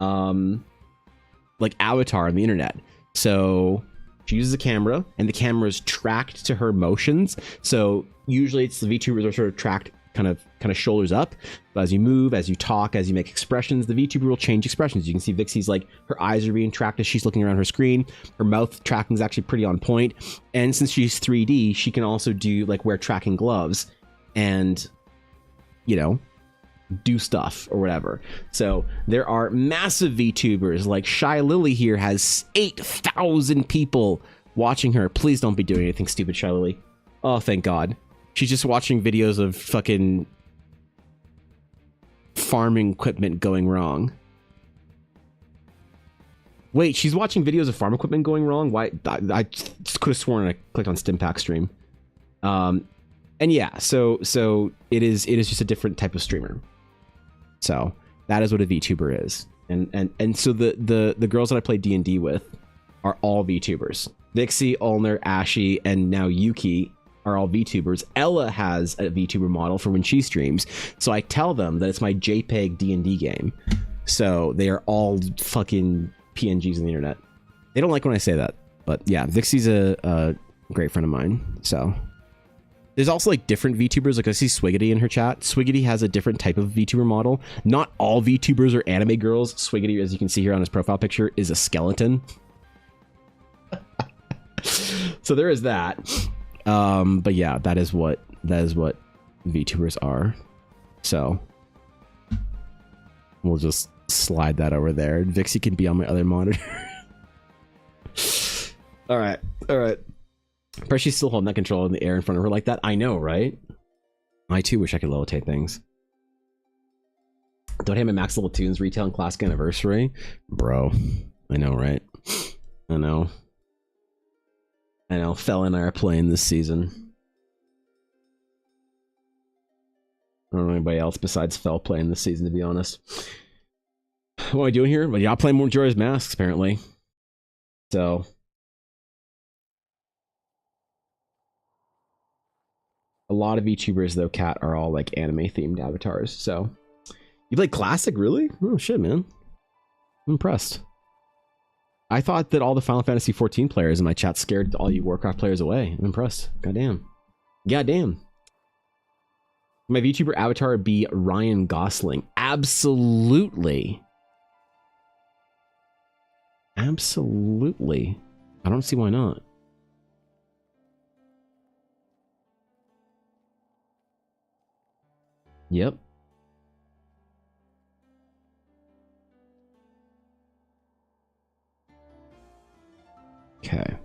like avatar on the internet. So she uses a camera and the camera is tracked to her motions. So usually it's the VTubers are sort of tracked kind of shoulders up. But as you move, as you talk, as you make expressions, the VTuber will change expressions. You can see Vixie's like her eyes are being tracked as she's looking around her screen. Her mouth tracking is actually pretty on point. And since she's 3D, she can also do like wear tracking gloves and, you know, do stuff or whatever. So there are massive VTubers like Shy Lily here has 8,000 people watching her. Please don't be doing anything stupid, Shy Lily. Oh, thank God. She's just watching videos of fucking farming equipment going wrong. Wait, she's watching videos of farm equipment going wrong? Why? I could have sworn I clicked on Stimpack stream. And yeah, so it is just a different type of streamer. So that is what a VTuber is. And so the girls that I play D&D with are all VTubers. Vixie, Ulner, Ashy, and now Yuki are all VTubers. Ella has a VTuber model for when she streams. So I tell them that it's my JPEG D&D game. So they are all fucking PNGs on the internet. They don't like when I say that. But yeah, Vixie's a great friend of mine. So there's also like different VTubers. Like I see Swiggity in her chat. Swiggity has a different type of VTuber model. Not all VTubers are anime girls. Swiggity, as you can see here on his profile picture, is a skeleton. So there is that. But yeah, that is what VTubers are. So we'll just slide that over there. Vixie can be on my other monitor. All right. She's still holding that controller in the air in front of her like that. I know, right? I too wish I could levitate things. Don't have my max level tunes retail and classic anniversary, bro. I know, right? I know. Fel and I are playing this season. I don't know anybody else besides Fel playing this season, to be honest. What am I doing here? Well, y'all playing more Majora's Masks, apparently. So a lot of VTubers, though, Cat, are all like anime themed avatars. So you play classic, really? Oh shit, man. I'm impressed. I thought that all the Final Fantasy 14 players in my chat scared all you Warcraft players away. I'm impressed. Goddamn. My VTuber avatar would be Ryan Gosling. Absolutely. I don't see why not. Yep. Okay.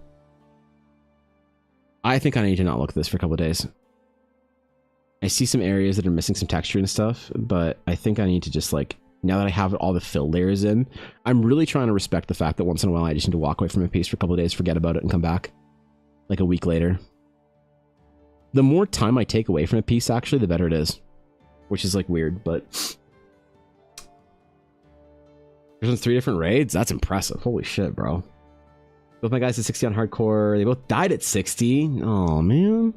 I think I need to not look at this for a couple of days. I see some areas that are missing some texture and stuff, but I think I need to just like, now that I have all the fill layers in, I'm really trying to respect the fact that once in a while I just need to walk away from a piece for a couple of days, forget about it, and come back like a week later. The more time I take away from a piece, actually, the better it is. Which is like weird, but there's 3 different raids. That's impressive. Holy shit, bro. Both my guys at 60 on hardcore. They both died at 60. Oh man,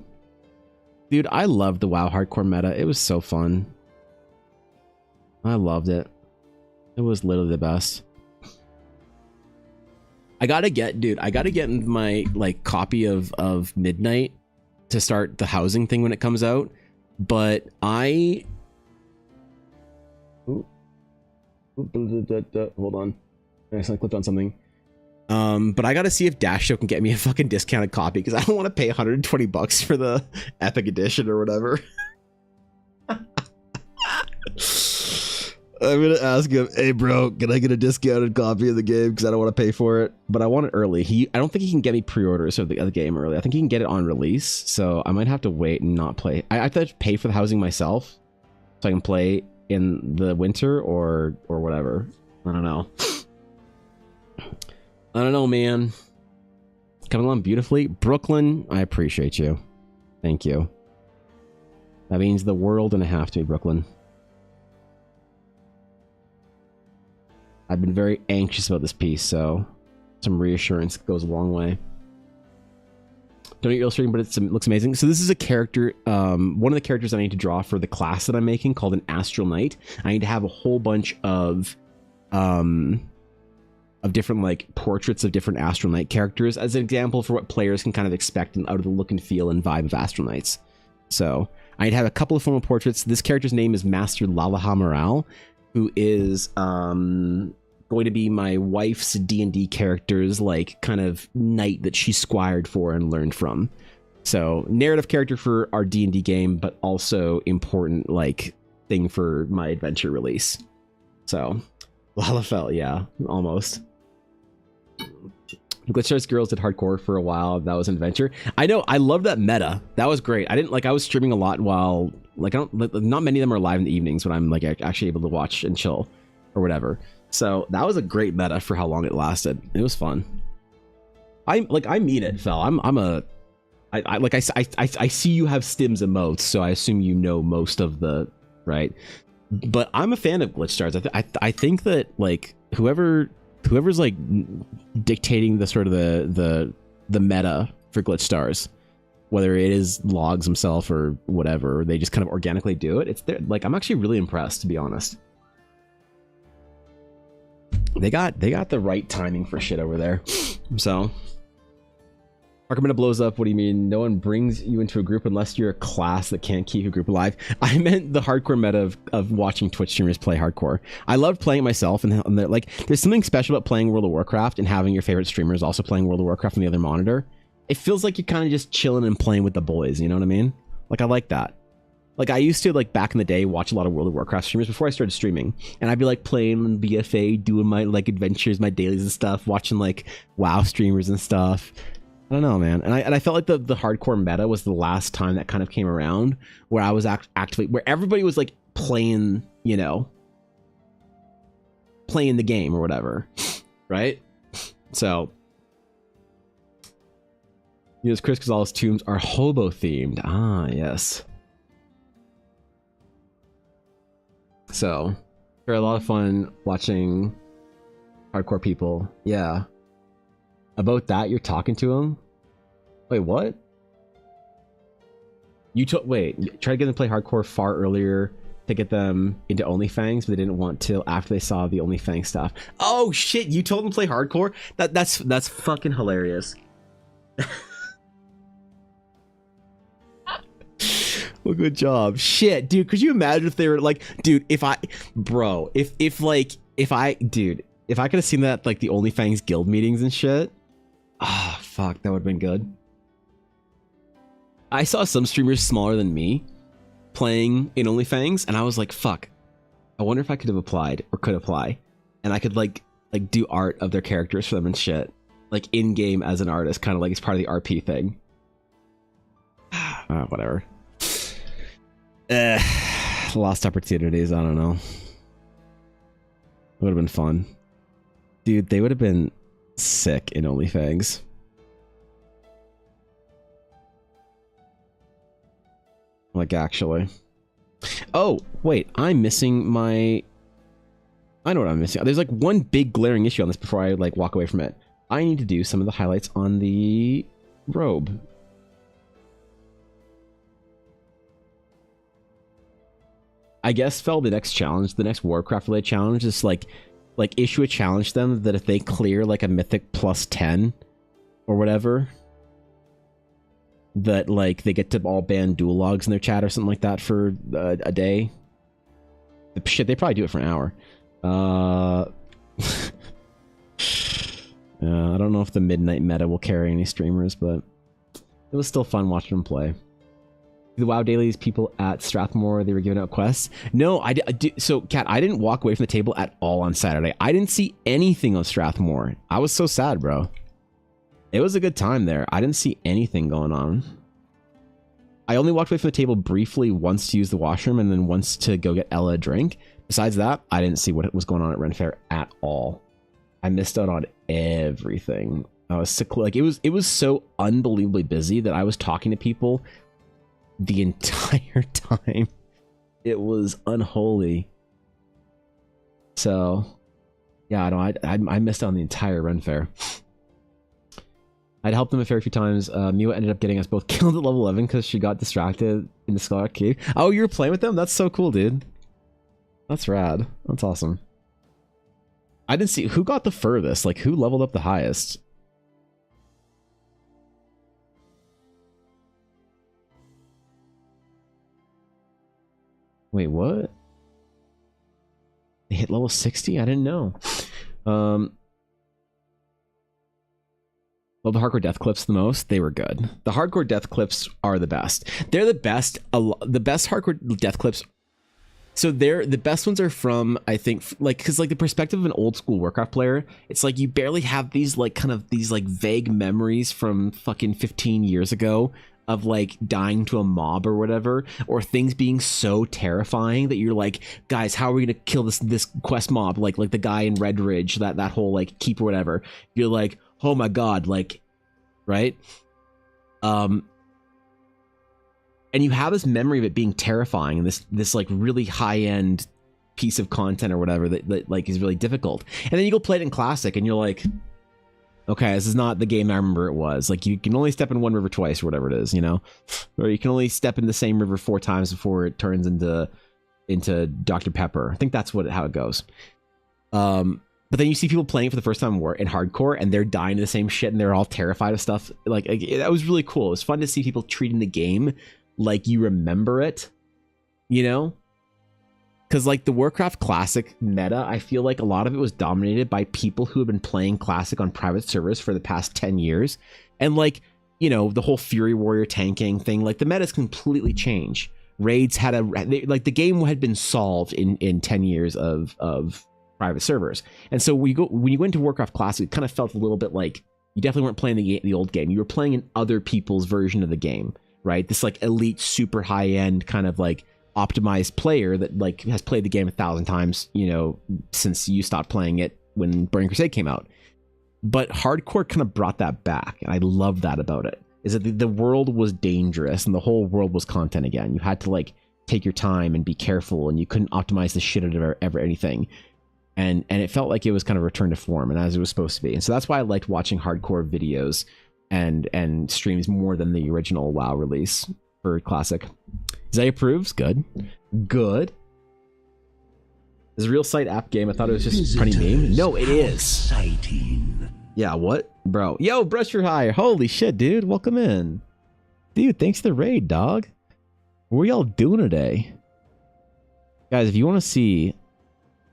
dude, I loved the WoW hardcore meta. It was so fun. I loved it. It was literally the best. I gotta get my like copy of Midnight to start the housing thing when it comes out. But I hold on. I accidentally clicked on something. But I gotta see if Dash Show can get me a fucking discounted copy because I don't want to pay 120 bucks for the Epic Edition or whatever. I'm gonna ask him, hey bro, can I get a discounted copy of the game because I don't want to pay for it, but I want it early. I don't think he can get me pre-orders of the game early. I think he can get it on release, so I might have to wait and not play. I have to pay for the housing myself so I can play in the winter or whatever. I don't know. I don't know, man. Coming along beautifully. Brooklyn, I appreciate you. Thank you. That means the world and a half to me, Brooklyn. I've been very anxious about this piece, so some reassurance goes a long way. Don't need illustrating, but it looks amazing. So this is a character, one of the characters I need to draw for the class that I'm making called an Astral Knight. I need to have a whole bunch of different like portraits of different Astral Knight characters as an example for what players can kind of expect out of the look and feel and vibe of Astral Knights. So I'd have a couple of formal portraits. This character's name is Master Lalaha Morale, who is going to be my wife's D&D character's like kind of knight that she squired for and learned from. So narrative character for our D&D game, but also important like thing for my adventure release. So Lalafell, yeah, almost. Glitchstars Girls did hardcore for a while. That was an adventure. I know. I love that meta. That was great. I didn't like. I was streaming a lot while like I don't. Not many of them are live in the evenings when I'm like actually able to watch and chill or whatever. So that was a great meta for how long it lasted. It was fun. I mean it, Fel. I see you have stims and modes, so I assume you know most of the right. But I'm a fan of Glitchstars. I think that like whoever's like dictating the sort of the meta for Glitchstars, whether it is Logs himself or whatever, they just kind of organically do it. It's there. Like I'm actually really impressed, to be honest. They got the right timing for shit over there. So Archimeta blows up. What do you mean? No one brings you into a group unless you're a class that can't keep a group alive. I meant the hardcore meta of watching Twitch streamers play hardcore. I loved playing it myself, and like there's something special about playing World of Warcraft and having your favorite streamers also playing World of Warcraft on the other monitor. It feels like you're kind of just chilling and playing with the boys. You know what I mean? Like I like that. Like I used to like back in the day watch a lot of World of Warcraft streamers before I started streaming, and I'd be like playing on BFA, doing my like adventures, my dailies and stuff, watching like WoW streamers and stuff. I don't know, man. And I felt like the hardcore meta was the last time that kind of came around where I was actively, where everybody was like playing, you know, playing the game or whatever, right? So, you know, Chris Gonzalez tombs are hobo themed. Ah, yes. So, they're a lot of fun watching hardcore people. Yeah. About that, you're talking to him? Wait, what? You try to get them to play hardcore far earlier to get them into OnlyFangs, but they didn't want to after they saw the OnlyFangs stuff. Oh shit, you told them to play hardcore? That's fucking hilarious. Well, good job. Shit, dude, could you imagine if they were like, dude, if I could have seen that like the OnlyFangs guild meetings and shit. Ah, oh, fuck, that would have been good. I saw some streamers smaller than me playing in OnlyFangs, and I was like, fuck, I wonder if I could have applied or could apply. And I could like do art of their characters for them and shit. Like in-game as an artist, kind of like it's part of the RP thing. Whatever. Lost opportunities, I don't know. It would have been fun. Dude, they would have been sick in OnlyFangs. Like actually. Oh, wait, I'm missing my... I know what I'm missing. There's like one big glaring issue on this before I like walk away from it. I need to do some of the highlights on the robe. I guess, Fel, the next challenge, the next Warcraft related challenge is like issue a challenge to them that if they clear like a mythic plus 10 or whatever, that like they get to all ban dual logs in their chat or something like that for a day. Shit, they probably do it for an hour. I don't know if the midnight meta will carry any streamers, but it was still fun watching them play. The WoW dailies, people at Strathmore, they were giving out quests. No, so Kat, I didn't walk away from the table at all on Saturday. I didn't see anything on Strathmore. I was so sad, bro. It was a good time there. I didn't see anything going on. I only walked away from the table briefly once to use the washroom and then once to go get Ella a drink. Besides that, I didn't see what was going on at Ren Fair at all. I missed out on everything. I was sick. Like it was so unbelievably busy that I was talking to people the entire time. It was unholy. So yeah, I missed out on the entire Ren Fair. I'd helped them a fair few times. Miwa ended up getting us both killed at level 11 because she got distracted in the Scarlet Cave. Oh, you were playing with them? That's so cool, dude. That's rad. That's awesome. I didn't see who got the furthest. Like, who leveled up the highest? Wait, what? They hit level 60? I didn't know. Love the hardcore death clips the most. They were good. The hardcore death clips are the best. They're the best. The best hardcore death clips. So the best ones are from, I think, like, because like the perspective of an old school Warcraft player, it's like you barely have these like kind of these like vague memories from fucking 15 years ago of like dying to a mob or whatever, or things being so terrifying that you're like, guys, how are we gonna kill this quest mob? Like the guy in Red Ridge, that whole like keep or whatever. You're like, oh my god, like, right? And you have this memory of it being terrifying, and this like really high end piece of content or whatever that like is really difficult. And then you go play it in Classic, and you're like, okay, this is not the game I remember it was. Like, you can only step in one river twice or whatever it is, you know, or you can only step in the same river 4 times before it turns into Dr. Pepper. I think that's how it goes. But then you see people playing for the first time in hardcore, and they're dying to the same shit, and they're all terrified of stuff. Like that was really cool. It was fun to see people treating the game like you remember it, you know? Because like the Warcraft Classic meta, I feel like a lot of it was dominated by people who have been playing Classic on private servers for the past 10 years. And like, you know, the whole Fury Warrior tanking thing, like the meta's completely changed. Raids had the game had been solved in 10 years of private servers. And so when you go into Warcraft Classic, it kind of felt a little bit like you definitely weren't playing the old game. You were playing in other people's version of the game, right? This like elite, super high end kind of like optimized player that like has played the game 1,000 times, you know, since you stopped playing it when Burning Crusade came out. But hardcore kind of brought that back, and I love that about it. Is that the world was dangerous and the whole world was content again. You had to like take your time and be careful, and you couldn't optimize the shit out of ever anything. And it felt like it was kind of returned to form, and as it was supposed to be. And so that's why I liked watching hardcore videos and streams more than the original WoW release for Classic. Zay approves. Good. This is a real site app game. I thought it was just pretty meme. No, it is. Exciting. Yeah, what? Bro. Yo, Brush Your Hire. Holy shit, dude. Welcome in. Dude, thanks for the raid, dog. What are y'all doing today? Guys, if you want to see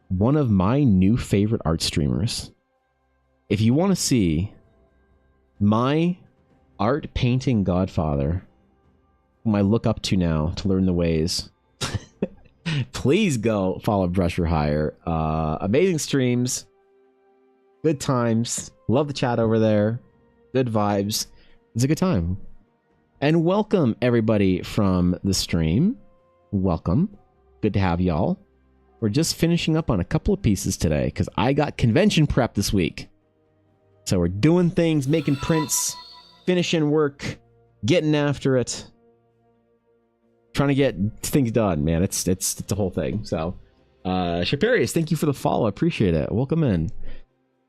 one of my new favorite art streamers, if you want to see my art painting godfather, whom I look up to now to learn the ways, please go follow Brush for Hire. Amazing streams, good times, love the chat over there, good vibes. It's a good time. And welcome everybody from the stream. Welcome. Good to have y'all. We're just finishing up on a couple of pieces today because I got convention prep this week. So we're doing things, making prints, finishing work, getting after it, trying to get things done, man. It's a whole thing. So, Shaparius, thank you for the follow. I appreciate it. Welcome in.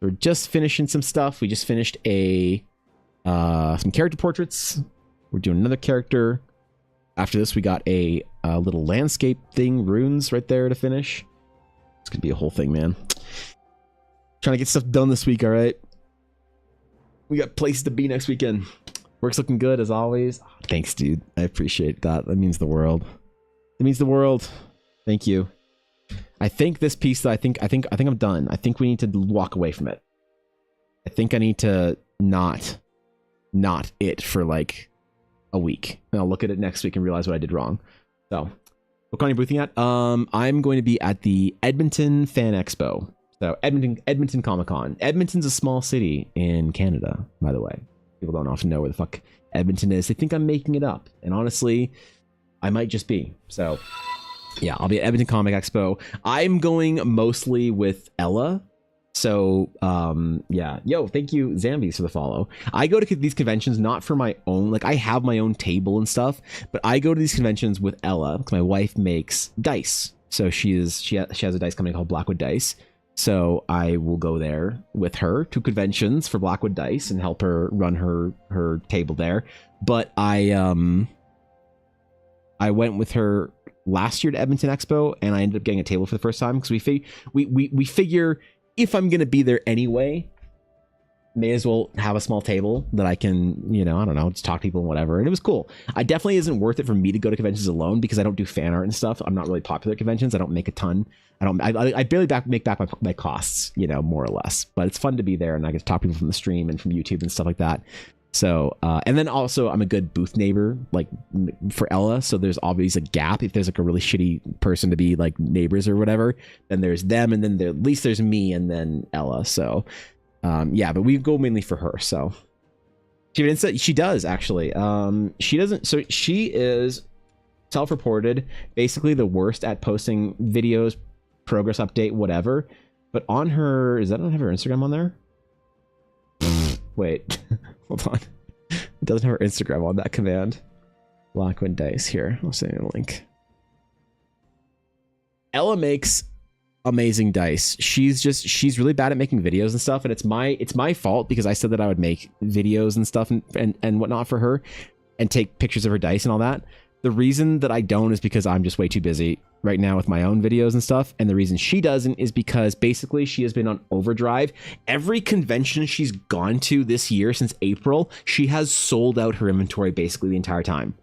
We're just finishing some stuff. We just finished some character portraits. We're doing another character. After this, we got a little landscape thing, runes right there to finish. It's gonna be a whole thing, man. Trying to get stuff done this week, all right? We got places to be next weekend. Work's looking good as always. Oh, thanks, dude. I appreciate that. That means the world. It means the world. Thank you. I think this piece, I think I'm done. I think we need to walk away from it. I think I need to not it for like a week. And I'll look at it next week and realize what I did wrong. So, what kind of boothing at? I'm going to be at the Edmonton Fan Expo. So Edmonton Comic Con. Edmonton's a small city in Canada, by the way. People don't often know where the fuck Edmonton is. They think I'm making it up. And honestly, I might just be. So yeah, I'll be at Edmonton Comic Expo. I'm going mostly with Ella. So yeah. Yo, thank you, Zambies, for the follow. I go to these conventions not for my own, like I have my own table and stuff, but I go to these conventions with Ella because my wife makes dice. So she has a dice company called Blackwood Dice. So I will go there with her to conventions for Blackwood Dice and help her run her table there. But I went with her last year to Edmonton Expo, and I ended up getting a table for the first time because we figure if I'm gonna be there anyway, may as well have a small table that I can, you know, I don't know, just talk to people and whatever. And it was cool. I definitely isn't worth it for me to go to conventions alone because I don't do fan art and stuff. I'm not really popular at conventions. I don't make a ton. I barely make back my costs, you know, more or less. But it's fun to be there and I get to talk to people from the stream and from YouTube and stuff like that. So, and then also I'm a good booth neighbor, like for Ella. So there's always a gap. If there's like a really shitty person to be like neighbors or whatever, then there's them. And then at least there's me and then Ella. So, yeah, but we go mainly for her. So she does actually. She doesn't. So she is self-reported, basically the worst at posting videos, progress update, whatever. But on her, does that not have her Instagram on there? Wait, hold on. It doesn't have her Instagram on that command. Blackwind Dice here. I'll send you a link. Ella makes amazing dice. She's really bad at making videos and stuff, and it's my fault because I said that I would make videos and stuff and whatnot for her and take pictures of her dice and all that. The reason that I don't is because I'm just way too busy right now with my own videos and stuff. And the reason she doesn't is because basically she has been on overdrive. Every convention she's gone to this year since April, she has sold out her inventory basically the entire time.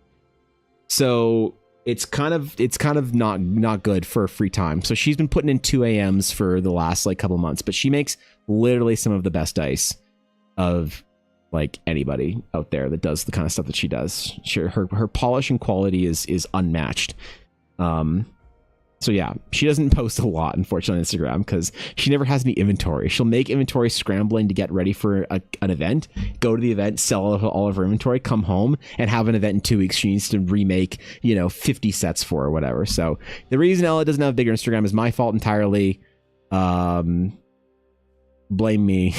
So it's kind of not good for free time. So she's been putting in 2 a.m.s for the last like couple months, but she makes literally some of the best dice of like anybody out there that does the kind of stuff that she does. Her polish and quality is unmatched. So yeah, she doesn't post a lot, unfortunately, on Instagram because she never has any inventory. She'll make inventory scrambling to get ready for an event, go to the event, sell all of her inventory, come home, and have an event in 2 weeks. She needs to remake, 50 sets for or whatever. So the reason Ella doesn't have a bigger Instagram is my fault entirely. Blame me,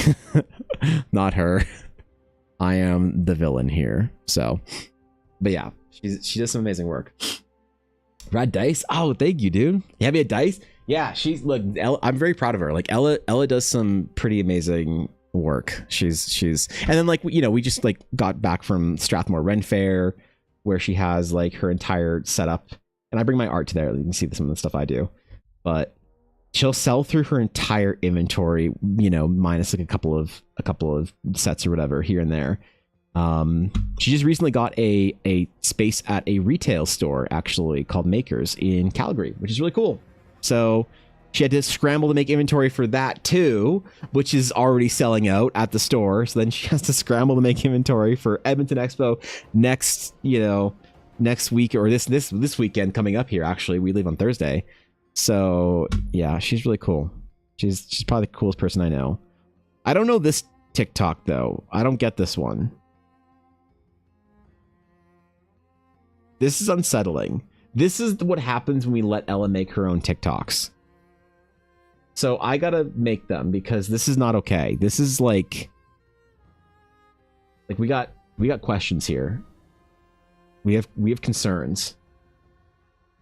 not her. I am the villain here. So, but yeah, she does some amazing work. Rad dice. Oh, thank you, dude. You have me a dice? Yeah, Ella, I'm very proud of her. Like Ella does some pretty amazing work. She's and then we just like got back from Strathmore Ren Fair where she has like her entire setup, and I bring my art to there. You can see some of the stuff I do, but she'll sell through her entire inventory, minus like a couple of sets or whatever here and there. She just recently got a space at a retail store actually called Makers in Calgary, which is really cool. So she had to scramble to make inventory for that too, which is already selling out at the store. So then she has to scramble to make inventory for Edmonton Expo next week, or this weekend coming up here. Actually, we leave on Thursday. So yeah, she's really cool. She's probably the coolest person I know. I don't know this TikTok though. I don't get this one. This is unsettling. This is what happens when we let Ella make her own TikToks. So I gotta make them because this is not okay. This is like we got questions here. We have concerns.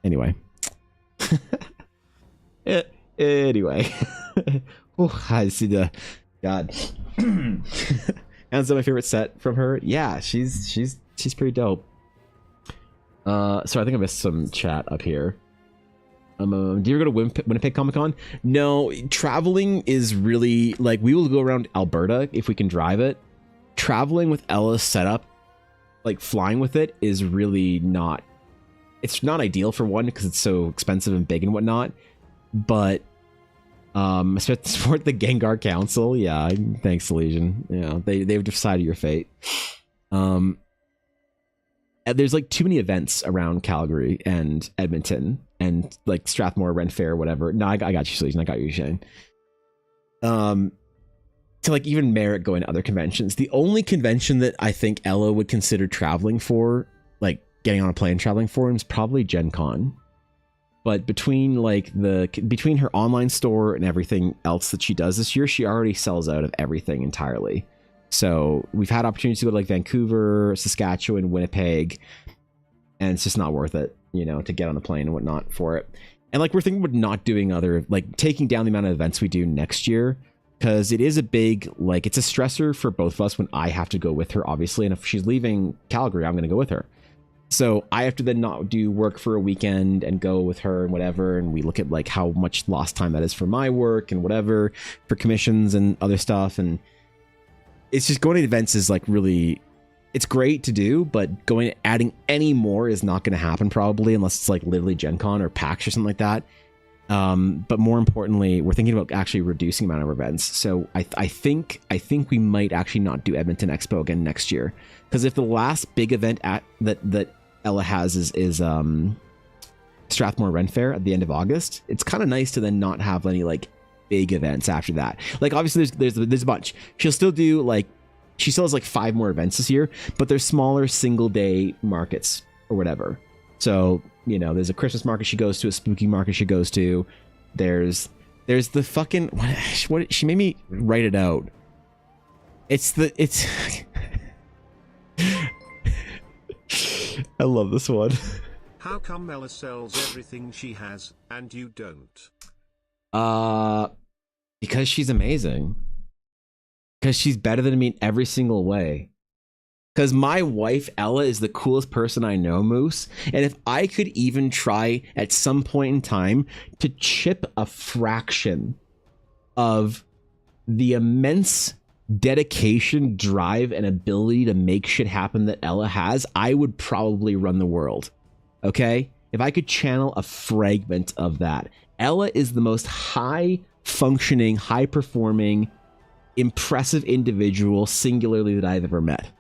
Anyway. Anyway. Oh, I see the God. And that's my favorite set from her. Yeah, she's pretty dope. So I think I missed some chat up here. Do you ever go to Winnipeg Comic Con? No, traveling is really like we will go around Alberta if we can drive it. Traveling with Ella's setup, like flying with it, is really not. It's not ideal for one because it's so expensive and big and whatnot. But support the Gengar Council. Yeah, thanks, Legion. Yeah, they've decided your fate. There's like too many events around Calgary and Edmonton and like Strathmore, Ren Fair, whatever. No, I got you, Legion. I got you, Shane. To like even merit going to other conventions. The only convention that I think Ella would consider traveling for, like getting on a plane traveling for, is probably Gen Con. But between her online store and everything else that she does this year, she already sells out of everything entirely. So we've had opportunities to go to like Vancouver, Saskatchewan, Winnipeg, and it's just not worth it, to get on the plane and whatnot for it. And like we're thinking about not doing taking down the amount of events we do next year, because it is a big, it's a stressor for both of us when I have to go with her, obviously. And if she's leaving Calgary, I'm going to go with her. So I have to then not do work for a weekend and go with her and whatever. And we look at like how much lost time that is for my work and whatever, for commissions and other stuff. And it's just going to events is like really, it's great to do, but adding any more is not going to happen probably unless it's like literally Gen Con or PAX or something like that. But more importantly, we're thinking about actually reducing the amount of events. So I think we might actually not do Edmonton Expo again next year, because if the last big event that Ella has is Strathmore Ren Fair at the end of August, it's kind of nice to then not have any like big events after that. Like obviously there's a bunch. She'll still do like, she still has like 5 more events this year, but they're smaller single day markets or whatever. So, you know, there's a Christmas market she goes to, a spooky market she goes to. There's the fucking what she made me write it out. It's I love this one. How come Ella sells everything she has and you don't? Because she's amazing. Because she's better than me in every single way. Because my wife, Ella, is the coolest person I know, Moose. And if I could even try at some point in time to chip a fraction of the immense dedication, drive, and ability to make shit happen that Ella has, I would probably run the world. Okay? If I could channel a fragment of that. Ella is the most high-functioning, high-performing, impressive individual singularly that I've ever met.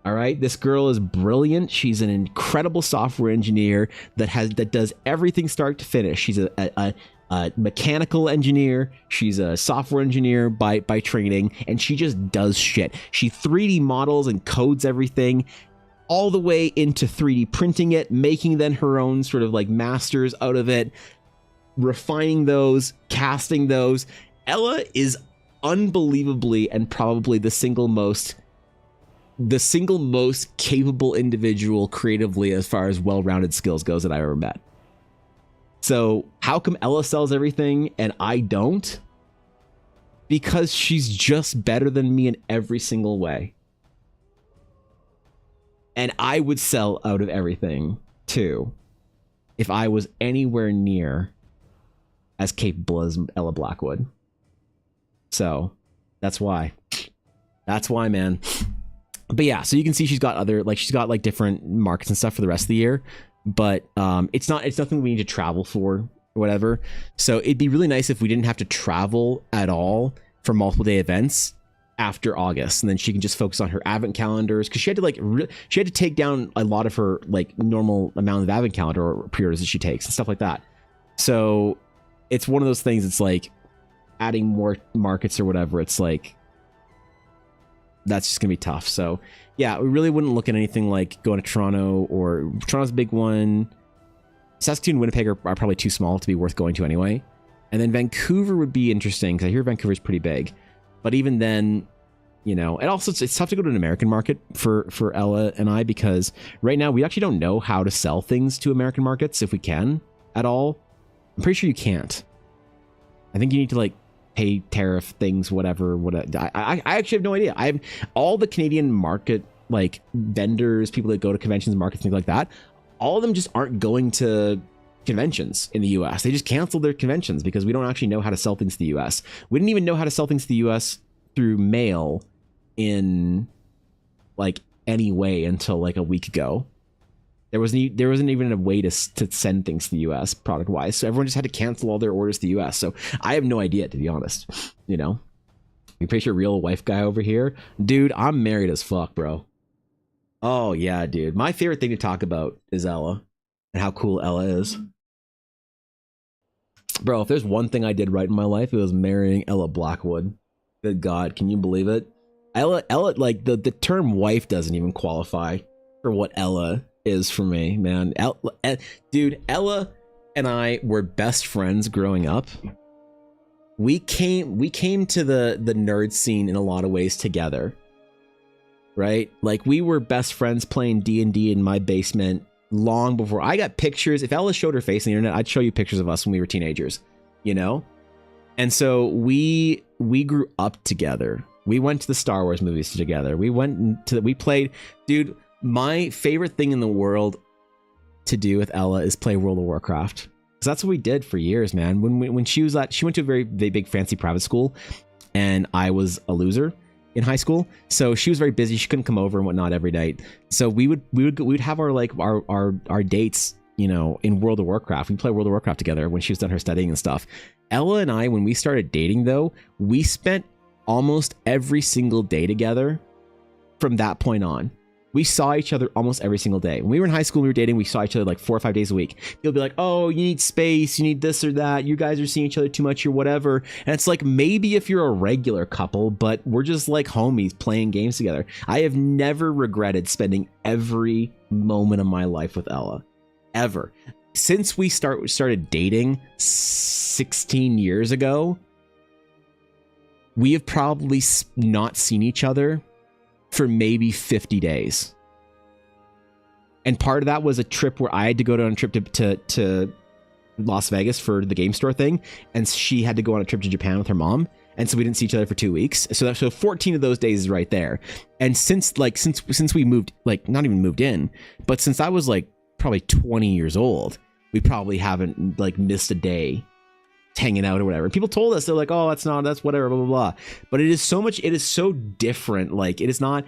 All right, this girl is brilliant. She's an incredible software engineer that does everything start to finish. She's a mechanical engineer. She's a software engineer by training, and she just does shit. She 3D models and codes everything all the way into 3D printing it, making then her own sort of like masters out of it, refining those, casting those. Ella is unbelievably and probably the single most capable individual creatively as far as well-rounded skills goes that I ever met. So how come Ella sells everything and I don't? Because she's just better than me in every single way. And I would sell out of everything too if I was anywhere near as capable as Ella Blackwood. So that's why. That's why, man. But yeah, so you can see she's got different markets and stuff for the rest of the year, but it's nothing we need to travel for or whatever. So it'd be really nice if we didn't have to travel at all for multiple day events after August, and then she can just focus on her advent calendars, because she had to take down a lot of her like normal amount of advent calendar or pre-orders that she takes and stuff like that. So it's one of those things. It's like adding more markets or whatever. It's like, that's just gonna be tough. So yeah, we really wouldn't look at anything like going to Toronto, or Toronto's a big one. Saskatoon and Winnipeg are probably too small to be worth going to anyway. And then Vancouver would be interesting, because I hear Vancouver's pretty big. But even then, you know, and also it's tough to go to an American market for Ella and I, because right now we actually don't know how to sell things to American markets, if we can at all. I'm pretty sure you can't. I think you need to like pay tariff things, whatever. I actually have no idea. I have all the Canadian market like vendors, people that go to conventions, markets, things like that. All of them just aren't going to conventions in the US. They just canceled their conventions because we don't actually know how to sell things to the US. We didn't even know how to sell things to the US through mail in like any way until like a week ago. There wasn't even a way to send things to the US product wise. So everyone just had to cancel all their orders to the US. So I have no idea, to be honest. You know, you picture a real wife guy over here, dude. I'm married as fuck, bro. Oh yeah, dude. My favorite thing to talk about is Ella and how cool Ella is. Bro, if there's one thing I did right in my life, it was marrying Ella Blackwood. Good God, can you believe it? Ella, like the term wife doesn't even qualify for what Ella is for me, man. Dude, Ella and I were best friends growing up. We came to the nerd scene in a lot of ways together, right? Like we were best friends playing D&D in my basement long before I got pictures. If Ella showed her face on the internet, I'd show you pictures of us when we were teenagers, you know? And so we grew up together. We went to the Star Wars movies together. We played, dude. My favorite thing in the world to do with Ella is play World of Warcraft. Because that's what we did for years, man. When she went to a very big fancy private school, and I was a loser in high school, so she was very busy. She couldn't come over and whatnot every night. So we'd have our dates, you know, in World of Warcraft. We play World of Warcraft together when she was done her studying and stuff. Ella and I, when we started dating, though, we spent almost every single day together from that point on. We saw each other almost every single day. When we were in high school, we were dating, we saw each other like 4 or 5 days a week. He'll be like, oh, you need space, you need this or that, you guys are seeing each other too much or whatever. And it's like, maybe if you're a regular couple, but we're just like homies playing games together. I have never regretted spending every moment of my life with Ella. Ever. Since we started dating 16 years ago, we have probably not seen each other for maybe 50 days. And part of that was a trip where I had to go on a trip to Las Vegas for the game store thing, and she had to go on a trip to Japan with her mom, and so we didn't see each other for 2 weeks. So 14 of those days is right there. And since we moved, like, not even moved in, but since I was like probably 20 years old, we probably haven't like missed a day hanging out or whatever. People told us, they're like, oh, that's whatever, blah blah blah. But it is so different. Like, it is not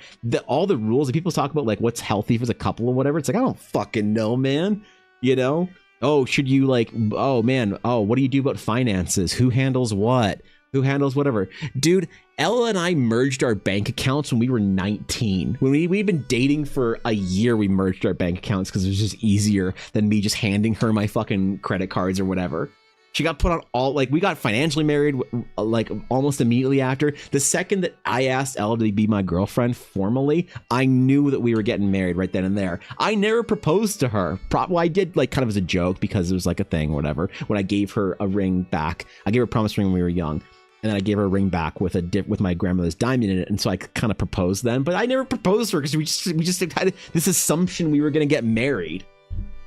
all the rules that people talk about, like what's healthy as a couple or whatever. It's like, I don't fucking know, man. You know, oh, should you like, oh man, oh, what do you do about finances? Who handles what? Who handles whatever? Dude, Ella and I merged our bank accounts when we were 19. When we'd been dating for a year, we merged our bank accounts because it was just easier than me just handing her my fucking credit cards or whatever. She got put on all, like, we got financially married like almost immediately after. The second that I asked Ella to be my girlfriend formally, I knew that we were getting married right then and there. I never proposed to her. Well, I did, like, kind of as a joke because it was like a thing or whatever. When I gave her a ring back, I gave her a promise ring when we were young. And then I gave her a ring back with with my grandmother's diamond in it, and so I kind of proposed then. But I never proposed to her because we just had this assumption we were gonna get married,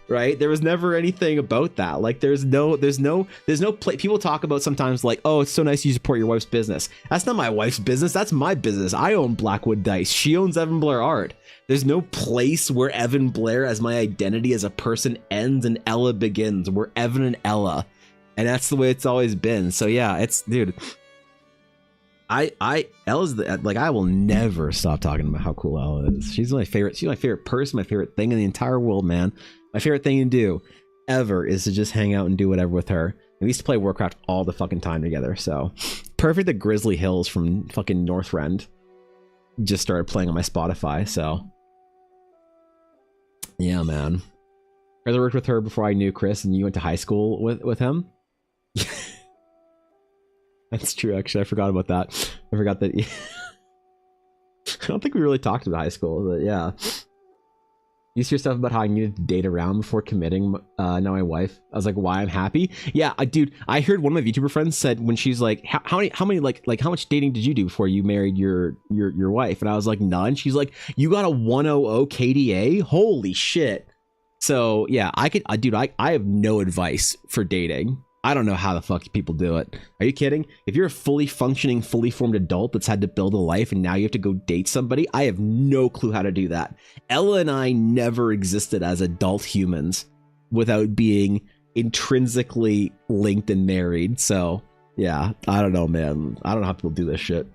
right? There was never anything about that. Like, there's no people talk about sometimes like, oh, it's so nice you support your wife's business. That's not my wife's business. That's my business. I own Blackwood Dice. She owns Evan Blair Art. There's no place where Evan Blair as my identity as a person ends and Ella begins. We're Evan and Ella, and that's the way it's always been. So yeah, it's, dude. Ella's like, I will never stop talking about how cool Ella is. She's my favorite person, my favorite thing in the entire world, man. My favorite thing to do ever is to just hang out and do whatever with her. And we used to play Warcraft all the fucking time together. So perfect that Grizzly Hills from fucking Northrend just started playing on my Spotify. So yeah, man. I worked with her before I knew Chris, and you went to high school with him. That's true, actually. I forgot about that. I forgot that. I don't think we really talked about high school, but yeah. You see your stuff about how I needed to date around before committing. Now my wife. I was like, why I'm happy? Yeah, dude. I heard one of my VTuber friends said when she's like, how many like how much dating did you do before you married your wife? And I was like, none. She's like, you got a 100 KDA? Holy shit. So yeah, dude, I have no advice for dating. I don't know how the fuck people do it. Are you kidding? If you're a fully functioning, fully formed adult that's had to build a life and now you have to go date somebody, I have no clue how to do that. Ella and I never existed as adult humans without being intrinsically linked and married. So yeah, I don't know, man. I don't know how people do this shit.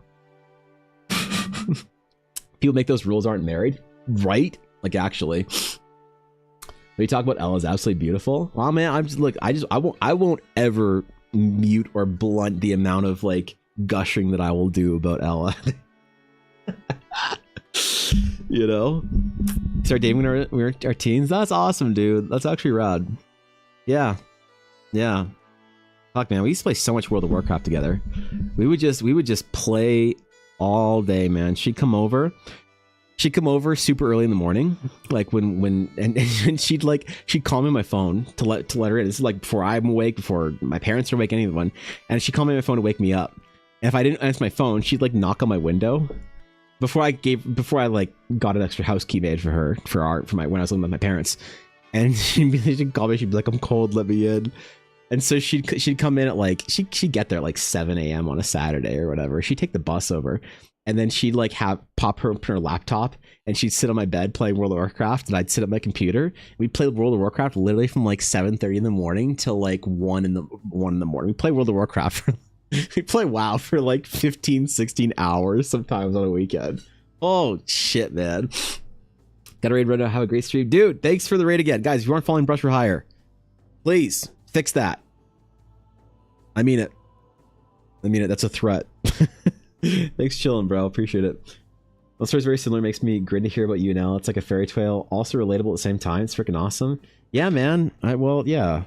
People make those rules aren't married, right? Like, actually. We talk about Ella's absolutely beautiful. Well, man, I won't ever mute or blunt the amount of like gushing that I will do about Ella. You know, start dating when we were our teens. That's awesome, dude. That's actually rad. Yeah. Fuck, man, we used to play so much World of Warcraft together. We would just play all day, man. She'd come over super early in the morning, like when she'd call me on my phone to let her in. This is like before I'm awake, before my parents are awake, anyone. And she'd call me on my phone to wake me up. And if I didn't answer my phone, she'd like knock on my window before I like got an extra house key made for her when I was living with my parents. And she'd call me, she'd be like, I'm cold, let me in. And so she'd come in at like, she'd get there at like 7 a.m. on a Saturday or whatever. She'd take the bus over. And then she'd like pop her laptop, and she'd sit on my bed playing World of Warcraft, and I'd sit at my computer. We'd play World of Warcraft literally from like 7:30 in the morning till like 1 in the morning. We play World of Warcraft We play WoW for like 15, 16 hours sometimes on a weekend. Oh shit, man. Gotta raid right now. Have a great stream. Dude, thanks for the raid again. Guys, if you aren't following Brush for Hire, please fix that. I mean it. That's a threat. Thanks chilling, bro. Appreciate it. That story's very similar. Makes me grin to hear about you now. It's like a fairy tale, also relatable at the same time. It's freaking awesome. Yeah, man. Yeah.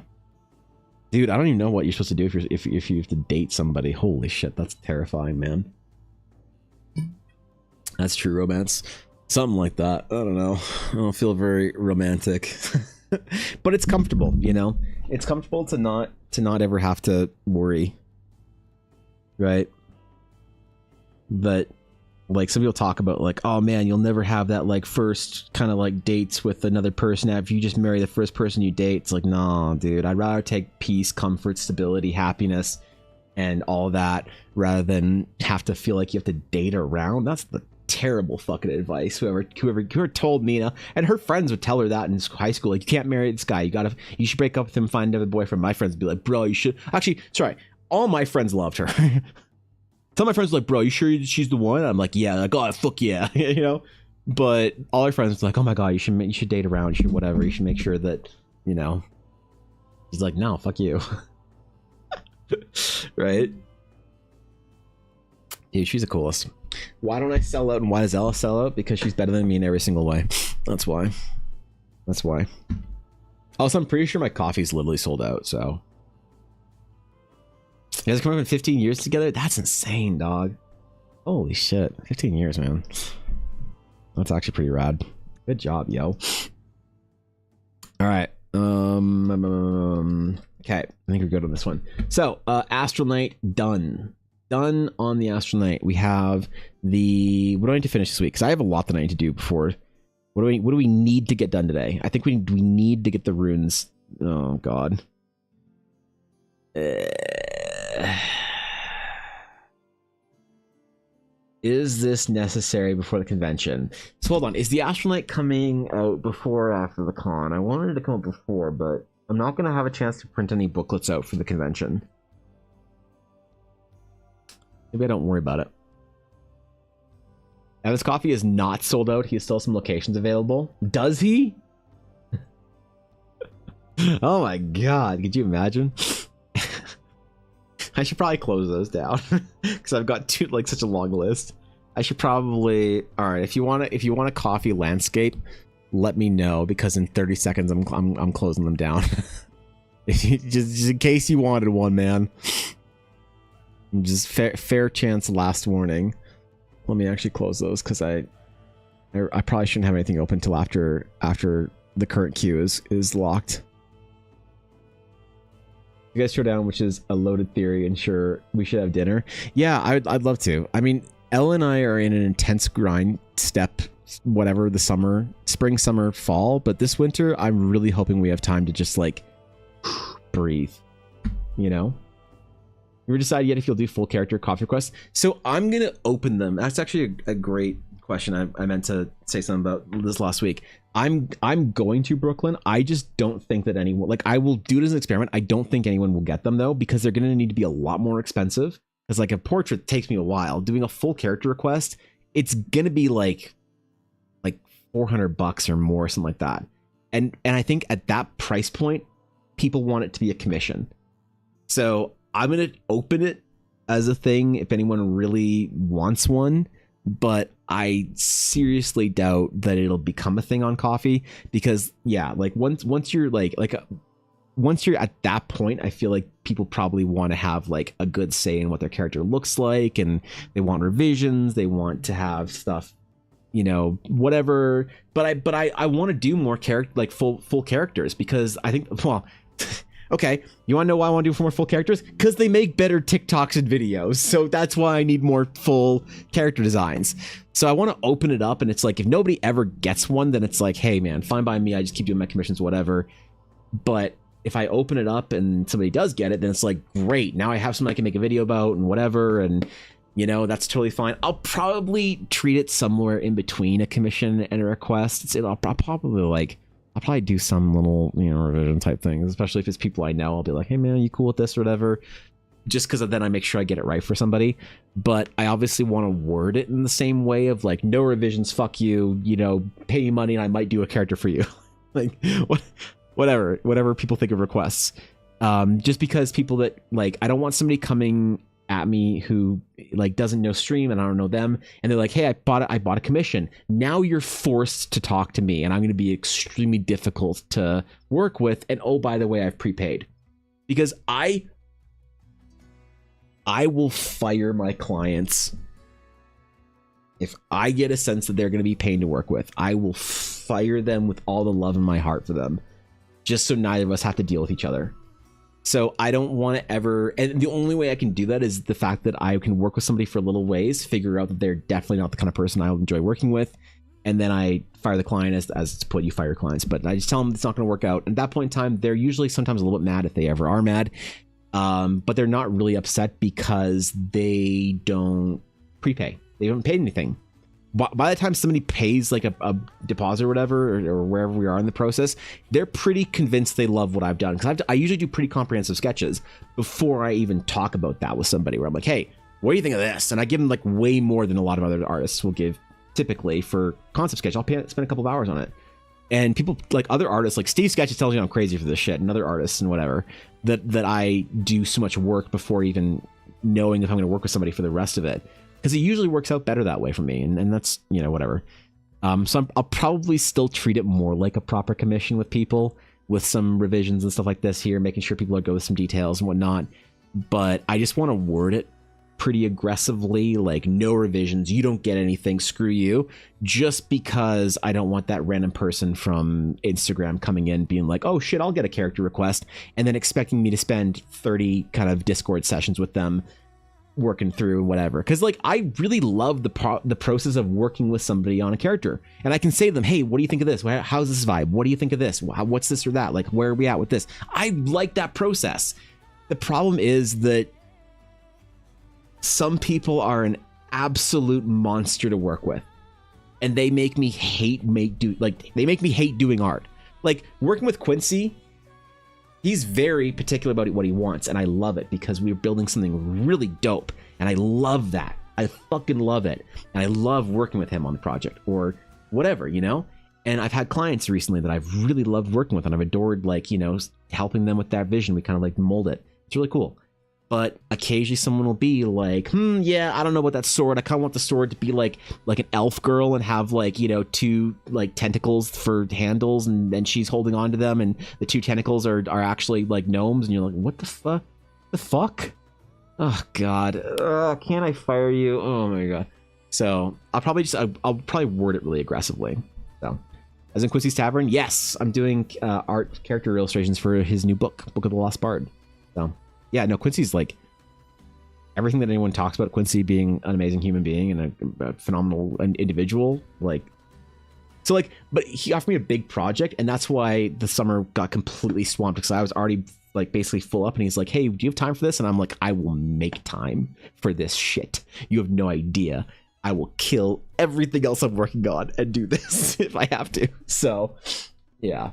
Dude, I don't even know what you're supposed to do if you have to date somebody. Holy shit, that's terrifying, man. That's true romance. Something like that. I don't know. I don't feel very romantic. But it's comfortable, you know? It's comfortable to not ever have to worry. Right? But like some people talk about like, oh man, you'll never have that like first kind of like dates with another person after you just marry the first person you date. It's like, nah, dude, I'd rather take peace, comfort, stability, happiness, and all that rather than have to feel like you have to date around. That's the terrible fucking advice. Whoever told Mina, and her friends would tell her that in high school, like, you can't marry this guy. You should break up with him, find another boyfriend. My friends would be like, bro, you should. Actually, sorry, all my friends loved her. Some of my friends were like, bro, you sure she's the one? I'm like, yeah, like, oh, fuck yeah, you know? But all our friends were like, oh my god, you should date around, you should whatever, you should make sure that, you know. He's like, no, fuck you. Right? Dude, she's the coolest. Why don't I sell out and why does Ella sell out? Because she's better than me in every single way. That's why. That's why. Also, I'm pretty sure my coffee's literally sold out, so. You guys come up in 15 years together? That's insane, dog. Holy shit. 15 years, man. That's actually pretty rad. Good job, yo. Alright. Okay. I think we're good on this one. So, Astral Knight, done. Done on the Astral Knight. We have the... What do I need to finish this week? Because I have a lot that I need to do before... What do we need to get done today? I think we need to get the runes... Oh, God. Is this necessary before the convention? So hold on, is the Astral Knight coming out before or after the con? I wanted it to come out before, but I'm not going to have a chance to print any booklets out for the convention. Maybe I don't worry about it. Evan's coffee is not sold out. He has still some locations available. Does he? Oh my god, could you imagine? I should probably close those down because I've got such a long list. I should probably. All right, if you want a coffee landscape, let me know because in 30 seconds I'm closing them down. just in case you wanted one, man. Just fair chance, last warning. Let me actually close those because I probably shouldn't have anything open till after the current queue is locked. You guys throw down, which is a loaded theory, and sure, we should have dinner. Yeah, I'd love to. I mean, Elle and I are in an intense grind step, whatever, the summer, spring, summer, fall. But this winter, I'm really hoping we have time to just, like, breathe, you know? You ever decide yet if you'll do full character coffee requests? So I'm going to open them. That's actually a great question. I meant to say something about this last week. I'm going to Brooklyn. I just don't think that anyone, like, I will do it as an experiment. I don't think anyone will get them though, because they're going to need to be a lot more expensive. Because like a portrait takes me a while. Doing a full character request, it's going to be like $400 or more, something like that. And I think at that price point, people want it to be a commission. So I'm going to open it as a thing if anyone really wants one. But I seriously doubt that it'll become a thing on coffee because yeah, like once you're once you're at that point, I feel like people probably want to have like a good say in what their character looks like, and they want revisions, they want to have stuff, you know, whatever. But I want to do more character, like full characters, because I think, well, okay, you want to know why I want to do more full characters? Because they make better TikToks and videos. So that's why I need more full character designs. So I want to open it up, and it's like, if nobody ever gets one, then it's like, hey man, fine by me, I just keep doing my commissions, whatever. But if I open it up and somebody does get it, then it's like, great, now I have something I can make a video about and whatever, and you know, that's totally fine. I'll probably treat it somewhere in between a commission and a request. I'll probably do some little, you know, revision type things, especially if it's people I know. I'll be like, hey man, you cool with this or whatever. just because then I make sure I get it right for somebody. But I obviously want to word it in the same way of like, no revisions, fuck you, you know, pay me money and I might do a character for you. Like whatever people think of requests. Just because people that like, I don't want somebody coming at me who like doesn't know stream and I don't know them, and they're like, hey, I bought a commission. Now you're forced to talk to me and I'm going to be extremely difficult to work with. And oh, by the way, I've prepaid. Because I will fire my clients if I get a sense that they're going to be pain to work with. I will fire them with all the love in my heart for them, just so neither of us have to deal with each other. So I don't want to ever, and the only way I can do that is the fact that I can work with somebody for little ways, figure out that they're definitely not the kind of person I will enjoy working with, and then I fire the client as it's put, you fire your clients. But I just tell them it's not going to work out. And at that point in time, they're usually sometimes a little bit mad if they ever are mad. But they're not really upset because they don't prepay. They haven't paid anything. By the time somebody pays like a deposit or whatever, or wherever we are in the process, they're pretty convinced they love what I've done. Because I usually do pretty comprehensive sketches before I even talk about that with somebody, where I'm like, hey, what do you think of this? And I give them like way more than a lot of other artists will give typically for concept sketch. I'll spend a couple of hours on it. And people like other artists, like Steve Sketches tells you I'm crazy for this shit, and other artists and whatever, that I do so much work before even knowing if I'm going to work with somebody for the rest of it. Because it usually works out better that way for me, and that's, you know, whatever. So I'll probably still treat it more like a proper commission with people, with some revisions and stuff like this here, making sure people go with some details and whatnot. But I just want to word it pretty aggressively, like no revisions, you don't get anything, screw you, just because I don't want that random person from Instagram coming in being like, oh shit, I'll get a character request, and then expecting me to spend 30 kind of Discord sessions with them working through whatever. Because like I really love the process of working with somebody on a character, and I can say to them, hey, what do you think of this? How's this vibe? What do you think of this? What's this or that? Like, where are we at with this? I like that process. The problem is that some people are an absolute monster to work with, and they make me hate doing art. Like working with Quincy, he's very particular about what he wants, and I love it because we're building something really dope, and I love that. I fucking love it, and I love working with him on the project or whatever, you know. And I've had clients recently that I've really loved working with, and I've adored, like, you know, helping them with that vision. We kind of like mold it. It's really cool. But occasionally someone will be like, yeah, I don't know about that sword. I kind of want the sword to be like an elf girl and have like, you know, two like tentacles for handles, and then she's holding on to them, and the two tentacles are actually like gnomes, and you're like, what the fuck? Oh god. Can't I fire you? Oh my god. So I'll probably word it really aggressively. So as in Quincy's Tavern, yes, I'm doing art character illustrations for his new book of the Lost Bard. So yeah, no, Quincy's like everything that anyone talks about Quincy being an amazing human being and a phenomenal individual. Like, so like, but he offered me a big project, and that's why the summer got completely swamped, because I was already like basically full up, and he's like, hey, do you have time for this? And I'm like, I will make time for this shit. You have no idea. I will kill everything else I'm working on and do this if I have to. So yeah.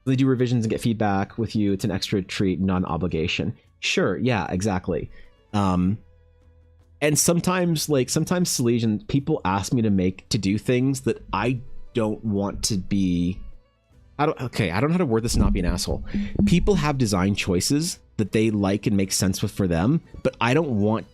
They do revisions and get feedback with you. It's an extra treat, non-obligation. Sure, yeah, exactly. And sometimes Salesian people ask me to do things that I don't want to be. I don't know how to word this and not be an asshole. People have design choices that they like and make sense with for them, but I don't want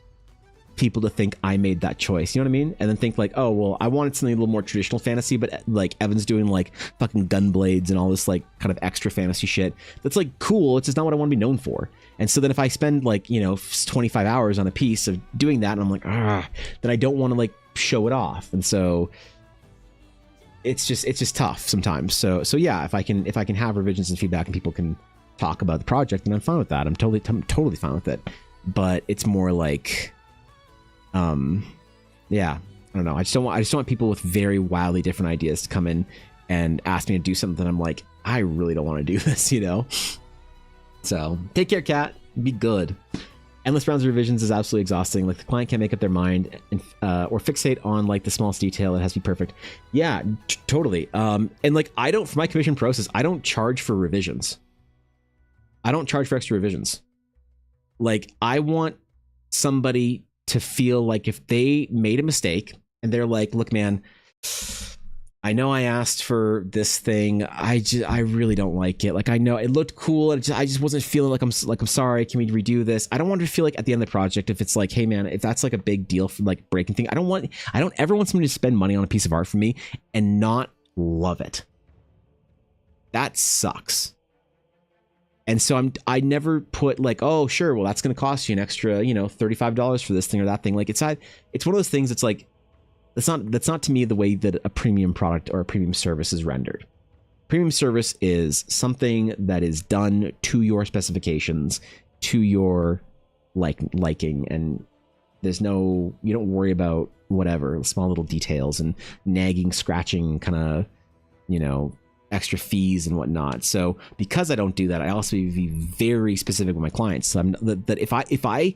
people to think I made that choice, you know what I mean? And then think like, oh well, I wanted something a little more traditional fantasy, but like Evan's doing like fucking gun blades and all this like kind of extra fantasy shit that's like cool. It's just not what I want to be known for. And so then if I spend like, you know, 25 hours on a piece of doing that, and I'm like, then I don't want to like show it off. And so it's just tough sometimes. So yeah, if I can have revisions and feedback and people can talk about the project, then I'm fine with that. I'm totally fine with it. But it's more like, yeah, I don't know. I just don't want people with very wildly different ideas to come in and ask me to do something that I'm like, I really don't want to do this, you know? So take care, Kat. Be good. Endless rounds of revisions is absolutely exhausting. Like the client can't make up their mind and or fixate on like the smallest detail. It has to be perfect. Yeah, totally. And like for my commission process, I don't charge for revisions. I don't charge for extra revisions. Like, I want somebody to feel like if they made a mistake and they're like, look, man, I know I asked for this thing. I really don't like it. Like, I know it looked cool. And I just wasn't feeling like I'm sorry. Can we redo this? I don't want to feel like at the end of the project, if it's like, hey man, if that's like a big deal for like breaking thing, I don't ever want somebody to spend money on a piece of art for me and not love it. That sucks. And so I never put like, oh sure, well that's going to cost you an extra, $35 for this thing or that thing. Like, it's one of those things. It's like, that's not to me the way that a premium product or a premium service is rendered. Premium service is something that is done to your specifications, to your liking, and you don't worry about whatever small little details and nagging, scratching, kind of, extra fees and whatnot. So because I don't do that, I also be very specific with my clients. So that if I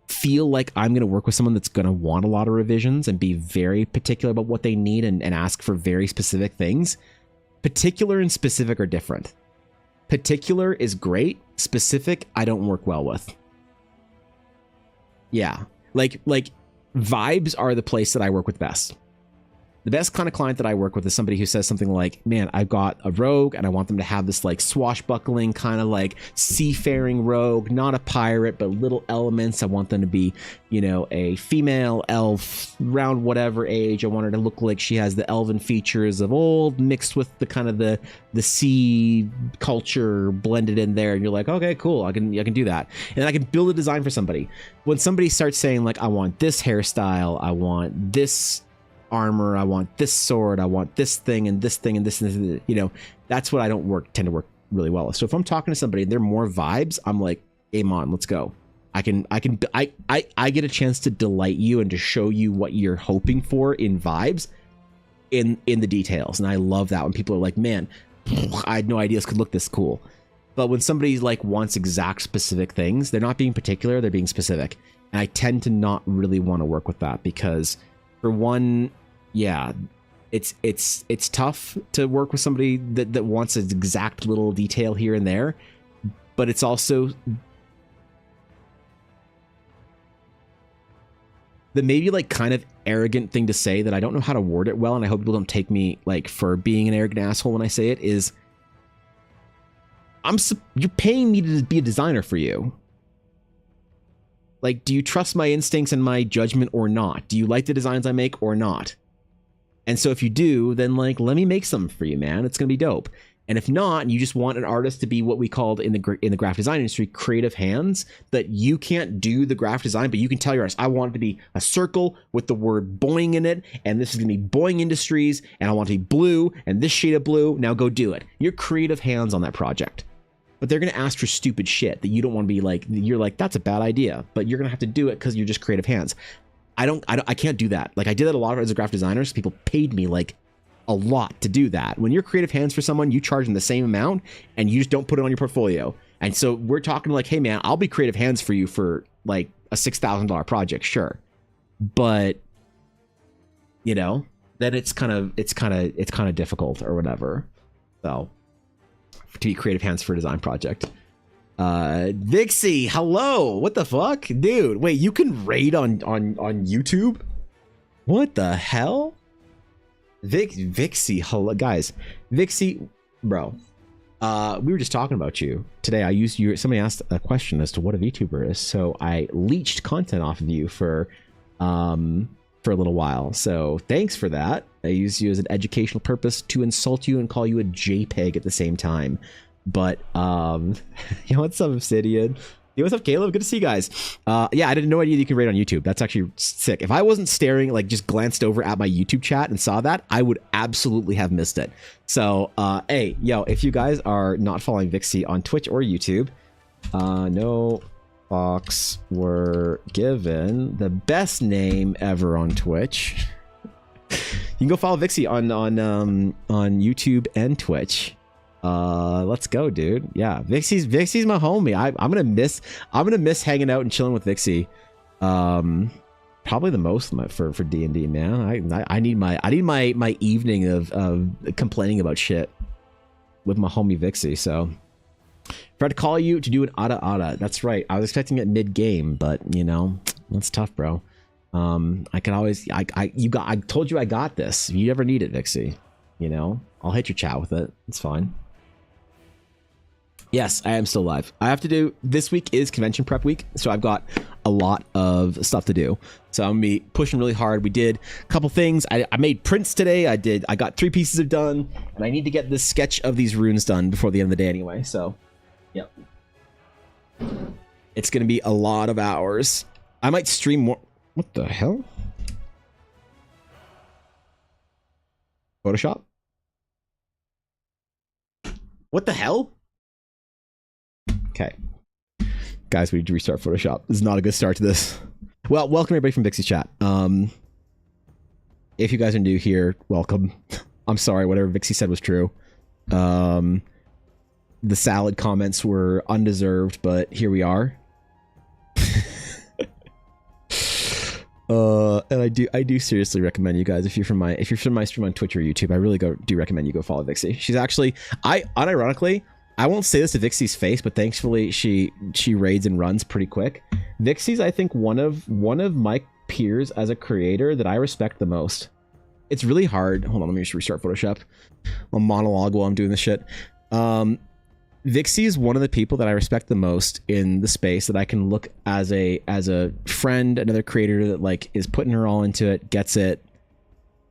feel like I'm going to work with someone that's going to want a lot of revisions and be very particular about what they need and ask for very specific things. Particular and specific are different. Particular is great. Specific, I don't work well with. Yeah. Like vibes are the place that I work with best. The best kind of client that I work with is somebody who says something like, man, I've got a rogue and I want them to have this like swashbuckling kind of like seafaring rogue, not a pirate, but little elements. I want them to be, a female elf around whatever age. I want her to look like she has the elven features of old mixed with the kind of the sea culture blended in there. And you're like, okay, cool. I can do that. And I can build a design for somebody. When somebody starts saying like, I want this hairstyle, I want this armor, I want this sword, I want this thing and this thing and this, that's what I don't tend to work really well with. So if I'm talking to somebody and they're more vibes, I'm like, game on, let's go. I get a chance to delight you and to show you what you're hoping for in vibes in the details. And I love that when people are like, man, I had no idea this could look this cool. But when somebody like wants exact specific things, they're not being particular, they're being specific. And I tend to not really want to work with that because for one, yeah, it's tough to work with somebody that wants an exact little detail here and there, but it's also the maybe like kind of arrogant thing to say that I don't know how to word it well, and I hope people don't take me like for being an arrogant asshole when I say it, is you're paying me to be a designer for you. Like, do you trust my instincts and my judgment or not? Do you like the designs I make or not? And so if you do, then like, let me make some for you, man. It's going to be dope. And if not, and you just want an artist to be what we called in the graphic design industry, creative hands, that you can't do the graphic design, but you can tell your artist, I want it to be a circle with the word boing in it. And this is going to be Boing Industries. And I want it to be blue and this shade of blue. Now go do it. You're creative hands on that project. But they're going to ask for stupid shit that you don't want to be like, you're like, that's a bad idea, but you're going to have to do it because you're just creative hands. I can't do that. Like, I did that a lot as a graphic designer. So people paid me like a lot to do that. When you're creative hands for someone, you charge them the same amount and you just don't put it on your portfolio. And so we're talking like, hey man, I'll be creative hands for you for like a $6,000 project. Sure. But then it's kind of difficult or whatever. So to be creative hands for a design project. Vixie, hello. What the fuck? Dude, wait, you can raid on YouTube? What the hell? Vixie, hello guys. Vixie, bro. We were just talking about you today. Somebody asked a question as to what a VTuber is, so I leached content off of you for a little while. So thanks for that. I used you as an educational purpose to insult you and call you a JPEG at the same time. But what's up, Obsidian? Yo, what's up, Caleb? Good to see you guys. Yeah, I didn't know you could rate on YouTube. That's actually sick. If I wasn't staring, like just glanced over at my YouTube chat and saw that, I would absolutely have missed it. So, hey, yo, if you guys are not following Vixie on Twitch or YouTube, no fucks were given. The best name ever on Twitch. You can go follow Vixie on YouTube and Twitch. Let's go, dude. Yeah, Vixie's my homie. I'm gonna miss hanging out and chilling with Vixie. Probably the most for D&D, man. I need my evening of complaining about shit with my homie Vixie. So Tried to call you to do an ada. That's right. I was expecting it mid-game, but you know, that's tough, bro. I can always, I told you I got this. If you ever need it, Vixie, you know, I'll hit your chat with it. It's fine. Yes, I am still live. I have to do, this week is convention prep week, so I've got a lot of stuff to do. So I'm gonna be pushing really hard. We did a couple things. I made prints today. I got 3 pieces of done, and I need to get this sketch of these runes done before the end of the day anyway. So, yep. It's gonna be a lot of hours. I might stream more. What the hell? Photoshop? What the hell? Okay. Guys, we need to restart Photoshop. This is not a good start to this. Well, welcome everybody from Vixie's chat. If you guys are new here, welcome. I'm sorry, whatever Vixie said was true. The salad comments were undeserved, but here we are. And I do seriously recommend you guys, if you're from my stream on Twitch or YouTube, I really do recommend you go follow Vixie. She's actually, unironically, I won't say this to Vixie's face, but thankfully she raids and runs pretty quick. Vixie's, I think, one of my peers as a creator that I respect the most. It's really hard. Hold on, let me just restart Photoshop. I'll monologue while I'm doing this shit. Vixie is one of the people that I respect the most in the space that I can look as a friend, another creator that like is putting her all into it, gets it.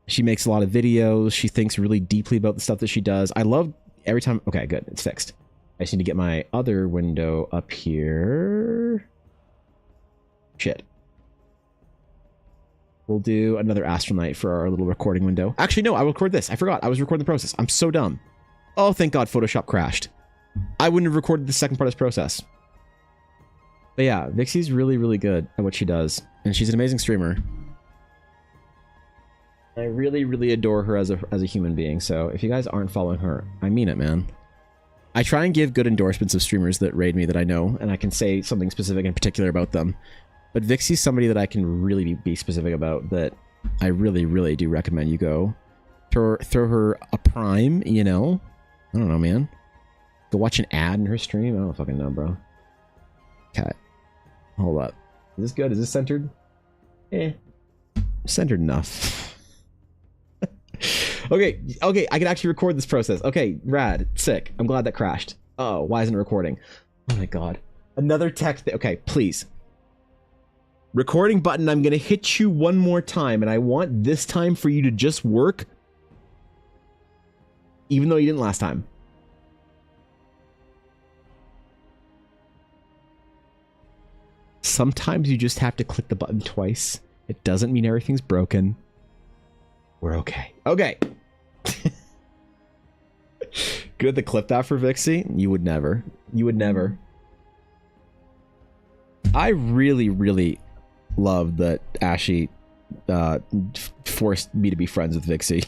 She makes a lot of videos. She thinks really deeply about the stuff that she does. I love every time. Okay, good. It's fixed. I just need to get my other window up here. Shit. We'll do another Astronaut for our little recording window. Actually, no, I will record this. I forgot. I was recording the process. I'm so dumb. Oh, thank God Photoshop crashed. I wouldn't have recorded the second part of this process. But yeah, Vixie's really, really good at what she does. And she's an amazing streamer. I really, really adore her as a human being. So if you guys aren't following her, I mean it, man. I try and give good endorsements of streamers that raid me that I know, and I can say something specific in particular about them. But Vixie's somebody that I can really be specific about, that I really, really do recommend you go. Throw her a prime, you know? I don't know, man. Go watch an ad in her stream? I don't fucking know, bro. Okay. Hold up. Is this good? Is this centered? Centered enough. Okay, I can actually record this process. Okay, rad, sick. I'm glad that crashed. Oh, why isn't it recording? Oh my God. Another text. Okay, please. Recording button, I'm gonna hit you one more time, and I want this time for you to just work. Even though you didn't last time. Sometimes you just have to click the button twice. It doesn't mean everything's broken. We're okay. Okay. Good to clip that for Vixie? You would never. You would never. I really, really love that Ashy forced me to be friends with Vixie.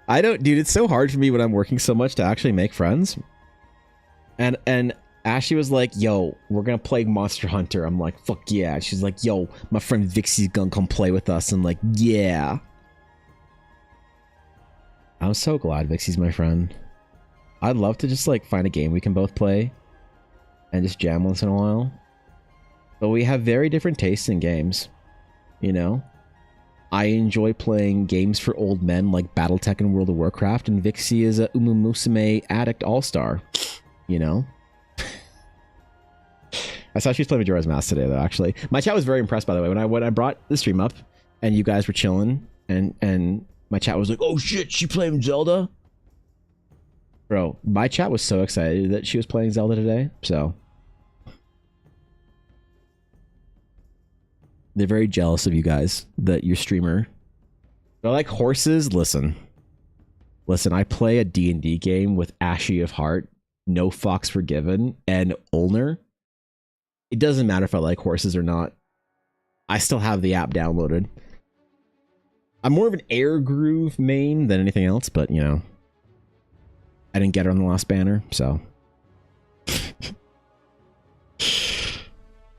I don't, dude, it's so hard for me when I'm working so much to actually make friends. And Ashley was like, yo, we're gonna play Monster Hunter. I'm like, fuck yeah. She's like, yo, my friend Vixie's gonna come play with us. I'm like, yeah. I'm so glad Vixie's my friend. I'd love to just like find a game we can both play and just jam once in a while. But we have very different tastes in games, you know? I enjoy playing games for old men like Battletech and World of Warcraft, and Vixie is a Umumusame addict all-star, you know? I saw she was playing Majora's Mask today, though, actually. My chat was very impressed, by the way. When I brought the stream up and you guys were chilling, and my chat was like, oh shit, she playing Zelda? Bro, my chat was so excited that she was playing Zelda today, so. They're very jealous of you guys, that your streamer. They're like horses. Listen, I play a D&D game with Ashy of Heart, No Fox Forgiven, and Ulner. It doesn't matter if I like horses or not. I still have the app downloaded. I'm more of an Air Groove main than anything else, but you know, I didn't get her on the last banner, so.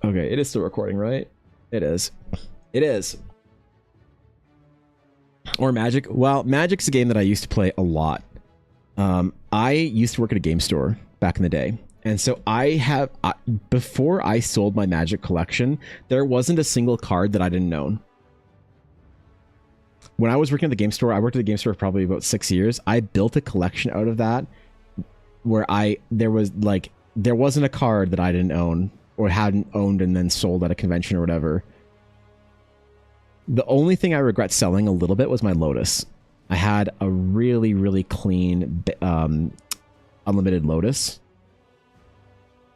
Okay, it is still recording, right? It is. It is. Or Magic. Well, Magic's a game that I used to play a lot. I used to work at a game store back in the day. And so before I sold my Magic collection, there wasn't a single card that I didn't own. When I was working at the game store, I worked at the game store for probably about 6 years. I built a collection out of that where there wasn't a card that I didn't own or hadn't owned and then sold at a convention or whatever. The only thing I regret selling a little bit was my Lotus. I had a really, really clean unlimited Lotus.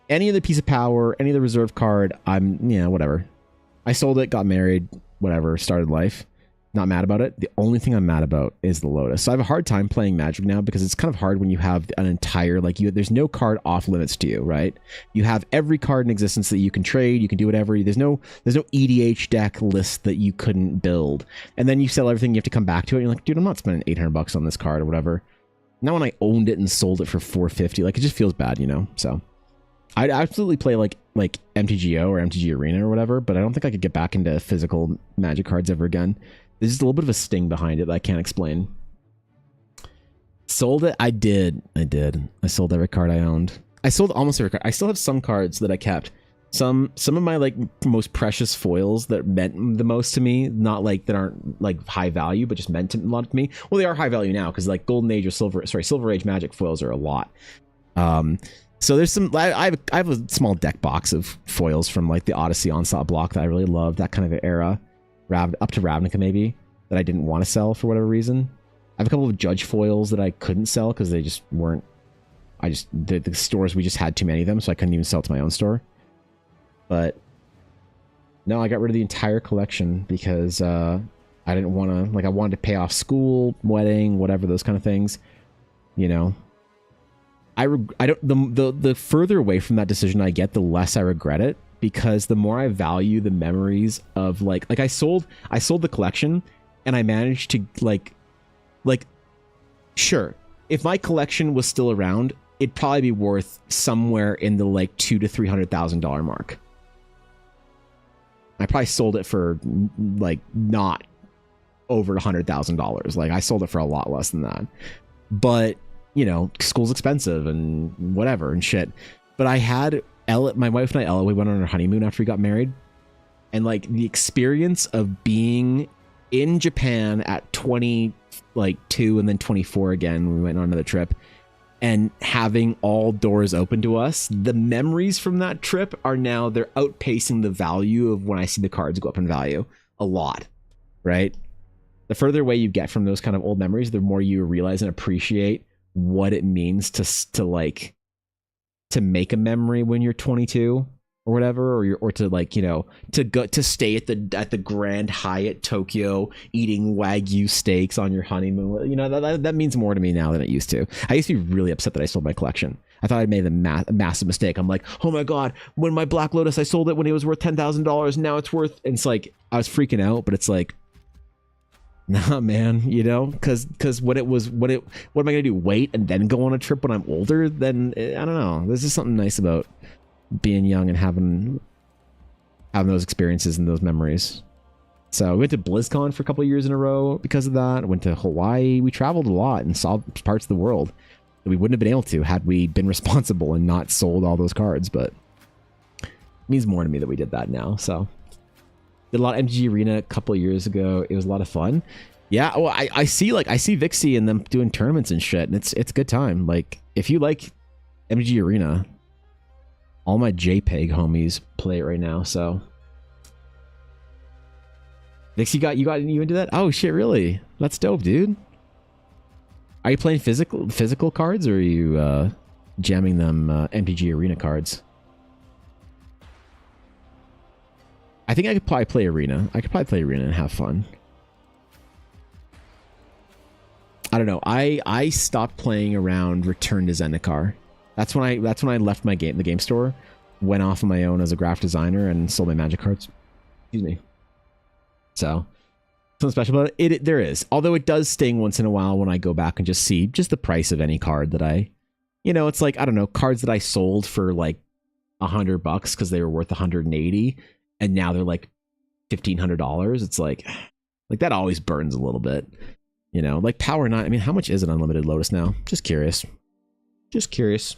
Any other piece of power, any other reserve card, whatever. I sold it, got married, whatever, started life. Not mad about it. The only thing I'm mad about is the Lotus. So I have a hard time playing Magic now because it's kind of hard when you have an entire, there's no card off limits to you, right? You have every card in existence that you can trade, you can do whatever. There's no EDH deck list that you couldn't build. And then you sell everything, you have to come back to it. And you're like, dude, I'm not spending $800 on this card or whatever. Now when I owned it and sold it for $450, it just feels bad, So I'd absolutely play like MTGO or MTG Arena or whatever, but I don't think I could get back into physical Magic cards ever again. There's just a little bit of a sting behind it that I can't explain. Sold it? I did. I sold every card I owned. I sold almost every card. I still have some cards that I kept. Some of my most precious foils that meant the most to me, not that aren't high value, but just meant a lot to me. Well, they are high value now because Golden Age or Silver Age Magic foils are a lot. So there's some. I have a small deck box of foils from the Odyssey Onslaught block that I really love. That kind of era. Up to Ravnica maybe, that I didn't want to sell for whatever reason. I have a couple of Judge foils that I couldn't sell because they just weren't. The stores, we just had too many of them, so I couldn't even sell to my own store. But no, I got rid of the entire collection because I didn't want to. I wanted to pay off school, wedding, whatever, those kind of things. I don't. The further away from that decision I get, the less I regret it. Because the more I value the memories of I sold the collection and I managed to sure, if my collection was still around, it'd probably be worth somewhere in the $200,000 to $300,000 mark. I probably sold it for not over $100,000. I sold it for a lot less than that. But school's expensive and whatever and shit. But I had Ella, my wife and I, Ella, we went on our honeymoon after we got married, and the experience of being in Japan at 22 and then 24 again when we went on another trip, and having all doors open to us, the memories from that trip they're outpacing the value of when I see the cards go up in value a lot, right? The further away you get from those kind of old memories, the more you realize and appreciate what it means to make a memory when you're 22 or whatever, or to stay at the Grand Hyatt Tokyo eating Wagyu steaks on your honeymoon. That means more to me now than it used to. I used to be really upset that I sold my collection. I thought I'd made a massive mistake. I'm like, oh my god, when my Black Lotus, I sold it when it was worth $10,000. Now it's worth, and it's I was freaking out, but it's nah, man, because what am I gonna do? Wait and then go on a trip when I'm older? Then I don't know. There's just something nice about being young and having those experiences and those memories. So we went to BlizzCon for a couple of years in a row because of that. I went to Hawaii. We traveled a lot and saw parts of the world that we wouldn't have been able to had we been responsible and not sold all those cards. But it means more to me that we did that now. So. Did a lot of MTG Arena a couple of years ago. It was a lot of fun. Yeah, well, I see Vixie and them doing tournaments and shit, and it's a good time. If you like MTG Arena, all my JPEG homies play it right now. So Vixie, you into that? Oh shit, really? That's dope, dude. Are you playing physical cards, or are you jamming them MTG Arena cards? I think I could probably play Arena. And have fun. I don't know. I stopped playing around Return to Zendikar. That's when I left the game store, went off on my own as a graphic designer, and sold my Magic cards. Excuse me. So something special about it. There is, although it does sting once in a while when I go back and just see the price of any card that it's I don't know, cards that I sold for $100 because they were worth 180. And now they're $1,500. It's that always burns a little bit, Power 9. I mean, how much is an unlimited Lotus now? Just curious. Just curious.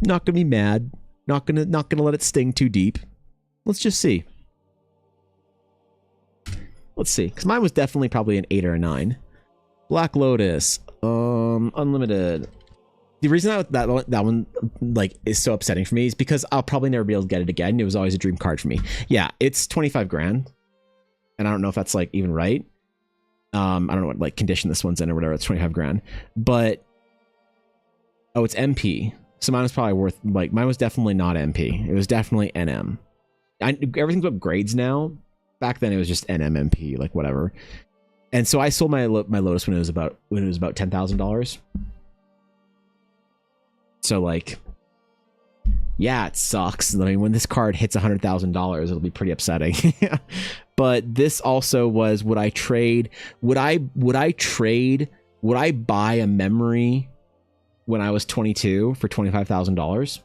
Not gonna be mad. Not gonna let it sting too deep. Let's just see. Let's see, because mine was definitely probably an 8 or a 9. Black Lotus, unlimited. The reason that one like is so upsetting for me is because I'll probably never be able to get it again. It was always a dream card for me. Yeah, it's 25 grand, and I don't know if that's like even right. I don't know what like condition this one's in or whatever. It's 25 grand, but oh, it's MP. So mine was probably worth like mine was definitely not MP. It was definitely NM. Everything's about grades now. Back then it was just NMMP, like whatever. And so I sold my Lotus when it was about $10,000. So like, yeah, it sucks. I mean, when this card hits $100,000, it'll be pretty upsetting. But this also was, would I buy a memory when I was 22 for $25,000?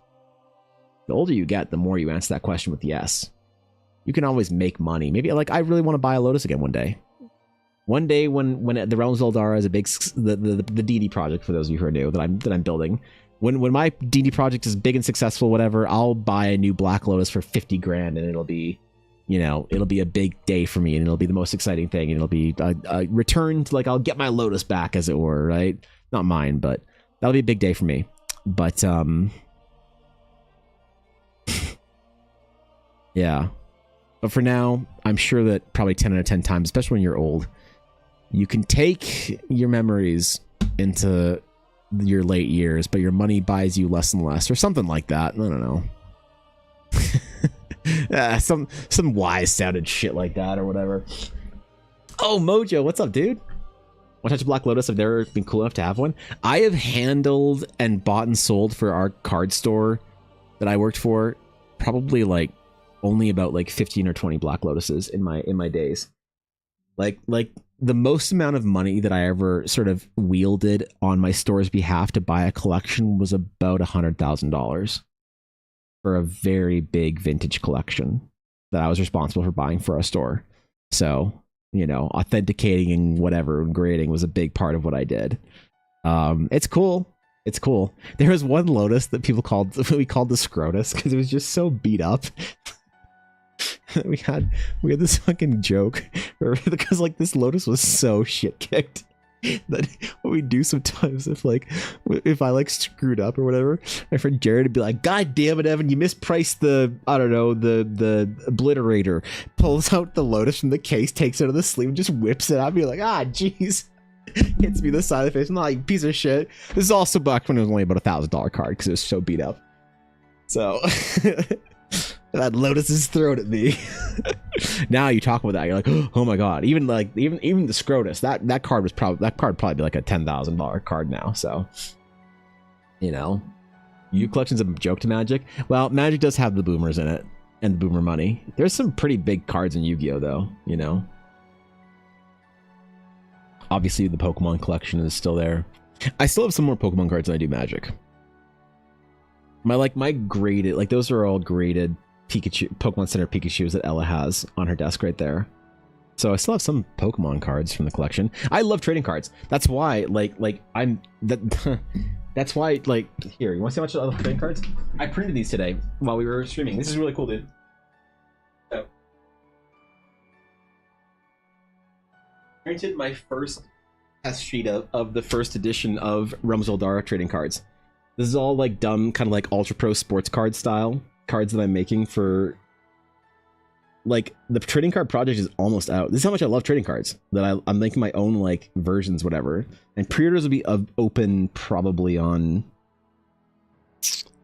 The older you get, the more you answer that question with yes. You can always make money. Maybe like I really want to buy a Lotus again one day. One day when the Realms of Eldara is a big the D&D project, for those of you who are new, that I'm building. When my D&D project is big and successful, whatever, I'll buy a new Black Lotus for 50 grand, and it'll be, you know, it'll be a big day for me, and it'll be the most exciting thing, and it'll be a return to, like, I'll get my Lotus back, as it were, right? Not mine, but that'll be a big day for me. But yeah. But for now, I'm sure that probably 10 out of 10 times, especially when you're old, you can take your memories into your late years, but your money buys you less and less, or something like that. I don't know. Some wise sounded shit like that or whatever. Oh, Mojo, what's up, dude? One touch of Black Lotus. I've never been cool enough to have one. I have handled and bought and sold for our card store that I worked for probably like only about like 15 or 20 Black Lotuses in my days. Like the most amount of money that I ever sort of wielded on my store's behalf to buy a collection was about $100,000 for a very big vintage collection that I was responsible for buying for our store. So, you know, authenticating and whatever and grading was a big part of what I did. It's cool. It's cool. There was one Lotus that we called the Scrotus because it was just so beat up. we had this fucking joke because like this Lotus was so shit kicked that what we do sometimes if I like screwed up or whatever, my friend Jared would be like, God damn it, Evan, you mispriced the obliterator, pulls out the Lotus from the case, takes it out of the sleeve, and just whips it out. I'd be like, ah, jeez. Hits me the side of the face. I'm like, piece of shit. This is also back when it was only about $1,000 card because it was so beat up. So that Lotus is thrown at me. Now you talk about that, you're like, oh my god. Even the Scrotus, that card would probably be like a $10,000 card now. So, you know, Yu collection's a joke to Magic. Well, Magic does have the boomers in it and the boomer money. There's some pretty big cards in Yu-Gi-Oh though, you know. Obviously, the Pokemon collection is still there. I still have some more Pokemon cards than I do Magic. My graded, like those are all graded Pikachu, Pokemon Center Pikachus that Ella has on her desk right there. So I still have some Pokemon cards from the collection. I love trading cards. That's why, that's why, like, here, you want to see how much I love trading cards? I printed these today while we were streaming. This is really cool, dude. So, printed my first test sheet of the first edition of Realms of Eldara trading cards. This is all like dumb, kind of like Ultra Pro sports card style cards that I'm making for, like, the trading card project is almost out. This is how much I love trading cards, that I'm making my own like versions, whatever. And pre-orders will be open probably on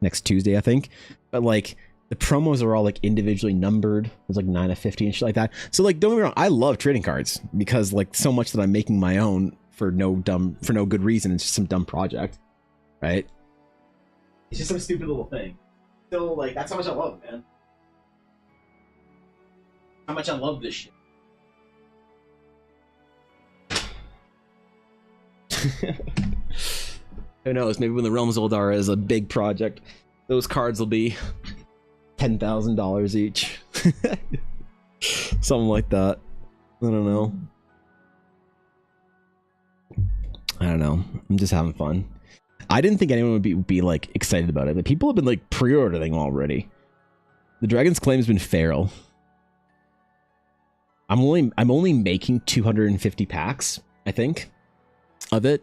next Tuesday, I think. But like the promos are all like individually numbered. There's like 9 of 50 and shit like that. So like, don't get me wrong, I love trading cards because like so much that I'm making my own for no good reason. It's just some dumb project, right? It's just some stupid little thing. So like, that's how much I love it, man. How much I love this shit. Who knows? Maybe when the Realms of Eldara is a big project, those cards will be $10,000 each. Something like that. I don't know. I'm just having fun. I didn't think anyone would be like excited about it, but people have been like pre-ordering already. The Dragon's Claim has been feral. I'm only making 250 packs, I think, of it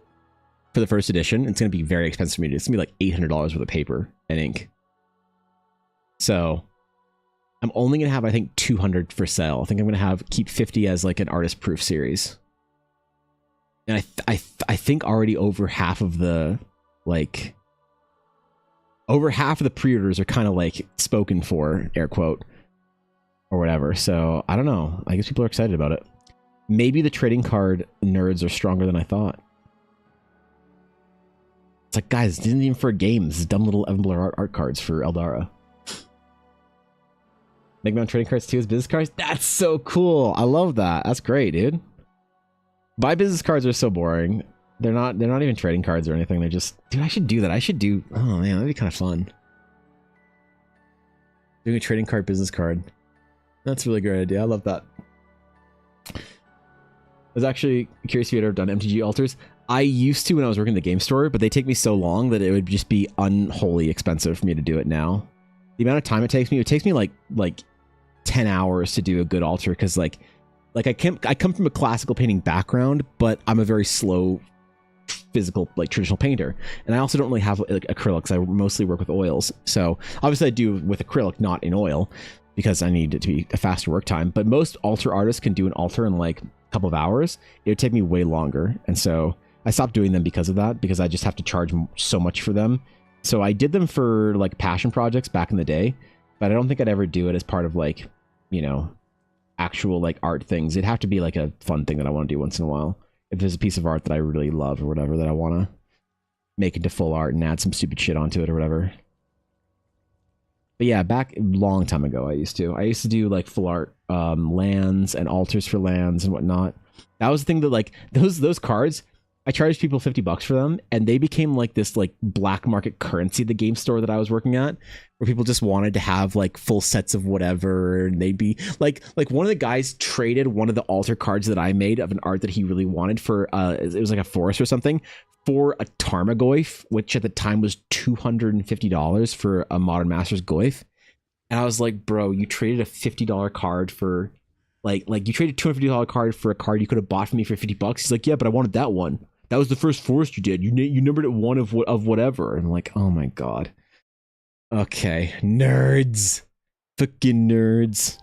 for the first edition. It's going to be very expensive for me. It's going to be like $800 worth of paper and ink. So I'm only going to have, I think, 200 for sale. I think I'm going to keep 50 as like an artist proof series. And I think already over half of the pre-orders are kind of like spoken for, air quote, or whatever. So I don't know. I guess people are excited about it. Maybe the trading card nerds are stronger than I thought. It's like, guys, this isn't even for a game. This is dumb little Evan Blair art cards for Eldara. Mega Man trading cards too as business cards? That's so cool. I love that. That's great, dude. My business cards are so boring. They're not even trading cards or anything. They're just, dude, I should do that. Oh man, that'd be kind of fun. Doing a trading card business card. That's a really great idea. I love that. I was actually curious if you'd ever done MTG alters. I used to when I was working in the game store, but they take me so long that it would just be unholy expensive for me to do it now. The amount of time it takes me like 10 hours to do a good altar, because like I come from a classical painting background, but I'm a very slow physical like traditional painter, and I also don't really have like acrylics. I mostly work with oils, so obviously I do with acrylic, not in oil, because I need it to be a faster work time. But most altar artists can do an altar in like a couple of hours. It would take me way longer, and so I stopped doing them because of that, because I just have to charge so much for them. So I did them for like passion projects back in the day, but I don't think I'd ever do it as part of like, you know, actual like art things. It'd have to be like a fun thing that I want to do once in a while. If there's a piece of art that I really love or whatever that I want to make into full art and add some stupid shit onto it or whatever. But yeah, back a long time ago, I used to do like full art lands and altars for lands and whatnot. That was the thing that like those cards, I charged people $50 for them, and they became like this like black market currency at the game store that I was working at, where people just wanted to have like full sets of whatever, and they'd be like one of the guys traded one of the altar cards that I made of an art that he really wanted for it was like a forest or something, for a Tarmogoyf, which at the time was $250 for a Modern Masters Goyf. And I was like, bro, you traded a $50 card for like you traded a $250 card for a card you could have bought from me for $50. He's like, yeah, but I wanted that one. That was the first forest you did. You numbered it one of whatever. And I'm like, oh my god. Okay, nerds, fucking nerds.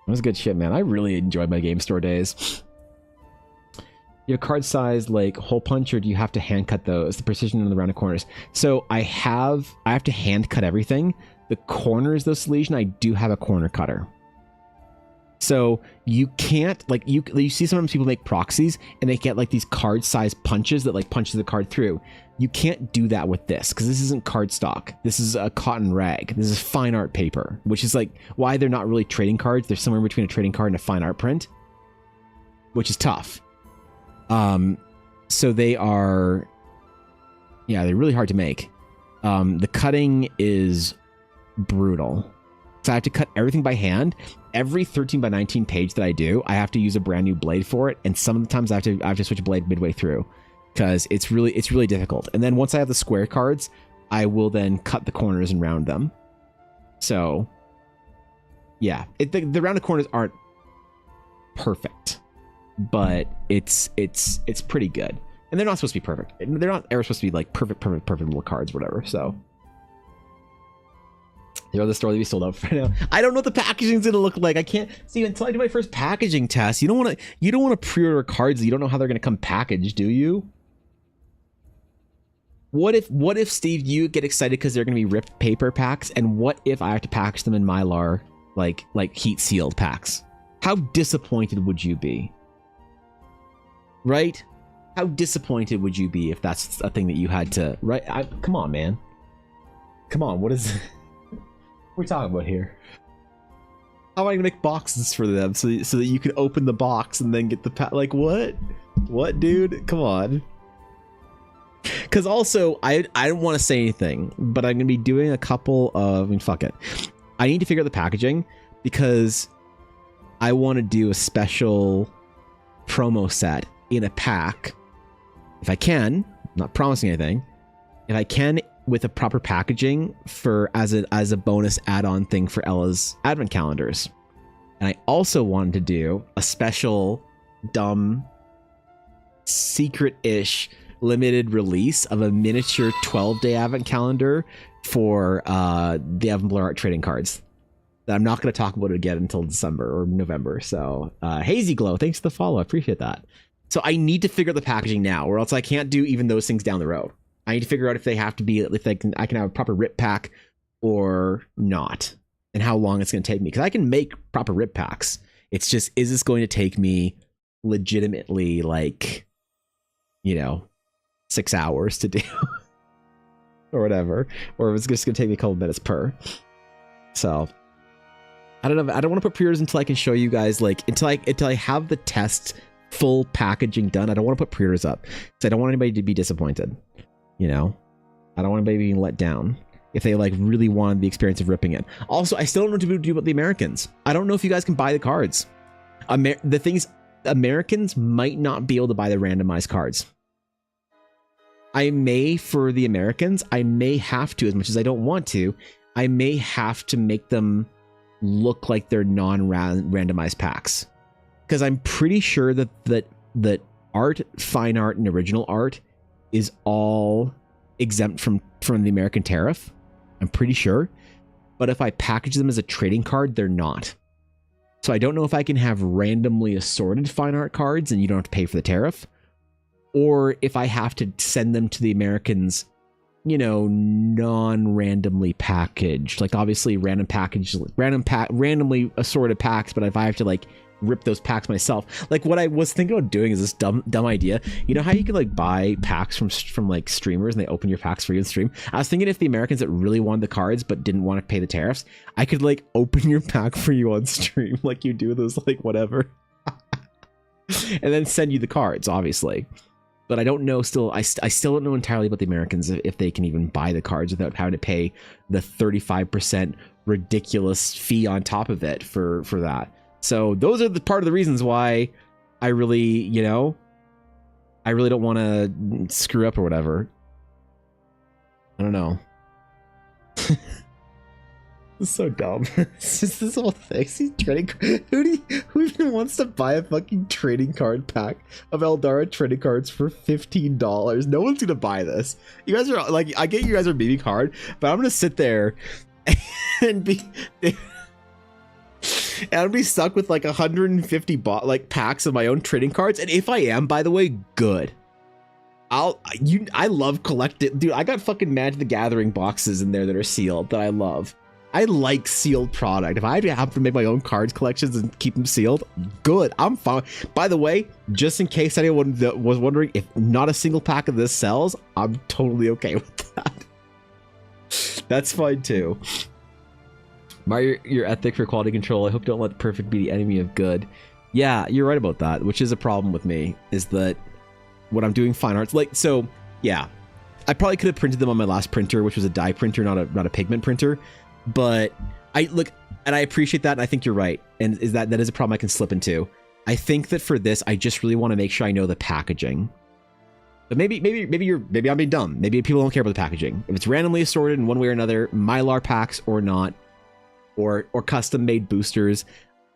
That was good shit, man. I really enjoyed my game store days. Your card size like hole punch, or do you have to hand cut those? The precision in the rounded corners. So I have to hand cut everything. The corners, though, Selesian, I do have a corner cutter. So you can't like you see sometimes people make proxies and they get like these card size punches that like punches the card through. You can't do that with this, because this isn't cardstock. This is a cotton rag. This is fine art paper, which is like why they're not really trading cards. They're somewhere between a trading card and a fine art print, which is tough. So they are, yeah, they're really hard to make. The cutting is brutal. So I have to cut everything by hand. Every 13 by 19 page that I do, I have to use a brand new blade for it. And some of the times I have to switch blade midway through, because it's really difficult. And then once I have the square cards, I will then cut the corners and round them. So yeah, the rounded corners aren't perfect, but it's pretty good. And they're not supposed to be perfect. They're not ever supposed to be like perfect little cards, whatever. So they're on the store to be sold out for now. I don't know what the packaging's gonna look like. I can't see until I do my first packaging test. You don't want to pre-order cards that you don't know how they're gonna come packaged, do you? What if Steve, you get excited because they're gonna be ripped paper packs, and what if I have to package them in Mylar like heat sealed packs? How disappointed would you be? Right? How disappointed would you be if that's a thing that you had to, right? Come on, man. Come on, what is we're talking about here? How am I gonna make boxes for them so that you can open the box and then get the pack? Like what? What, dude? Come on. Because also, I don't want to say anything, but I'm gonna be doing a couple of. I mean, fuck it. I need to figure out the packaging, because I want to do a special promo set in a pack, if I can, not promising anything. If I can, with a proper packaging for as a bonus add-on thing for Ella's advent calendars. And I also wanted to do a special dumb secret-ish limited release of a miniature 12-day advent calendar for the Evan Blair Art trading cards. I'm not going to talk about it again until December or November. So Hazy Glow, thanks for the follow. I appreciate that. So I need to figure out the packaging now, or else I can't do even those things down the road. I need to figure out if they have to be, if I can have a proper rip pack or not, and how long it's going to take me. Because I can make proper rip packs. It's just, is this going to take me legitimately, like, 6 hours to do or whatever, or if it's just going to take me a couple minutes per. So I don't know. I don't want to put pre-orders until I can show you guys, like, until I have the test full packaging done. I don't want to put pre-orders up because I don't want anybody to be disappointed. I don't want anybody being let down if they like really wanted the experience of ripping it. Also, I still don't know what to do about the Americans. I don't know if you guys can buy the cards. The things, Americans might not be able to buy the randomized cards. I may, for the Americans, I may have to, as much as I don't want to, I may have to make them look like they're non-randomized packs. Because I'm pretty sure that art, fine art, and original art is all exempt from the American tariff. I'm pretty sure. But if I package them as a trading card, they're not. So I don't know if I can have randomly assorted fine art cards and you don't have to pay for the tariff. Or if I have to send them to the Americans, non-randomly packaged. Like obviously randomly assorted packs, but if I have to like rip those packs myself, like what I was thinking about doing is this dumb idea. You know how you can like buy packs from like streamers and they open your packs for you in stream? I was thinking if the Americans that really wanted the cards but didn't want to pay the tariffs, I could like open your pack for you on stream like you do those like whatever and then send you the cards, obviously. But I don't know still. I still don't know entirely about the Americans if they can even buy the cards without having to pay the 35% ridiculous fee on top of it for that. So those are the part of the reasons why I really, I really don't want to screw up or whatever. I don't know. This is so dumb. It's just this whole thing. See, trading. Who even wants to buy a fucking trading card pack of Eldara trading cards for $15? No one's gonna buy this. You guys are like, I get you guys are being hard, but I'm gonna sit there and be. And I'll be stuck with like 150 packs of my own trading cards. And if I am, by the way, good. I love collecting, dude. I got fucking Magic the Gathering boxes in there that are sealed that I love. I like sealed product. If I have to make my own cards collections and keep them sealed, good. I'm fine. By the way, just in case anyone was wondering, if not a single pack of this sells, I'm totally okay with that. That's fine too. Your ethic for quality control. I hope you don't let perfect be the enemy of good. Yeah, you're right about that, which is a problem with me, is that when I'm doing fine arts, like, so yeah, I probably could have printed them on my last printer, which was a dye printer, not a pigment printer. But I look, and I appreciate that, and I think you're right. And that is a problem I can slip into. I think that for this, I just really want to make sure I know the packaging. But maybe I'm being dumb. Maybe people don't care about the packaging. If it's randomly assorted in one way or another, Mylar packs or not, or custom made boosters,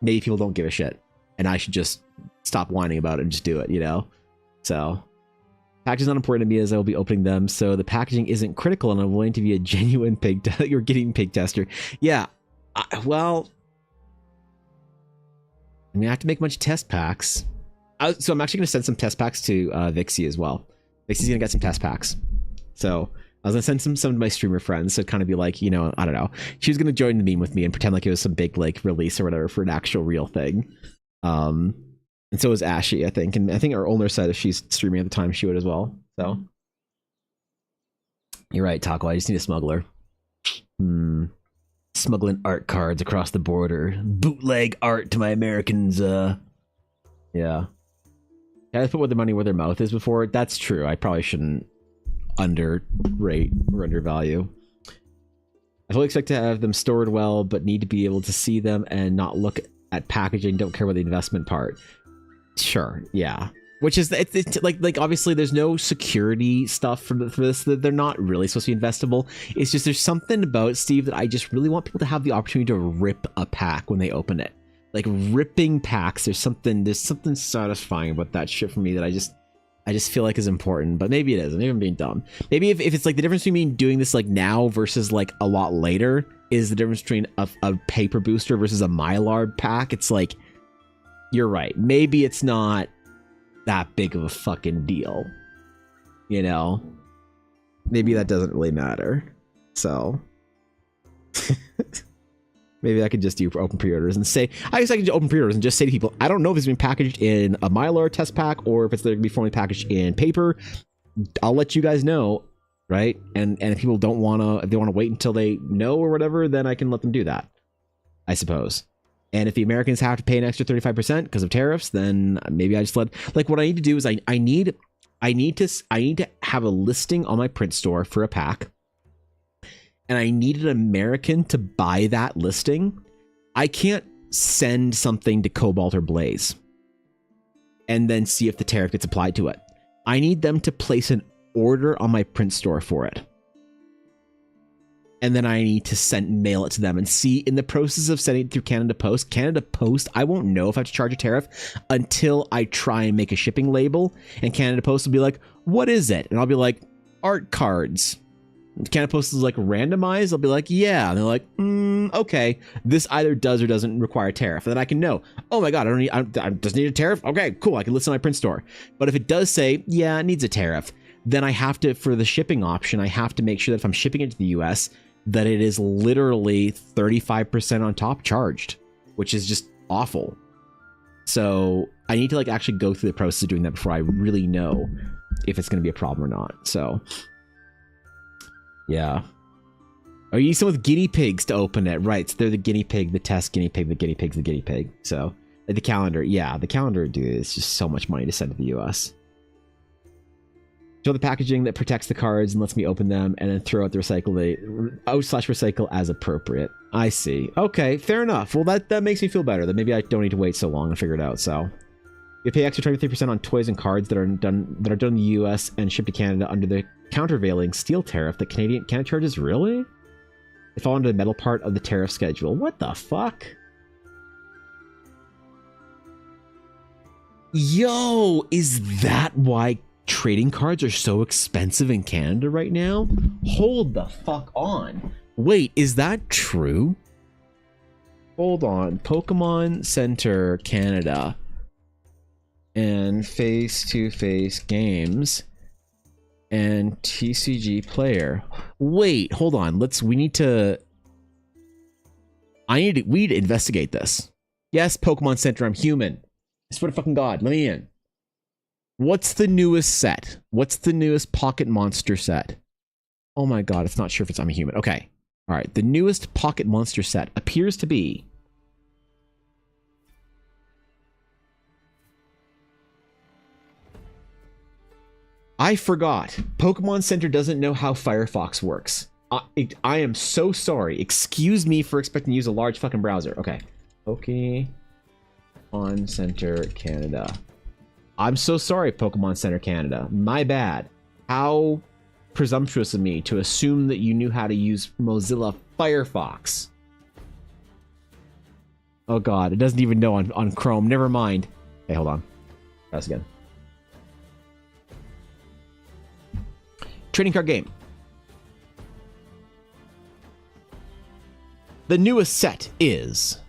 maybe people don't give a shit, and I should just stop whining about it and just do it. So. Packaging is not important to me as I will be opening them, so the packaging isn't critical, and I'm willing to be a genuine you're getting pig tester. Yeah, well, I mean, I have to make a bunch of test packs. So I'm actually going to send some test packs to Vixie as well. Vixie's going to get some test packs. So I was going to send some to my streamer friends, so kind of be like, I don't know. She was going to join the meme with me and pretend like it was some big like release or whatever for an actual real thing. And so is Ashy, I think. And I think our owner said if she's streaming at the time, she would as well. So you're right, Taco. I just need a smuggler. Smuggling art cards across the border. Bootleg art to my Americans. Yeah. Gotta put their money where their mouth is before. That's true. I probably shouldn't underrate or undervalue. I fully expect to have them stored well, but need to be able to see them and not look at packaging. Don't care about the investment part. Sure, yeah. Which is it's like obviously there's no security stuff for this. They're not really supposed to be investable. It's just there's something about Steve that I just really want people to have the opportunity to rip a pack when they open it. Like ripping packs, there's something satisfying about that shit for me that I just feel like is important. But maybe it isn't. Maybe I'm being dumb. Maybe if it's like the difference between me doing this like now versus like a lot later is the difference between a paper booster versus a Mylar pack. It's like, you're right. Maybe it's not that big of a fucking deal, you know? Maybe that doesn't really matter. So maybe I could just do open pre-orders and say, I guess I can do open pre-orders and just say to people, I don't know if it's been packaged in a Mylar test pack or if it's going to be formally packaged in paper. I'll let you guys know, right? And if people don't want to, if they want to wait until they know or whatever, then I can let them do that, I suppose. And if the Americans have to pay an extra 35% because of tariffs, then maybe I just like what I need to do is I need to have a listing on my print store for a pack. And I need an American to buy that listing. I can't send something to Cobalt or Blaze and then see if the tariff gets applied to it. I need them to place an order on my print store for it. And then I need to mail it to them and see in the process of sending it through Canada Post, I won't know if I have to charge a tariff until I try and make a shipping label. And Canada Post will be like, what is it? And I'll be like, art cards. Canada Post is like randomized. I'll be like, yeah. And they're like, okay, this either does or doesn't require a tariff. And then I can know, oh my God, I just need a tariff. Okay, cool. I can list on my print store. But if it does say, yeah, it needs a tariff, then I have to, for the shipping option, I have to make sure that if I'm shipping it to the US, that it is literally 35% on top charged, which is just awful. So I need to like actually go through the process of doing that before I really know if it's going to be a problem or not. So yeah. Oh, you need someone with guinea pigs to open it. Right. So they're the guinea pig, the test guinea pig, the guinea pig's the guinea pig. So like the calendar. Yeah. The calendar, dude, is just so much money to send to the US. Show the packaging that protects the cards and lets me open them and then throw out the recycle as appropriate. I see. Okay, fair enough. Well, that makes me feel better. That maybe I don't need to wait so long to figure it out. So you pay extra 23% on toys and cards that are done in the US and shipped to Canada under the countervailing steel tariff that Canada charges. Really? They fall under the metal part of the tariff schedule. What the fuck? Yo, is that why trading cards are so expensive in Canada right now? Hold the fuck on. Wait, is that true? Hold on. Pokemon Center Canada and face-to-face games and TCG Player. Wait, hold on. We need to investigate this. Yes, Pokemon Center, I'm human. I swear to fucking God, let me in. What's the newest set? What's the newest Pocket Monster set? Oh my God, it's not sure if I'm a human. Okay. All right. The newest Pocket Monster set appears to be I forgot. Pokemon Center doesn't know how Firefox works. I am so sorry. Excuse me for expecting to use a large fucking browser. Okay. Pokemon Center Canada. I'm so sorry, Pokemon Center Canada. My bad. How presumptuous of me to assume that you knew how to use Mozilla Firefox. Oh God, it doesn't even know on Chrome. Never mind. Okay, hold on. Try this again. Trading card game. The newest set is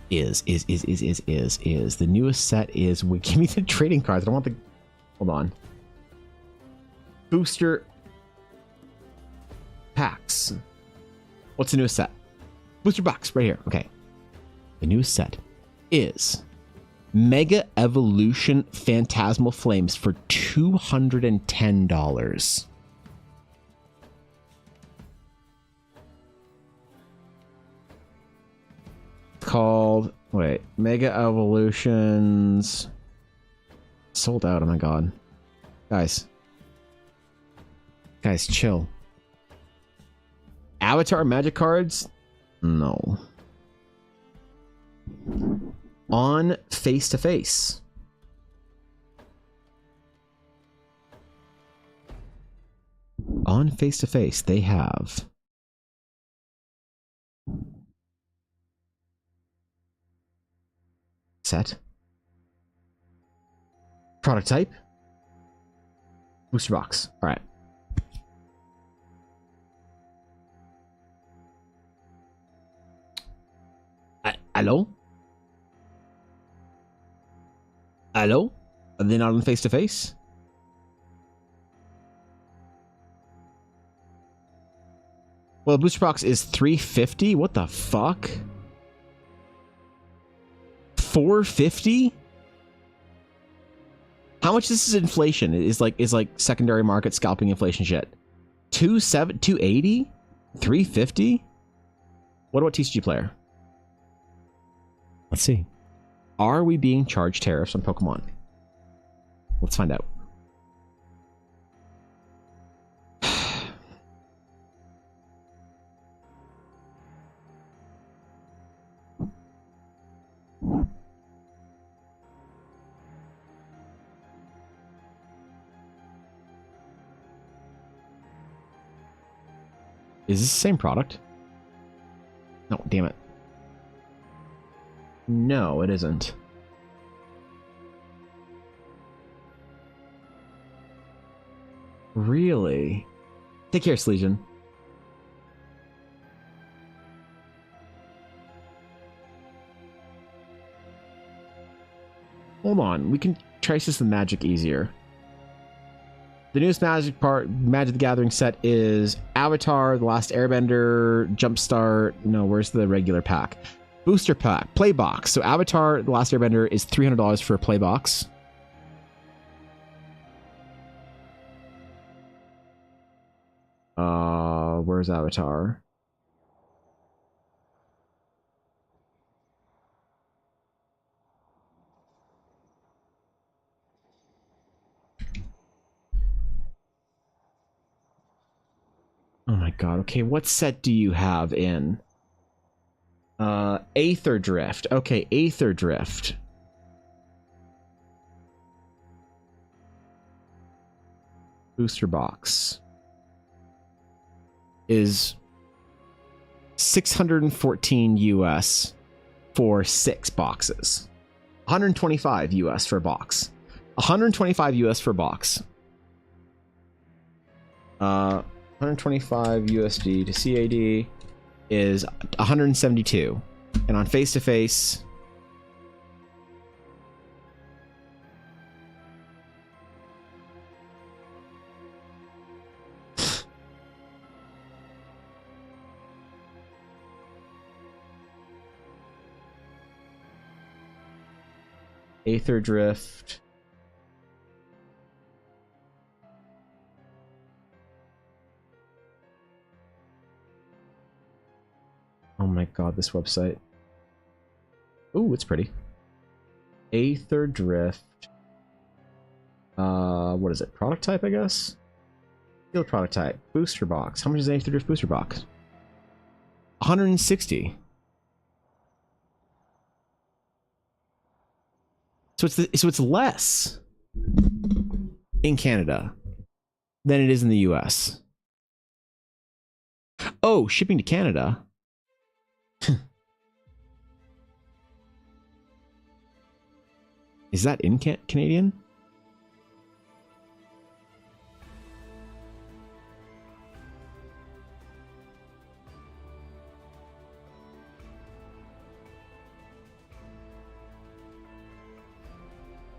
the newest set is give me the trading cards. I don't want the hold on. Booster packs. What's the newest set? Booster box right here. Okay. The newest set is Mega Evolution Phantasmal Flames for $210. Called Mega Evolutions sold out. Oh my God, guys chill. Avatar Magic cards, no. On face to face on face to face, they have set, product type, booster box. All right. Hello? Hello? Are they not on face to face? Well, the booster box is $350. What the fuck? $450? How much this is inflation? Is like secondary market scalping inflation shit. $280? $350? What about TCG Player? Let's see. Are we being charged tariffs on Pokemon? Let's find out. Is this the same product? No, damn it. No, it isn't. Really? Take care, Slesion. Hold on, we can trace this in Magic easier. The newest Magic the Gathering set is Avatar, The Last Airbender, Jumpstart. No, where's the regular pack? Booster pack, play box. So Avatar, The Last Airbender is $300 for a play box. Where's Avatar? Oh my god. Okay, what set do you have in? Aether Drift. Okay, Aether Drift. Booster box is $614 US for 6 boxes. $125 US for a box. $125 US for a box. 125 USD to CAD is 172, and on face to face, Aether Drift. Oh my god, this website. Ooh, it's pretty. Aether Drift. What is it? Product type, I guess? Field product type. Booster box. How much is Aether Drift booster box? 160. So it's less in Canada than it is in the US. Oh, shipping to Canada. Is that in Canadian?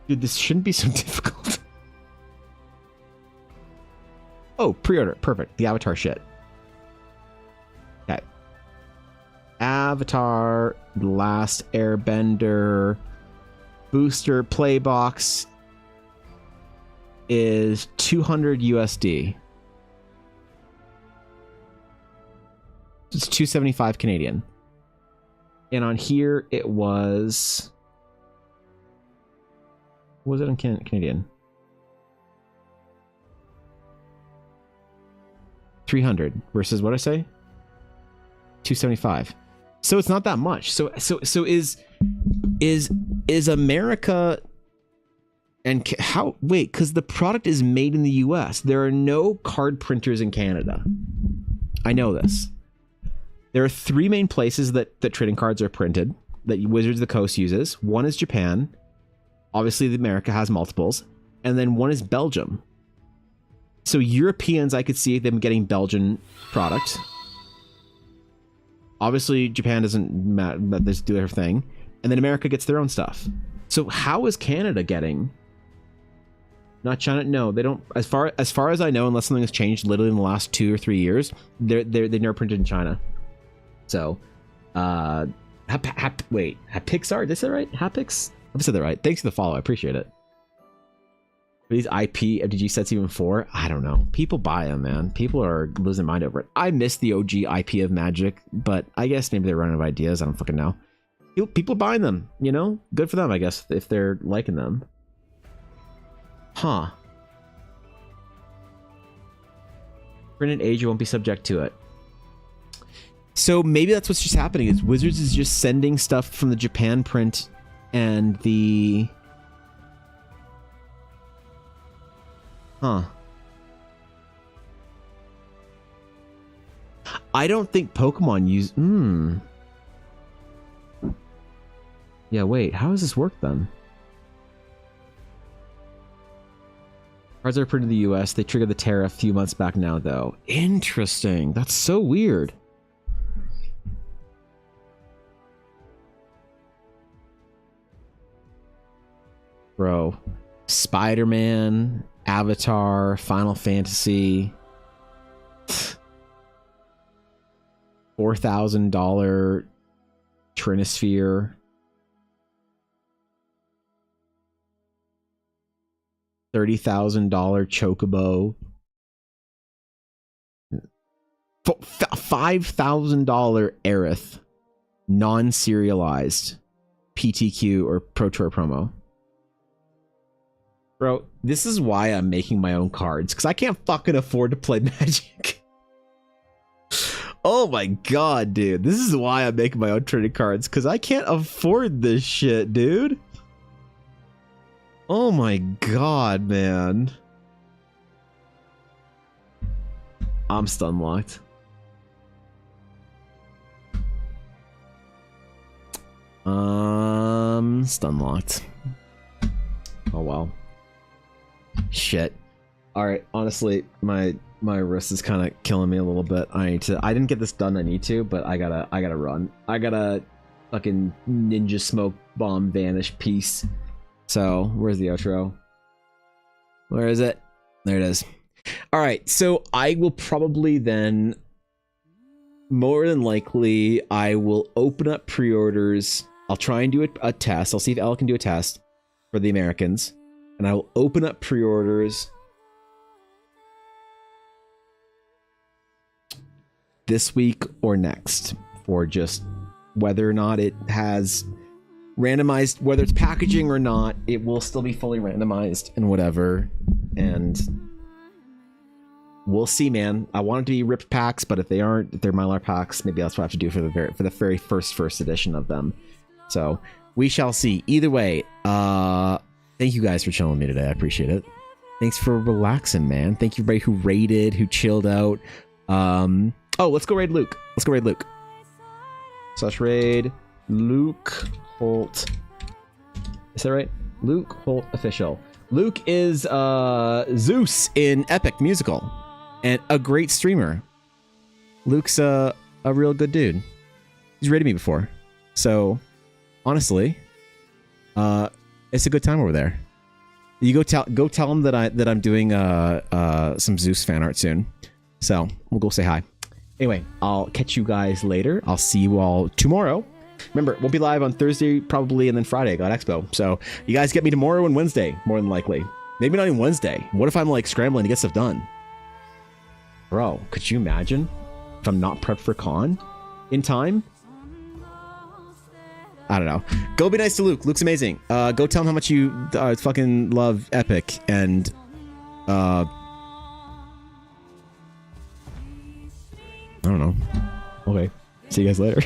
Dude, this shouldn't be so difficult. Oh, pre-order. Perfect. The Avatar shit. Okay. Avatar, The Last Airbender, booster play box is 200 USD. It's 275 Canadian. And on here it was... What was it in Canadian? 300 versus what I say? 275. So it's not that much. So is America And how? Wait, because the product is made in the U.S. There are no card printers in Canada. I know this. There are 3 main places that trading cards are printed that Wizards of the Coast uses. One is Japan. Obviously, America has multiples. And then one is Belgium. So Europeans, I could see them getting Belgian product. Obviously, Japan doesn't matter, but they do their thing. And then America gets their own stuff. So how is Canada getting? Not China. No, they don't. As far as I know, unless something has changed literally in the last 2 or 3 years, they've never printed in China. So, wait, Hapixar? Did I say that right? Hapix? I said that right. Thanks for the follow. I appreciate it. Are these IP FDG sets even for? I don't know. People buy them, man. People are losing their mind over it. I miss the OG IP of Magic, but I guess maybe they're running out of ideas. I don't fucking know. People are buying them, you know? Good for them, I guess, if they're liking them. Huh. Printed age, you won't be subject to it. So maybe that's what's just happening, is Wizards is just sending stuff from the Japan print and the... Huh. I don't think Pokemon use... Yeah, wait. How does this work then? Cards are printed in the US. They triggered the tariff a few months back now, though. Interesting. That's so weird. Bro. Spider-Man, Avatar, Final Fantasy. $4,000 Trinisphere. $30,000 Chocobo. $5,000 Aerith. Non-serialized. PTQ or Pro Tour promo. Bro, this is why I'm making my own cards, because I can't fucking afford to play Magic. Oh my god, dude. This is why I'm making my own trading cards, because I can't afford this shit, dude. Oh my god, man. I'm stun locked. Stun locked. Oh well. Shit. Alright, honestly, my wrist is kind of killing me a little bit. I didn't get this done, I need to, but I gotta run. I gotta fucking ninja smoke bomb vanish piece. So, where's the outro? Where is it? There it is. Alright, so I will probably then, more than likely, I will open up pre-orders. I'll try and do a test. I'll see if Elle can do a test for the Americans. And I will open up pre-orders this week or next for just whether or not it has randomized, whether it's packaging or not, it will still be fully randomized and whatever. And we'll see, man. I want it to be ripped packs, but if they aren't, if they're Mylar packs, maybe that's what I have to do for the very first edition of them. So we shall see. Either way, thank you guys for chilling with me today. I appreciate it. Thanks for relaxing, man. Thank you everybody who raided, who chilled out. Oh, let's go raid Luke. Let's go raid Luke. / raid Luke Holt. Is that right? Luke Holt official. Luke is Zeus in Epic Musical and a great streamer. Luke's a real good dude. He's raided me before. So, honestly, it's a good time over there. You go tell him that I'm doing some Zeus fan art soon. So we'll go say hi. Anyway, I'll catch you guys later. I'll see you all tomorrow. Remember, we'll be live on Thursday probably, and then Friday at God Expo. So you guys get me tomorrow and Wednesday, more than likely. Maybe not even Wednesday. What if I'm like scrambling to get stuff done? Bro, could you imagine if I'm not prepped for con in time? I don't know. Go be nice to Luke. Luke's amazing. Go tell him how much you fucking love Epic and I don't know. Okay. See you guys later.